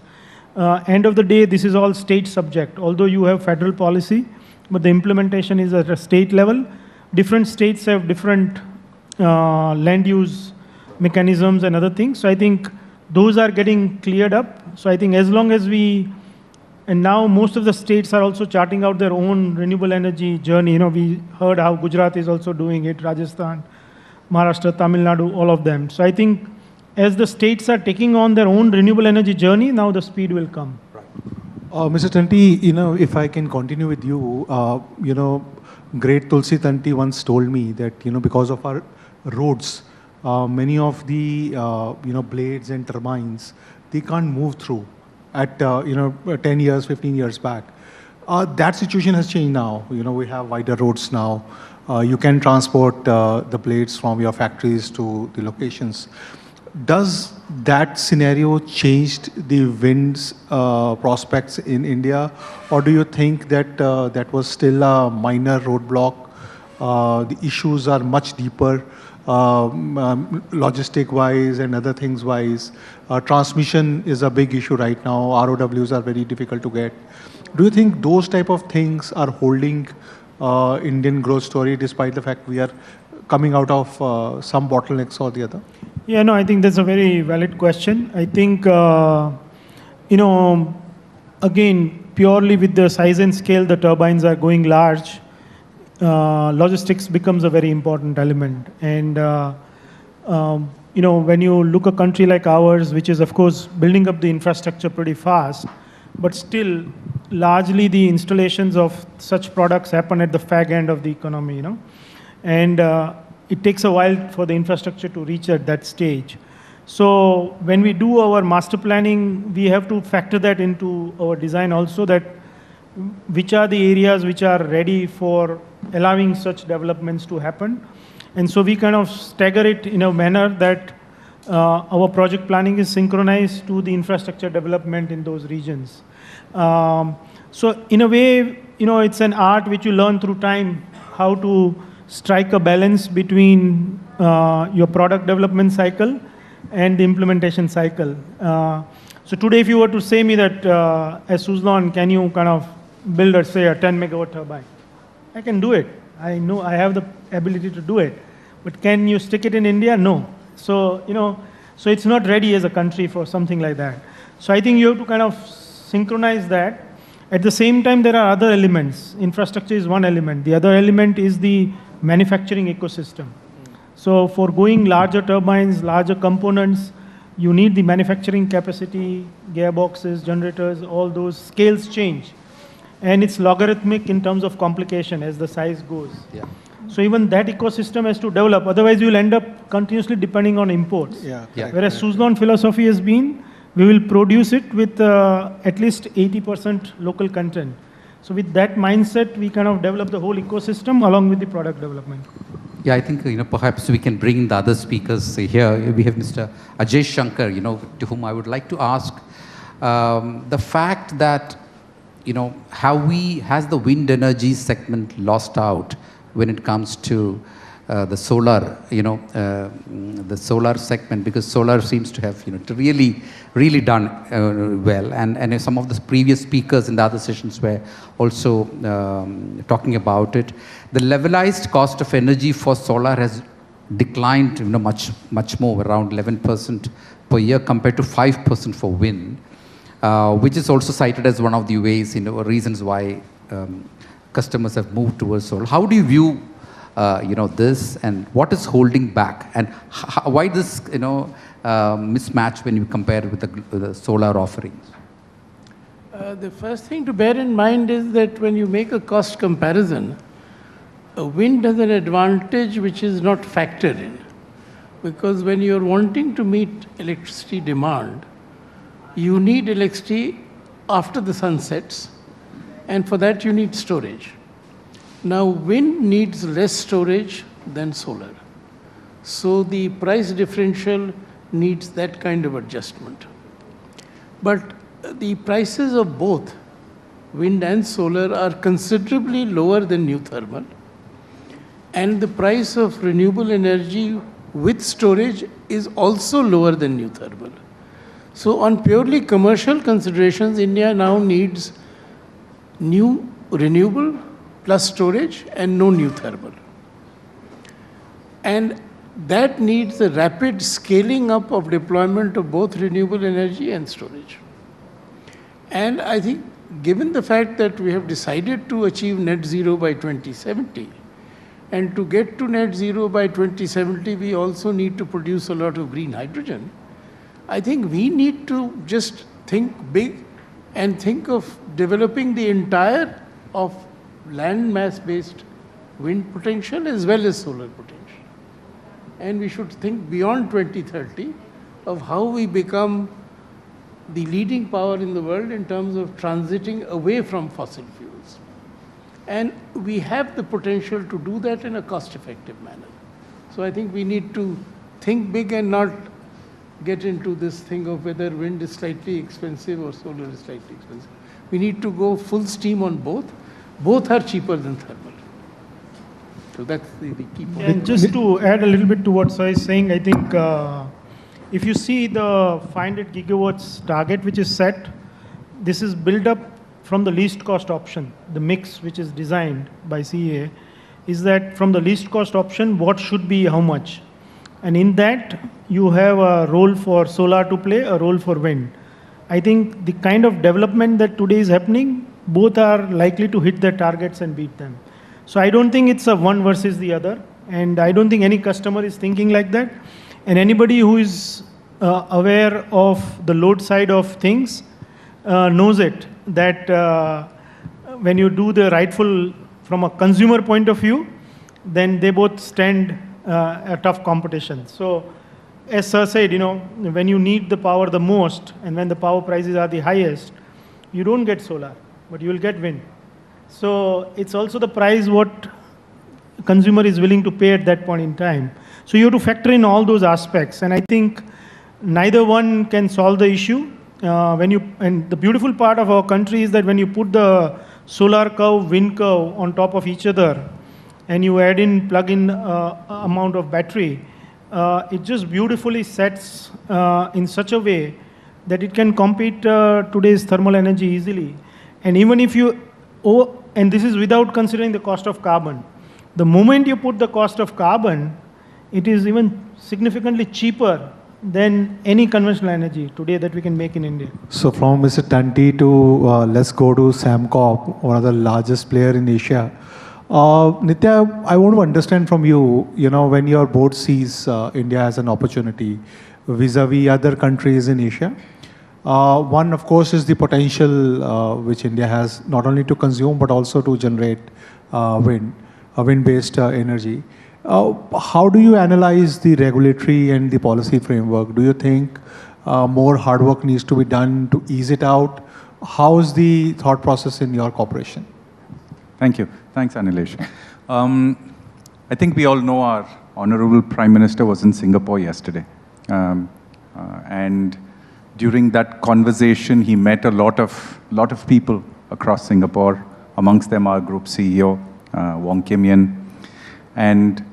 end of the day, this is all state subject. Although you have federal policy, but the implementation is at a state level. Different states have different land use mechanisms and other things. So I think those are getting cleared up. So I think as long as and now most of the states are also charting out their own renewable energy journey. We heard how Gujarat is also doing it, Rajasthan, Maharashtra, Tamil Nadu, all of them. So I think as the states are taking on their own renewable energy journey, now the speed will come. Mr. Tanti, if I can continue with you, great Tulsi Tanti once told me that, because of our roads, many of the, blades and turbines, they can't move through at, 10 years, 15 years back. That situation has changed now. We have wider roads now. You can transport the blades from your factories to the locations. Does that scenario change the wind's prospects in India, or do you think that that was still a minor roadblock? The issues are much deeper, logistic-wise and other things-wise. Transmission is a big issue right now. ROWs are very difficult to get. Do you think those type of things are holding Indian growth story, despite the fact we are coming out of some bottlenecks or the other? Yeah, no, I think that's a very valid question. I think, again, purely with the size and scale, the turbines are going large. Logistics becomes a very important element. And, when you look a country like ours, which is, of course, building up the infrastructure pretty fast, but still, largely the installations of such products happen at the fag end of the economy, And it takes a while for the infrastructure to reach at that stage. So when we do our master planning, we have to factor that into our design also, that which are the areas which are ready for allowing such developments to happen. And so we kind of stagger it in a manner that our project planning is synchronized to the infrastructure development in those regions. So in a way, it's an art which you learn through time, how to strike a balance between your product development cycle and the implementation cycle. So today, if you were to say me that as Suzlon, can you kind of build, say, a 10 megawatt turbine? I can do it. I know I have the ability to do it. But can you stick it in India? No. So, so it's not ready as a country for something like that. So I think you have to kind of synchronize that. At the same time, there are other elements. Infrastructure is one element. The other element is the manufacturing ecosystem. So for going larger turbines, larger components, you need the manufacturing capacity, gearboxes, generators, all those scales change. And it's logarithmic in terms of complication as the size goes. Yeah. So even that ecosystem has to develop. Otherwise, you will end up continuously depending on imports. Yeah. Whereas Suzlon philosophy has been, we will produce it with at least 80% local content. So with that mindset, we kind of develop the whole ecosystem along with the product development. Yeah, I think, perhaps we can bring the other speakers here. We have Mr. Ajay Shankar, to whom I would like to ask the fact that, has the wind energy segment lost out when it comes to the solar, the solar segment, because solar seems to have, really done well. And some of the previous speakers in the other sessions were also talking about it. The levelized cost of energy for solar has declined, much more, around 11% per year compared to 5% for wind, which is also cited as one of the ways, reasons why customers have moved towards solar. How do you view this, and what is holding back, and why this mismatch when you compare with the solar offerings? The first thing to bear in mind is that when you make a cost comparison, wind has an advantage which is not factored in, because when you're wanting to meet electricity demand, you need electricity after the sun sets, and for that you need storage. Now, wind needs less storage than solar. So the price differential needs that kind of adjustment. But the prices of both wind and solar are considerably lower than new thermal. And the price of renewable energy with storage is also lower than new thermal. So on purely commercial considerations, India now needs new renewable plus storage and no new thermal. And that needs a rapid scaling up of deployment of both renewable energy and storage. And I think given the fact that we have decided to achieve net zero by 2070, and to get to net zero by 2070, we also need to produce a lot of green hydrogen. I think we need to just think big and think of developing the entire of land mass-based wind potential as well as solar potential. And we should think beyond 2030 of how we become the leading power in the world in terms of transiting away from fossil fuels. And we have the potential to do that in a cost-effective manner. So I think we need to think big and not get into this thing of whether wind is slightly expensive or solar is slightly expensive. We need to go full steam on both. Both are cheaper than thermal. So that's the key point. And just to add a little bit to what Sai is saying, I think if you see the 500 gigawatts target which is set, this is built up from the least cost option, the mix which is designed by CEA, is that from the least cost option, what should be how much? And in that, you have a role for solar to play, a role for wind. I think the kind of development that today is happening, both are likely to hit their targets and beat them. So I don't think it's a one versus the other, and I don't think any customer is thinking like that. And anybody who is aware of the load side of things knows it, that when you do the rightful, from a consumer point of view, then they both stand a tough competition. So as Sir said, when you need the power the most, and when the power prices are the highest, you don't get solar, but you will get wind. So it's also the price what consumer is willing to pay at that point in time. So you have to factor in all those aspects, and I think neither one can solve the issue. And the beautiful part of our country is that when you put the solar curve, wind curve on top of each other, and you add in, plug in amount of battery, it just beautifully sets in such a way that it can compete today's thermal energy easily. And even if you, and this is without considering the cost of carbon. The moment you put the cost of carbon, it is even significantly cheaper than any conventional energy today that we can make in India. So from Mr. Tanti to, let's go to Samcorp, one of the largest player in Asia. Nitya, I want to understand from you, when your board sees India as an opportunity vis-a-vis other countries in Asia. One, of course, is the potential which India has not only to consume but also to generate wind-based energy. How do you analyze the regulatory and the policy framework? Do you think more hard work needs to be done to ease it out? How is the thought process in your corporation? Thank you. Thanks, Anilesh. I think we all know our Honorable Prime Minister was in Singapore yesterday. And during that conversation, he met a lot of people across Singapore, amongst them our group CEO, Wong Kim Yen. And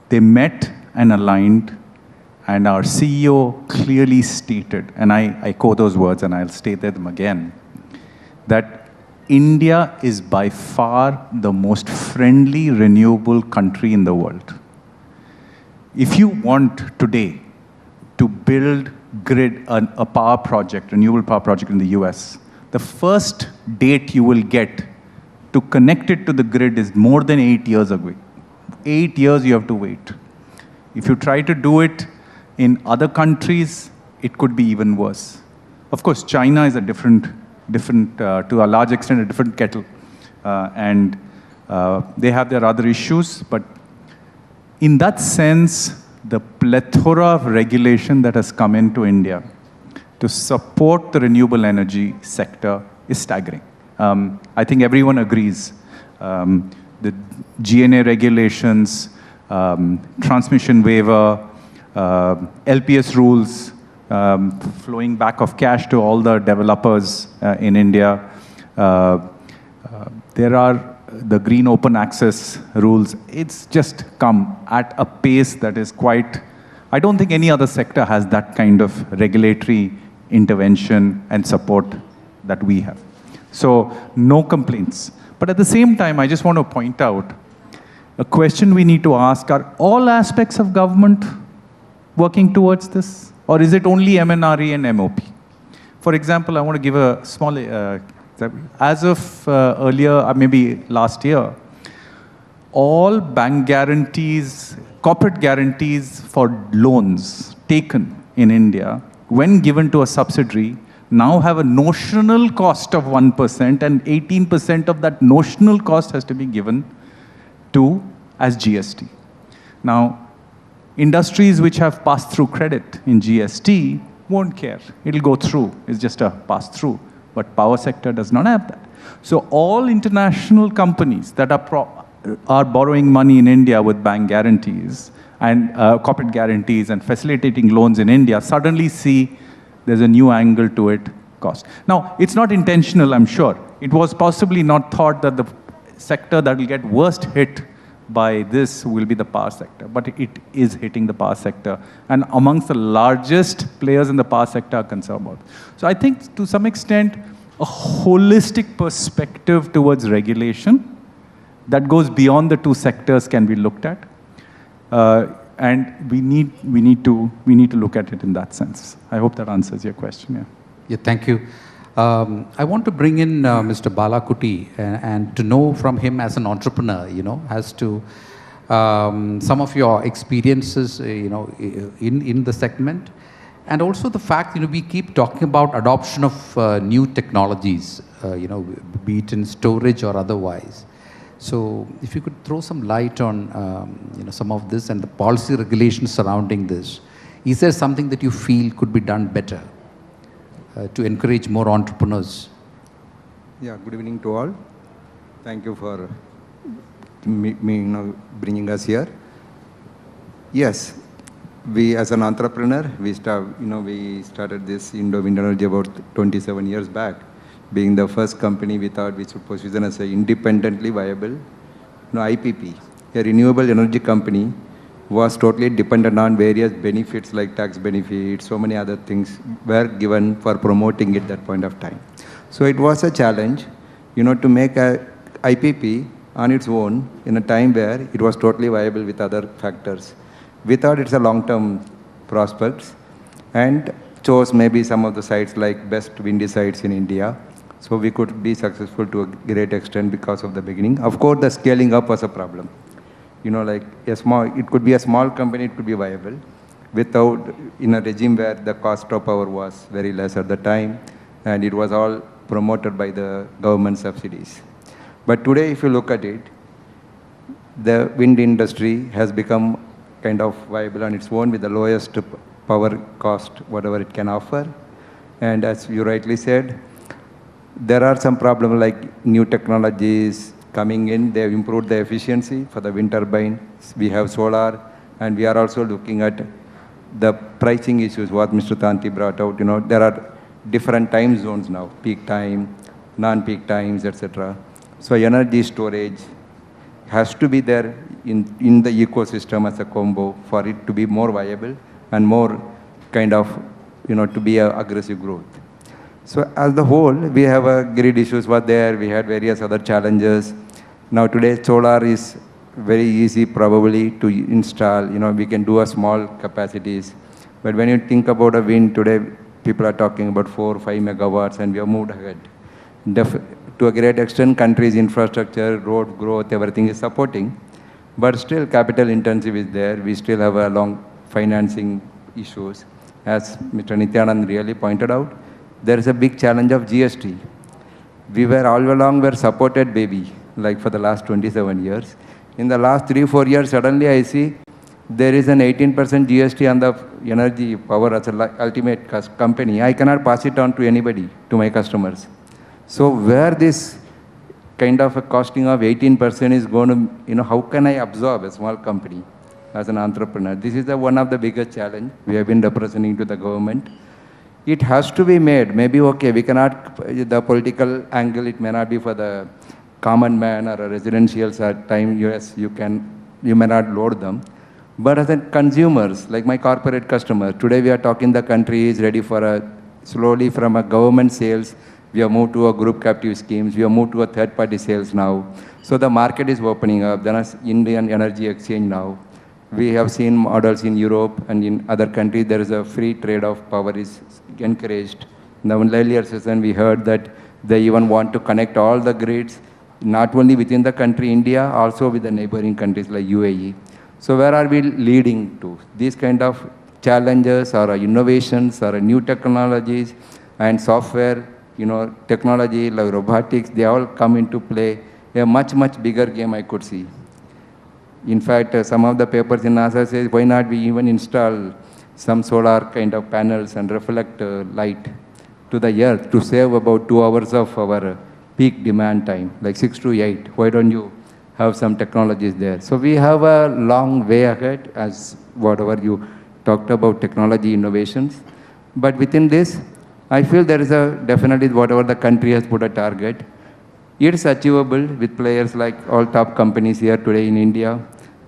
they met and aligned, and our CEO clearly stated, and I echo those words and I'll state them again, that India is by far the most friendly renewable country in the world. If you want today to build a power project, renewable power project in the US, the first date you will get to connect it to the grid is more than 8 years away. 8 years you have to wait. If you try to do it in other countries, it could be even worse. Of course, China is a different, to a large extent, a different kettle. And they have their other issues. But in that sense, the plethora of regulation that has come into India to support the renewable energy sector is staggering. I think everyone agrees. The GNA regulations, transmission waiver, LPS rules, flowing back of cash to all the developers in India. There are the green open access rules. It's just come at a pace that is quite, I don't think any other sector has that kind of regulatory intervention and support that we have. So no complaints. But at the same time, I just want to point out a question we need to ask: are all aspects of government working towards this? Or is it only MNRE and MOP? For example, I want to give a small example. As of earlier, maybe last year, all bank guarantees, corporate guarantees for loans taken in India, when given to a subsidiary, now have a notional cost of 1%, and 18% of that notional cost has to be given to as GST. Now, industries which have pass-through credit in GST won't care. It'll go through. It's just a pass-through. But power sector does not have that. So all international companies that are borrowing money in India with bank guarantees and corporate guarantees and facilitating loans in India suddenly see there's a new angle to it, cost. Now, it's not intentional, I'm sure. It was possibly not thought that the sector that will get worst hit by this will be the power sector, but it is hitting the power sector. And amongst the largest players in the power sector are concerned about. So I think to some extent, a holistic perspective towards regulation that goes beyond the two sectors can be looked at. And we need to look at it in that sense. I hope that answers your question. Yeah. Yeah, thank you. I want to bring in Mr. Balakuti and to know from him as an entrepreneur, as to some of your experiences, in the segment, and also the fact, we keep talking about adoption of new technologies, be it in storage or otherwise. So if you could throw some light on, some of this and the policy regulations surrounding this, is there something that you feel could be done better to encourage more entrepreneurs? Yeah, good evening to all. Thank you for bringing us here. Yes, we as an entrepreneur, we started this Indo-Wind Energy about 27 years back. Being the first company we thought we should position as an independently viable IPP, a renewable energy company, was totally dependent on various benefits like tax benefits, so many other things were given for promoting it at that point of time. So it was a challenge, to make a IPP on its own in a time where it was totally viable with other factors. We thought it's a long-term prospects and chose maybe some of the sites like best windy sites in India. So we could be successful to a great extent because of the beginning. Of course, the scaling up was a problem. It could be a small company, it could be viable without, in a regime where the cost of power was very less at the time, and it was all promoted by the government subsidies. But today, if you look at it, the wind industry has become kind of viable on its own with the lowest power cost, whatever it can offer. And as you rightly said, there are some problems like new technologies coming in. They have improved the efficiency for the wind turbine. We have solar, and we are also looking at the pricing issues, what Mr. Tanti brought out. There are different time zones now, peak time, non-peak times, etc. So energy storage has to be there in the ecosystem as a combo for it to be more viable and more kind of, to be a aggressive growth. So as the whole, we have a grid issues were there. We had various other challenges. Now today, solar is very easy probably to install. We can do a small capacities. But when you think about a wind today, people are talking about 4 or 5 megawatts, and we have moved ahead. To a great extent, countries' infrastructure, road growth, everything is supporting. But still, capital intensive is there. We still have a long financing issues. As Mr. Nityanand really pointed out, there is a big challenge of GST. We were all along supported baby, like for the last 27 years. In the last 3-4 years, suddenly I see there is an 18% GST on the energy power as an ultimate company. I cannot pass it on to anybody, to my customers. So where this kind of a costing of 18% is going to, how can I absorb a small company as an entrepreneur? This is one of the biggest challenge we have been representing to the government. It has to be made. Maybe, okay, we cannot, the political angle, it may not be for the common man or a residential time, yes, you may not load them. But as a consumers, like my corporate customers, today we are talking the country is ready for slowly from a government sales, we have moved to a group captive schemes, we have moved to a third-party sales now. So the market is opening up. Then as Indian Energy Exchange now, we have seen models in Europe and in other countries, there is a free trade of power is encouraged. Now in the earlier session, we heard that they even want to connect all the grids, not only within the country, India, also with the neighboring countries like UAE. So where are we leading to? These kind of challenges or innovations or new technologies and software, technology like robotics, they all come into play. A much, much bigger game I could see. In fact, some of the papers in NASA says, why not we even install some solar kind of panels and reflect light to the earth to save about 2 hours of our peak demand time, like 6 to 8. Why don't you have some technologies there? So we have a long way ahead as whatever you talked about technology innovations. But within this, I feel there is definitely whatever the country has put a target, it's achievable with players like all top companies here today in India.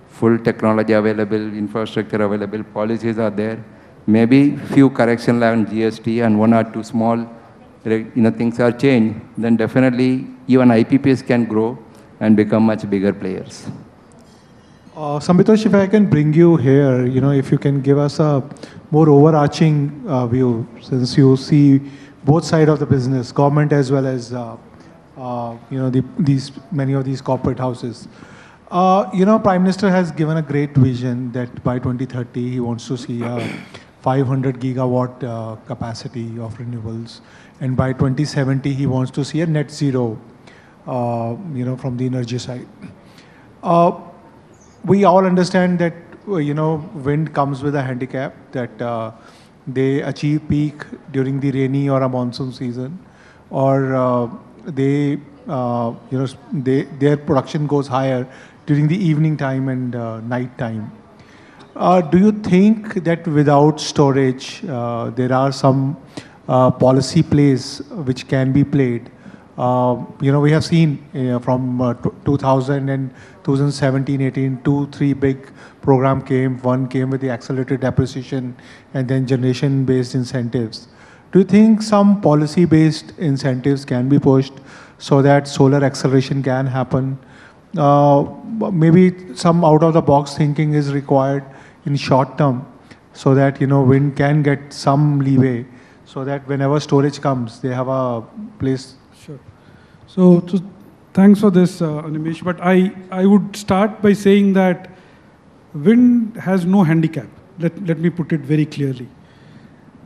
Full technology available, infrastructure available, policies are there. Maybe few corrections on GST and 1 or 2 small things are changed, then definitely even IPPs can grow and become much bigger players. Sambitosh, if I can bring you here, if you can give us a more overarching view, since you see both sides of the business, government as well as many of these corporate houses. Prime Minister has given a great vision that by 2030 he wants to see a 500 gigawatt capacity of renewables, and by 2070 he wants to see a net zero, from the energy side. We all understand that wind comes with a handicap, that they achieve peak during the rainy or a monsoon season, or their production goes higher during the evening time and night time. Do you think that without storage, there are some policy plays which can be played? We have seen from 2000 and 2017-18, 2-3 big program came. One came with the accelerated depreciation and then generation-based incentives. Do you think some policy-based incentives can be pushed so that solar acceleration can happen? Maybe some out-of-the-box thinking is required in short term so that, wind can get some leeway so that whenever storage comes, they have a place. Sure. So thanks for this, Animesh. But I would start by saying that wind has no handicap. Let me put it very clearly.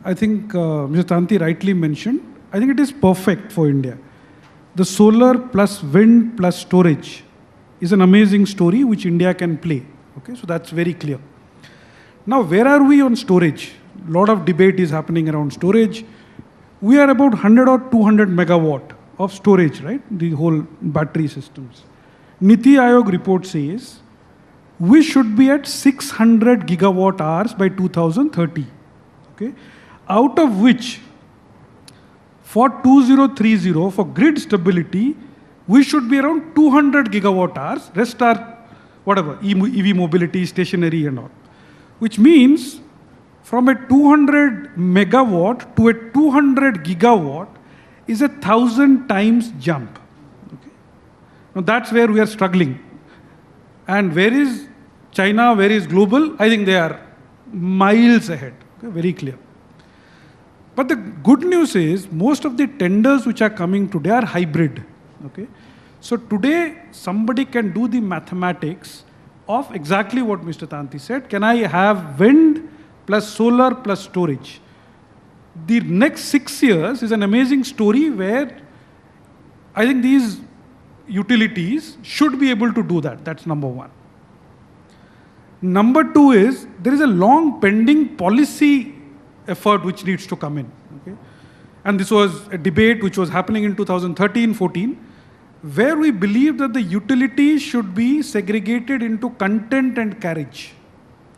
I think Mr. Tanti rightly mentioned, I think it is perfect for India. The solar plus wind plus storage is an amazing story which India can play. Okay, so that's very clear. Now, where are we on storage? A lot of debate is happening around storage. We are about 100 or 200 megawatt of storage, right? The whole battery systems. Niti Aayog report says we should be at 600 gigawatt hours by 2030. Okay, out of which for 2030, for grid stability, we should be around 200 gigawatt hours. Rest are whatever, EV mobility, stationary and all. Which means from a 200 megawatt to a 200 gigawatt is a 1,000 times jump. Okay. Now that's where we are struggling. And where is China, where is global? I think they are miles ahead, okay, very clear. But the good news is most of the tenders which are coming today are hybrid. Okay. So today somebody can do the mathematics of exactly what Mr. Tanti said. Can I have wind plus solar plus storage? The next 6 years is an amazing story where I think these utilities should be able to do that. That's number one. Number two is there is a long pending policy effort which needs to come in. Okay? And this was a debate which was happening in 2013-14, where we believe that the utilities should be segregated into content and carriage.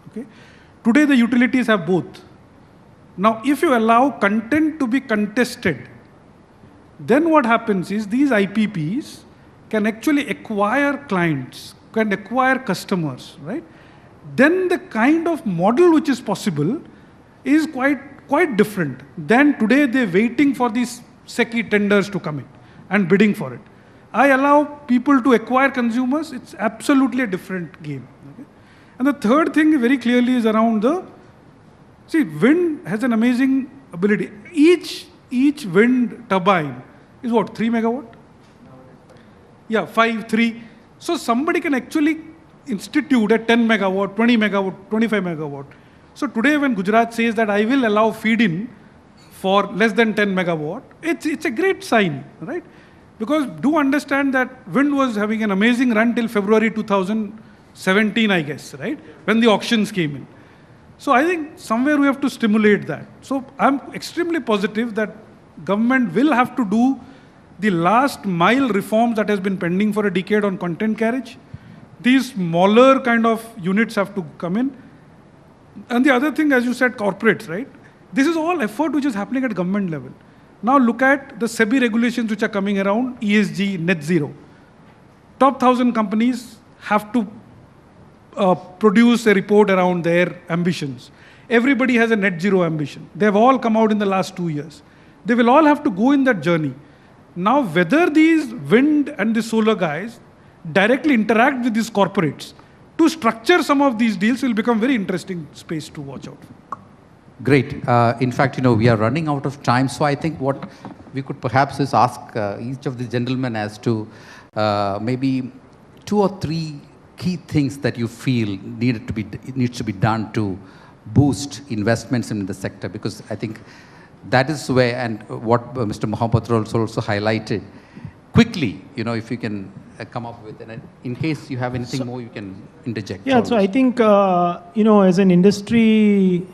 Okay? Today the utilities have both. Now if you allow content to be contested, then what happens is these IPPs can actually acquire clients, can acquire customers, right? Then the kind of model which is possible is quite different than today they're waiting for these SECI tenders to come in and bidding for it. I allow people to acquire consumers, it's absolutely a different game. Okay? And the third thing very clearly is around wind has an amazing ability. Each wind turbine is what, 3 megawatt? Yeah, 5, 3. So somebody can actually institute a 10 megawatt, 20 megawatt, 25 megawatt. So today when Gujarat says that I will allow feed-in for less than 10 megawatt, it's a great sign, right? Because do understand that wind was having an amazing run till February 2017, I guess, right? When the auctions came in. So I think somewhere we have to stimulate that. So I'm extremely positive that government will have to do the last mile reforms that has been pending for a decade on content carriage. These smaller kind of units have to come in. And the other thing, as you said, corporates, right? This is all effort which is happening at government level. Now look at the SEBI regulations which are coming around ESG, net zero. Top 1,000 companies have to produce a report around their ambitions. Everybody has a net zero ambition. They have all come out in the last 2 years. They will all have to go in that journey. Now, whether these wind and the solar guys directly interact with these corporates to structure some of these deals will become very interesting space to watch out for. Great. In fact, we are running out of time, so I think what we could perhaps is ask each of the gentlemen as to maybe 2 or 3 key things that you feel needs to be done to boost investments in the sector, because I think that is where, and what Mr. Mohammed also highlighted. Quickly, if you can come up with, and in case you have anything more, you can interject. Yeah, so I think, as an industry,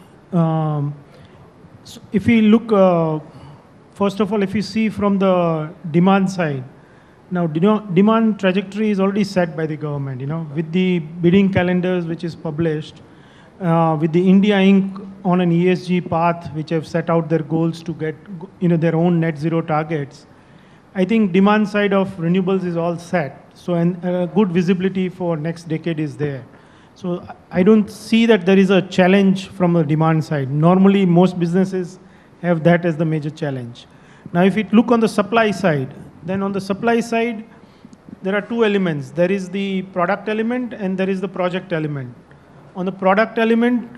if we look, first of all, if you see from the demand side, now demand trajectory is already set by the government, with the bidding calendars which is published, with the India Inc. on an ESG path, which have set out their goals to get their own net zero targets. I think demand side of renewables is all set. So good visibility for next decade is there. So I don't see that there is a challenge from the demand side. Normally, most businesses have that as the major challenge. Now, if you look on the supply side, then on the supply side, there are 2 elements. There is the product element and there is the project element. On the product element,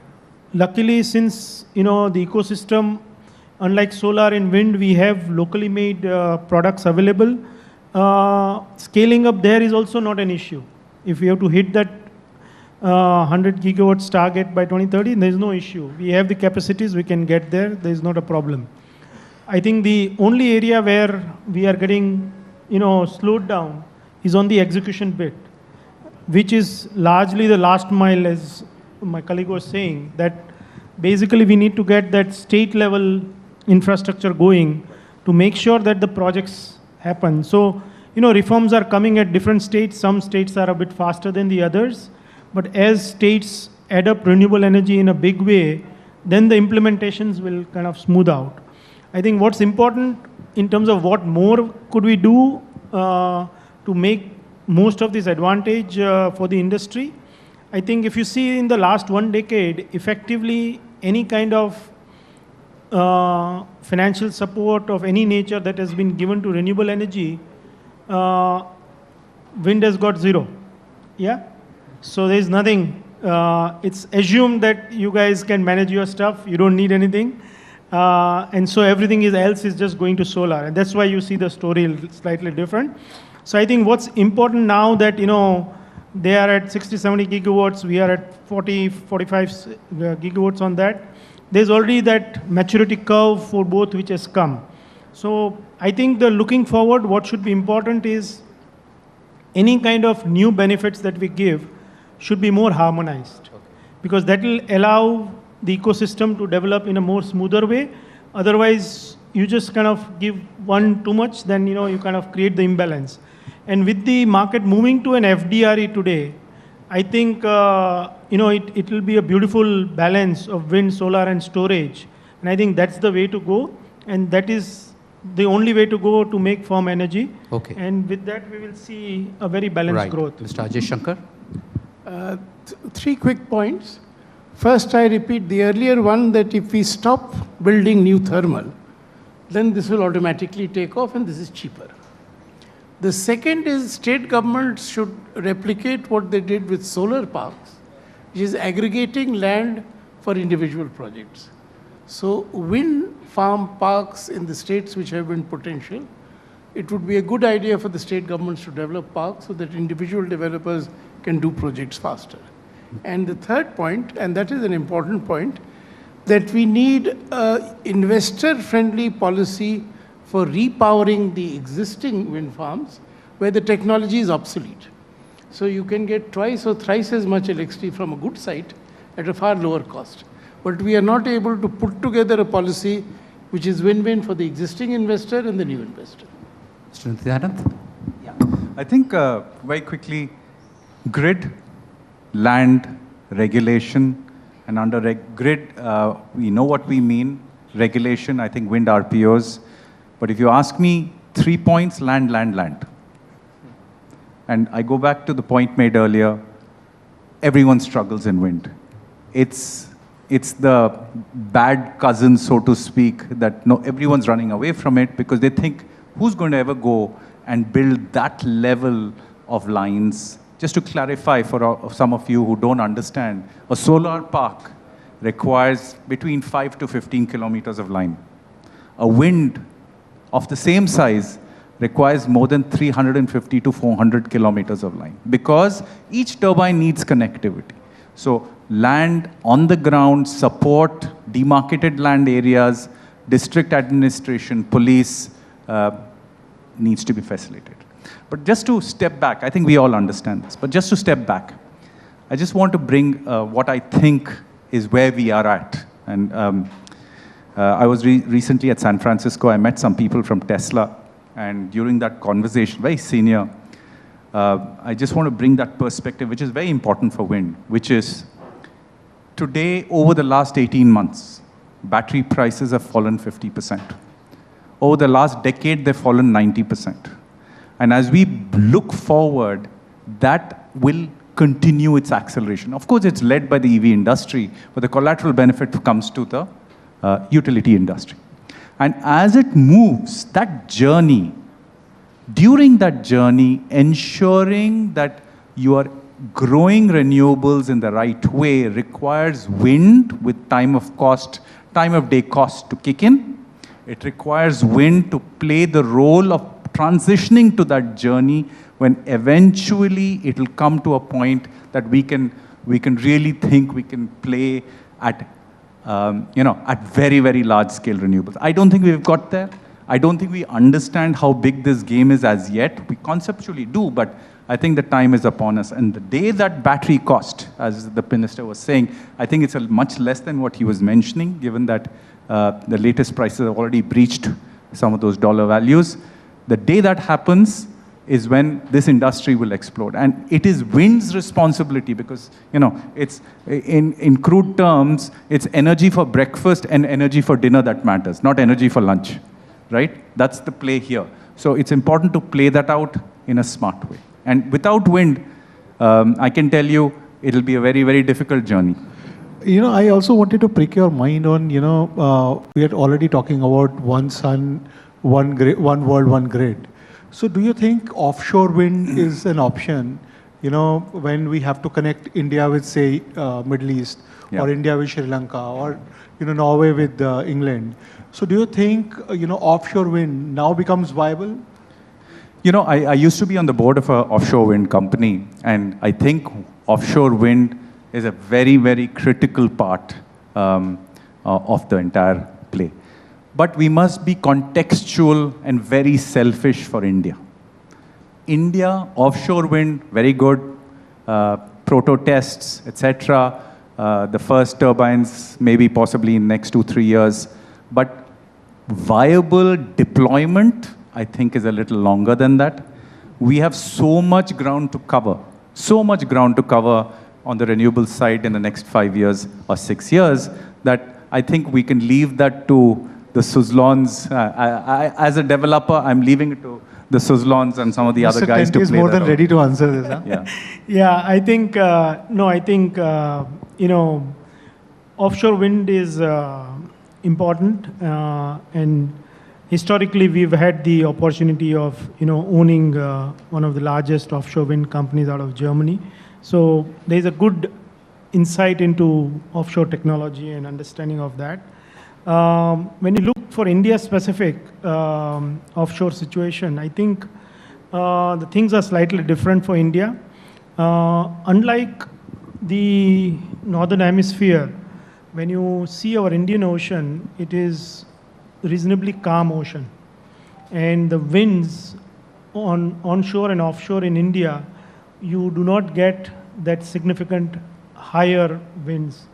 luckily, since the ecosystem, unlike solar and wind, we have locally made products available. Scaling up there is also not an issue. If we have to hit that 100 gigawatts target by 2030, there is no issue. We have the capacities, we can get there. There is not a problem. I think the only area where we are getting slowed down is on the execution bit, which is largely the last mile, as my colleague was saying, that basically we need to get that state level infrastructure going to make sure that the projects happen. So, reforms are coming at different states. Some states are a bit faster than the others. But as states add up renewable energy in a big way, then the implementations will kind of smooth out. I think what's important in terms of what more could we do to make most of this advantage for the industry. I think if you see in the last 1 decade, effectively any kind of financial support of any nature that has been given to renewable energy, wind has got 0. Yeah? So there's nothing. It's assumed that you guys can manage your stuff. You don't need anything. And so everything else is just going to solar. And that's why you see the story slightly different. So I think what's important now that, they are at 60, 70 gigawatts, we are at 40, 45 gigawatts on that. There's already that maturity curve for both which has come. So I think the looking forward, what should be important is any kind of new benefits that we give should be more harmonized. Okay. Because that will allow the ecosystem to develop in a more smoother way. Otherwise, you just kind of give one too much, then you kind of create the imbalance. And with the market moving to an FDRE today, I think it will be a beautiful balance of wind, solar, and storage. And I think that's the way to go. And that is the only way to go to make firm energy. Okay. And with that, we will see a very balanced growth. Mr. Ajay Shankar? 3 quick points. First, I repeat the earlier one that if we stop building new thermal, then this will automatically take off and this is cheaper. The second is state governments should replicate what they did with solar parks, which is aggregating land for individual projects. So wind farm parks in the states which have wind potential, it would be a good idea for the state governments to develop parks so that individual developers can do projects faster. And the third point, and that is an important point, that we need an investor-friendly policy for repowering the existing wind farms where the technology is obsolete. So you can get twice or thrice as much electricity from a good site at a far lower cost. But we are not able to put together a policy which is win-win for the existing investor and the new investor. Mr. Nityanand? Yeah. I think very quickly, grid, land, regulation, and under grid, we know what we mean. Regulation, I think wind RPOs. But if you ask me 3 points, land, land, land. And I go back to the point made earlier, everyone struggles in wind. It's it's the bad cousin, so to speak, that no, everyone's running away from it because they think, who's going to ever go and build that level of lines? Just to clarify for some of you who don't understand, a solar park requires between 5 to 15 kilometers of line. A wind of the same size requires more than 350 to 400 kilometers of line because each turbine needs connectivity. So land on the ground, support, demarcated land areas, district administration, police needs to be facilitated. But just to step back, I think we all understand this, but just to step back, I just want to bring what I think is where we are at. And I was recently at San Francisco. I met some people from Tesla. And during that conversation, very senior, I just want to bring that perspective, which is very important for wind, which is today, over the last 18 months, battery prices have fallen 50%. Over the last decade, they've fallen 90%. And as we look forward, that will continue its acceleration. Of course, it's led by the EV industry, but the collateral benefit comes to the utility industry. And as it moves, that journey, during that journey, ensuring that you are growing renewables in the right way requires wind with time of day cost to kick in. It requires wind to play the role of transitioning to that journey when eventually it will come to a point that we can really think we can play at at very, very large scale renewables. I don't think we've got there. I don't think we understand how big this game is as yet. We conceptually do, but I think the time is upon us. And the day that battery cost, as the minister was saying, I think it's much less than what he was mentioning, given that the latest prices have already breached some of those dollar values. The day that happens is when this industry will explode. And it is wind's responsibility because, it's in crude terms, it's energy for breakfast and energy for dinner that matters, not energy for lunch, right? That's the play here. So it's important to play that out in a smart way. And without wind, I can tell you, it'll be a very, very difficult journey. I also wanted to prick your mind on, we are already talking about one sun, one world, one grid. So do you think offshore wind is an option, when we have to connect India with, say, Middle East, or India with Sri Lanka, or, Norway with England? So do you think, offshore wind now becomes viable? I used to be on the board of an offshore wind company, and I think offshore wind is a very, very critical part of the entire play. But we must be contextual and very selfish for India. India, offshore wind, very good, proto tests, etc. The first turbines, maybe possibly in next 2-3 years. But viable deployment, I think, is a little longer than that. We have so much ground to cover on the renewable side in the next 5 years or 6 years, that I think we can leave that to the Suzlons. As a developer, I'm leaving it to the Suzlons and some of the other guys to play that out. Mr. Tenty is more than ready to answer this, huh? Yeah. Yeah, I think, offshore wind is important. And historically, we've had the opportunity of, owning one of the largest offshore wind companies out of Germany. So there's a good insight into offshore technology and understanding of that. When you look for India-specific offshore situation, I think the things are slightly different for India. Unlike the Northern Hemisphere, when you see our Indian Ocean, it is reasonably calm ocean. And the winds onshore and offshore in India, you do not get that significant higher winds.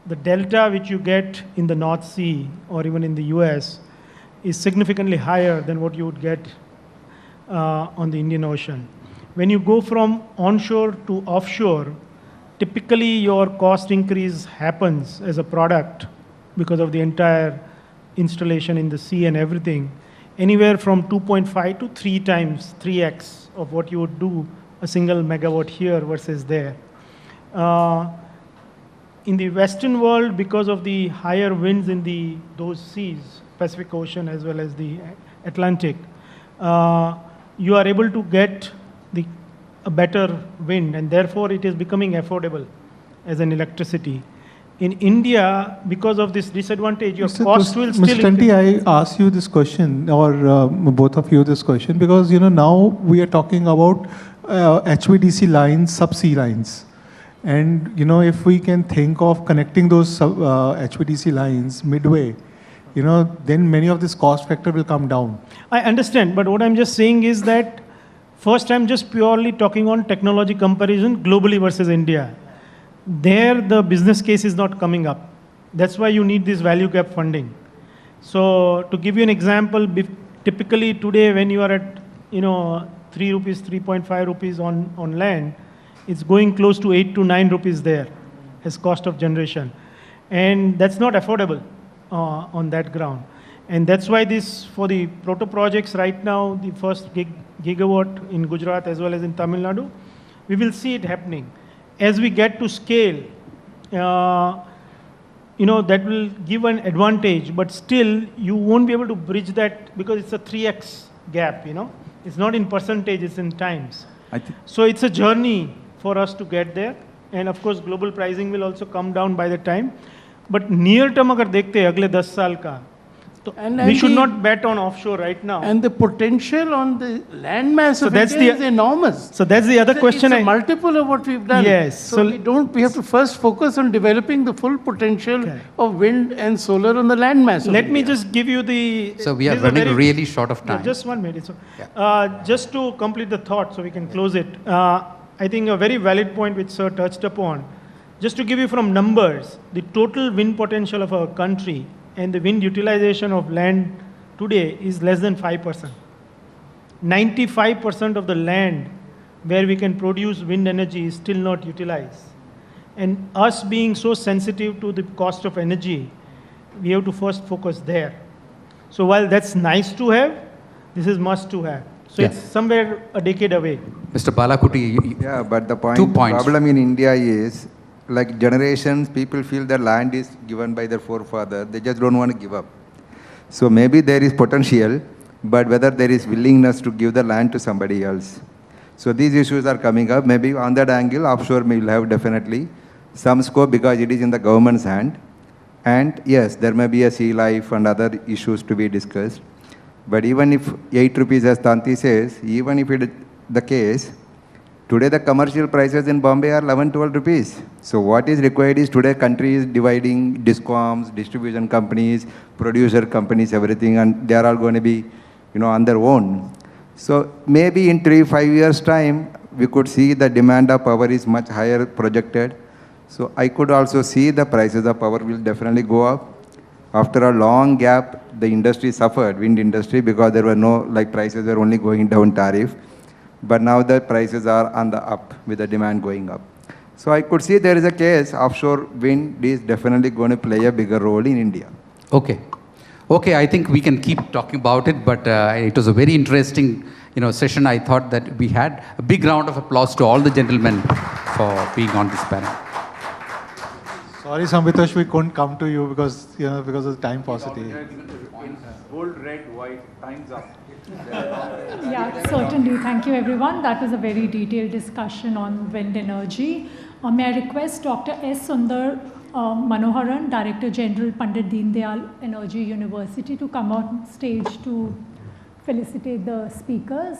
The delta which you get in the North Sea or even in the US is significantly higher than what you would get on the Indian Ocean. When you go from onshore to offshore, typically your cost increase happens as a product because of the entire installation in the sea and everything, anywhere from 2.5 to 3 times, 3x of what you would do a single megawatt here versus there. in the Western world, because of the higher winds in those seas, Pacific Ocean as well as the Atlantic, you are able to get a better wind, and therefore it is becoming affordable as an electricity. In India, because of this disadvantage, your cost will still Mr. Tanti, I ask you this question, or both of you this question, because now we are talking about HVDC lines, subsea lines. And if we can think of connecting those HVDC lines midway, then many of this cost factor will come down. I understand, but what I'm just saying is that first I'm just purely talking on technology comparison globally versus India. There the business case is not coming up. That's why you need this value gap funding. So to give you an example, typically today when you are at 3 rupees, 3.5 rupees on land, it's going close to 8 to 9 rupees there as cost of generation. And that's not affordable on that ground. And that's why this, for the proto projects right now, the first gigawatt in Gujarat as well as in Tamil Nadu, we will see it happening. As we get to scale, that will give an advantage, but still you won't be able to bridge that because it's a 3x gap, It's not in percentage, it's in times. So it's a journey for us to get there. And of course, global pricing will also come down by the time. But near term, अगर देखते हैं अगले 10 साल का, we should not bet on offshore right now. And the potential on the land mass of India is enormous. So that's the other question. It's a multiple of what we've done. Yes. So we have to first focus on developing the full potential of wind and solar on the land mass. Let me just give you the. So we are running really short of time. Just 1 minute. So, just to complete the thought, so we can close it. I think a very valid point which Sir touched upon. Just to give you from numbers, the total wind potential of our country and the wind utilization of land today is less than 5%. 95% of the land where we can produce wind energy is still not utilized. And us being so sensitive to the cost of energy, we have to first focus there. So while that's nice to have, this is must to have. So it's somewhere a decade away. Mr. Balakuti, yeah, but the 2 points. Problem in India is, like generations, people feel that land is given by their forefather. They just don't want to give up. So maybe there is potential, but whether there is willingness to give the land to somebody else. So these issues are coming up. Maybe on that angle, offshore will have definitely some scope because it is in the government's hand. And yes, there may be a sea life and other issues to be discussed. But even if 8 rupees, as Tanti says, even if it is the case, today the commercial prices in Bombay are 11, 12 rupees. So what is required is today country is dividing discoms, distribution companies, producer companies, everything, and they are all going to be, on their own. So maybe in 3-5 years time, we could see the demand of power is much higher projected. So I could also see the prices of power will definitely go up. After a long gap, the industry suffered, wind industry, because there were no, prices were only going down tariff. But now the prices are on the up with the demand going up. So I could see there is a case, offshore wind is definitely going to play a bigger role in India. Okay. Okay, I think we can keep talking about it, but it was a very interesting session. I thought that we had a big round of applause to all the gentlemen for being on this panel. Sorry, Sambitosh, we couldn't come to you because because of the time paucity. Gold, red, white, time's up. Yeah, certainly. Thank you, everyone. That was a very detailed discussion on wind energy. May I request Dr. S. Sundar Manoharan, Director General, Pandit Deen Dayal Energy University, to come on stage to felicitate the speakers.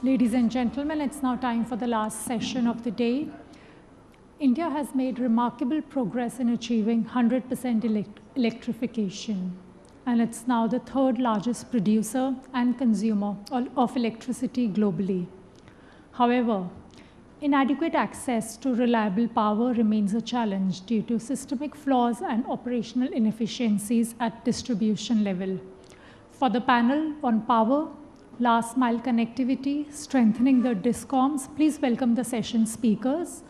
Ladies and gentlemen, it's now time for the last session of the day. India has made remarkable progress in achieving 100% electrification, and it's now the third largest producer and consumer of electricity globally. However, inadequate access to reliable power remains a challenge due to systemic flaws and operational inefficiencies at distribution level. For the panel on power, last mile connectivity, strengthening the DISCOMs, please welcome the session speakers.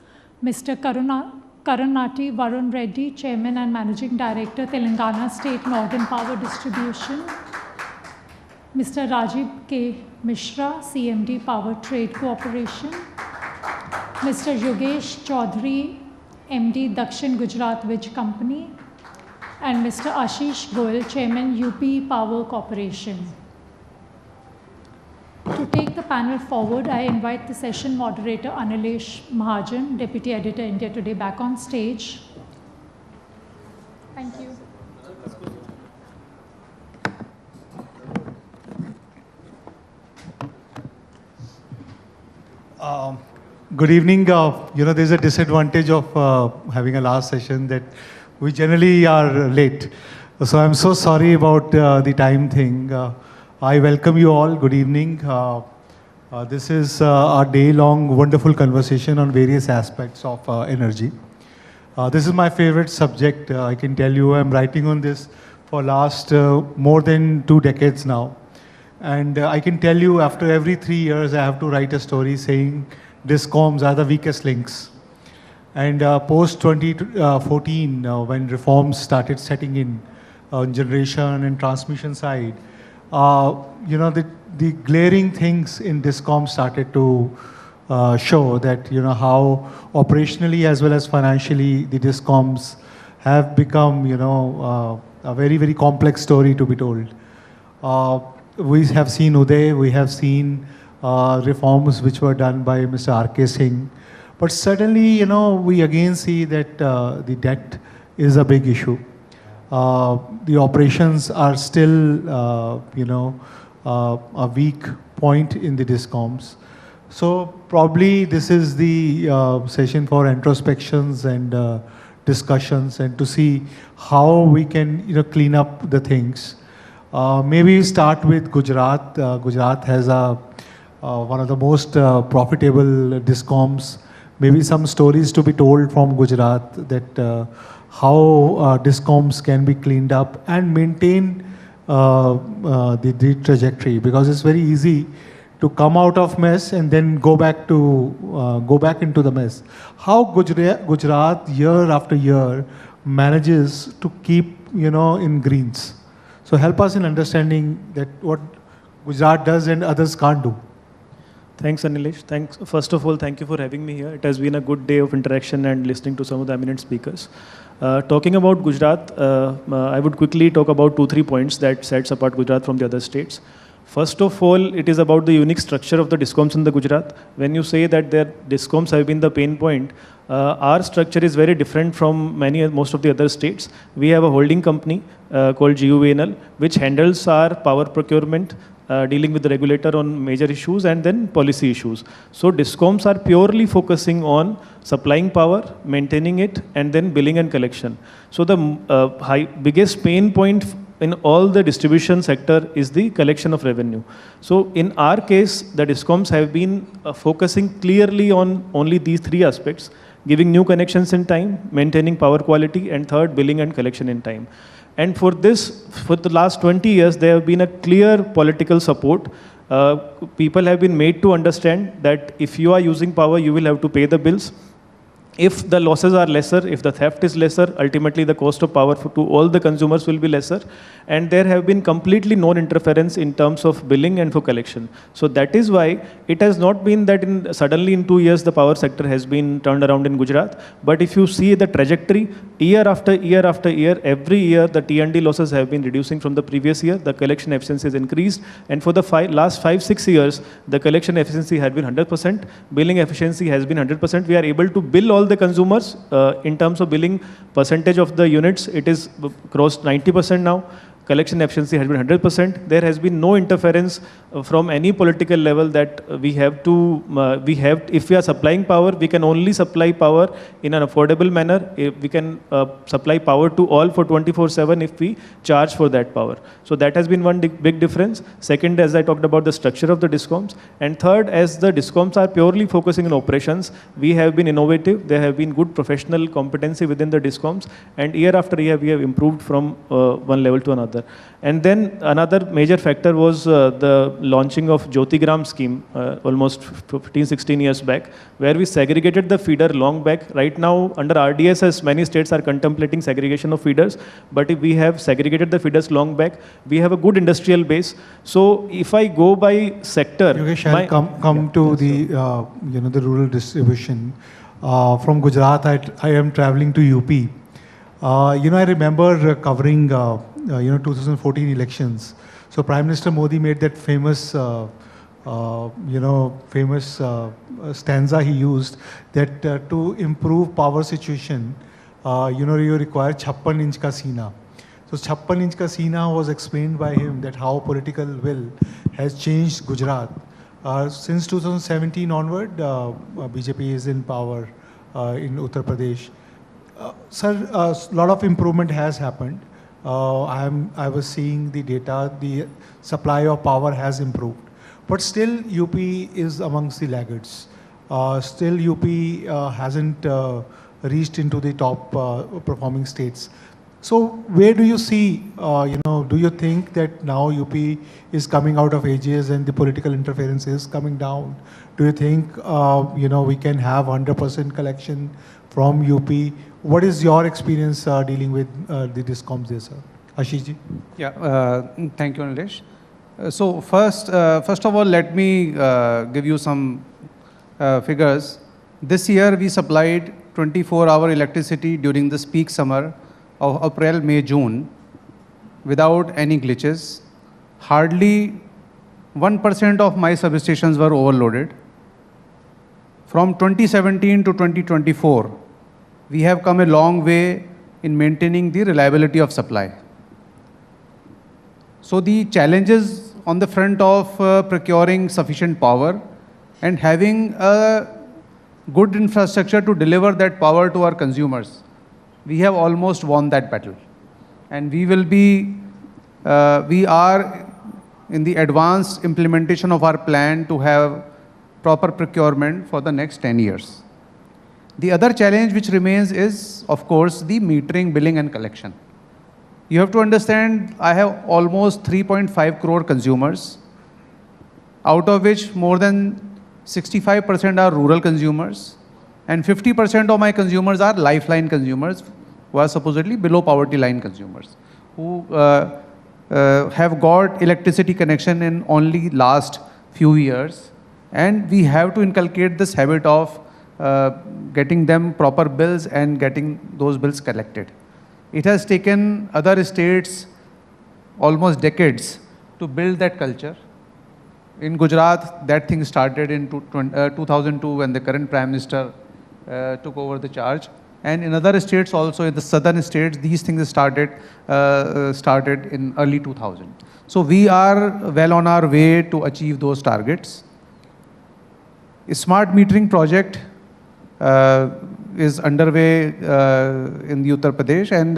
Mr. Karunati Varun Reddy, Chairman and Managing Director, Telangana State Northern Power Distribution. Mr. Rajiv K. Mishra, CMD Power Trade Corporation. Mr. Yogesh Chaudhary, MD Dakshin Gujarat Vij Company. And Mr. Ashish Goyal, Chairman UP Power Corporation. To take the panel forward, I invite the session moderator Anilesh Mahajan, Deputy Editor, India Today, back on stage. Thank you. Good evening. There's a disadvantage of having a last session that we generally are late. So I'm so sorry about the time thing. I welcome you all. Good evening. This is a day-long wonderful conversation on various aspects of energy. This is my favorite subject. I can tell you I'm writing on this for last more than 2 decades now. And I can tell you after every 3 years I have to write a story saying DISCOMs are the weakest links. And post 2014, when reforms started setting in on generation and transmission side, the glaring things in DISCOM started to show that, how operationally as well as financially the DISCOMs have become, a very, very complex story to be told. We have seen Uday, we have seen reforms which were done by Mr. R.K. Singh. But suddenly, we again see that the debt is a big issue. The operations are still, a weak point in the DISCOMs. So probably this is the session for introspections and discussions and to see how we can, clean up the things. Maybe start with Gujarat. Gujarat has one of the most profitable DISCOMs. Maybe some stories to be told from Gujarat that how DISCOMs can be cleaned up and maintain the trajectory, because it's very easy to come out of mess and then go back into the mess. How Gujarat year after year manages to keep in greens. So help us in understanding that what Gujarat does and others can't do. Thanks, Anilesh. Thanks. First of all, thank you for having me here. It has been a good day of interaction and listening to some of the eminent speakers. Talking about Gujarat, I would quickly talk about 2-3 points that sets apart Gujarat from the other states. First of all, it is about the unique structure of the DISCOMs in the Gujarat. When you say that their DISCOMs have been the pain point, our structure is very different from most of the other states. We have a holding company called GUVNL, which handles our power procurement, dealing with the regulator on major issues and then policy issues. So DISCOMs are purely focusing on supplying power, maintaining it, and then billing and collection. So the biggest pain point in all the distribution sector is the collection of revenue. So in our case, the DISCOMs have been focusing clearly on only these three aspects: giving new connections in time, maintaining power quality, and third, billing and collection in time. And for this, for the last 20 years, there have been a clear political support. People have been made to understand that if you are using power, you will have to pay the bills. If the losses are lesser, if the theft is lesser, ultimately the cost of power to all the consumers will be lesser. And there have been completely non-interference in terms of billing and for collection. So that is why it has not been that suddenly in 2 years the power sector has been turned around in Gujarat. But if you see the trajectory, year after year after year, every year the T&D losses have been reducing from the previous year. The collection efficiency has increased. And for the last 5-6 years, the collection efficiency had been 100%. Billing efficiency has been 100%. We are able to bill all the consumers in terms of billing percentage of the units. It is crossed 90% now. Collection efficiency has been 100%. There has been no interference from any political level that we have to, if we are supplying power, we can only supply power in an affordable manner. We can supply power to all for 24/7 if we charge for that power. So that has been one big difference. Second, as I talked about the structure of the DISCOMs. And third, as the DISCOMs are purely focusing on operations, we have been innovative. There have been good professional competency within the DISCOMs. And year after year, we have improved from one level to another. And then another major factor was the launching of Jyotigram scheme almost 15-16 years back, where we segregated the feeder long back. Right now, under RDSS, many states are contemplating segregation of feeders, but if we have segregated the feeders long back, we have a good industrial base. So if I go by sector... Yogesh, I'll come to the, the rural distribution. From Gujarat, I am traveling to UP. I remember covering 2014 elections. So Prime Minister Modi made that famous, stanza he used that to improve power situation, you require 56-inch ka seena. So 56-inch ka seena was explained by him that how political will has changed Gujarat. Since 2017 onward, BJP is in power in Uttar Pradesh. Sir, a lot of improvement has happened. I was seeing the data, the supply of power has improved. But still, UP is amongst the laggards. Still, UP hasn't reached into the top performing states. So where do you see, do you think that now UP is coming out of ages and the political interference is coming down? Do you think, we can have 100% collection from UP? What is your experience dealing with the DISCOMs there, sir? Ashish ji? Yeah, thank you, Nilesh. So first of all, let me give you some figures. This year, we supplied 24-hour electricity during this peak summer of April, May, June without any glitches. Hardly 1% of my substations were overloaded. From 2017 to 2024, we have come a long way in maintaining the reliability of supply. So the challenges on the front of procuring sufficient power and having a good infrastructure to deliver that power to our consumers, we have almost won that battle. And we are in the advanced implementation of our plan to have proper procurement for the next 10 years. The other challenge which remains is, of course, the metering, billing and collection. You have to understand, I have almost 3.5 crore consumers, out of which more than 65% are rural consumers, and 50% of my consumers are lifeline consumers, who are supposedly below poverty line consumers, who have got electricity connection in only last few years. And we have to inculcate this habit of getting them proper bills and getting those bills collected. It has taken other states almost decades to build that culture. In Gujarat, that thing started in 2002 when the current Prime Minister took over the charge. And in other states also, in the southern states, these things started in early 2000. So we are well on our way to achieve those targets. A smart metering project is underway in the Uttar Pradesh, and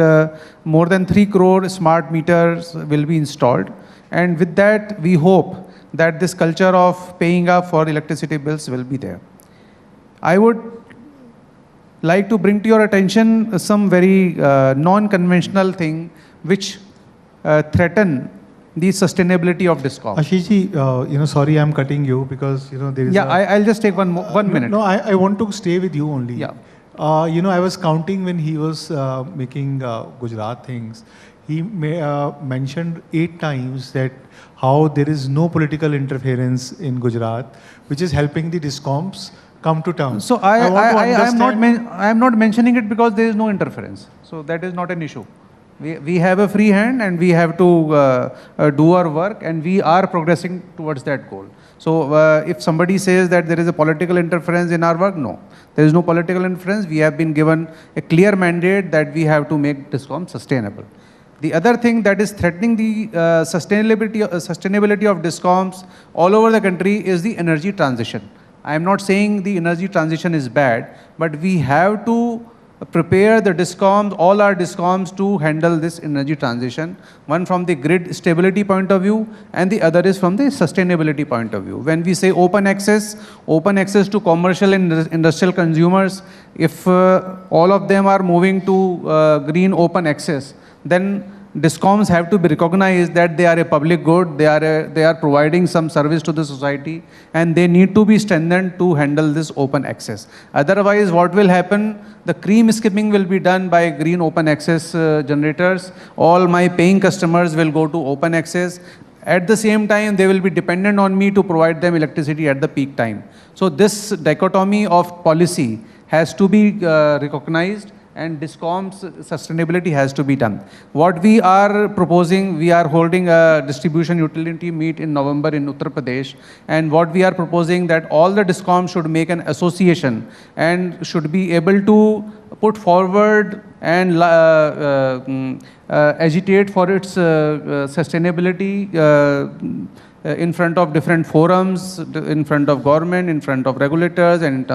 more than 3 crore smart meters will be installed. And with that, we hope that this culture of paying up for electricity bills will be there. I would like to bring to your attention some very non-conventional thing which threaten the sustainability of DISCOM. Ashishji, sorry, I'm cutting you because there is. Yeah, I'll just take one minute. No, I want to stay with you only. Yeah. I was counting when he was making Gujarat things. He mentioned 8 times that how there is no political interference in Gujarat, which is helping the DISCOMs come to town. So I'm not mentioning it because there is no interference. So that is not an issue. We have a free hand and we have to do our work, and we are progressing towards that goal. So if somebody says that there is a political interference in our work, no. There is no political interference. We have been given a clear mandate that we have to make DISCOM sustainable. The other thing that is threatening the sustainability of DISCOMs all over the country is the energy transition. I am not saying the energy transition is bad, but we have to prepare the DISCOMs, all our DISCOMs, to handle this energy transition. One from the grid stability point of view, and the other is from the sustainability point of view. When we say open access to commercial and industrial consumers, if all of them are moving to green open access, then DISCOMs have to be recognized that they are a public good, they are providing some service to the society, and they need to be strengthened to handle this open access. Otherwise, what will happen? The cream skimming will be done by green open access generators. All my paying customers will go to open access. At the same time, they will be dependent on me to provide them electricity at the peak time. So this dichotomy of policy has to be recognized, and DISCOM's sustainability has to be done. What we are proposing, we are holding a distribution utility meet in November in Uttar Pradesh, and what we are proposing that all the DISCOMs should make an association and should be able to put forward and agitate for its sustainability in front of different forums, in front of government, in front of regulators, and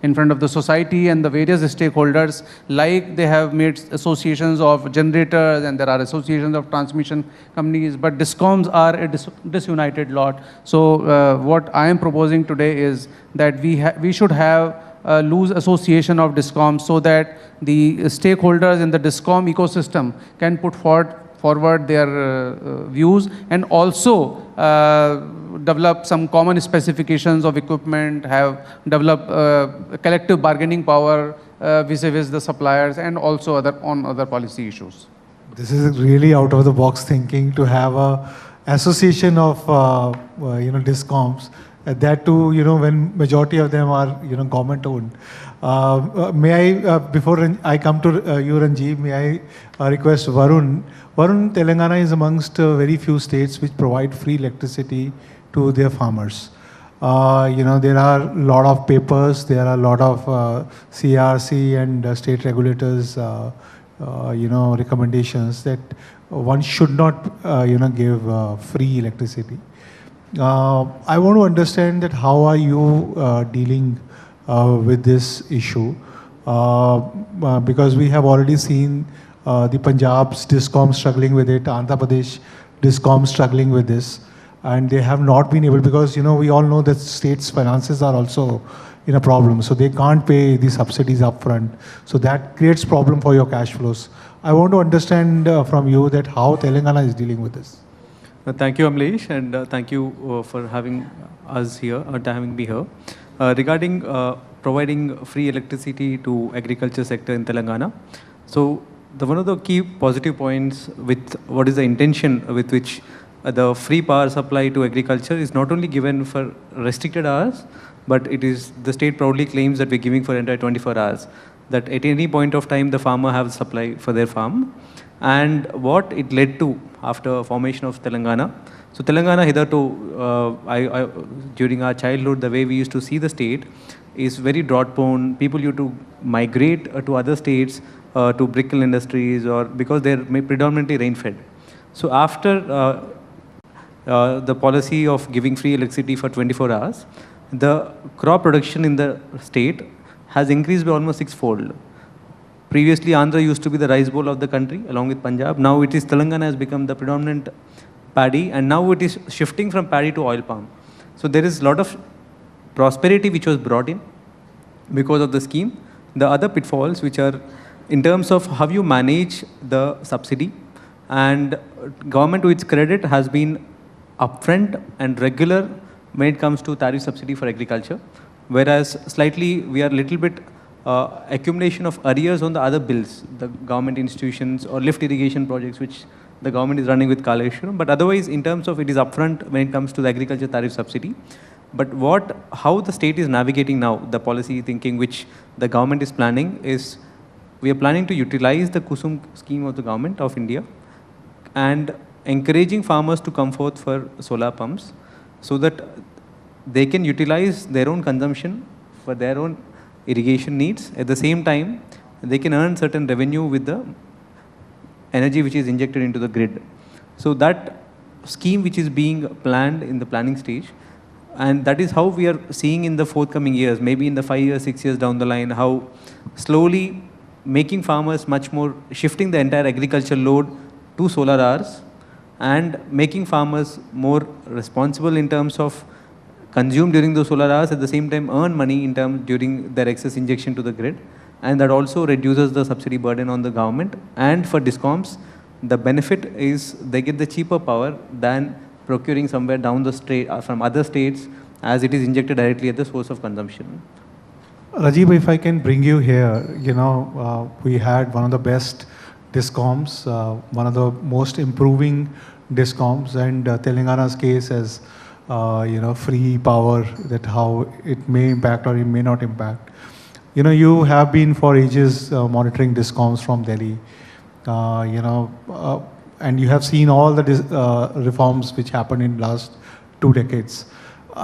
in front of the society and the various stakeholders. Like they have made associations of generators, and there are associations of transmission companies, but DISCOMs are a disunited lot. So what I am proposing today is that we should have a loose association of DISCOMs so that the stakeholders in the DISCOM ecosystem can put forward their views, and also develop some common specifications of equipment, develop collective bargaining power vis-a-vis the suppliers, and also on other policy issues. This is really out of the box thinking to have a association of DISCOMs. That too, when majority of them are government owned. May I, before I come to you, Ranjeev, may I request Varun? Varun, Telangana is amongst very few states which provide free electricity to their farmers. There are a lot of papers, there are a lot of CRC and state regulators, recommendations that one should not, give free electricity. I want to understand that how are you dealing with this issue? Because we have already seen the Punjab's DISCOM struggling with it, Andhra Pradesh DISCOM struggling with this, and they have not been able, because we all know that states' finances are also in a problem, so they can't pay the subsidies upfront. So that creates problem for your cash flows. I want to understand from you that how Telangana is dealing with this. Thank you, Amlesh, and thank you for having us here, having me here. Regarding providing free electricity to agriculture sector in Telangana, so one of the key positive points with what is the intention with which the free power supply to agriculture is not only given for restricted hours, but it is the state proudly claims that we're giving for entire 24 hours, that at any point of time the farmer has supply for their farm. And what it led to after formation of Telangana. So Telangana hitherto, during our childhood, the way we used to see the state, is very drought prone. People used to migrate to other states, to brickle industries, or because they're predominantly rain fed. So after the policy of giving free electricity for 24 hours, the crop production in the state has increased by almost 6-fold. Previously, Andhra used to be the rice bowl of the country along with Punjab. Now it is Telangana has become the predominant paddy, and now it is shifting from paddy to oil palm. So there is a lot of prosperity which was brought in because of the scheme. The other pitfalls which are in terms of how you manage the subsidy, and government to its credit has been upfront and regular when it comes to tariff subsidy for agriculture, whereas slightly we are a little bit accumulation of arrears on the other bills, the government institutions or lift irrigation projects which the government is running with Kaleshwaram. But otherwise, in terms of it is upfront when it comes to the agriculture tariff subsidy. But how the state is navigating now, the policy thinking which the government is planning is, we are planning to utilize the Kusum scheme of the government of India and encouraging farmers to come forth for solar pumps so that they can utilize their own consumption for their own irrigation needs. At the same time, they can earn certain revenue with the energy which is injected into the grid. So that scheme which is being planned in the planning stage, and that is how we are seeing in the forthcoming years, maybe in the 5 years, 6 years down the line, how slowly making farmers much more, shifting the entire agriculture load to solar hours and making farmers more responsible in terms of consume during those solar hours, at the same time earn money in terms during their excess injection to the grid. And that also reduces the subsidy burden on the government. And for DISCOMs, the benefit is they get the cheaper power than procuring somewhere down the street from other states, as it is injected directly at the source of consumption. Rajiv, if I can bring you here, we had one of the best DISCOMs, one of the most improving DISCOMs, and Telangana's case as free power, that how it may impact or it may not impact. You have been for ages monitoring DISCOMs from Delhi, and you have seen all the reforms which happened in last 2 decades.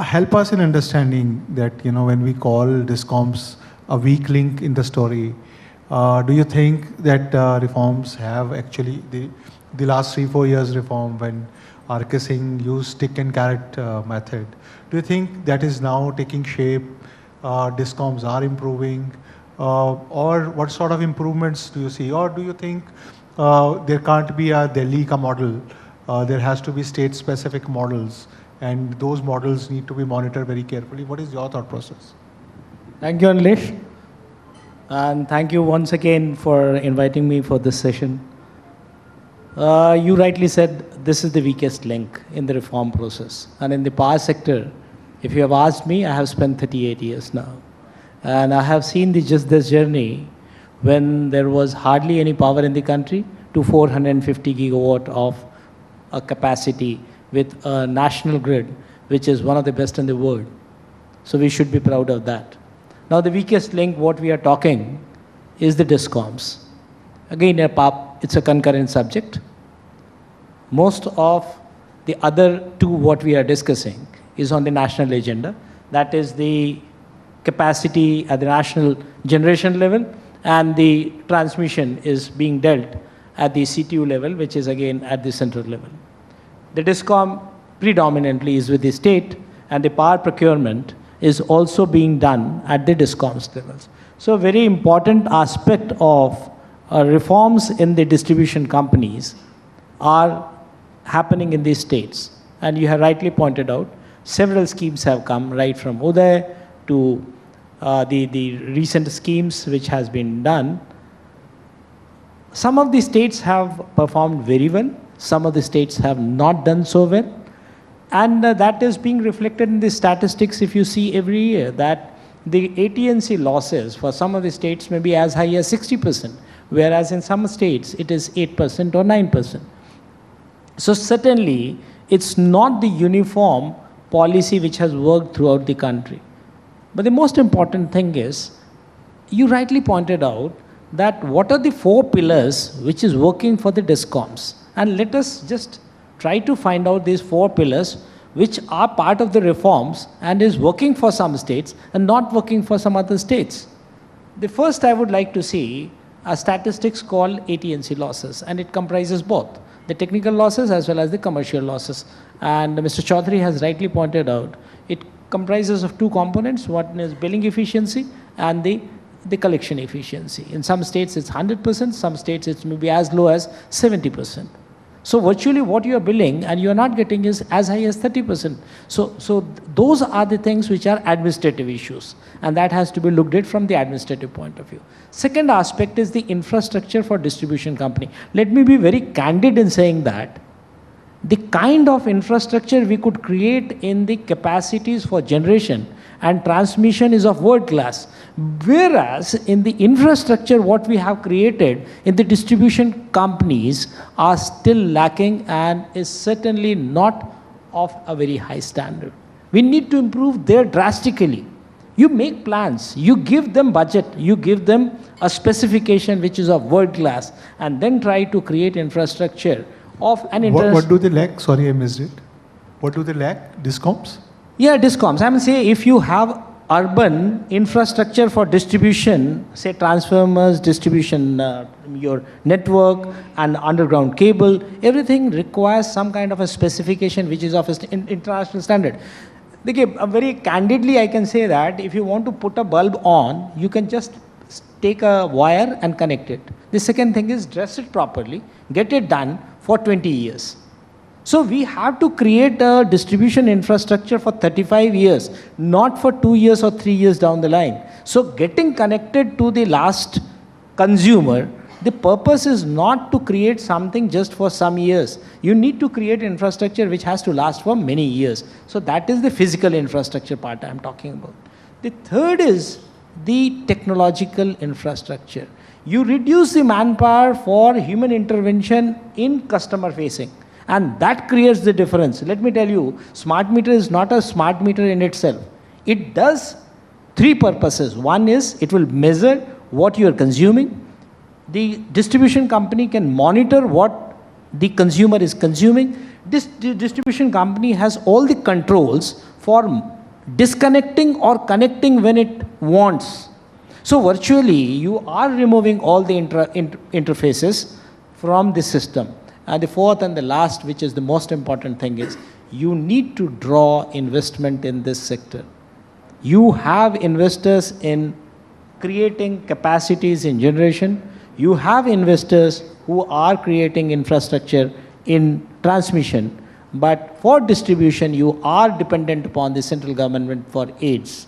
Help us in understanding that, when we call DISCOMs a weak link in the story, do you think that reforms have actually, the last 3-4 years reform when R.K. Singh used stick and carrot method, do you think that is now taking shape? DISCOMs are improving, or what sort of improvements do you see? Or do you think there can't be a Delhi ka model, there has to be state-specific models, and those models need to be monitored very carefully? What is your thought process? Thank you, Anlesh. And thank you once again for inviting me for this session. You rightly said this is the weakest link in the reform process. And in the power sector, if you have asked me, I have spent 38 years now. And I have seen just this journey when there was hardly any power in the country to 450 gigawatt of a capacity with a national grid, which is one of the best in the world. So we should be proud of that. Now the weakest link, what we are talking, is the DISCOMs. Again, it's a concurrent subject. Most of the other two what we are discussing is on the national agenda. That is the capacity at the national generation level, and the transmission is being dealt at the CTU level, which is again at the central level. The DISCOM predominantly is with the state, and the power procurement is also being done at the DISCOMs levels. So a very important aspect of reforms in the distribution companies are happening in these states. And you have rightly pointed out, several schemes have come, right from Uday to the recent schemes which has been done. Some of the states have performed very well. Some of the states have not done so well. And that is being reflected in the statistics if you see every year, that the AT&C losses for some of the states may be as high as 60%, whereas in some states it is 8% or 9%. So certainly, it's not the uniform policy which has worked throughout the country. But the most important thing is, you rightly pointed out that what are the 4 pillars which is working for the DISCOMs. And let us just try to find out these 4 pillars which are part of the reforms and is working for some states and not working for some other states. The first I would like to see are statistics called AT&C losses, and it comprises both the technical losses as well as the commercial losses. And Mr. Chaudhary has rightly pointed out, it comprises of two components. One is billing efficiency and the collection efficiency. In some states it's 100%, some states it's maybe as low as 70%. So virtually what you are billing and you are not getting is as high as 30%. So those are the things which are administrative issues, and that has to be looked at from the administrative point of view. Second aspect is the infrastructure for distribution company. Let me be very candid in saying that the kind of infrastructure we could create in the capacities for generation and transmission is of world class. Whereas in the infrastructure what we have created in the distribution companies are still lacking and is certainly not of a very high standard. We need to improve there drastically. You make plans, you give them budget, you give them a specification which is of world class, and then try to create infrastructure of an What do they lack? Sorry, I missed it. What do they lack? Discoms? Yeah, discoms. I mean, say if you have urban infrastructure for distribution, say transformers, distribution, your network and underground cable, everything requires some kind of a specification which is of an international standard. Very candidly, I can say that if you want to put a bulb on, you can just take a wire and connect it. The second thing is dress it properly, get it done for 20 years. So we have to create a distribution infrastructure for 35 years, not for 2 years or 3 years down the line. So getting connected to the last consumer, the purpose is not to create something just for some years. You need to create infrastructure which has to last for many years. So that is the physical infrastructure part I am talking about. The third is the technological infrastructure. You reduce the manpower for human intervention in customer facing. And that creates the difference. Let me tell you, smart meter is not a smart meter in itself. It does three purposes. One is it will measure what you are consuming. The distribution company can monitor what the consumer is consuming. This distribution company has all the controls for disconnecting or connecting when it wants. So virtually, you are removing all the interfaces from the system. And the fourth and the last, which is the most important thing, is you need to draw investment in this sector. You have investors in creating capacities in generation. You have investors who are creating infrastructure in transmission. But for distribution, you are dependent upon the central government for aids.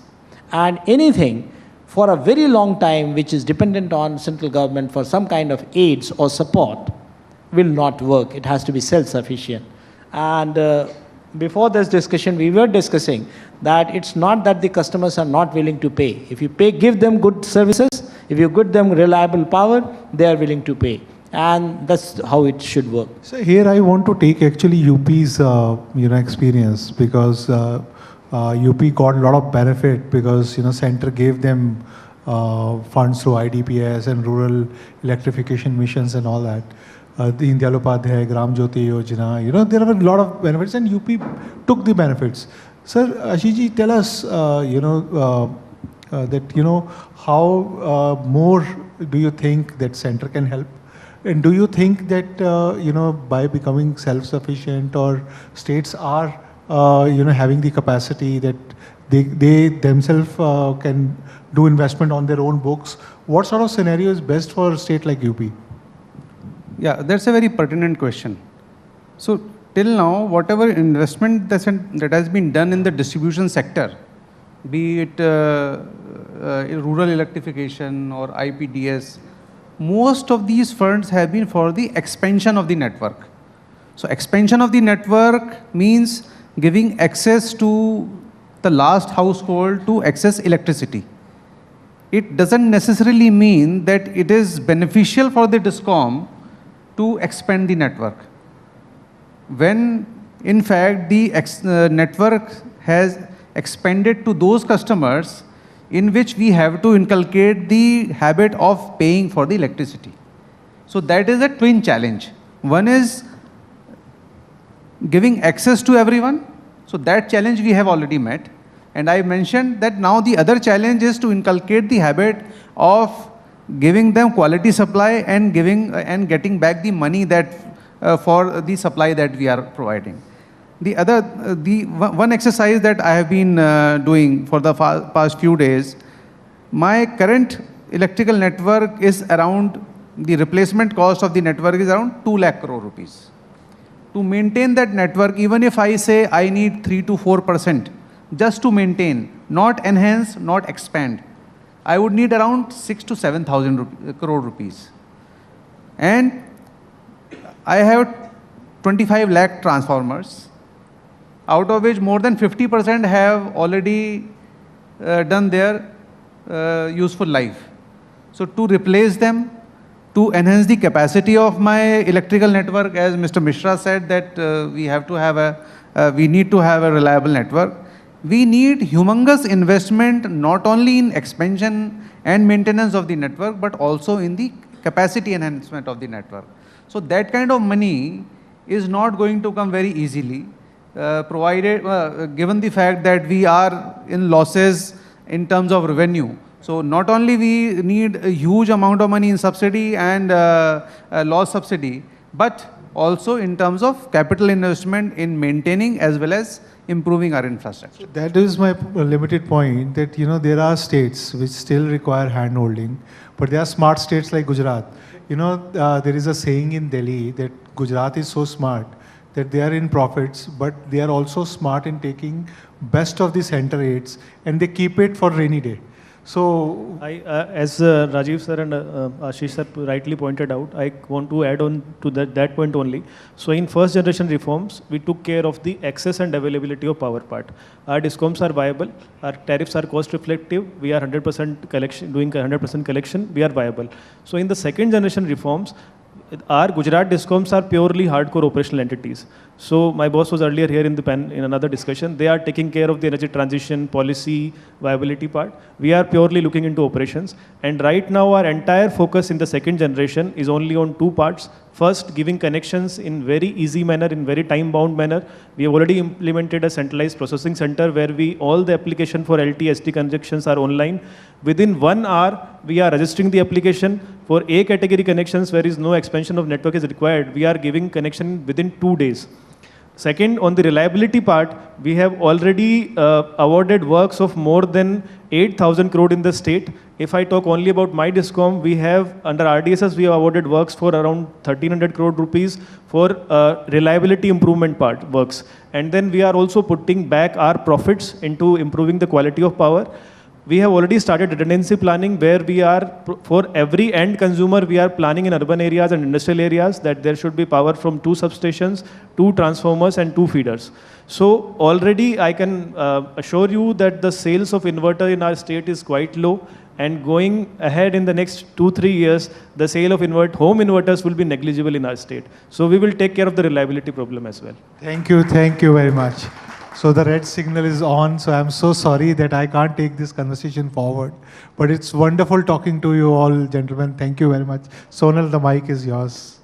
And anything for a very long time which is dependent on central government for some kind of aids or support will not work. It has to be self-sufficient. And before this discussion, we were discussing that it's not that the customers are not willing to pay. If you pay, give them good services, if you give them reliable power, they are willing to pay. And that's how it should work. So here I want to take actually UP's experience, because UP got a lot of benefit because center gave them funds through IDPS and rural electrification missions and all that. The Deen Dayal Upadhyay, Gram Jyoti Yojana, there are a lot of benefits, and UP took the benefits. Sir, Ashiji, tell us, how more do you think that center can help? And do you think that, by becoming self-sufficient, or states are, having the capacity that they themselves can do investment on their own books? What sort of scenario is best for a state like UP? Yeah, that's a very pertinent question. So till now, whatever investment that has been done in the distribution sector, be it rural electrification or IPDS, most of these funds have been for the expansion of the network. So expansion of the network means giving access to the last household to access electricity. It doesn't necessarily mean that it is beneficial for the DISCOM to expand the network. When in fact the network has expanded to those customers in which we have to inculcate the habit of paying for the electricity. So that is a twin challenge. One is giving access to everyone, So that challenge we have already met. And I mentioned that now the other challenge is to inculcate the habit of giving them quality supply and getting back the money that for the supply that we are providing. One exercise that I have been doing for the past few days, my current electrical network is around, the replacement cost of the network is around 2 lakh crore rupees. To maintain that network, even if I say I need 3 to 4%, just to maintain, not enhance, not expand, I would need around 6 to 7,000 crore rupees. And I have 25 lakh transformers, out of which more than 50% have already done their useful life. So to replace them, to enhance the capacity of my electrical network, as Mr. Mishra said, that we need to have a reliable network. We need humongous investment, not only in expansion and maintenance of the network, but also in the capacity enhancement of the network. So that kind of money is not going to come very easily, given the fact that we are in losses in terms of revenue. So not only we need a huge amount of money in subsidy and loss subsidy, but also in terms of capital investment in maintaining as well as improving our infrastructure. That is my limited point, that there are states which still require hand-holding, but there are smart states like Gujarat. There is a saying in Delhi that Gujarat is so smart that they are in profits, but they are also smart in taking best of the center aids and they keep it for rainy day. So, as Rajiv sir and Ashish sir rightly pointed out, I want to add on to that point only. So in first generation reforms, we took care of the access and availability of power part. Our discoms are viable, our tariffs are cost reflective, we are 100% collection, doing 100% collection, we are viable. So in the second generation reforms, our Gujarat discoms are purely hardcore operational entities. So my boss was earlier here in another discussion. They are taking care of the energy transition, policy, viability part. We are purely looking into operations. And right now our entire focus in the second generation is only on two parts. First, giving connections in very easy manner, in very time-bound manner. We have already implemented a centralized processing center where all the application for LT-ST connections are online. Within 1 hour, we are registering the application. For A category connections, where is no expansion of network is required, we are giving connection within 2 days. Second, on the reliability part, we have already awarded works of more than 8,000 crore in the state. If I talk only about my discom, we have, under RDSS, we have awarded works for around 1,300 crore rupees for reliability improvement part works. And then we are also putting back our profits into improving the quality of power. We have already started redundancy planning where we are, for every end consumer, we are planning in urban areas and industrial areas that there should be power from 2 substations, 2 transformers and 2 feeders. So already I can assure you that the sales of inverter in our state is quite low, and going ahead in the next 2-3 years, the sale of home inverters will be negligible in our state. So we will take care of the reliability problem as well. Thank you very much. So the red signal is on, so I'm so sorry that I can't take this conversation forward. But it's wonderful talking to you all, gentlemen. Thank you very much. Sonal, the mic is yours.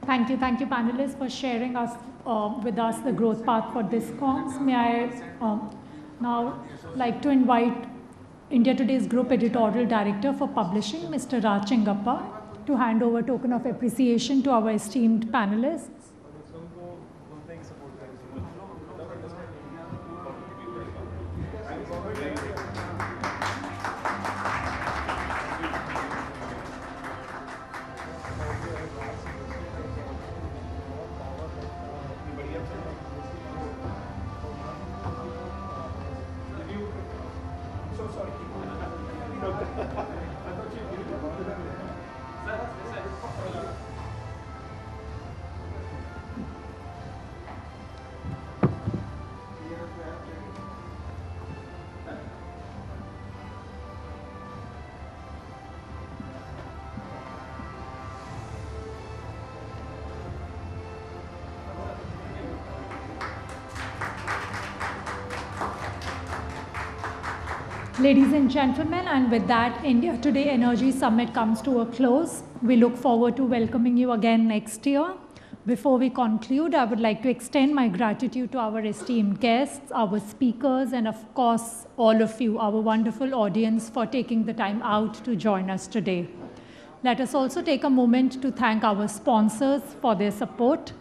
Thank you, panelists, for sharing with us the growth path for discoms. May I now like to invite India Today's Group Editorial Director for Publishing, Mr. Raj Chingappa, to hand over token of appreciation to our esteemed panelists. Ladies and gentlemen, and with that, India Today Energy Summit comes to a close. We look forward to welcoming you again next year. Before we conclude, I would like to extend my gratitude to our esteemed guests, our speakers, and of course, all of you, our wonderful audience, for taking the time out to join us today. Let us also take a moment to thank our sponsors for their support.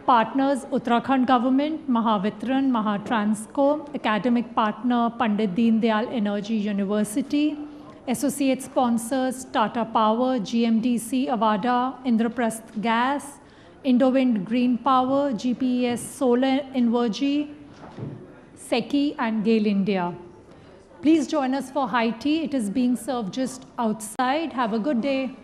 Partners, Uttarakhand Government, Mahavitran, Mahatransco, Academic Partner, Pandit Deen Dayal Energy University, Associate Sponsors, Tata Power, GMDC, Avada, Indraprasth Gas, Indowind Green Power, GPES Solar Energy, SECI, and GAIL India. Please join us for high tea. It is being served just outside. Have a good day.